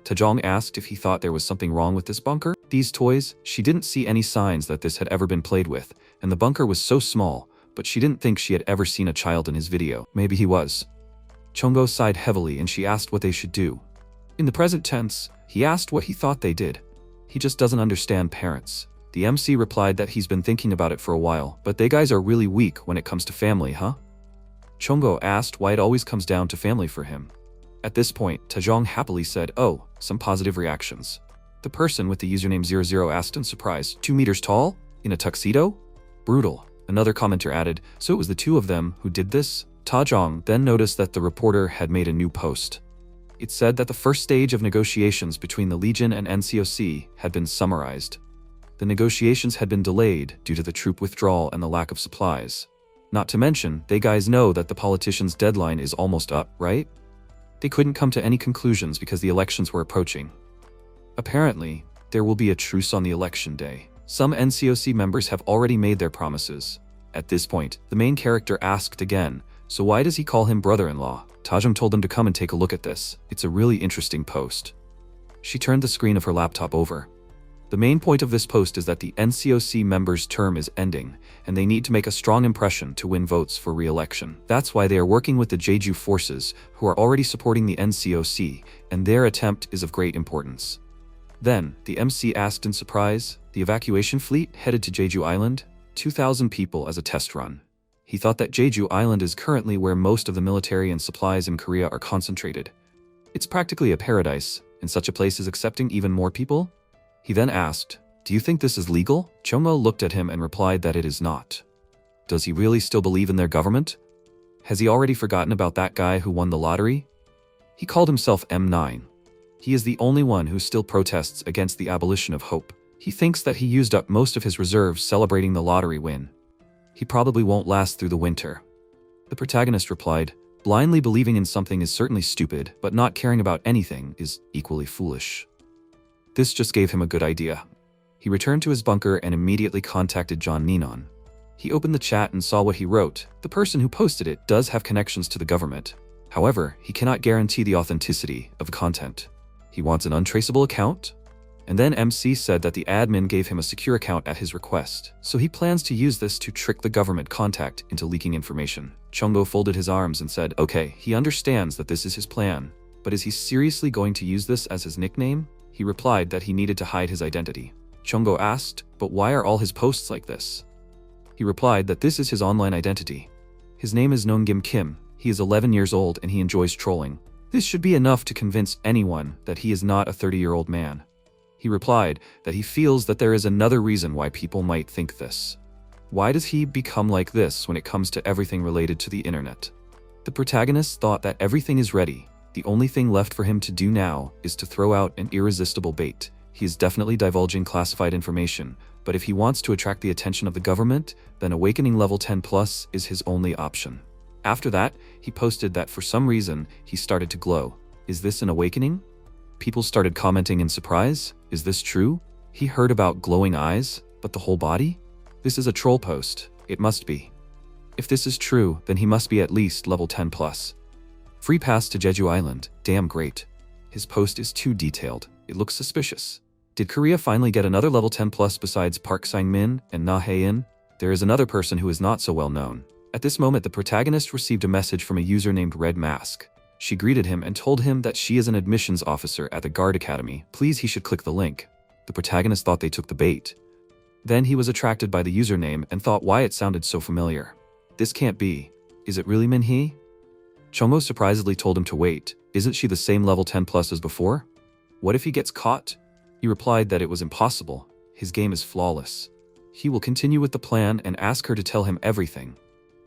Tajong asked if he thought there was something wrong with this bunker. These toys, she didn't see any signs that this had ever been played with, and the bunker was so small, but she didn't think she had ever seen a child in his video. Maybe he was. Chongho sighed heavily and she asked what they should do. In the present tense, he asked what he thought they did. He just doesn't understand parents. The MC replied that he's been thinking about it for a while, but they guys are really weak when it comes to family, huh? Chongho asked why it always comes down to family for him. At this point, Tajong happily said, oh, some positive reactions. The person with the username 00 asked in surprise, 2 meters tall? In a tuxedo? Brutal. Another commenter added, so it was the two of them who did this? Tajong then noticed that the reporter had made a new post. It said that the first stage of negotiations between the Legion and NCOC had been summarized. The negotiations had been delayed due to the troop withdrawal and the lack of supplies. Not to mention, they guys know that the politicians' deadline is almost up, right? They couldn't come to any conclusions because the elections were approaching. Apparently, there will be a truce on the election day. Some NCOC members have already made their promises. At this point, the main character asked again, so why does he call him brother-in-law? Tajong told them to come and take a look at this. It's a really interesting post. She turned the screen of her laptop over. The main point of this post is that the NCOC members' term is ending, and they need to make a strong impression to win votes for re-election. That's why they are working with the Jeju forces, who are already supporting the NCOC, and their attempt is of great importance. Then, the MC asked in surprise, the evacuation fleet headed to Jeju Island, 2,000 people as a test run. He thought that Jeju Island is currently where most of the military and supplies in Korea are concentrated. It's practically a paradise, and such a place is accepting even more people? He then asked, do you think this is legal? Chongmo looked at him and replied that it is not. Does he really still believe in their government? Has he already forgotten about that guy who won the lottery? He called himself M9. He is the only one who still protests against the abolition of hope. He thinks that he used up most of his reserves celebrating the lottery win. He probably won't last through the winter. The protagonist replied, blindly believing in something is certainly stupid, but not caring about anything is equally foolish. This just gave him a good idea. He returned to his bunker and immediately contacted John Ninon. He opened the chat and saw what he wrote. The person who posted it does have connections to the government. However, he cannot guarantee the authenticity of the content. He wants an untraceable account? And then MC said that the admin gave him a secure account at his request, so he plans to use this to trick the government contact into leaking information. Chungbo folded his arms and said, okay, he understands that this is his plan, but is he seriously going to use this as his nickname? He replied that he needed to hide his identity. Chungbo asked, but why are all his posts like this? He replied that this is his online identity. His name is Nongim Kim, he is 11 years old and he enjoys trolling. This should be enough to convince anyone that he is not a 30-year-old man. He replied that he feels that there is another reason why people might think this. Why does he become like this when it comes to everything related to the internet? The protagonist thought that everything is ready. The only thing left for him to do now is to throw out an irresistible bait. He is definitely divulging classified information, but if he wants to attract the attention of the government, then Awakening level 10 plus is his only option. After that, he posted that for some reason, he started to glow. Is this an awakening? People started commenting in surprise. Is this true? He heard about glowing eyes, but the whole body? This is a troll post. It must be. If this is true, then he must be at least level 10 plus. Free pass to Jeju Island. Damn great. His post is too detailed. It looks suspicious. Did Korea finally get another level 10 plus besides Park Sang-min and Na Hae-in? There is another person who is not so well known. At this moment, the protagonist received a message from a user named Red Mask. She greeted him and told him that she is an admissions officer at the Guard Academy. Please, he should click the link. The protagonist thought they took the bait. Then he was attracted by the username and thought why it sounded so familiar. This can't be. Is it really Minhee? Chomo surprisingly told him to wait. Isn't she the same level 10 plus as before? What if he gets caught? He replied that it was impossible. His game is flawless. He will continue with the plan and ask her to tell him everything.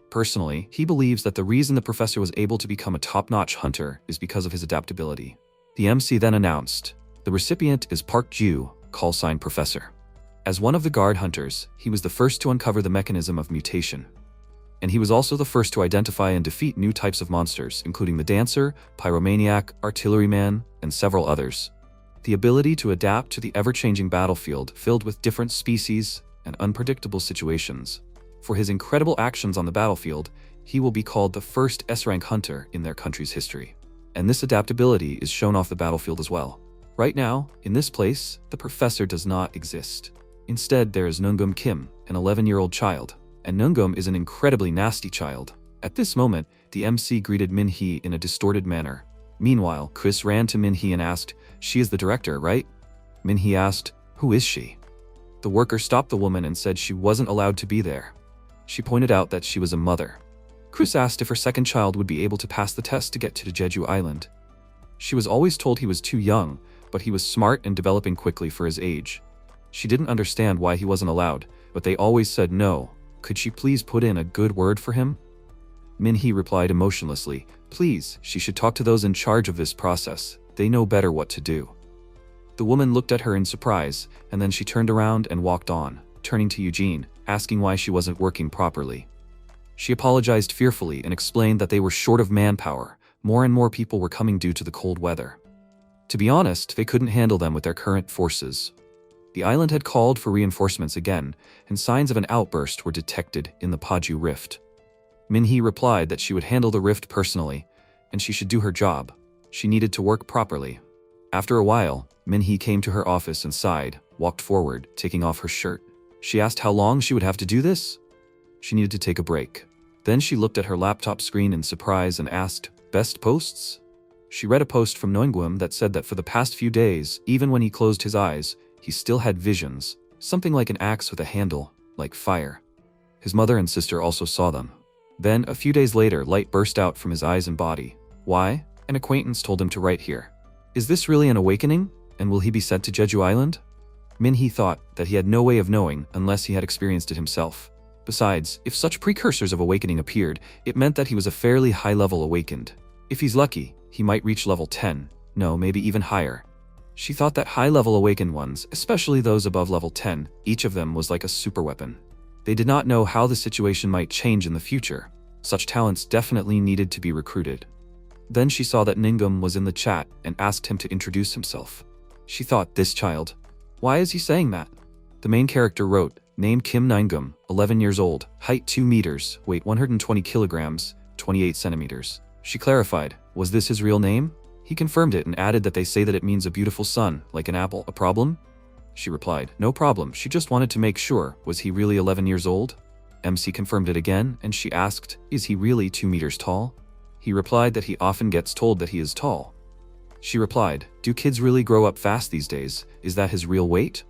Personally, he believes that the reason the professor was able to become a top-notch hunter is because of his adaptability. The MC then announced, the recipient is Park Ju, call sign Professor. As one of the guard hunters, he was the first to uncover the mechanism of mutation. And he was also the first to identify and defeat new types of monsters, including the Dancer, Pyromaniac, Artilleryman, and several others. The ability to adapt to the ever-changing battlefield filled with different species and unpredictable situations. For his incredible actions on the battlefield, he will be called the first S-rank hunter in their country's history. And this adaptability is shown off the battlefield as well. Right now, in this place, the professor does not exist. Instead, there is Nungum Kim, an 11-year-old child. And Nungum is an incredibly nasty child. At this moment, the MC greeted Minhee in a distorted manner. Meanwhile, Chris ran to Minhee and asked, she is the director, right? Minhee asked, who is she? The worker stopped the woman and said she wasn't allowed to be there. She pointed out that she was a mother. Chris asked if her second child would be able to pass the test to get to Jeju Island. She was always told he was too young, but he was smart and developing quickly for his age. She didn't understand why he wasn't allowed, but they always said no. Could she please put in a good word for him? Minhee replied emotionlessly, please, she should talk to those in charge of this process. They know better what to do. The woman looked at her in surprise, and then she turned around and walked on, turning to Eugene, asking why she wasn't working properly. She apologized fearfully and explained that they were short of manpower. More and more people were coming due to the cold weather. To be honest, they couldn't handle them with their current forces. The island had called for reinforcements again, and signs of an outburst were detected in the Paju Rift. Minhee replied that she would handle the rift personally, and she should do her job. She needed to work properly. After a while, Minhee came to her office and sighed, walked forward, taking off her shirt. She asked how long she would have to do this. She needed to take a break. Then she looked at her laptop screen in surprise and asked, best posts? She read a post from Noingwim that said that for the past few days, even when he closed his eyes, he still had visions, something like an axe with a handle, like fire. His mother and sister also saw them. Then, a few days later, light burst out from his eyes and body. Why? An acquaintance told him to write here. Is this really an awakening? And will he be sent to Jeju Island? Minhee thought that he had no way of knowing unless he had experienced it himself. Besides, if such precursors of awakening appeared, it meant that he was a fairly high-level awakened. If he's lucky, he might reach level 10, no, maybe even higher. She thought that high-level awakened ones, especially those above level 10, each of them was like a superweapon. They did not know how the situation might change in the future. Such talents definitely needed to be recruited. Then she saw that Ningum was in the chat and asked him to introduce himself. She thought, this child. Why is he saying that? The main character wrote, name Kim Ningum, 11 years old, height 2 meters, weight 120 kilograms, 28 centimeters. She clarified, was this his real name? He confirmed it and added that they say that it means a beautiful sun, like an apple. A problem? She replied, no problem, she just wanted to make sure, was he really 11 years old? MC confirmed it again, and she asked, is he really 2 meters tall? He replied that he often gets told that he is tall. She replied, do kids really grow up fast these days? Is that his real weight?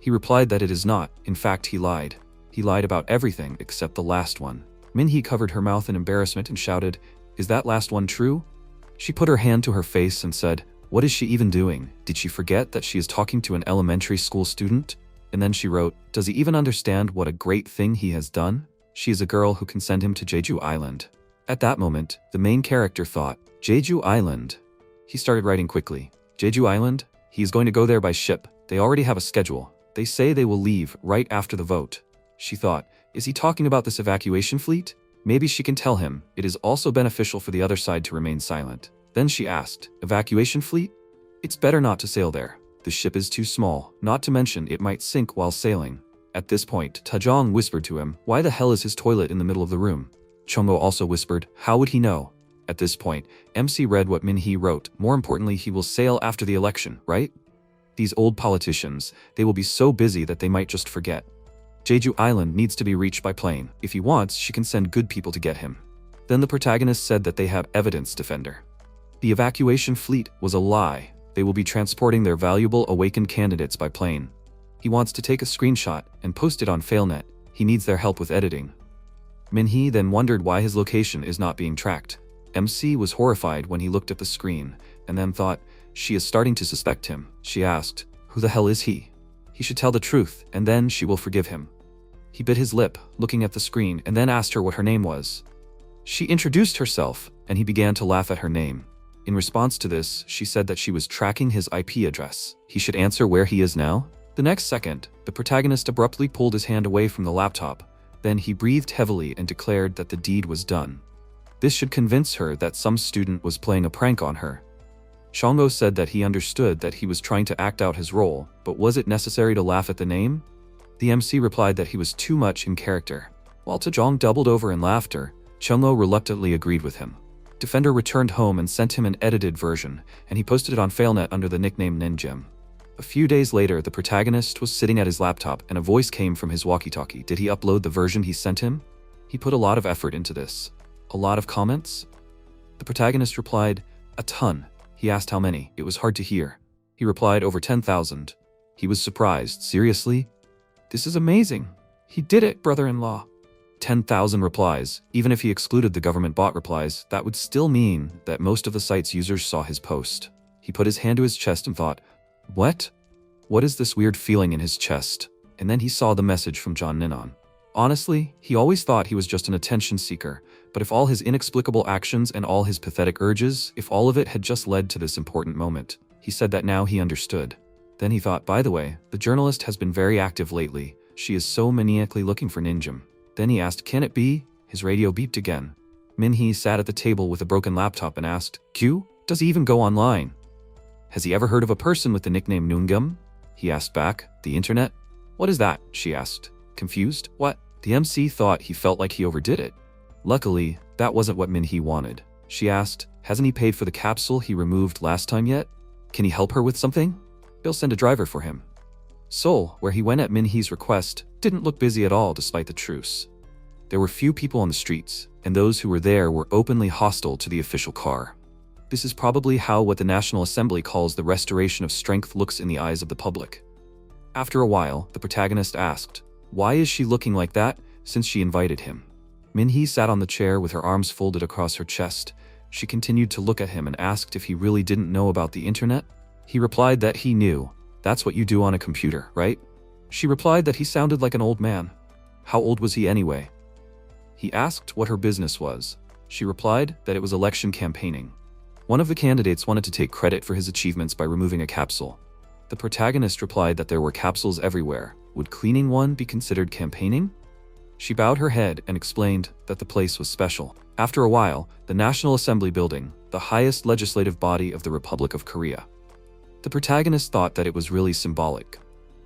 He replied that it is not, in fact he lied. He lied about everything except the last one. Minhee covered her mouth in embarrassment and shouted, is that last one true? She put her hand to her face and said, what is she even doing? Did she forget that she is talking to an elementary school student? And then she wrote, does he even understand what a great thing he has done? She is a girl who can send him to Jeju Island. At that moment, the main character thought, Jeju Island. He started writing quickly. Jeju Island? He is going to go there by ship. They already have a schedule. They say they will leave right after the vote. She thought, is he talking about this evacuation fleet? Maybe she can tell him. It is also beneficial for the other side to remain silent. Then she asked, evacuation fleet? It's better not to sail there. The ship is too small, not to mention it might sink while sailing. At this point, Tajong whispered to him, why the hell is his toilet in the middle of the room? Chongo also whispered, how would he know? At this point, MC read what Minhee wrote. More importantly, he will sail after the election, right? These old politicians, they will be so busy that they might just forget. Jeju Island needs to be reached by plane. If he wants, she can send good people to get him. Then the protagonist said that they have evidence, defender. The evacuation fleet was a lie. They will be transporting their valuable awakened candidates by plane. He wants to take a screenshot and post it on Failnet. He needs their help with editing. Minhee then wondered why his location is not being tracked. MC was horrified when he looked at the screen, and then thought, she is starting to suspect him. She asked, who the hell is he? He should tell the truth, and then she will forgive him. He bit his lip, looking at the screen, and then asked her what her name was. She introduced herself, and he began to laugh at her name. In response to this, she said that she was tracking his IP address. He should answer where he is now? The next second, the protagonist abruptly pulled his hand away from the laptop. Then he breathed heavily and declared that the deed was done. This should convince her that some student was playing a prank on her. Chongo said that he understood that he was trying to act out his role, but was it necessary to laugh at the name? The MC replied that he was too much in character. While Tajong doubled over in laughter, Chongo reluctantly agreed with him. Defender returned home and sent him an edited version, and he posted it on Failnet under the nickname Ninjim. A few days later, the protagonist was sitting at his laptop and a voice came from his walkie-talkie. Did he upload the version he sent him? He put a lot of effort into this. A lot of comments? The protagonist replied, a ton. He asked how many. It was hard to hear. He replied, over 10,000. He was surprised. Seriously? This is amazing. He did it, brother-in-law. 10,000 replies. Even if he excluded the government bot replies, that would still mean that most of the site's users saw his post. He put his hand to his chest and thought, what? What is this weird feeling in his chest? And then he saw the message from John Ninon. Honestly, he always thought he was just an attention seeker, but if all his inexplicable actions and all his pathetic urges, if all of it had just led to this important moment, he said that now he understood. Then he thought, by the way, the journalist has been very active lately. She is so maniacally looking for Ninjim. Then he asked, can it be? His radio beeped again. Minhee sat at the table with a broken laptop and asked, Q? Does he even go online? Has he ever heard of a person with the nickname Noongum? He asked back, the internet? What is that? She asked. Confused? What? The MC thought he felt like he overdid it. Luckily, that wasn't what Minhee wanted. She asked, hasn't he paid for the capsule he removed last time yet? Can he help her with something? They'll send a driver for him. Seoul, where he went at Minhee's request, didn't look busy at all despite the truce. There were few people on the streets, and those who were there were openly hostile to the official car. This is probably how what the National Assembly calls the restoration of strength looks in the eyes of the public. After a while, the protagonist asked, why is she looking like that, since she invited him? Minhee sat on the chair with her arms folded across her chest. She continued to look at him and asked if he really didn't know about the internet. He replied that he knew. That's what you do on a computer, right? She replied that he sounded like an old man. How old was he anyway? He asked what her business was. She replied that it was election campaigning. One of the candidates wanted to take credit for his achievements by removing a capsule. The protagonist replied that there were capsules everywhere. Would cleaning one be considered campaigning? She bowed her head and explained that the place was special. After a while, the National Assembly building, the highest legislative body of the Republic of Korea. The protagonist thought that it was really symbolic.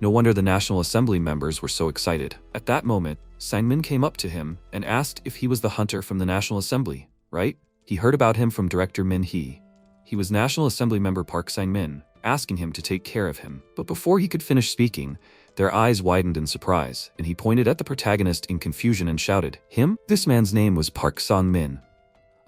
No wonder the National Assembly members were so excited. At that moment, Sang-min came up to him and asked if he was the hunter from the National Assembly, right? He heard about him from director Min-hee. He was National Assembly member Park Sang-min, asking him to take care of him. But before he could finish speaking, their eyes widened in surprise, and he pointed at the protagonist in confusion and shouted, "Him?" This man's name was Park Sang-min.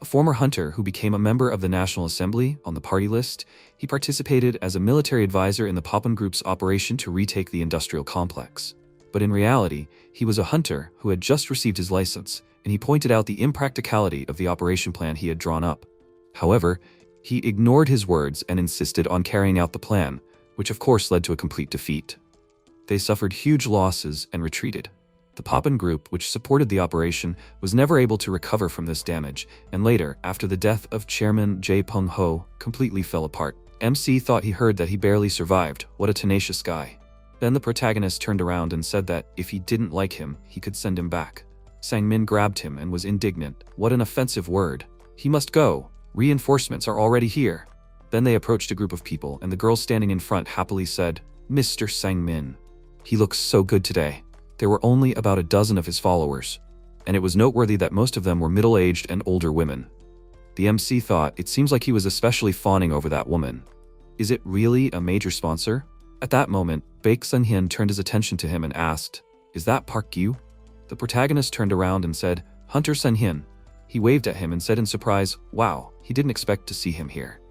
A former hunter who became a member of the National Assembly on the party list. He participated as a military advisor in the Poppen Group's operation to retake the industrial complex. But in reality, he was a hunter who had just received his license, and he pointed out the impracticality of the operation plan he had drawn up. However, he ignored his words and insisted on carrying out the plan, which of course led to a complete defeat. They suffered huge losses and retreated. The Poppen Group, which supported the operation, was never able to recover from this damage, and later, after the death of Chairman Jae Pung-ho, completely fell apart. MC thought he heard that he barely survived. What a tenacious guy. Then the protagonist turned around and said that if he didn't like him, he could send him back. Sang-min grabbed him and was indignant. What an offensive word. He must go. Reinforcements are already here. Then they approached a group of people, and the girl standing in front happily said, "Mr. Sang-min. He looks so good today." There were only about a dozen of his followers, and it was noteworthy that most of them were middle-aged and older women. The MC thought it seems like he was especially fawning over that woman. Is it really a major sponsor? At that moment, Baek Sun-hyun turned his attention to him and asked, "Is that Park Gyu?" The protagonist turned around and said, "Hunter Sun-hyun." He waved at him and said in surprise, "Wow, he didn't expect to see him here."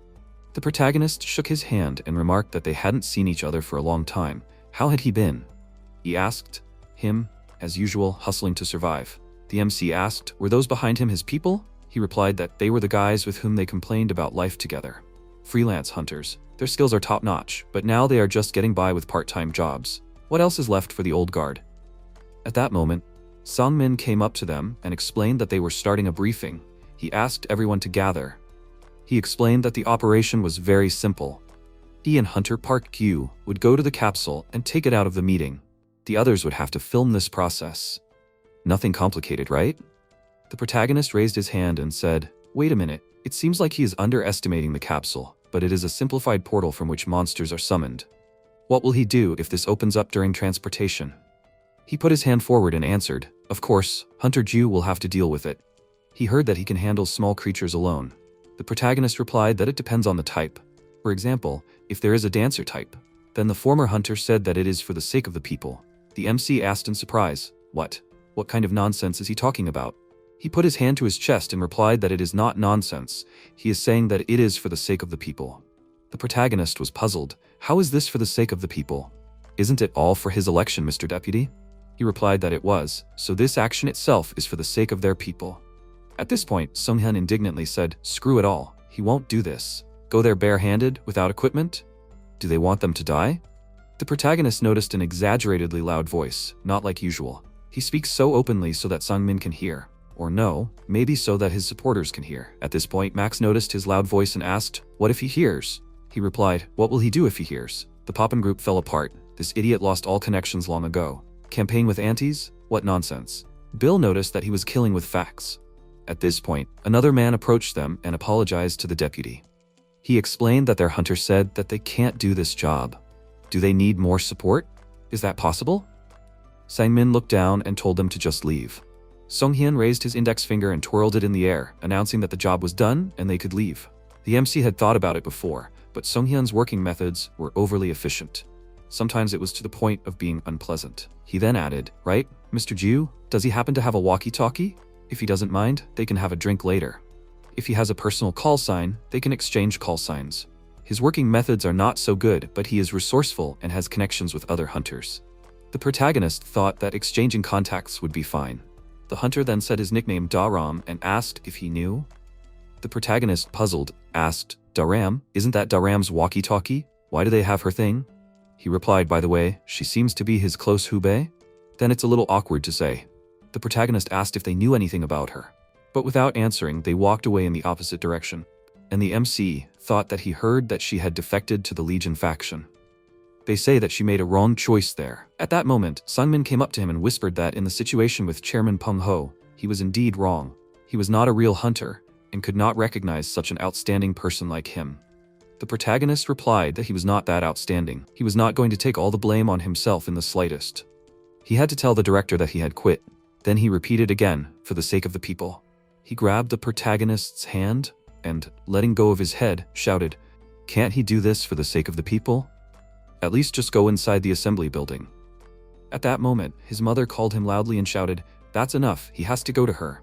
The protagonist shook his hand and remarked that they hadn't seen each other for a long time. How had he been? He asked. Him, as usual, hustling to survive. The MC asked, were those behind him his people? He replied that they were the guys with whom they complained about life together. Freelance hunters. Their skills are top-notch, but now they are just getting by with part-time jobs. What else is left for the old guard? At that moment, Sang-min came up to them and explained that they were starting a briefing. He asked everyone to gather. He explained that the operation was very simple. He and Hunter Park Gyu would go to the capsule and take it out of the meeting. The others would have to film this process. Nothing complicated, right? The protagonist raised his hand and said, "Wait a minute, it seems like he is underestimating the capsule, but it is a simplified portal from which monsters are summoned. What will he do if this opens up during transportation?" He put his hand forward and answered, "Of course, Hunter Ju will have to deal with it. He heard that he can handle small creatures alone." The protagonist replied that it depends on the type. For example, if there is a dancer type, then the former hunter said that it is for the sake of the people. The MC asked in surprise, "What? What kind of nonsense is he talking about?" He put his hand to his chest and replied that it is not nonsense. He is saying that it is for the sake of the people. The protagonist was puzzled. How is this for the sake of the people? Isn't it all for his election, Mr. Deputy? He replied that it was, so this action itself is for the sake of their people. At this point, Sung-hyun indignantly said, "Screw it all. He won't do this. Go there barehanded, without equipment? Do they want them to die?" The protagonist noticed an exaggeratedly loud voice, not like usual. He speaks so openly so that Sang-min can hear. Or no, maybe so that his supporters can hear. At this point, Max noticed his loud voice and asked, "What if he hears?" He replied, "What will he do if he hears?" The Poppen Group fell apart. This idiot lost all connections long ago. Campaign with aunties? What nonsense. Bill noticed that he was killing with facts. At this point, another man approached them and apologized to the deputy. He explained that their hunter said that they can't do this job. Do they need more support? Is that possible? Sang-min looked down and told them to just leave. Sung-hyun raised his index finger and twirled it in the air, announcing that the job was done and they could leave. The MC had thought about it before, but Sung-hyun's working methods were overly efficient. Sometimes it was to the point of being unpleasant. He then added, "Right, Mr. Ju, does he happen to have a walkie-talkie? If he doesn't mind, they can have a drink later. If he has a personal call sign, they can exchange call signs. His working methods are not so good, but he is resourceful and has connections with other hunters." The protagonist thought that exchanging contacts would be fine. The hunter then said his nickname Daram and asked if he knew. The protagonist, puzzled, asked, "Daram? Isn't that Daram's walkie-talkie? Why do they have her thing?" He replied, "By the way, she seems to be his close hubei." Then it's a little awkward to say. The protagonist asked if they knew anything about her. But without answering, they walked away in the opposite direction. And the MC thought that he heard that she had defected to the Legion faction. They say that she made a wrong choice there. At that moment, Sang-min came up to him and whispered that in the situation with Chairman Pung-ho, he was indeed wrong. He was not a real hunter, and could not recognize such an outstanding person like him. The protagonist replied that he was not that outstanding. He was not going to take all the blame on himself in the slightest. He had to tell the director that he had quit. Then he repeated again, for the sake of the people. He grabbed the protagonist's hand and, letting go of his head, shouted, "Can't he do this for the sake of the people? At least just go inside the assembly building." At that moment, his mother called him loudly and shouted, "That's enough, he has to go to her."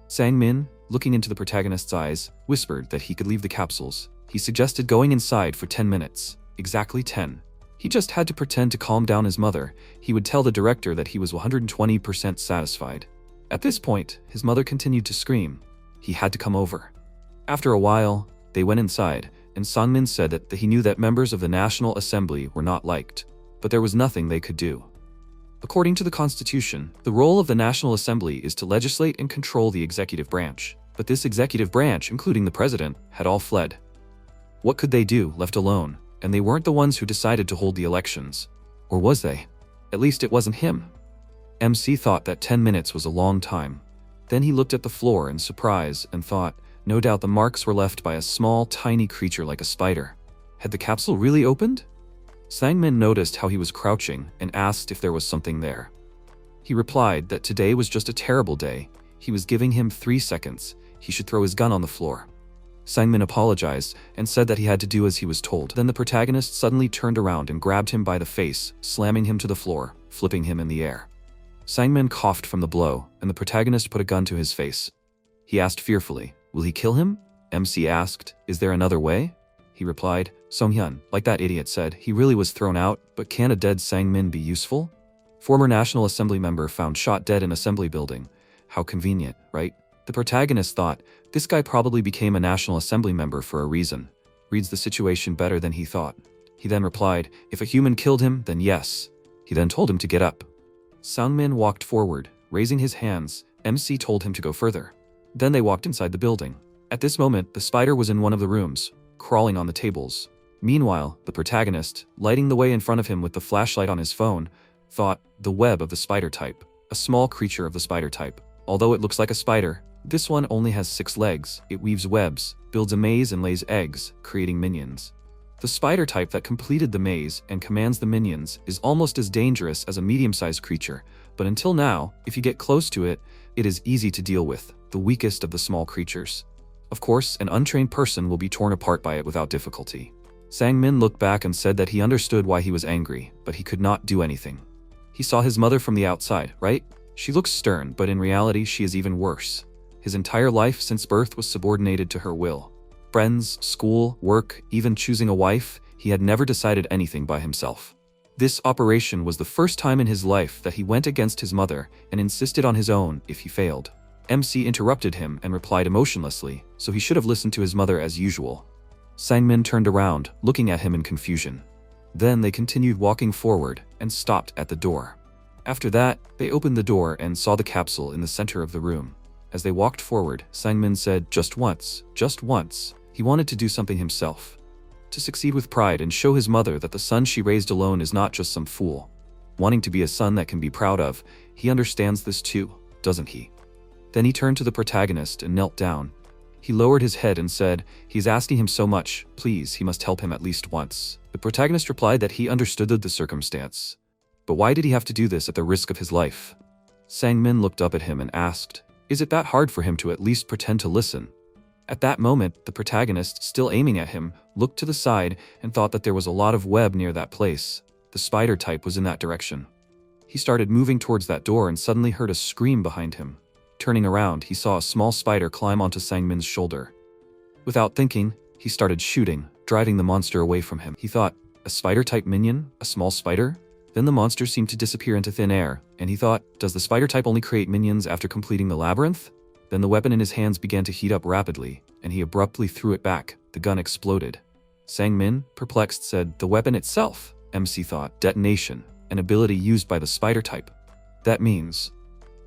Sang-min, looking into the protagonist's eyes, whispered that he could leave the capsules. He suggested going inside for 10 minutes. Exactly 10. He just had to pretend to calm down his mother. He would tell the director that he was 120% satisfied. At this point, his mother continued to scream. He had to come over. After a while, they went inside, and Sang-min said that he knew that members of the National Assembly were not liked, but there was nothing they could do. According to the Constitution, the role of the National Assembly is to legislate and control the executive branch, but this executive branch, including the president, had all fled. What could they do, left alone? And they weren't the ones who decided to hold the elections. Or was they? At least it wasn't him. MC thought that 10 minutes was a long time. Then he looked at the floor in surprise and thought, no doubt the marks were left by a small, tiny creature like a spider. Had the capsule really opened? Sang-min noticed how he was crouching and asked if there was something there. He replied that today was just a terrible day. He was giving him 3 seconds. He should throw his gun on the floor. Sang-min apologized and said that he had to do as he was told. Then the protagonist suddenly turned around and grabbed him by the face, slamming him to the floor, flipping him in the air. Sang-min coughed from the blow, and the protagonist put a gun to his face. He asked fearfully, "Will he kill him?" MC asked, "Is there another way?" He replied, "Song-hyun, like that idiot said, he really was thrown out, but can a dead Sang-min be useful? Former National Assembly member found shot dead in assembly building. How convenient, right?" The protagonist thought, this guy probably became a National Assembly member for a reason. Reads the situation better than he thought. He then replied, "If a human killed him, then yes." He then told him to get up. Sang-min walked forward, raising his hands. MC told him to go further. Then they walked inside the building. At this moment, the spider was in one of the rooms, crawling on the tables. Meanwhile, the protagonist, lighting the way in front of him with the flashlight on his phone, thought, the web of the spider type, a small creature of the spider type. Although it looks like a spider, this one only has 6 legs. It weaves webs, builds a maze and lays eggs, creating minions. The spider type that completed the maze and commands the minions is almost as dangerous as a medium-sized creature, but until now, if you get close to it, it is easy to deal with, the weakest of the small creatures. Of course, an untrained person will be torn apart by it without difficulty. Sang-min looked back and said that he understood why he was angry, but he could not do anything. He saw his mother from the outside, right? She looks stern, but in reality she is even worse. His entire life since birth was subordinated to her will. Friends, school, work, even choosing a wife, he had never decided anything by himself. This operation was the first time in his life that he went against his mother and insisted on his own if he failed. MC interrupted him and replied emotionlessly, so he should have listened to his mother as usual. Sang-min turned around, looking at him in confusion. Then they continued walking forward and stopped at the door. After that, they opened the door and saw the capsule in the center of the room. As they walked forward, Sang-min said, just once. He wanted to do something himself. To succeed with pride and show his mother that the son she raised alone is not just some fool. Wanting to be a son that can be proud of, he understands this too, doesn't he? Then he turned to the protagonist and knelt down. He lowered his head and said, he's asking him so much, please, he must help him at least once. The protagonist replied that he understood the circumstance. But why did he have to do this at the risk of his life? Sang-min looked up at him and asked, is it that hard for him to at least pretend to listen? At that moment, the protagonist, still aiming at him, looked to the side and thought that there was a lot of web near that place. The spider type was in that direction. He started moving towards that door and suddenly heard a scream behind him. Turning around, he saw a small spider climb onto Sang-min's shoulder. Without thinking, he started shooting, driving the monster away from him. He thought, a spider-type minion? A small spider? Then the monster seemed to disappear into thin air, and he thought, does the spider type only create minions after completing the labyrinth? Then the weapon in his hands began to heat up rapidly, and he abruptly threw it back. The gun exploded. Sang-min, perplexed, said, the weapon itself. MC thought, detonation, an ability used by the spider type. That means...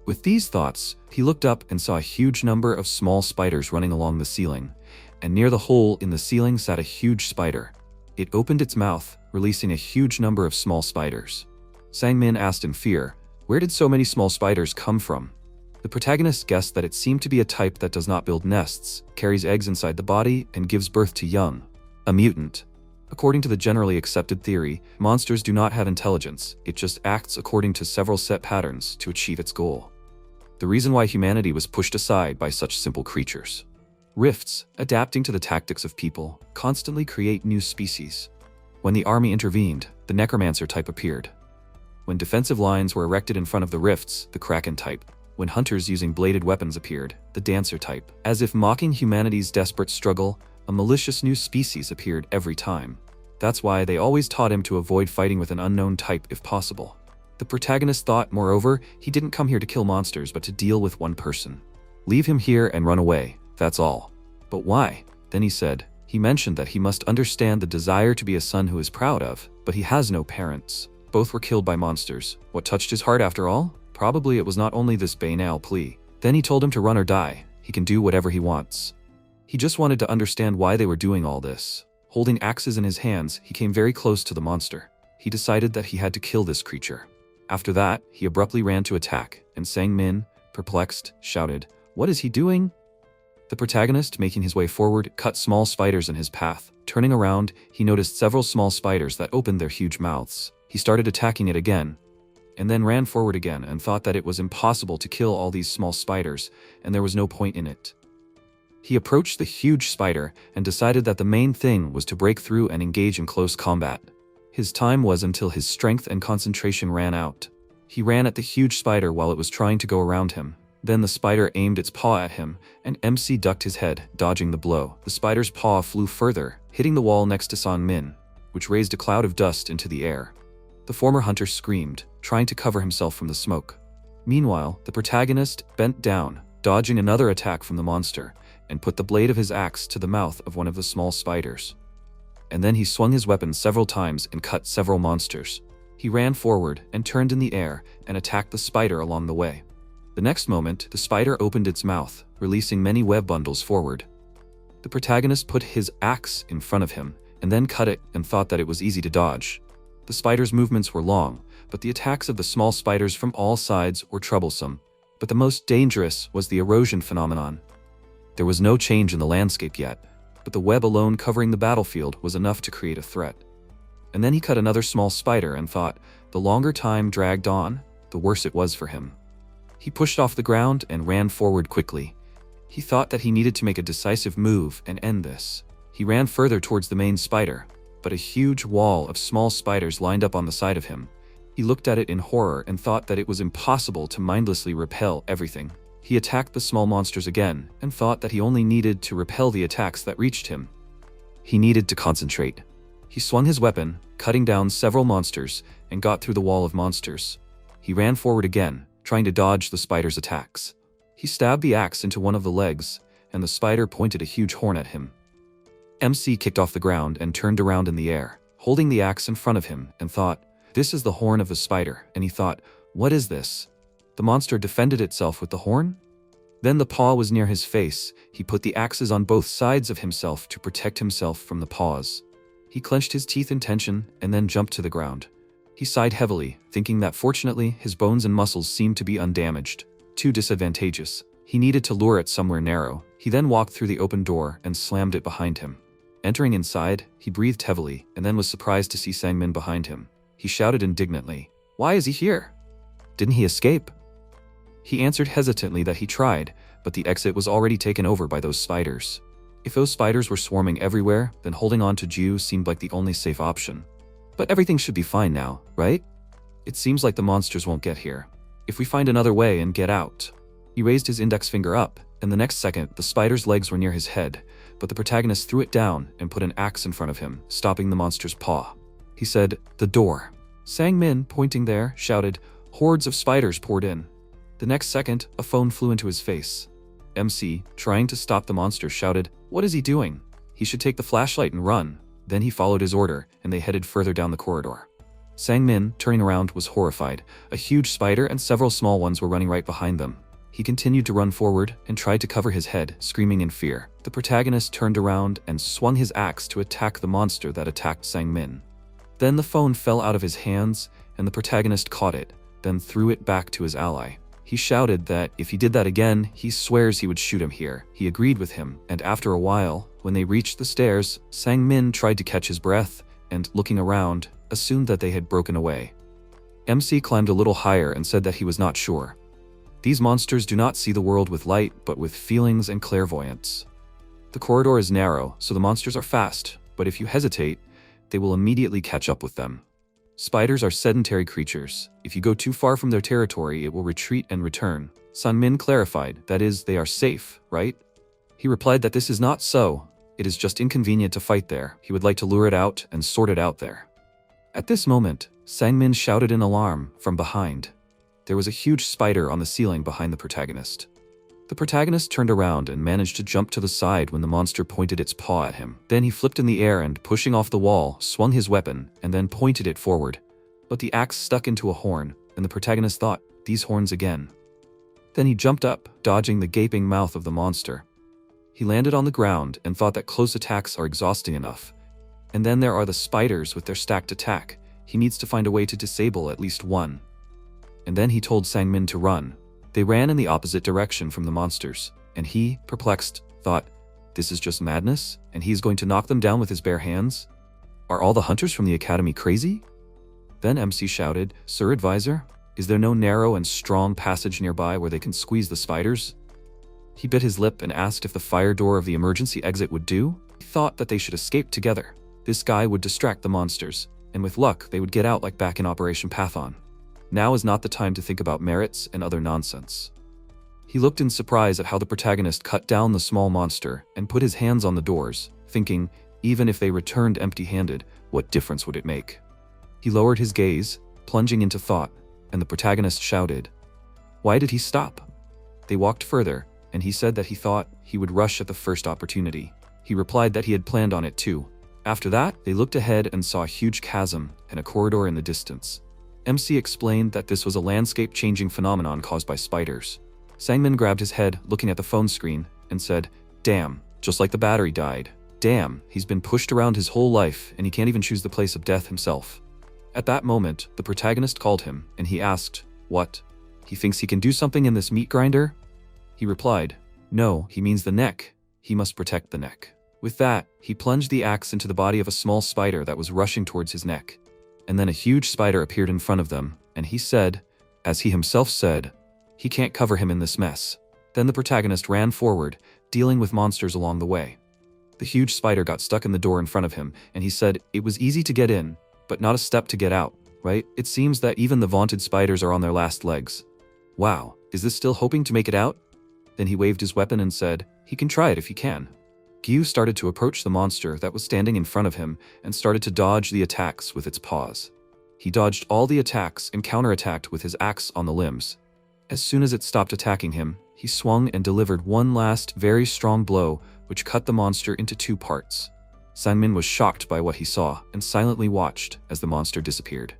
With these thoughts, he looked up and saw a huge number of small spiders running along the ceiling, and near the hole in the ceiling sat a huge spider. It opened its mouth, releasing a huge number of small spiders. Sang-min asked in fear, where did so many small spiders come from? The protagonist guessed that it seemed to be a type that does not build nests, carries eggs inside the body, and gives birth to young. A mutant. According to the generally accepted theory, monsters do not have intelligence, it just acts according to several set patterns to achieve its goal. The reason why humanity was pushed aside by such simple creatures. Rifts, adapting to the tactics of people, constantly create new species. When the army intervened, the necromancer type appeared. When defensive lines were erected in front of the rifts, the kraken type. When hunters using bladed weapons appeared, the dancer type. As if mocking humanity's desperate struggle, a malicious new species appeared every time. That's why they always taught him to avoid fighting with an unknown type if possible. The protagonist thought, moreover, he didn't come here to kill monsters but to deal with one person. Leave him here and run away, that's all. But why? Then he said, he mentioned that he must understand the desire to be a son who is proud of, but he has no parents. Both were killed by monsters. What touched his heart after all? Probably it was not only this banal plea. Then he told him to run or die. He can do whatever he wants. He just wanted to understand why they were doing all this. Holding axes in his hands, he came very close to the monster. He decided that he had to kill this creature. After that, he abruptly ran to attack, and Sang-min, perplexed, shouted, "What is he doing?" The protagonist, making his way forward, cut small spiders in his path. Turning around, he noticed several small spiders that opened their huge mouths. He started attacking it again, and then ran forward again and thought that it was impossible to kill all these small spiders, and there was no point in it. He approached the huge spider and decided that the main thing was to break through and engage in close combat. His time was until his strength and concentration ran out. He ran at the huge spider while it was trying to go around him. Then the spider aimed its paw at him, and MC ducked his head, dodging the blow. The spider's paw flew further, hitting the wall next to Sang-min, which raised a cloud of dust into the air. The former hunter screamed, trying to cover himself from the smoke. Meanwhile, the protagonist bent down, dodging another attack from the monster, and put the blade of his axe to the mouth of one of the small spiders. And then he swung his weapon several times and cut several monsters. He ran forward and turned in the air and attacked the spider along the way. The next moment, the spider opened its mouth, releasing many web bundles forward. The protagonist put his axe in front of him, and then cut it and thought that it was easy to dodge. The spider's movements were long, but the attacks of the small spiders from all sides were troublesome. But the most dangerous was the erosion phenomenon. There was no change in the landscape yet, but the web alone covering the battlefield was enough to create a threat. And then he cut another small spider and thought, the longer time dragged on, the worse it was for him. He pushed off the ground and ran forward quickly. He thought that he needed to make a decisive move and end this. He ran further towards the main spider, but a huge wall of small spiders lined up on the side of him. He looked at it in horror and thought that it was impossible to mindlessly repel everything. He attacked the small monsters again and thought that he only needed to repel the attacks that reached him. He needed to concentrate. He swung his weapon, cutting down several monsters, and got through the wall of monsters. He ran forward again, trying to dodge the spider's attacks. He stabbed the axe into one of the legs, and the spider pointed a huge horn at him. MC kicked off the ground and turned around in the air, holding the axe in front of him, and thought, this is the horn of the spider, and he thought, what is this? The monster defended itself with the horn? Then the paw was near his face. He put the axes on both sides of himself to protect himself from the paws. He clenched his teeth in tension and then jumped to the ground. He sighed heavily, thinking that fortunately his bones and muscles seemed to be undamaged. Too disadvantageous. He needed to lure it somewhere narrow. He then walked through the open door and slammed it behind him. Entering inside, he breathed heavily and then was surprised to see Sang-min behind him. He shouted indignantly, "Why is he here? Didn't he escape?" He answered hesitantly that he tried, but the exit was already taken over by those spiders. If those spiders were swarming everywhere, then holding on to Ju seemed like the only safe option. But everything should be fine now, right? It seems like the monsters won't get here. If we find another way and get out. He raised his index finger up, and the next second, the spider's legs were near his head, but the protagonist threw it down and put an axe in front of him, stopping the monster's paw. He said, "The door." Sang-min, pointing there, shouted, hordes of spiders poured in. The next second, a phone flew into his face. MC, trying to stop the monster, shouted, "What is he doing? He should take the flashlight and run." Then he followed his order, and they headed further down the corridor. Sang-min, turning around, was horrified. A huge spider and several small ones were running right behind them. He continued to run forward and tried to cover his head, screaming in fear. The protagonist turned around and swung his axe to attack the monster that attacked Sang-min. Then the phone fell out of his hands, and the protagonist caught it, then threw it back to his ally. He shouted that if he did that again, he swears he would shoot him here. He agreed with him, and after a while, When they reached the stairs, Sang-min tried to catch his breath and, looking around, assumed that they had broken away. MC climbed a little higher and said that he was not sure. These monsters do not see the world with light, but with feelings and clairvoyance. The corridor is narrow, so the monsters are fast, but if you hesitate, they will immediately catch up with them. Spiders are sedentary creatures. If you go too far from their territory, it will retreat and return. Sang-min clarified, that is, they are safe, right? He replied that this is not so. It is just inconvenient to fight there. He would like to lure it out and sort it out there. At this moment, Sang-min shouted in alarm from behind. There was a huge spider on the ceiling behind the protagonist. The protagonist turned around and managed to jump to the side when the monster pointed its paw at him. Then he flipped in the air and, pushing off the wall, swung his weapon and then pointed it forward. But the axe stuck into a horn, and the protagonist thought, these horns again. Then he jumped up, dodging the gaping mouth of the monster. He landed on the ground and thought that close attacks are exhausting enough. And then there are the spiders with their stacked attack. He needs to find a way to disable at least one. And then he told Sang-min to run. They ran in the opposite direction from the monsters, and he, perplexed, thought, this is just madness, and he's going to knock them down with his bare hands? Are all the hunters from the academy crazy? Then MC shouted, Sir Advisor, is there no narrow and strong passage nearby where they can squeeze the spiders? He bit his lip and asked if the fire door of the emergency exit would do. He thought that they should escape together. This guy would distract the monsters, and with luck, they would get out like back in Operation Pathon. Now is not the time to think about merits and other nonsense. He looked in surprise at how the protagonist cut down the small monster and put his hands on the doors, thinking, even if they returned empty-handed, what difference would it make? He lowered his gaze, plunging into thought, and the protagonist shouted. Why did he stop? They walked further, and he said that he thought he would rush at the first opportunity. He replied that he had planned on it too. After that, they looked ahead and saw a huge chasm and a corridor in the distance. MC explained that this was a landscape-changing phenomenon caused by spiders. Sang-min grabbed his head, looking at the phone screen, and said, damn, just like the battery died. Damn, he's been pushed around his whole life, and he can't even choose the place of death himself. At that moment, the protagonist called him, and he asked, what? He thinks he can do something in this meat grinder? He replied, no, he means the neck. He must protect the neck. With that, he plunged the axe into the body of a small spider that was rushing towards his neck. And then a huge spider appeared in front of them, and he said, as he himself said, he can't cover him in this mess. Then the protagonist ran forward, dealing with monsters along the way. The huge spider got stuck in the door in front of him, and he said, it was easy to get in, but not a step to get out, right? It seems that even the vaunted spiders are on their last legs. Wow, is this still hoping to make it out? Then he waved his weapon and said, he can try it if he can. Gyu started to approach the monster that was standing in front of him and started to dodge the attacks with its paws. He dodged all the attacks and counterattacked with his axe on the limbs. As soon as it stopped attacking him, he swung and delivered one last, very strong blow, which cut the monster into two parts. Sang-min was shocked by what he saw and silently watched as the monster disappeared.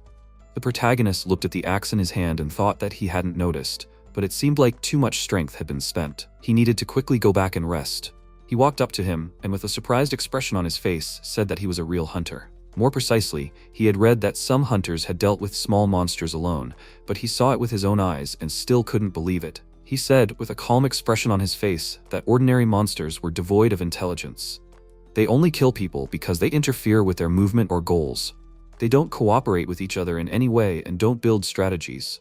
The protagonist looked at the axe in his hand and thought that he hadn't noticed, but it seemed like too much strength had been spent. He needed to quickly go back and rest. He walked up to him, and with a surprised expression on his face, said that he was a real hunter. More precisely, he had read that some hunters had dealt with small monsters alone, but he saw it with his own eyes and still couldn't believe it. He said, with a calm expression on his face, that ordinary monsters were devoid of intelligence. They only kill people because they interfere with their movement or goals. They don't cooperate with each other in any way and don't build strategies.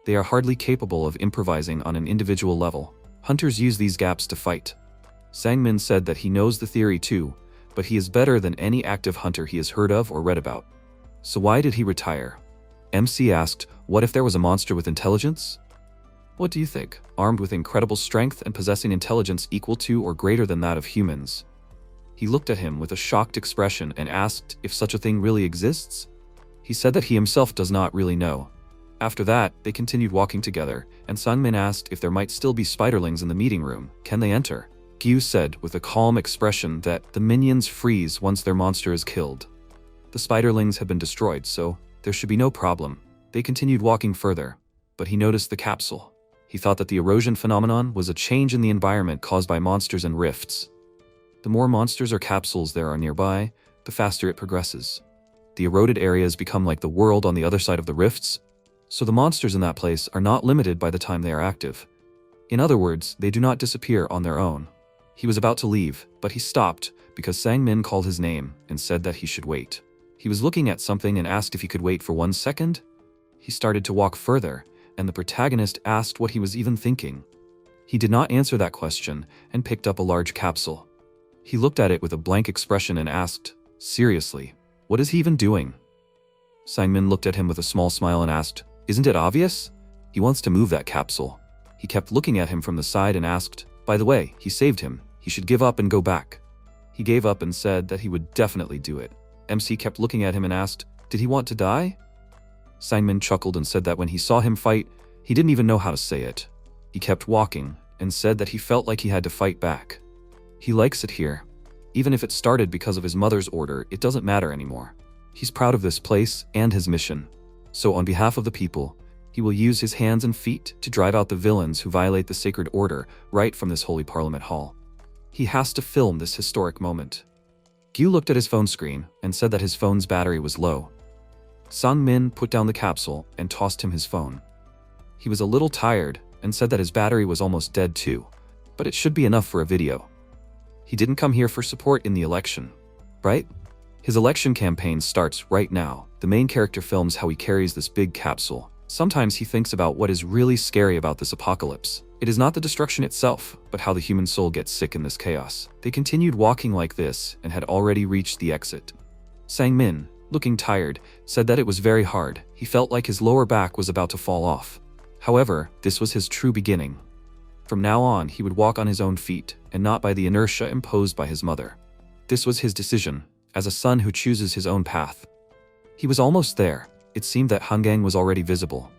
They are hardly capable of improvising on an individual level. Hunters use these gaps to fight. Sang-min said that he knows the theory too, but he is better than any active hunter he has heard of or read about. So why did he retire? MC asked, what if there was a monster with intelligence? What do you think? Armed with incredible strength and possessing intelligence equal to or greater than that of humans? He looked at him with a shocked expression and asked if such a thing really exists. He said that he himself does not really know. After that, they continued walking together, and Sang-min asked if there might still be spiderlings in the meeting room. Can they enter? Gyu said with a calm expression that the minions freeze once their monster is killed. The spiderlings have been destroyed, so there should be no problem. They continued walking further, but he noticed the capsule. He thought that the erosion phenomenon was a change in the environment caused by monsters and rifts. The more monsters or capsules there are nearby, the faster it progresses. The eroded areas become like the world on the other side of the rifts, so the monsters in that place are not limited by the time they are active. In other words, they do not disappear on their own. He was about to leave, but he stopped because Sang-min called his name and said that he should wait. He was looking at something and asked if he could wait for 1 second. He started to walk further, and the protagonist asked what he was even thinking. He did not answer that question and picked up a large capsule. He looked at it with a blank expression and asked, "Seriously, what is he even doing?" Sang-min looked at him with a small smile and asked, "Isn't it obvious? He wants to move that capsule." He kept looking at him from the side and asked, "By the way, he saved him. He should give up and go back." He gave up and said that he would definitely do it. MC kept looking at him and asked, "Did he want to die?" Sang-min chuckled and said that when he saw him fight, he didn't even know how to say it. He kept walking and said that he felt like he had to fight back. He likes it here. Even if it started because of his mother's order, it doesn't matter anymore. He's proud of this place and his mission. So on behalf of the people, he will use his hands and feet to drive out the villains who violate the sacred order right from this holy parliament hall. He has to film this historic moment. Gyu looked at his phone screen and said that his phone's battery was low. Sang-min put down the capsule and tossed him his phone. He was a little tired and said that his battery was almost dead too, but it should be enough for a video. He didn't come here for support in the election, right? His election campaign starts right now. The main character films how he carries this big capsule. Sometimes he thinks about what is really scary about this apocalypse. It is not the destruction itself, but how the human soul gets sick in this chaos. They continued walking like this and had already reached the exit. Sang-min, looking tired, said that it was very hard. He felt like his lower back was about to fall off. However, this was his true beginning. From now on, he would walk on his own feet and not by the inertia imposed by his mother. This was his decision, as a son who chooses his own path. He was almost there. It seemed that Hungang was already visible.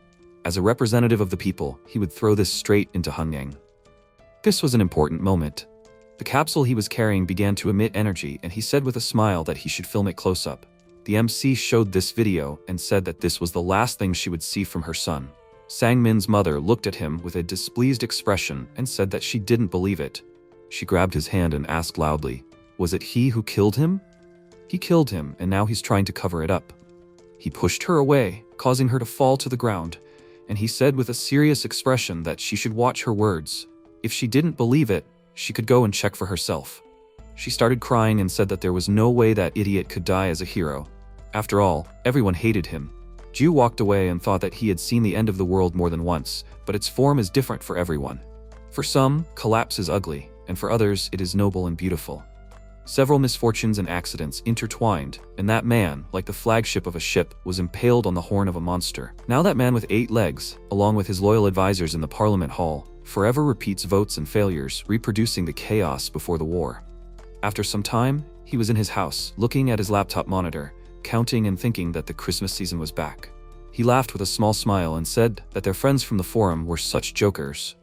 As a representative of the people, he would throw this straight into Hungang. This was an important moment. The capsule he was carrying began to emit energy, and he said with a smile that he should film it close up. The MC showed this video and said that this was the last thing she would see from her son. Sang-min's mother looked at him with a displeased expression and said that she didn't believe it. She grabbed his hand and asked loudly, "Was it he who killed him?" "He killed him, and now he's trying to cover it up." He pushed her away, causing her to fall to the ground, and he said with a serious expression that she should watch her words. If she didn't believe it, she could go and check for herself. She started crying and said that there was no way that idiot could die as a hero. After all, everyone hated him. Ju walked away and thought that he had seen the end of the world more than once, but its form is different for everyone. For some, collapse is ugly, and for others, it is noble and beautiful. Several misfortunes and accidents intertwined, and that man, like the flagship of a ship, was impaled on the horn of a monster. Now that man with 8 legs, along with his loyal advisors in the Parliament Hall, forever repeats votes and failures, reproducing the chaos before the war. After some time, he was in his house, looking at his laptop monitor, counting and thinking that the Christmas season was back. He laughed with a small smile and said that their friends from the forum were such jokers.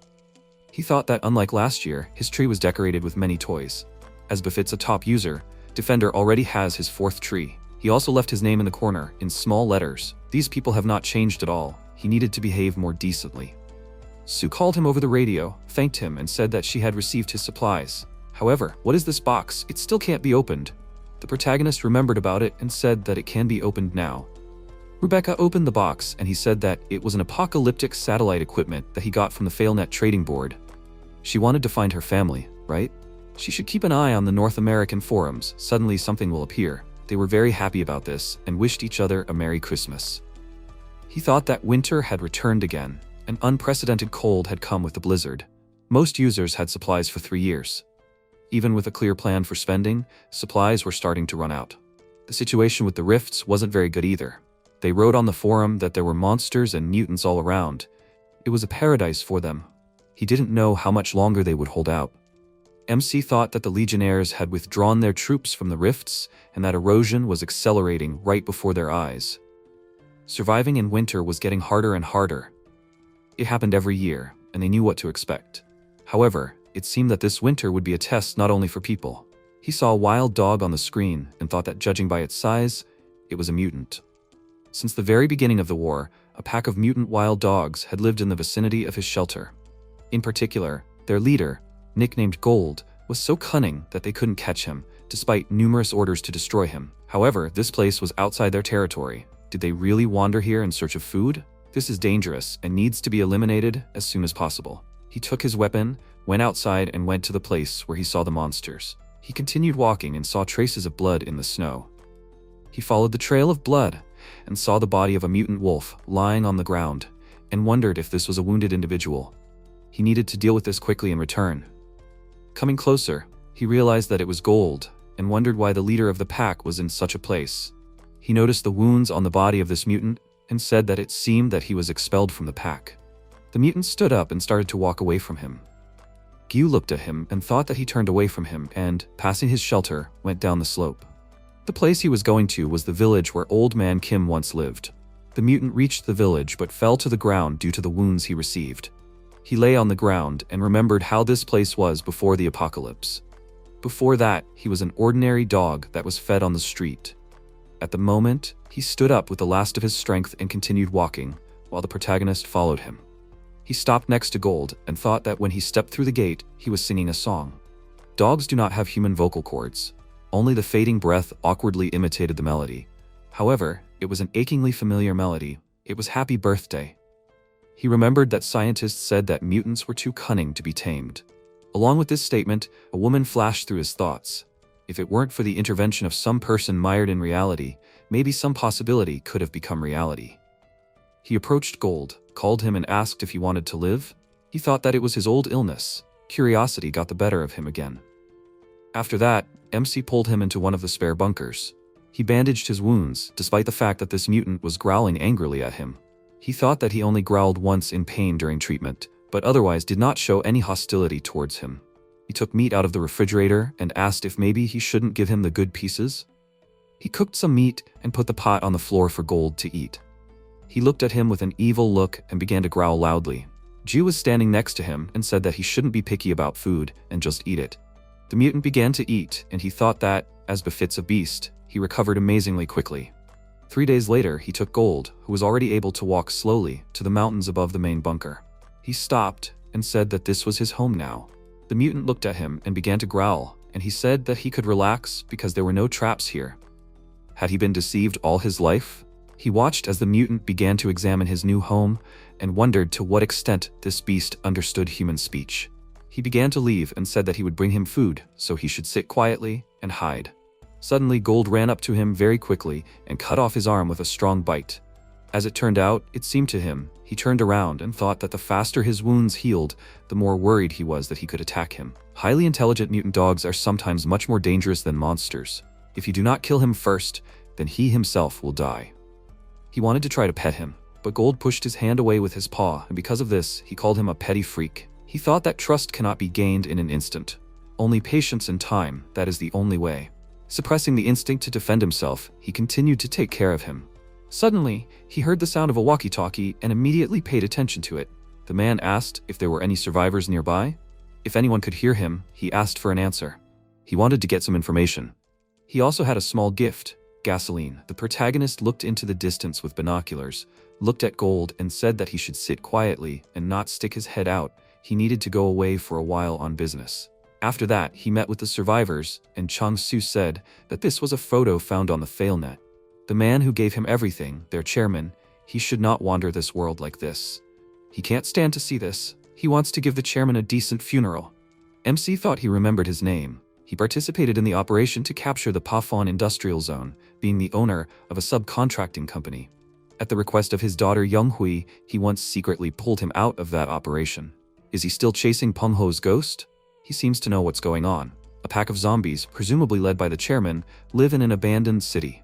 He thought that unlike last year, his tree was decorated with many toys. As befits a top user, Defender already has his 4th tree. He also left his name in the corner, in small letters. These people have not changed at all. He needed to behave more decently. Sue called him over the radio, thanked him, and said that she had received his supplies. However, what is this box? It still can't be opened. The protagonist remembered about it and said that it can be opened now. Rebecca opened the box and he said that it was an apocalyptic satellite equipment that he got from the Failnet trading board. She wanted to find her family, right? She should keep an eye on the North American forums. Suddenly something will appear. They were very happy about this and wished each other a Merry Christmas. He thought that winter had returned again. An unprecedented cold had come with the blizzard. Most users had supplies for 3 years. Even with a clear plan for spending, supplies were starting to run out. The situation with the rifts wasn't very good either. They wrote on the forum that there were monsters and mutants all around. It was a paradise for them. He didn't know how much longer they would hold out. MC thought that the Legionnaires had withdrawn their troops from the rifts and that erosion was accelerating right before their eyes. Surviving in winter was getting harder and harder. It happened every year, and they knew what to expect. However, it seemed that this winter would be a test not only for people. He saw a wild dog on the screen and thought that judging by its size, it was a mutant. Since the very beginning of the war, a pack of mutant wild dogs had lived in the vicinity of his shelter. In particular, their leader, nicknamed Gold, was so cunning that they couldn't catch him, despite numerous orders to destroy him. However, this place was outside their territory. Did they really wander here in search of food? This is dangerous and needs to be eliminated as soon as possible. He took his weapon, went outside and went to the place where he saw the monsters. He continued walking and saw traces of blood in the snow. He followed the trail of blood and saw the body of a mutant wolf lying on the ground and wondered if this was a wounded individual. He needed to deal with this quickly and return. Coming closer, he realized that it was Gold and wondered why the leader of the pack was in such a place. He noticed the wounds on the body of this mutant and said that it seemed that he was expelled from the pack. The mutant stood up and started to walk away from him. Gyu looked at him and thought that he turned away from him and, passing his shelter, went down the slope. The place he was going to was the village where Old Man Kim once lived. The mutant reached the village but fell to the ground due to the wounds he received. He lay on the ground and remembered how this place was before the apocalypse. Before that, he was an ordinary dog that was fed on the street. At the moment, he stood up with the last of his strength and continued walking, while the protagonist followed him. He stopped next to Gold and thought that when he stepped through the gate, he was singing a song. Dogs do not have human vocal cords. Only the fading breath awkwardly imitated the melody. However, it was an achingly familiar melody. It was Happy Birthday. He remembered that scientists said that mutants were too cunning to be tamed. Along with this statement, a woman flashed through his thoughts. If it weren't for the intervention of some person mired in reality, maybe some possibility could have become reality. He approached Gold, called him and asked if he wanted to live. He thought that it was his old illness. Curiosity got the better of him again. After that, MC pulled him into one of the spare bunkers. He bandaged his wounds, despite the fact that this mutant was growling angrily at him. He thought that he only growled once in pain during treatment, but otherwise did not show any hostility towards him. He took meat out of the refrigerator and asked if maybe he shouldn't give him the good pieces. He cooked some meat and put the pot on the floor for Gold to eat. He looked at him with an evil look and began to growl loudly. Ju was standing next to him and said that he shouldn't be picky about food and just eat it. The mutant began to eat, and he thought that, as befits a beast, he recovered amazingly quickly. 3 days later, he took Gold, who was already able to walk slowly, to the mountains above the main bunker. He stopped and said that this was his home now. The mutant looked at him and began to growl, and he said that he could relax because there were no traps here. Had he been deceived all his life? He watched as the mutant began to examine his new home and wondered to what extent this beast understood human speech. He began to leave and said that he would bring him food, so he should sit quietly and hide. Suddenly, Gold ran up to him very quickly and cut off his arm with a strong bite. As it turned out, it seemed to him, he turned around and thought that the faster his wounds healed, the more worried he was that he could attack him. Highly intelligent mutant dogs are sometimes much more dangerous than monsters. If you do not kill him first, then he himself will die. He wanted to try to pet him, but Gold pushed his hand away with his paw, and because of this, he called him a petty freak. He thought that trust cannot be gained in an instant. Only patience and time, that is the only way. Suppressing the instinct to defend himself, he continued to take care of him. Suddenly, he heard the sound of a walkie-talkie and immediately paid attention to it. The man asked if there were any survivors nearby. If anyone could hear him, he asked for an answer. He wanted to get some information. He also had a small gift, gasoline. The protagonist looked into the distance with binoculars, looked at Gold and said that he should sit quietly and not stick his head out. He needed to go away for a while on business. After that, he met with the survivors, and Chang-Su said that this was a photo found on the Failnet. The man who gave him everything, their chairman, he should not wander this world like this. He can't stand to see this. He wants to give the chairman a decent funeral. MC thought he remembered his name. He participated in the operation to capture the Pafon industrial zone, being the owner of a subcontracting company. At the request of his daughter Younghui, he once secretly pulled him out of that operation. Is he still chasing Peng Ho's ghost? He seems to know what's going on. A pack of zombies, presumably led by the chairman, live in an abandoned city.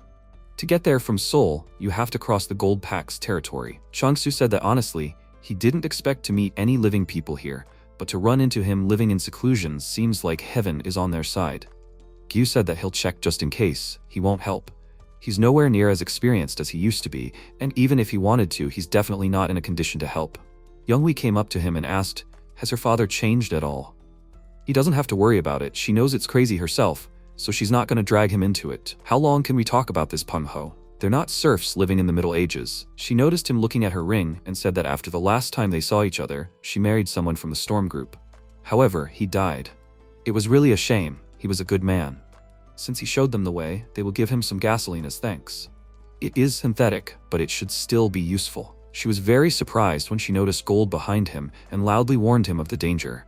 To get there from Seoul, you have to cross the Gold Pack's territory. Chang-Su said that honestly, he didn't expect to meet any living people here, but to run into him living in seclusion seems like heaven is on their side. Gyu said that he'll check just in case. He won't help. He's nowhere near as experienced as he used to be, and even if he wanted to, he's definitely not in a condition to help. Younghui came up to him and asked, has her father changed at all? He doesn't have to worry about it. She knows it's crazy herself, so she's not going to drag him into it. How long can we talk about this, Peng Ho? They're not serfs living in the Middle Ages. She noticed him looking at her ring and said that after the last time they saw each other, she married someone from the Storm Group. However, he died. It was really a shame. He was a good man. Since he showed them the way, they will give him some gasoline as thanks. It is synthetic, but it should still be useful. She was very surprised when she noticed Gold behind him and loudly warned him of the danger.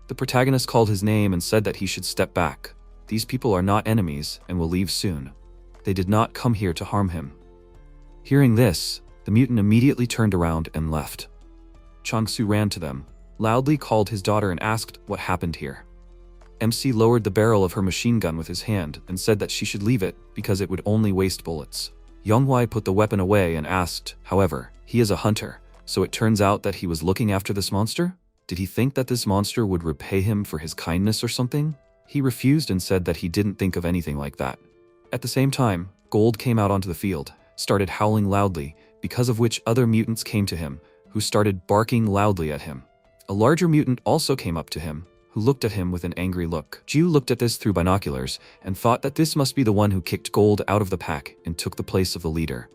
The protagonist called his name and said that he should step back. These people are not enemies and will leave soon. They did not come here to harm him. Hearing this, the mutant immediately turned around and left. Changsu ran to them, loudly called his daughter and asked what happened here. MC lowered the barrel of her machine gun with his hand and said that she should leave it because it would only waste bullets. Yonghwai put the weapon away and asked, however, he is a hunter, so it turns out that he was looking after this monster? Did he think that this monster would repay him for his kindness or something? He refused and said that he didn't think of anything like that. At the same time, Gold came out onto the field, started howling loudly, because of which other mutants came to him, who started barking loudly at him. A larger mutant also came up to him, who looked at him with an angry look. Jiu looked at this through binoculars and thought that this must be the one who kicked Gold out of the pack and took the place of the leader.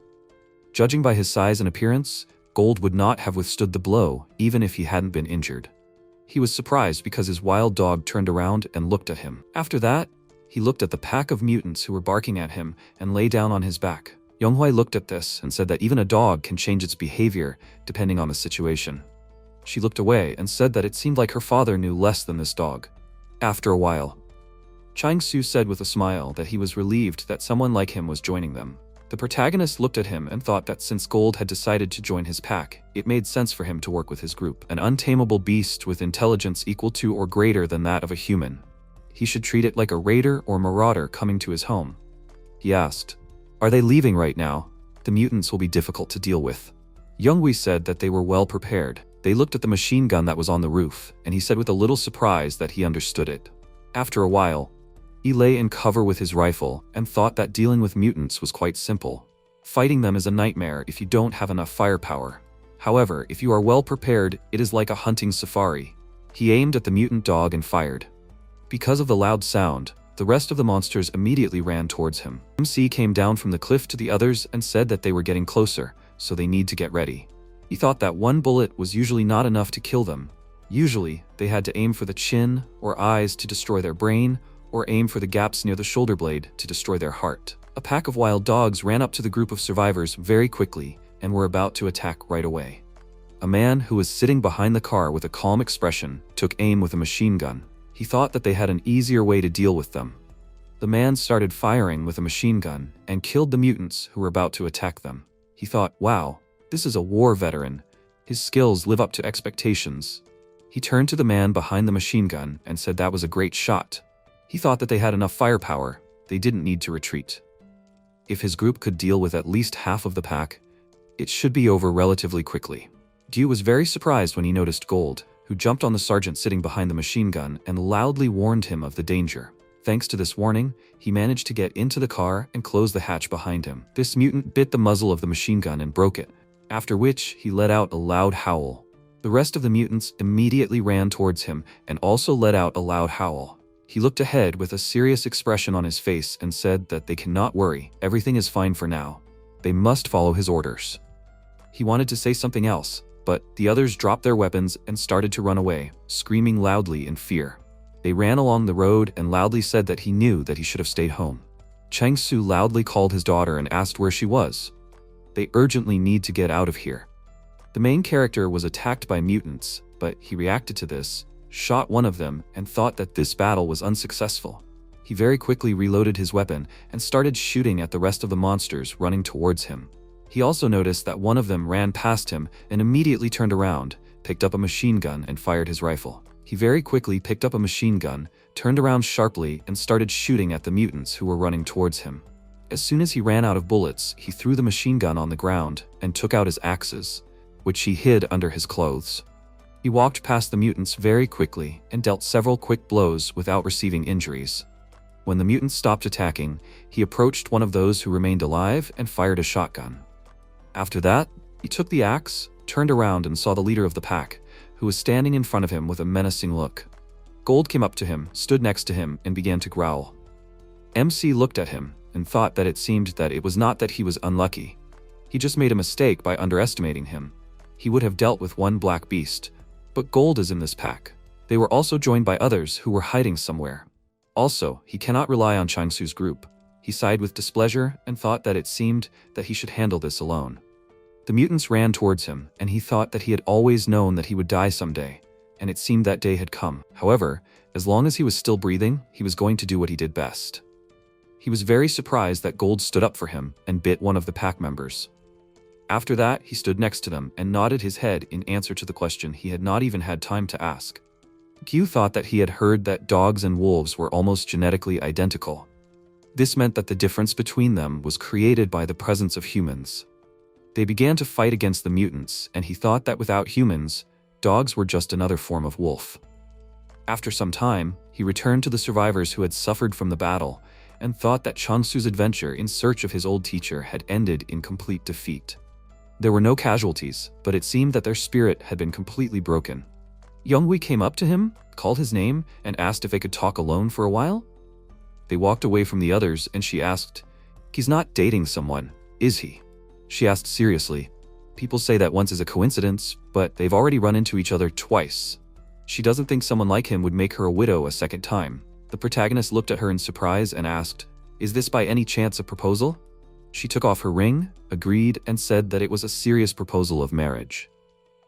Judging by his size and appearance, Gold would not have withstood the blow even if he hadn't been injured. He was surprised because his wild dog turned around and looked at him. After that, he looked at the pack of mutants who were barking at him and lay down on his back. Yonghwai looked at this and said that even a dog can change its behavior depending on the situation. She looked away and said that it seemed like her father knew less than this dog. After a while, Changsu said with a smile that he was relieved that someone like him was joining them. The protagonist looked at him and thought that since Gold had decided to join his pack, it made sense for him to work with his group, an untamable beast with intelligence equal to or greater than that of a human. He should treat it like a raider or marauder coming to his home. He asked, "Are they leaving right now? The mutants will be difficult to deal with." Youngwei said that they were well prepared. They looked at the machine gun that was on the roof, and he said with a little surprise that he understood it. After a while, he lay in cover with his rifle and thought that dealing with mutants was quite simple. Fighting them is a nightmare if you don't have enough firepower. However, if you are well prepared, it is like a hunting safari. He aimed at the mutant dog and fired. Because of the loud sound, the rest of the monsters immediately ran towards him. MC came down from the cliff to the others and said that they were getting closer, so they need to get ready. He thought that one bullet was usually not enough to kill them. Usually, they had to aim for the chin or eyes to destroy their brain, or aim for the gaps near the shoulder blade to destroy their heart. A pack of wild dogs ran up to the group of survivors very quickly and were about to attack right away. A man who was sitting behind the car with a calm expression took aim with a machine gun. He thought that they had an easier way to deal with them. The man started firing with a machine gun and killed the mutants who were about to attack them. He thought, wow, this is a war veteran. His skills live up to expectations. He turned to the man behind the machine gun and said that was a great shot. He thought that they had enough firepower. They didn't need to retreat. If his group could deal with at least half of the pack, it should be over relatively quickly. Jiu was very surprised when he noticed Gold, who jumped on the sergeant sitting behind the machine gun and loudly warned him of the danger. Thanks to this warning, he managed to get into the car and close the hatch behind him. This mutant bit the muzzle of the machine gun and broke it, after which he let out a loud howl. The rest of the mutants immediately ran towards him and also let out a loud howl. He looked ahead with a serious expression on his face and said that they cannot worry, everything is fine for now. They must follow his orders. He wanted to say something else, but the others dropped their weapons and started to run away, screaming loudly in fear. They ran along the road and loudly said that he knew that he should have stayed home. Changsu loudly called his daughter and asked where she was. They urgently need to get out of here. The main character was attacked by mutants, but he reacted to this, shot one of them, and thought that this battle was unsuccessful. He very quickly reloaded his weapon and started shooting at the rest of the monsters running towards him. He also noticed that one of them ran past him and immediately turned around, picked up a machine gun and fired his rifle. He very quickly picked up a machine gun, turned around sharply and started shooting at the mutants who were running towards him. As soon as he ran out of bullets, he threw the machine gun on the ground and took out his axes, which he hid under his clothes. He walked past the mutants very quickly and dealt several quick blows without receiving injuries. When the mutants stopped attacking, he approached one of those who remained alive and fired a shotgun. After that, he took the axe, turned around and saw the leader of the pack, who was standing in front of him with a menacing look. Gold came up to him, stood next to him, and began to growl. MC looked at him and thought that it seemed that it was not that he was unlucky. He just made a mistake by underestimating him. He would have dealt with one black beast, but Gold is in this pack. They were also joined by others who were hiding somewhere. Also, he cannot rely on Changsu's group. He sighed with displeasure and thought that it seemed that he should handle this alone. The mutants ran towards him, and he thought that he had always known that he would die someday, and it seemed that day had come. However, as long as he was still breathing, he was going to do what he did best. He was very surprised that Gold stood up for him and bit one of the pack members. After that, he stood next to them and nodded his head in answer to the question he had not even had time to ask. Q thought that he had heard that dogs and wolves were almost genetically identical. This meant that the difference between them was created by the presence of humans. They began to fight against the mutants, and he thought that without humans, dogs were just another form of wolf. After some time, he returned to the survivors who had suffered from the battle and thought that Changsu's adventure in search of his old teacher had ended in complete defeat. There were no casualties, but it seemed that their spirit had been completely broken. Younghui came up to him, called his name, and asked if they could talk alone for a while. They walked away from the others, and she asked, "He's not dating someone, is he?" She asked seriously. People say that once is a coincidence, but they've already run into each other twice. She doesn't think someone like him would make her a widow a second time. The protagonist looked at her in surprise and asked, "Is this by any chance a proposal?" She took off her ring, agreed, and said that it was a serious proposal of marriage.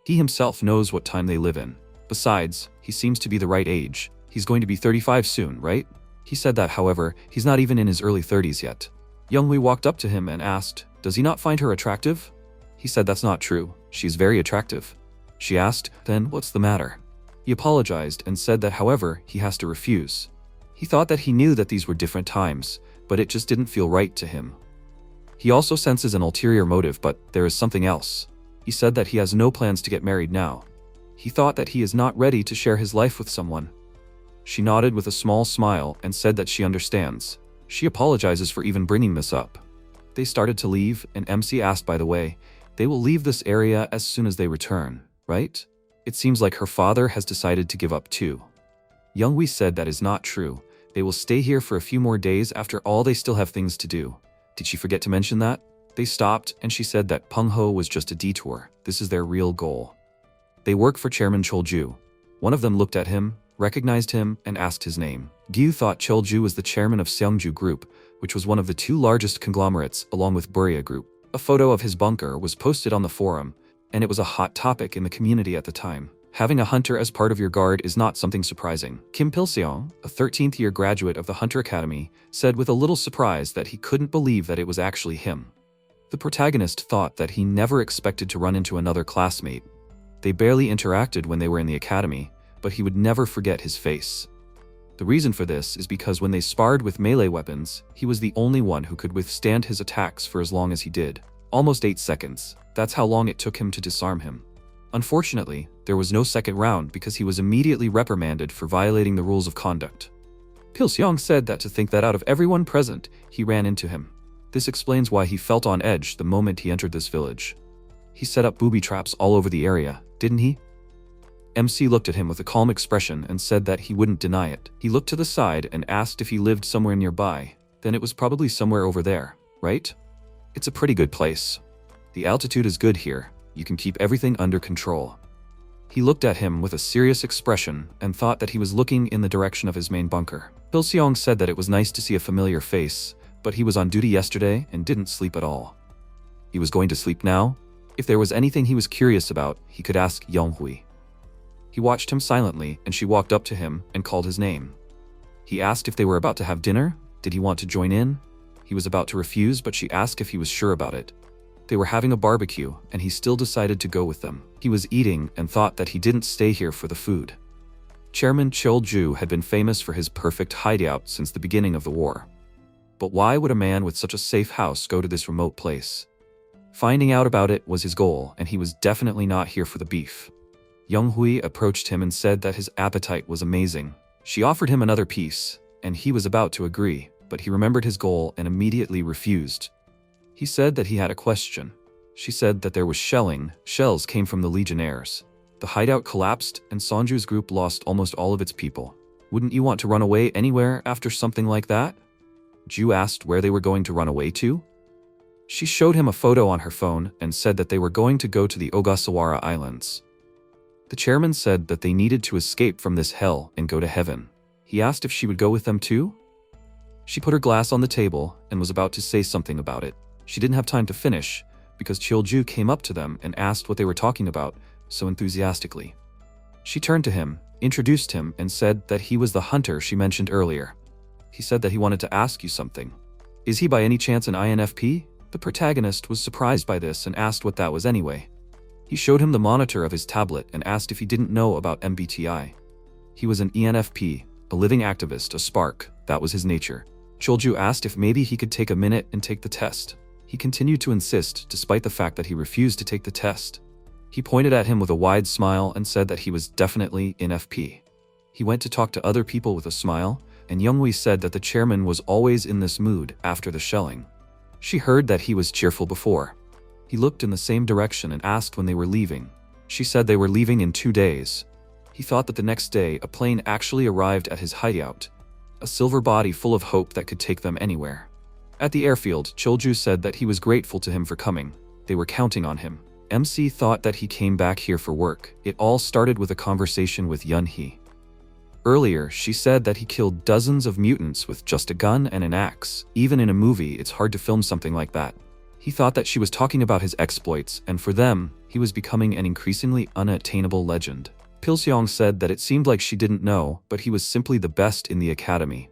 He himself knows what time they live in. Besides, he seems to be the right age. He's going to be 35 soon, right? He said that, however, he's not even in his early 30s yet. Younghui walked up to him and asked, "Does he not find her attractive?" He said that's not true. She's very attractive. She asked, "Then what's the matter?" He apologized and said that, however, he has to refuse. He thought that he knew that these were different times, but it just didn't feel right to him. He also senses an ulterior motive, but there is something else. He said that he has no plans to get married now. He thought that he is not ready to share his life with someone. She nodded with a small smile and said that she understands. She apologizes for even bringing this up. They started to leave, and MC asked, "By the way, they will leave this area as soon as they return, right? It seems like her father has decided to give up too." Younghui said that is not true. They will stay here for a few more days. After all, they still have things to do. Did she forget to mention that? They stopped, and she said that Peng Ho was just a detour. This is their real goal. They work for Chairman Cholju. One of them looked at him, recognized him, and asked his name. Gyu thought Cholju was the chairman of Seongju Group, which was one of the two largest conglomerates along with Buria Group. A photo of his bunker was posted on the forum, and it was a hot topic in the community at the time. Having a hunter as part of your guard is not something surprising. Kim Pil-seong, a 13th year graduate of the Hunter Academy, said with a little surprise that he couldn't believe that it was actually him. The protagonist thought that he never expected to run into another classmate. They barely interacted when they were in the academy, but he would never forget his face. The reason for this is because when they sparred with melee weapons, he was the only one who could withstand his attacks for as long as he did. Almost 8 seconds. That's how long it took him to disarm him. Unfortunately, there was no second round because he was immediately reprimanded for violating the rules of conduct. Pil-seong said that to think that out of everyone present, he ran into him. This explains why he felt on edge the moment he entered this village. He set up booby traps all over the area, didn't he? MC looked at him with a calm expression and said that he wouldn't deny it. He looked to the side and asked if he lived somewhere nearby. Then it was probably somewhere over there, right? It's a pretty good place. The altitude is good here. You can keep everything under control. He looked at him with a serious expression and thought that he was looking in the direction of his main bunker. Pil-seong said that it was nice to see a familiar face, but he was on duty yesterday and didn't sleep at all. He was going to sleep now? If there was anything he was curious about, he could ask Younghui. He watched him silently, and she walked up to him and called his name. He asked if they were about to have dinner. Did he want to join in? He was about to refuse, but she asked if he was sure about it. They were having a barbecue, and he still decided to go with them. He was eating and thought that he didn't stay here for the food. Chairman Cholju had been famous for his perfect hideout since the beginning of the war. But why would a man with such a safe house go to this remote place? Finding out about it was his goal, and he was definitely not here for the beef. Younghui approached him and said that his appetite was amazing. She offered him another piece, and he was about to agree, but he remembered his goal and immediately refused. He said that he had a question. She said that there was shelling. Shells came from the Legionnaires. The hideout collapsed, and Sonju's group lost almost all of its people. Wouldn't you want to run away anywhere after something like that? Ju asked where they were going to run away to. She showed him a photo on her phone and said that they were going to go to the Ogasawara Islands. The chairman said that they needed to escape from this hell and go to heaven. He asked if she would go with them too. She put her glass on the table and was about to say something about it. She didn't have time to finish, because Chilju came up to them and asked what they were talking about so enthusiastically. She turned to him, introduced him, and said that he was the hunter she mentioned earlier. He said that he wanted to ask you something. Is he by any chance an INFP? The protagonist was surprised by this and asked what that was anyway. He showed him the monitor of his tablet and asked if he didn't know about MBTI. He was an ENFP, a living activist, a spark. That was his nature. Chilju asked if maybe he could take a minute and take the test. He continued to insist, despite the fact that he refused to take the test. He pointed at him with a wide smile and said that he was definitely NFP. He went to talk to other people with a smile, and Youngwee said that the chairman was always in this mood after the shelling. She heard that he was cheerful before. He looked in the same direction and asked when they were leaving. She said they were leaving in 2 days. He thought that the next day a plane actually arrived at his hideout, a silver body full of hope that could take them anywhere. At the airfield, Chilju said that he was grateful to him for coming. They were counting on him. MC thought that he came back here for work. It all started with a conversation with Yunhee. Earlier, she said that he killed dozens of mutants with just a gun and an axe. Even in a movie, it's hard to film something like that. He thought that she was talking about his exploits, and for them, he was becoming an increasingly unattainable legend. Pilseong said that it seemed like she didn't know, but he was simply the best in the academy.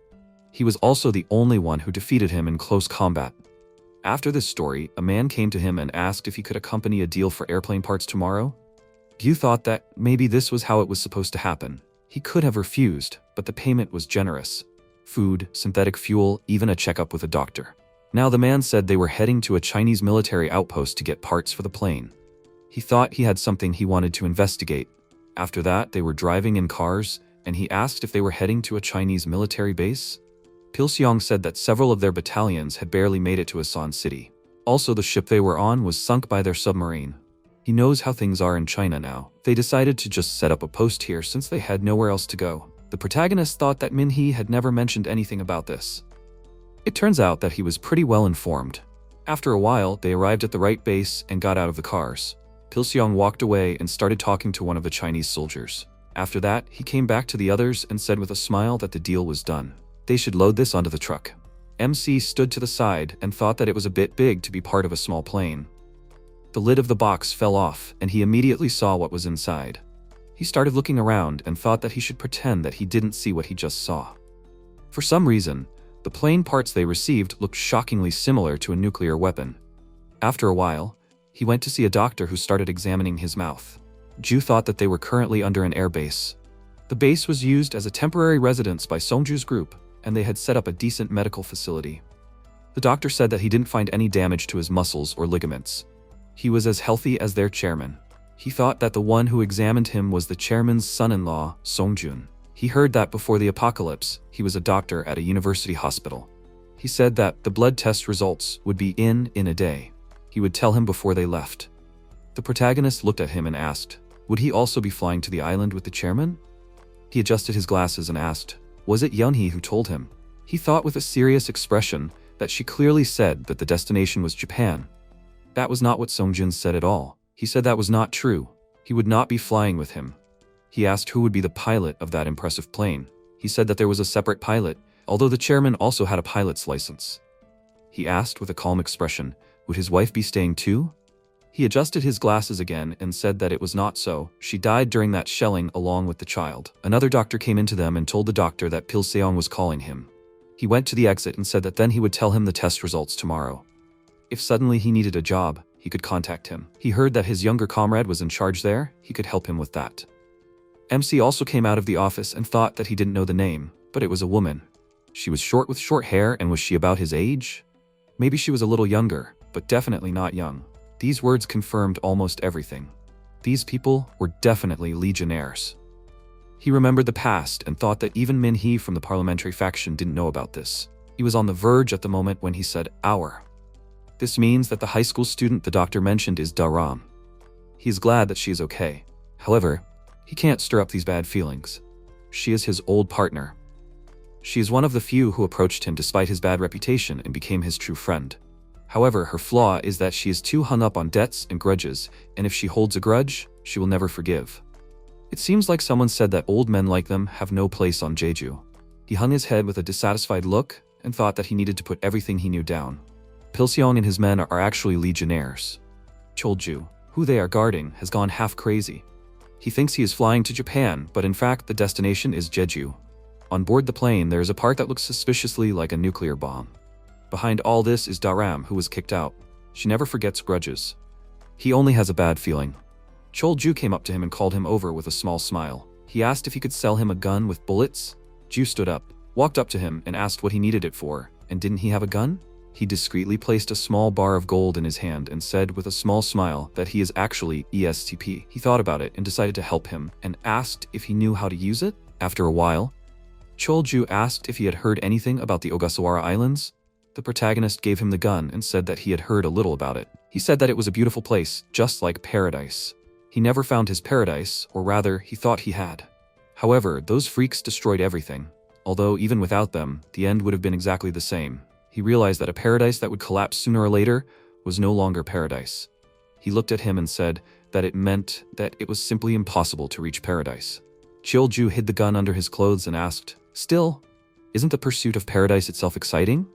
He was also the only one who defeated him in close combat. After this story, a man came to him and asked if he could accompany a deal for airplane parts tomorrow. Gyu thought that maybe this was how it was supposed to happen. He could have refused, but the payment was generous. Food, synthetic fuel, even a checkup with a doctor. Now the man said they were heading to a Chinese military outpost to get parts for the plane. He thought he had something he wanted to investigate. After that, they were driving in cars, and he asked if they were heading to a Chinese military base. Pilseong said that several of their battalions had barely made it to Asan City. Also, the ship they were on was sunk by their submarine. He knows how things are in China now. They decided to just set up a post here since they had nowhere else to go. The protagonist thought that Minhee had never mentioned anything about this. It turns out that he was pretty well informed. After a while, they arrived at the right base and got out of the cars. Pilseong walked away and started talking to one of the Chinese soldiers. After that, he came back to the others and said with a smile that the deal was done. They should load this onto the truck. MC stood to the side and thought that it was a bit big to be part of a small plane. The lid of the box fell off, and he immediately saw what was inside. He started looking around and thought that he should pretend that he didn't see what he just saw. For some reason, the plane parts they received looked shockingly similar to a nuclear weapon. After a while, he went to see a doctor who started examining his mouth. Ju thought that they were currently under an air base. The base was used as a temporary residence by Songju's group, and they had set up a decent medical facility. The doctor said that he didn't find any damage to his muscles or ligaments. He was as healthy as their chairman. He thought that the one who examined him was the chairman's son-in-law, Songjun. He heard that before the apocalypse, he was a doctor at a university hospital. He said that the blood test results would be in a day. He would tell him before they left. The protagonist looked at him and asked, would he also be flying to the island with the chairman? He adjusted his glasses and asked, was it Yunhee who told him? He thought with a serious expression that she clearly said that the destination was Japan. That was not what Songjun said at all. He said that was not true. He would not be flying with him. He asked who would be the pilot of that impressive plane. He said that there was a separate pilot, although the chairman also had a pilot's license. He asked with a calm expression, would his wife be staying too? He adjusted his glasses again and said that it was not so. She died during that shelling along with the child. Another doctor came into them and told the doctor that Pilseong was calling him. He went to the exit and said that then he would tell him the test results tomorrow. If suddenly he needed a job, he could contact him. He heard that his younger comrade was in charge there. He could help him with that. MC also came out of the office and thought that he didn't know the name, but it was a woman. She was short with short hair, and was she about his age? Maybe she was a little younger, but definitely not young. These words confirmed almost everything. These people were definitely legionnaires. He remembered the past and thought that even Minhee from the parliamentary faction didn't know about this. He was on the verge at the moment when he said, "our." This means that the high school student the doctor mentioned is Daram. He is glad that she is okay. However, he can't stir up these bad feelings. She is his old partner. She is one of the few who approached him despite his bad reputation and became his true friend. However, her flaw is that she is too hung up on debts and grudges, and if she holds a grudge, she will never forgive. It seems like someone said that old men like them have no place on Jeju. He hung his head with a dissatisfied look and thought that he needed to put everything he knew down. Pilseong and his men are actually legionnaires. Cholju, who they are guarding, has gone half crazy. He thinks he is flying to Japan, but in fact the destination is Jeju. On board the plane, there is a part that looks suspiciously like a nuclear bomb. Behind all this is Daram, who was kicked out. She never forgets grudges. He only has a bad feeling. Cholju came up to him and called him over with a small smile. He asked if he could sell him a gun with bullets. Ju stood up, walked up to him, and asked what he needed it for, and didn't he have a gun? He discreetly placed a small bar of gold in his hand and said with a small smile that he is actually ESTP. He thought about it and decided to help him, and asked if he knew how to use it. After a while, Cholju asked if he had heard anything about the Ogasawara Islands. The protagonist gave him the gun and said that he had heard a little about it. He said that it was a beautiful place, just like paradise. He never found his paradise, or rather, he thought he had. However, those freaks destroyed everything. Although, even without them, the end would have been exactly the same. He realized that a paradise that would collapse sooner or later was no longer paradise. He looked at him and said that it meant that it was simply impossible to reach paradise. Cholju hid the gun under his clothes and asked, "Still, isn't the pursuit of paradise itself exciting?"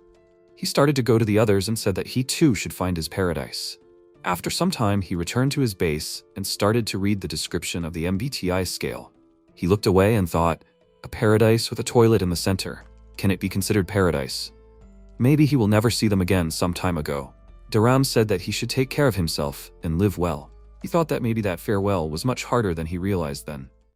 He started to go to the others and said that he too should find his paradise. After some time, he returned to his base and started to read the description of the MBTI scale. He looked away and thought, a paradise with a toilet in the center. Can it be considered paradise? Maybe he will never see them again some time ago. Daram said that he should take care of himself and live well. He thought that maybe that farewell was much harder than he realized then.